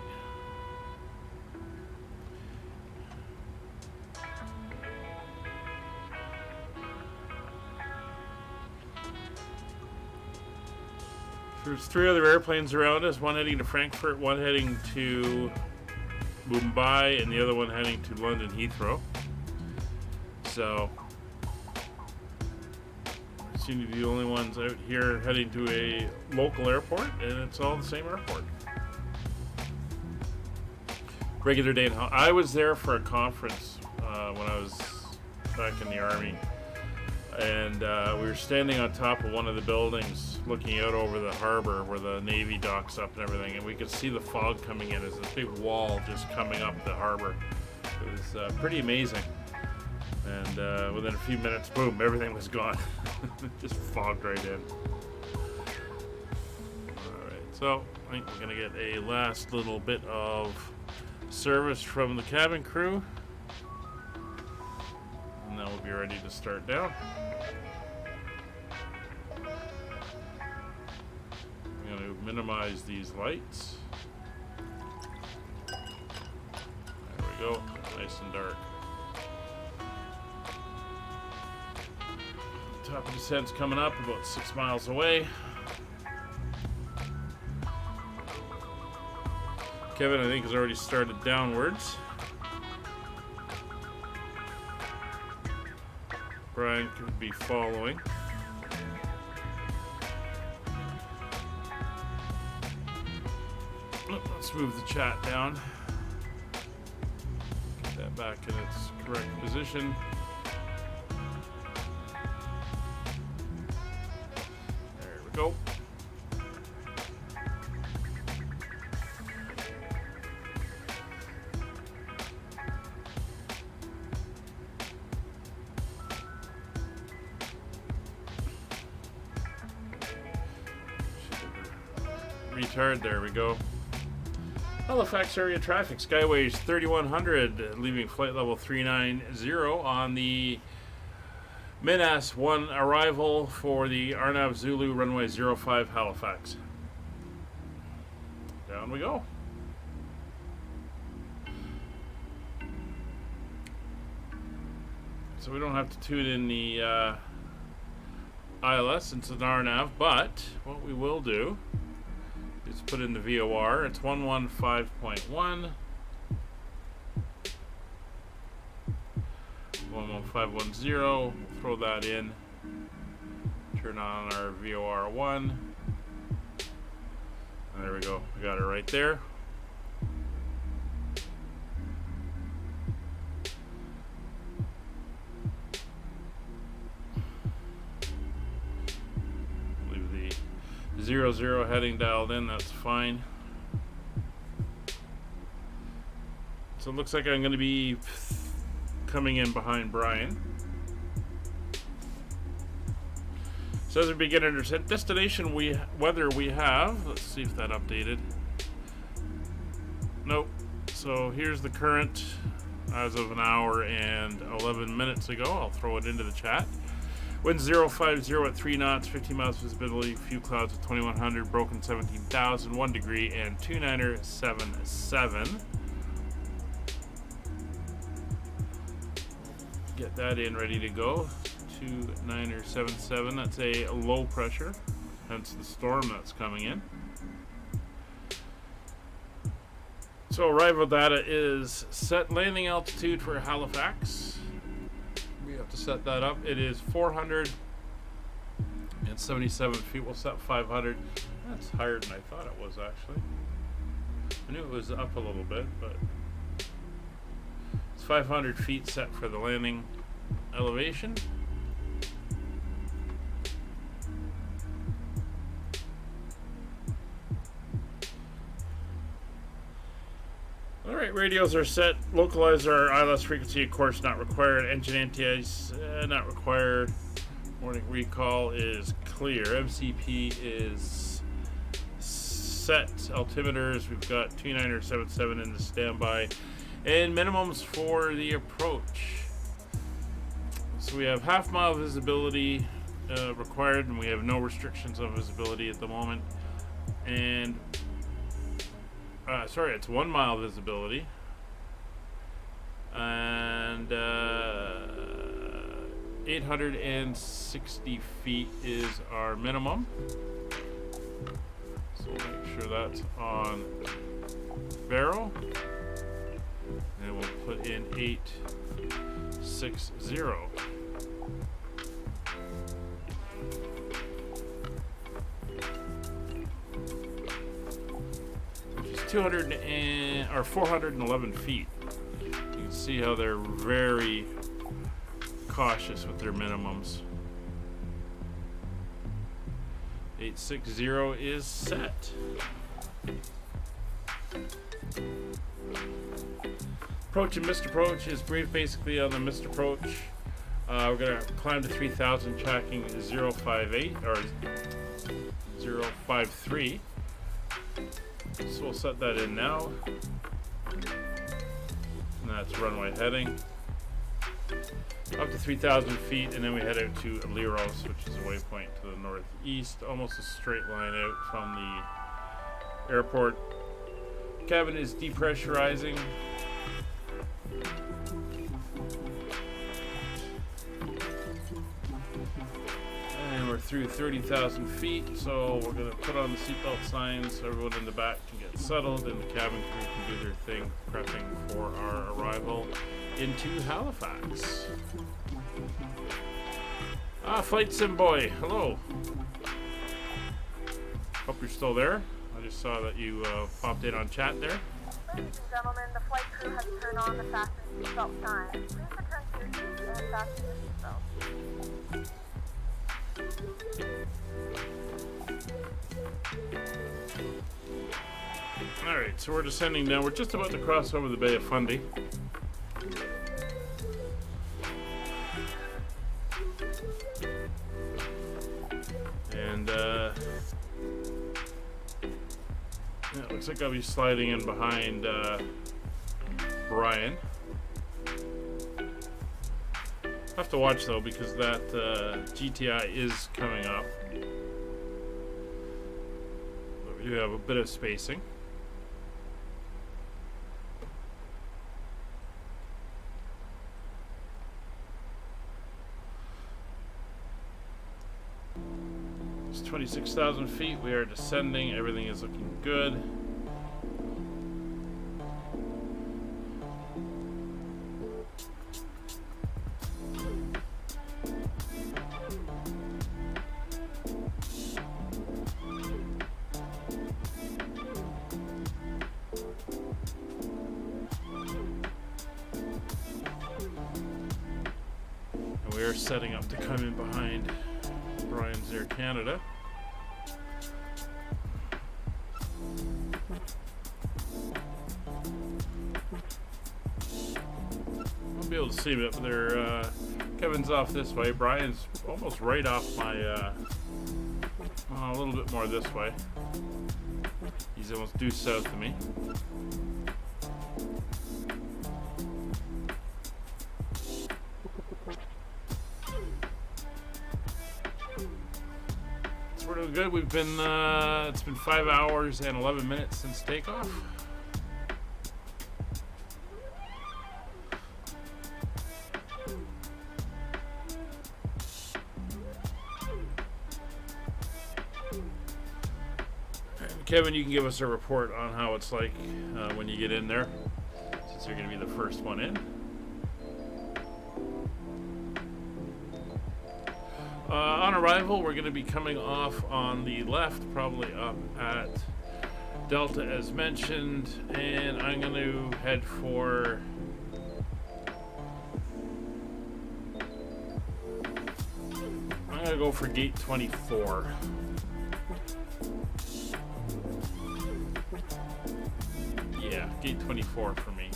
There's 3 other airplanes around us, one heading to Frankfurt, one heading to Mumbai, and the other one heading to London Heathrow. So, we seem to be the only ones out here heading to a local airport, and it's all the same airport. Regular day in I was there for a conference when I was back in the Army. And we were standing on top of one of the buildings looking out over the harbor where the Navy docks up and everything, and we could see the fog coming in as this big wall just coming up the harbor. It was pretty amazing. And within a few minutes, boom, everything was gone. Just fogged right in. Alright, so I think we're going to get a last little bit of service from the cabin crew. And then we'll be ready to start down. I'm going to minimize these lights. There we go, nice and dark. Top of descent's coming up, about 6 miles away. Kevin, I think, has already started downwards. Brian could be following. Let's move the chat down. Get that back in its correct position. There we go. Retard, there we go. Halifax area traffic, Skyways 3100, leaving flight level 390 on the Minas 1 arrival for the Arnav Zulu runway 05 Halifax. Down we go. So we don't have to tune in the ILS since it's an Arnav, but what we will do is put in the VOR. It's 115.1. 11510. We'll throw that in. Turn on our VOR 1. And there we go. We got it right there. Leave the 00 heading dialed in, that's fine. So it looks like I'm going to be coming in behind Brian. So as a beginner destination weather we have, let's see if that updated. Nope. So here's the current as of an hour and 11 minutes ago. I'll throw it into the chat. Wind 050 at 3 knots, 15 miles visibility, few clouds at 2100, broken 17,000, 1 degree, and 2977. Get that in ready to go. 2977, that's a low pressure, hence the storm that's coming in. So arrival data is set landing altitude for Halifax. We have to set that up. It is 477 feet. We'll set 500. That's higher than I thought it was, actually. I knew it was up a little bit, but it's 500 feet set for the landing elevation. Alright, radios are set. Localize our ILS frequency, of course, not required. Engine anti-ice, not required. Morning recall is clear. MCP is set. Altimeters, we've got 2977 in the standby. And minimums for the approach. So we have half-mile visibility required, and we have no restrictions on visibility at the moment. And sorry, it's 1 mile visibility, and 860 feet is our minimum. So we'll make sure that's on barrel, and we'll put in 860. 411 feet. You can see how they're very cautious with their minimums. 860 is set. Approach and missed approach is brief basically on the missed approach. We're going to climb to 3,000 tracking 058 or 053. So we'll set that in now. And that's runway heading. Up to 3,000 feet, and then we head out to Leros, which is a waypoint to the northeast, almost a straight line out from the airport. Cabin is depressurizing. And we're through 30,000 feet, so we're going to put on the seatbelt signs so everyone in the back can get settled and the cabin crew can do their thing, prepping for our arrival into Halifax. Flight Sim Boy, hello. Hope you're still there. I just saw that you popped in on chat there. Ladies and gentlemen, the flight crew has turned on the fasten seatbelt sign. Please return to your seats and fasten your seatbelt. Alright, so we're descending now. We're just about to cross over the Bay of Fundy. And it looks like I'll be sliding in behind Brian. I have to watch though because that GTI is coming up. But we do have a bit of spacing. It's 26,000 feet. We are descending. Everything is looking good. We're setting up to come in behind Brian's Air Canada. I'll be able to see it, but they're Kevin's off this way. Brian's almost right off my a little bit more this way. He's almost due south of me. We're doing good. We've been it's been 5 hours and 11 minutes since takeoff. And Kevin, you can give us a report on how it's like when you get in there, since you're going to be the first one in. On arrival, we're going to be coming off on the left, probably up at Delta as mentioned, and I'm going to head for I'm going to go for gate 24. Yeah, gate 24 for me.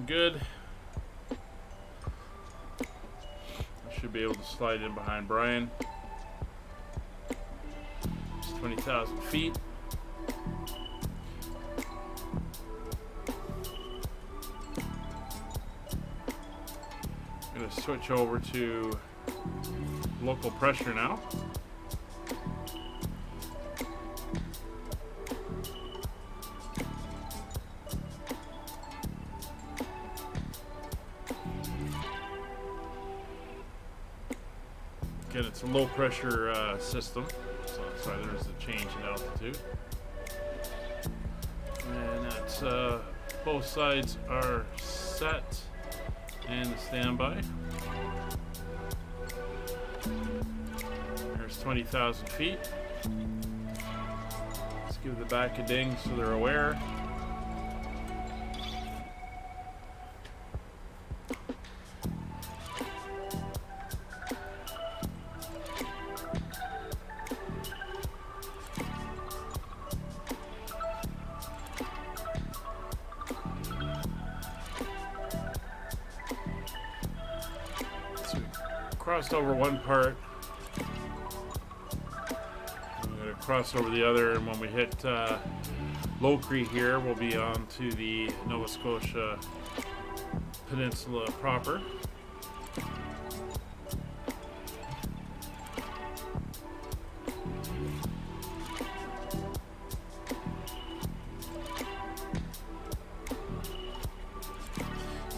Good. I should be able to slide in behind Brian. It's 20,000 feet. I'm going to switch over to local pressure now. It's a low pressure system, so sorry, there's a change in altitude, and that's both sides are set and the standby. There's 20,000 feet. Let's give the back a ding so they're aware. Crossed over one part. I'm going to cross over the other, and when we hit Logitech here, we'll be on to the Nova Scotia Peninsula proper.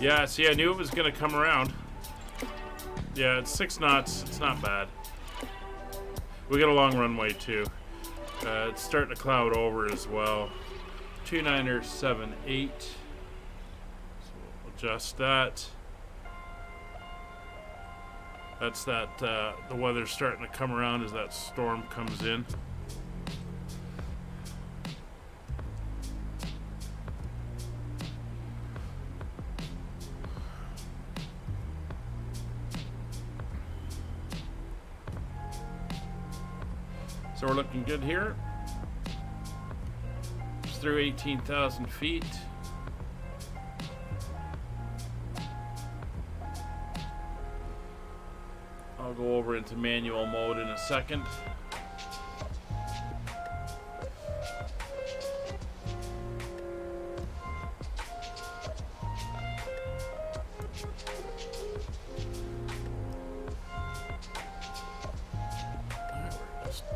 Yeah, see, I knew it was going to come around. Yeah, it's 6 knots. It's not bad. We got a long runway too. It's starting to cloud over as well. 2978. So we'll adjust that. That's that. The weather's starting to come around as that storm comes in. So we're looking good here. It's through 18,000 feet. I'll go over into manual mode in a second.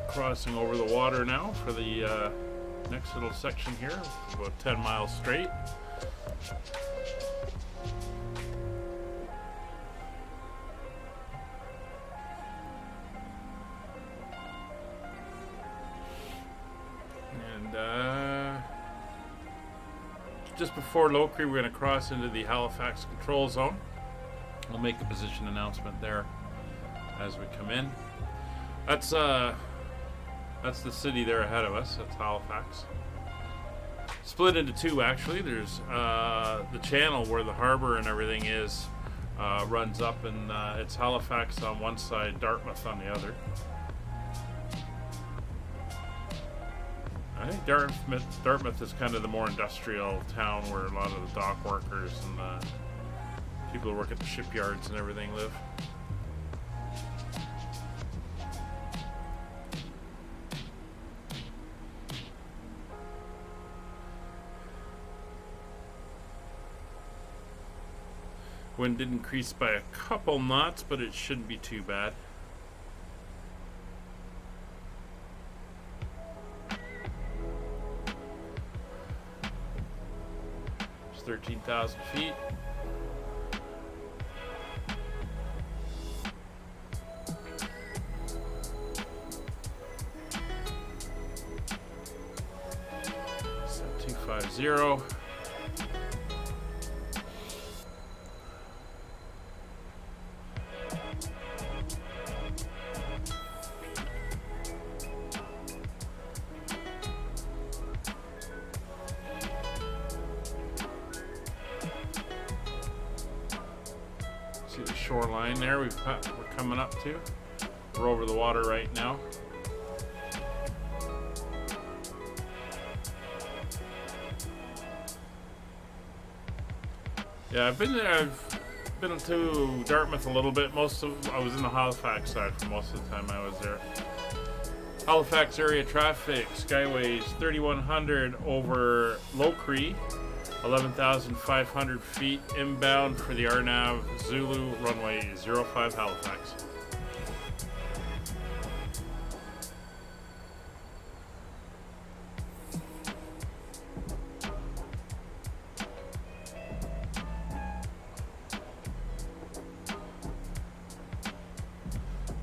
Crossing over the water now for the next little section here, about 10 miles straight. And just before Logitech, we're going to cross into the Halifax control zone. We'll make a position announcement there as we come in. That's the city there ahead of us. That's Halifax. Split into two, actually. There's the channel where the harbor and everything is runs up, and it's Halifax on one side, Dartmouth on the other. I think Dartmouth is kind of the more industrial town where a lot of the dock workers and the people who work at the shipyards and everything live. Wind did increase by a couple knots, but it shouldn't be too bad. It's 13,000 feet. So 250. See the shoreline there we're coming up to. We're over the water right now. Yeah, I've been to Dartmouth a little bit. I was in the Halifax side for most of the time I was there. Halifax area traffic, Skyways 3100 over Logitech, 11,500 feet inbound for the RNAV Zulu runway 05 Halifax.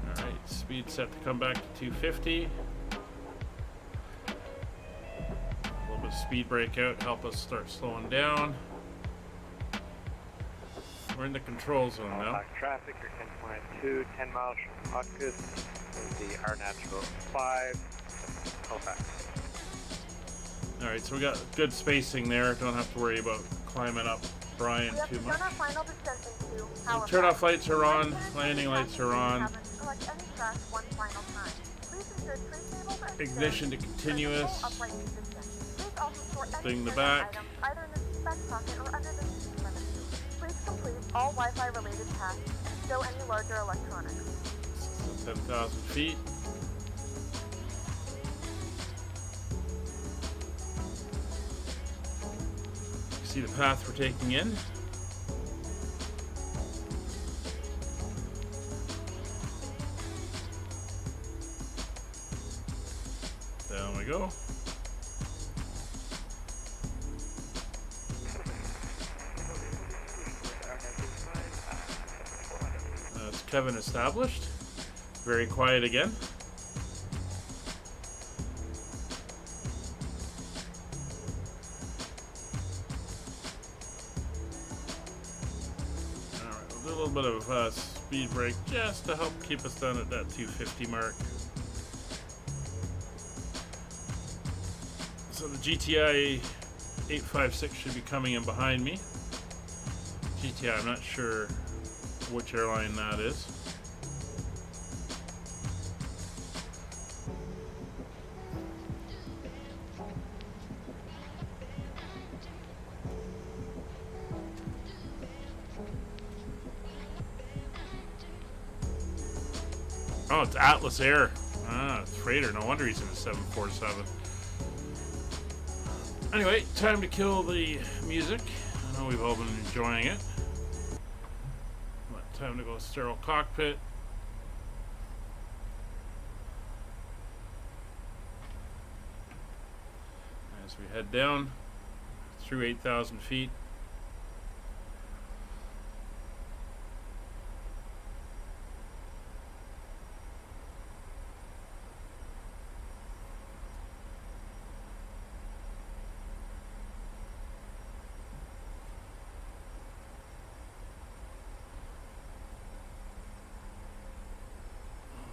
Alright, speed set to come back to 250. Speed breakout, help us start slowing down. We're in the control zone now. Traffic, you're 10.2, 10 miles from Hotcus. the R natural 5, Halifax. Alright, so we got good spacing there. Don't have to worry about climbing up Brian too much. So turn-off lights are on, landing lights are on. Ignition to continuous. Thing the back. Please complete all Wi-Fi related tasks and stow any larger electronics. 10,000 feet. See the path we're taking in. Down we go. That's Kevin established. Very quiet again. A little bit of speed brake just to help keep us down at that 250 mark. So the GTI 856 should be coming in behind me. GTI, I'm not sure which airline that is. Oh, it's Atlas Air. Ah, it's freighter. No wonder he's in a 747. Anyway, time to kill the music. I know we've all been enjoying it. But time to go sterile cockpit. As we head down through 8,000 feet.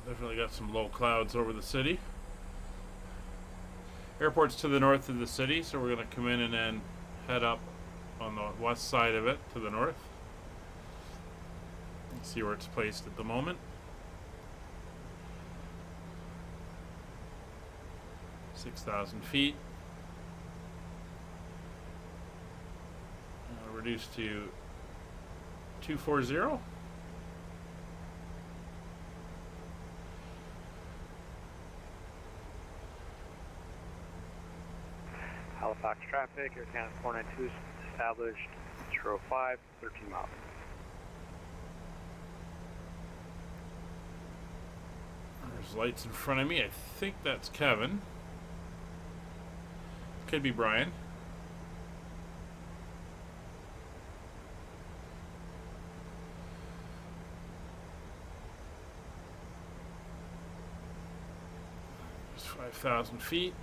Definitely got some low clouds over the city. Airport's to the north of the city, so we're going to come in and then head up on the west side of it to the north. See where it's placed at the moment. 6,000 feet. Reduced to 240. Halifax traffic, Air Canada 492 established 05, 13 miles. There's lights in front of me. I think that's Kevin. Could be Brian. There's 5,000 feet.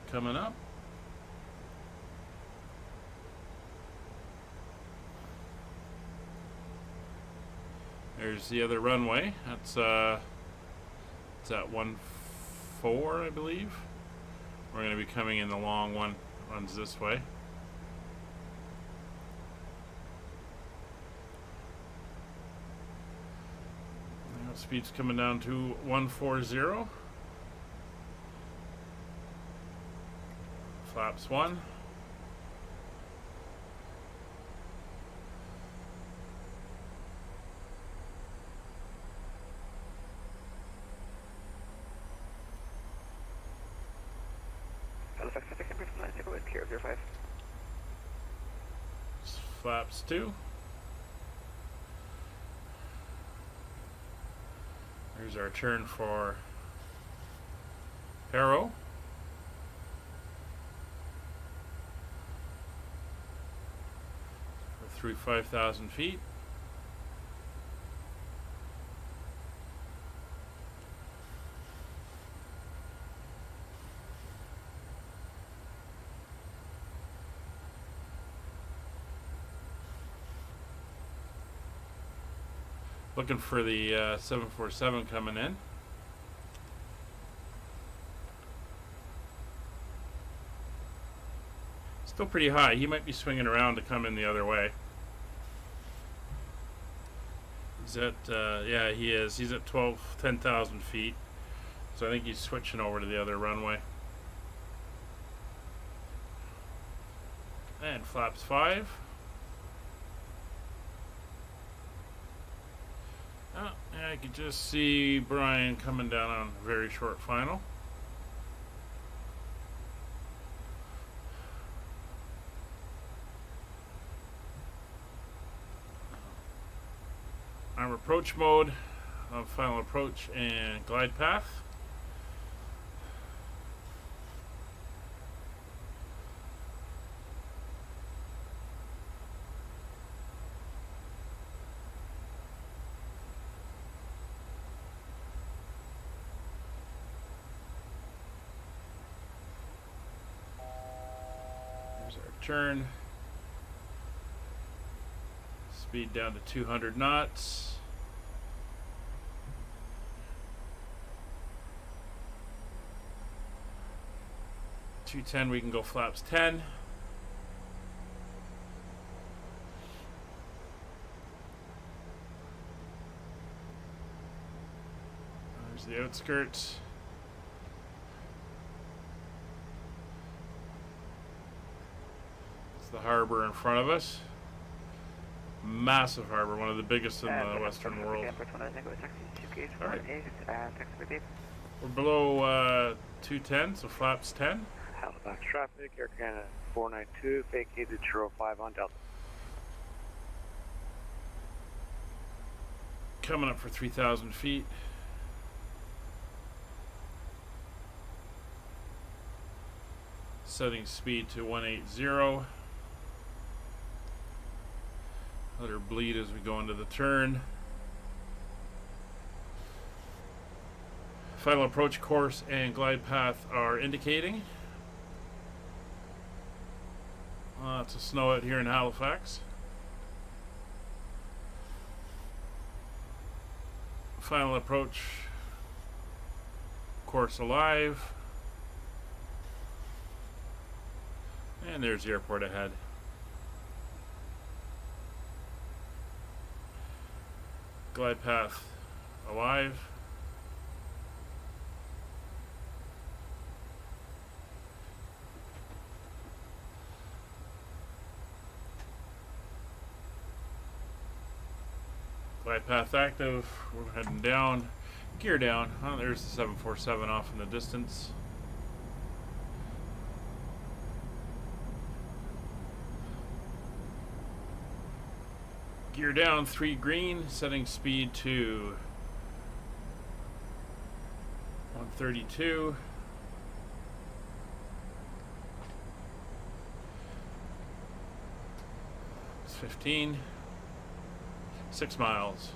Coming up. There's the other runway. That's it's at 14, I believe. We're going to be coming in the long one. Runs this way. Now speed's coming down to 140. Flaps 1. Halifax traffic, number 9, take away, clear, 05. Flaps 2. There's our turn for Harrow. Through 5,000 feet. Looking for the 747 coming in. Still pretty high. He might be swinging around to come in the other way. He's at, yeah, he is. He's at 10,000 feet. So I think he's switching over to the other runway. And flaps 5. Oh, yeah, I could just see Brian coming down on a very short final. Our approach mode of final approach and glide path. There's our turn. Speed down to 200 knots. .210, we can go flaps 10. There's the outskirts. It's the harbor in front of us. Massive harbor, one of the biggest in the Western world. Alright. We're below 210, so flaps 10. Halifax traffic, Air Canada 492, vacated 05 on Delta. Coming up for 3,000 feet. Setting speed to 180. Let her bleed as we go into the turn. Final approach course and glide path are indicating. Lots of snow out here in Halifax. Final approach course alive. And there's the airport ahead. Glide path alive. Glide path active. We're heading down. Gear down. Oh, there's the 747 off in the distance. Gear down, 3 green, setting speed to 132. It's 15. 6 miles.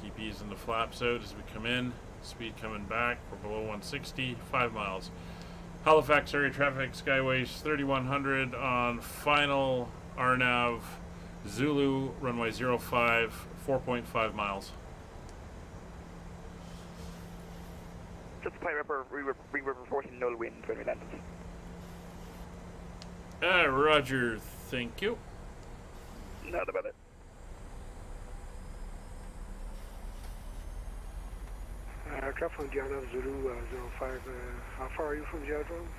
Keep easing the flaps out as we come in. Speed coming back. We're below 160. 5 miles. Halifax area traffic, Skyways 3100 on final RNAV Zulu runway 05, 4.5 miles. Supply reporting null wind when we land. Roger, thank you. Not about it. Aircraft from the RNAV Zulu 05, how far are you from the aerodrome?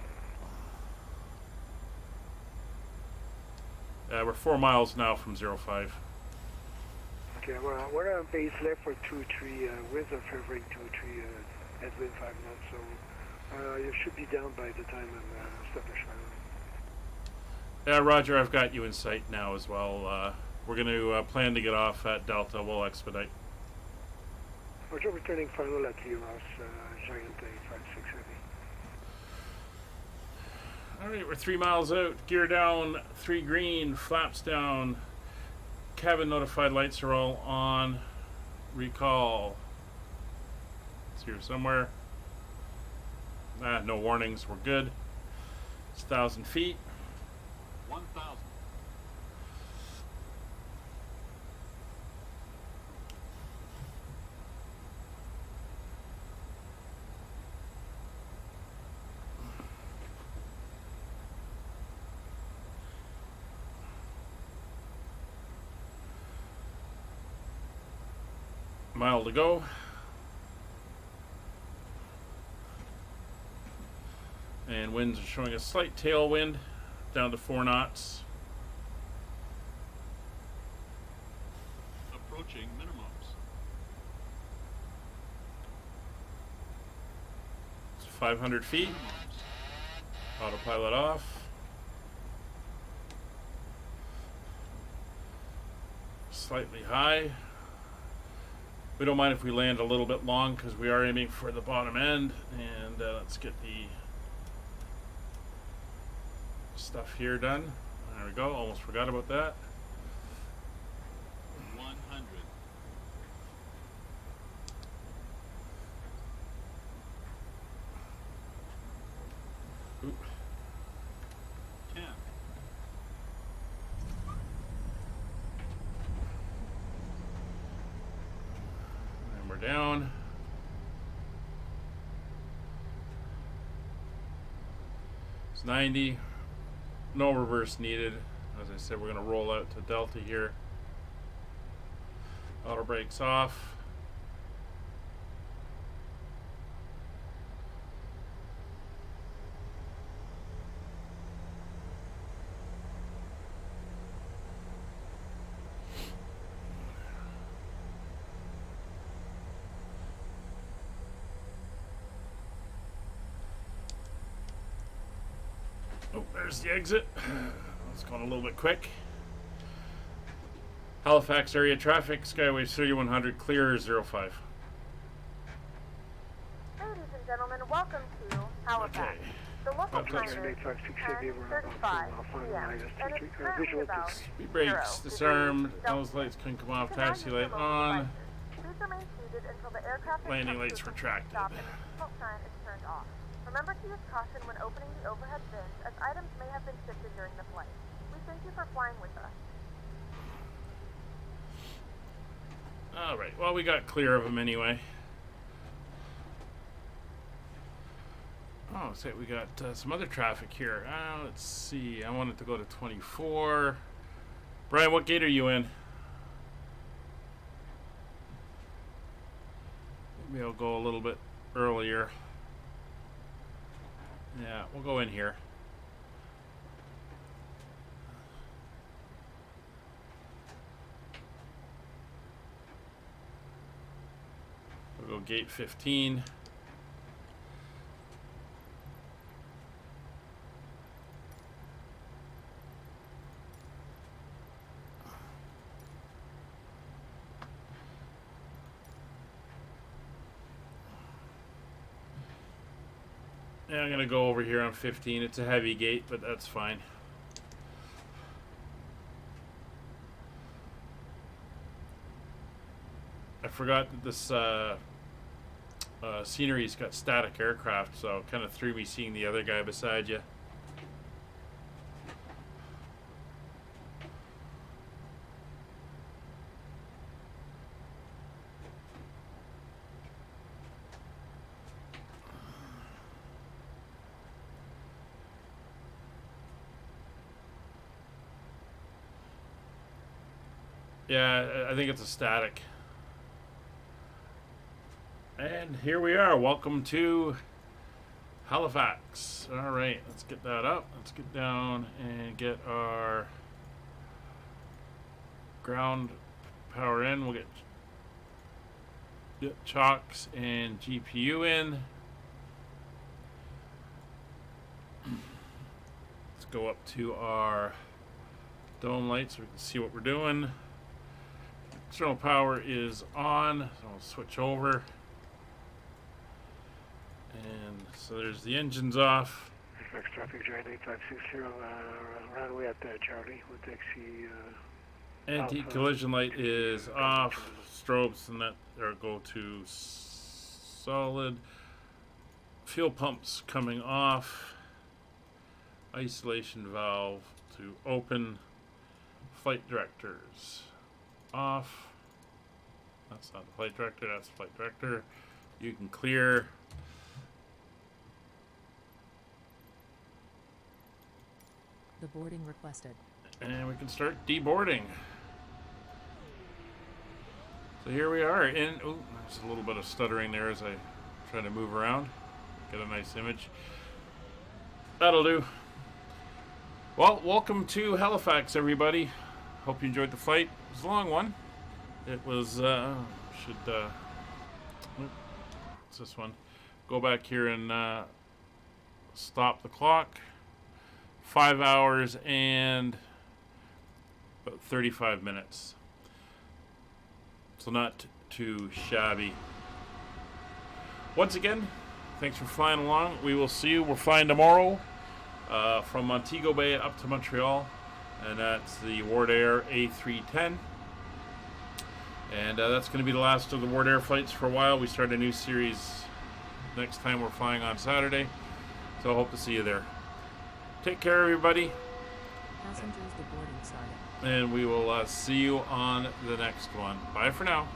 We're 4 miles now from 05. Okay, we're on base left for 2-3, winds are favoring 2-3, headwind 5 knots, so you should be down by the time I'm established. Roger, I've got you in sight now as well. We're going to plan to get off at Delta. We'll expedite. Roger, returning final at Leos, Giant 856 heavy. Alright, we're 3 miles out. Gear down, 3 green, flaps down. Cabin notified lights are all on. Recall. It's here somewhere. No warnings. We're good. It's 1,000 feet. 1,000. Mile to go. And winds are showing a slight tailwind down to 4 knots. Approaching minimums. It's 500 feet. Autopilot off. Slightly high. We don't mind if we land a little bit long because we are aiming for the bottom end. And let's get the stuff here done. There we go. Almost forgot about that. 100. Oop. 10. And we're down. It's 90. No reverse needed. As I said, we're going to roll out to Delta here. Auto brakes off. Oh, there's the exit. It's going a little bit quick. Halifax area traffic, Skyway 3100, clear 05. Ladies and gentlemen, welcome to Halifax. The local time is 10:35 p.m. and it's currently about Speed brakes 0 disarmed. degrees Those lights can come off. Taxi light on. Please remain seated until the aircraft is Landing come lights to a retracted. stop and the seatbelt sign is turned off. Remember to use caution when opening the overhead bins, as items may have been shifted during the flight. We thank you for flying with us. All right. Well, we got clear of them anyway. Oh, so we got some other traffic here. Let's see. I wanted to go to 24. Brian, what gate are you in? Maybe I'll go a little bit earlier. Yeah, we'll go in here. We'll go gate 15. Yeah, I'm going to go over here on 15. It's a heavy gate, but that's fine. I forgot that this scenery's got static aircraft, so it kind of threw me seeing the other guy beside you. Yeah, I think it's a static. And here we are. Welcome to Halifax. All right, let's get that up. Let's get down and get our ground power in. We'll get chocks and GPU in. Let's go up to our dome light so we can see what we're doing. External power is on, so I'll switch over. And so there's the engines off. Halifax traffic, Giant 8560, runway at Charlie with taxi. Anti-collision light is off. Strobes and that go to solid. Fuel pumps coming off. Isolation valve to open. Flight directors off. That's not the flight director, that's the flight director. You can clear. The boarding requested. And we can start deboarding. So here we are in, oh, there's a little bit of stuttering there as I try to move around. Get a nice image. That'll do. Well, welcome to Halifax, everybody. Hope you enjoyed the flight. It was a long one. It was, what's this one? Go back here and stop the clock. 5 hours and about 35 minutes. So not too shabby. Once again, thanks for flying along. We will see you. We're flying tomorrow from Montego Bay up to Montreal. And that's the Ward Air A310. And that's going to be the last of the Ward Air flights for a while. We start a new series next time we're flying on Saturday. So I hope to see you there. Take care, everybody. Passengers deboarding started. And we will see you on the next one. Bye for now.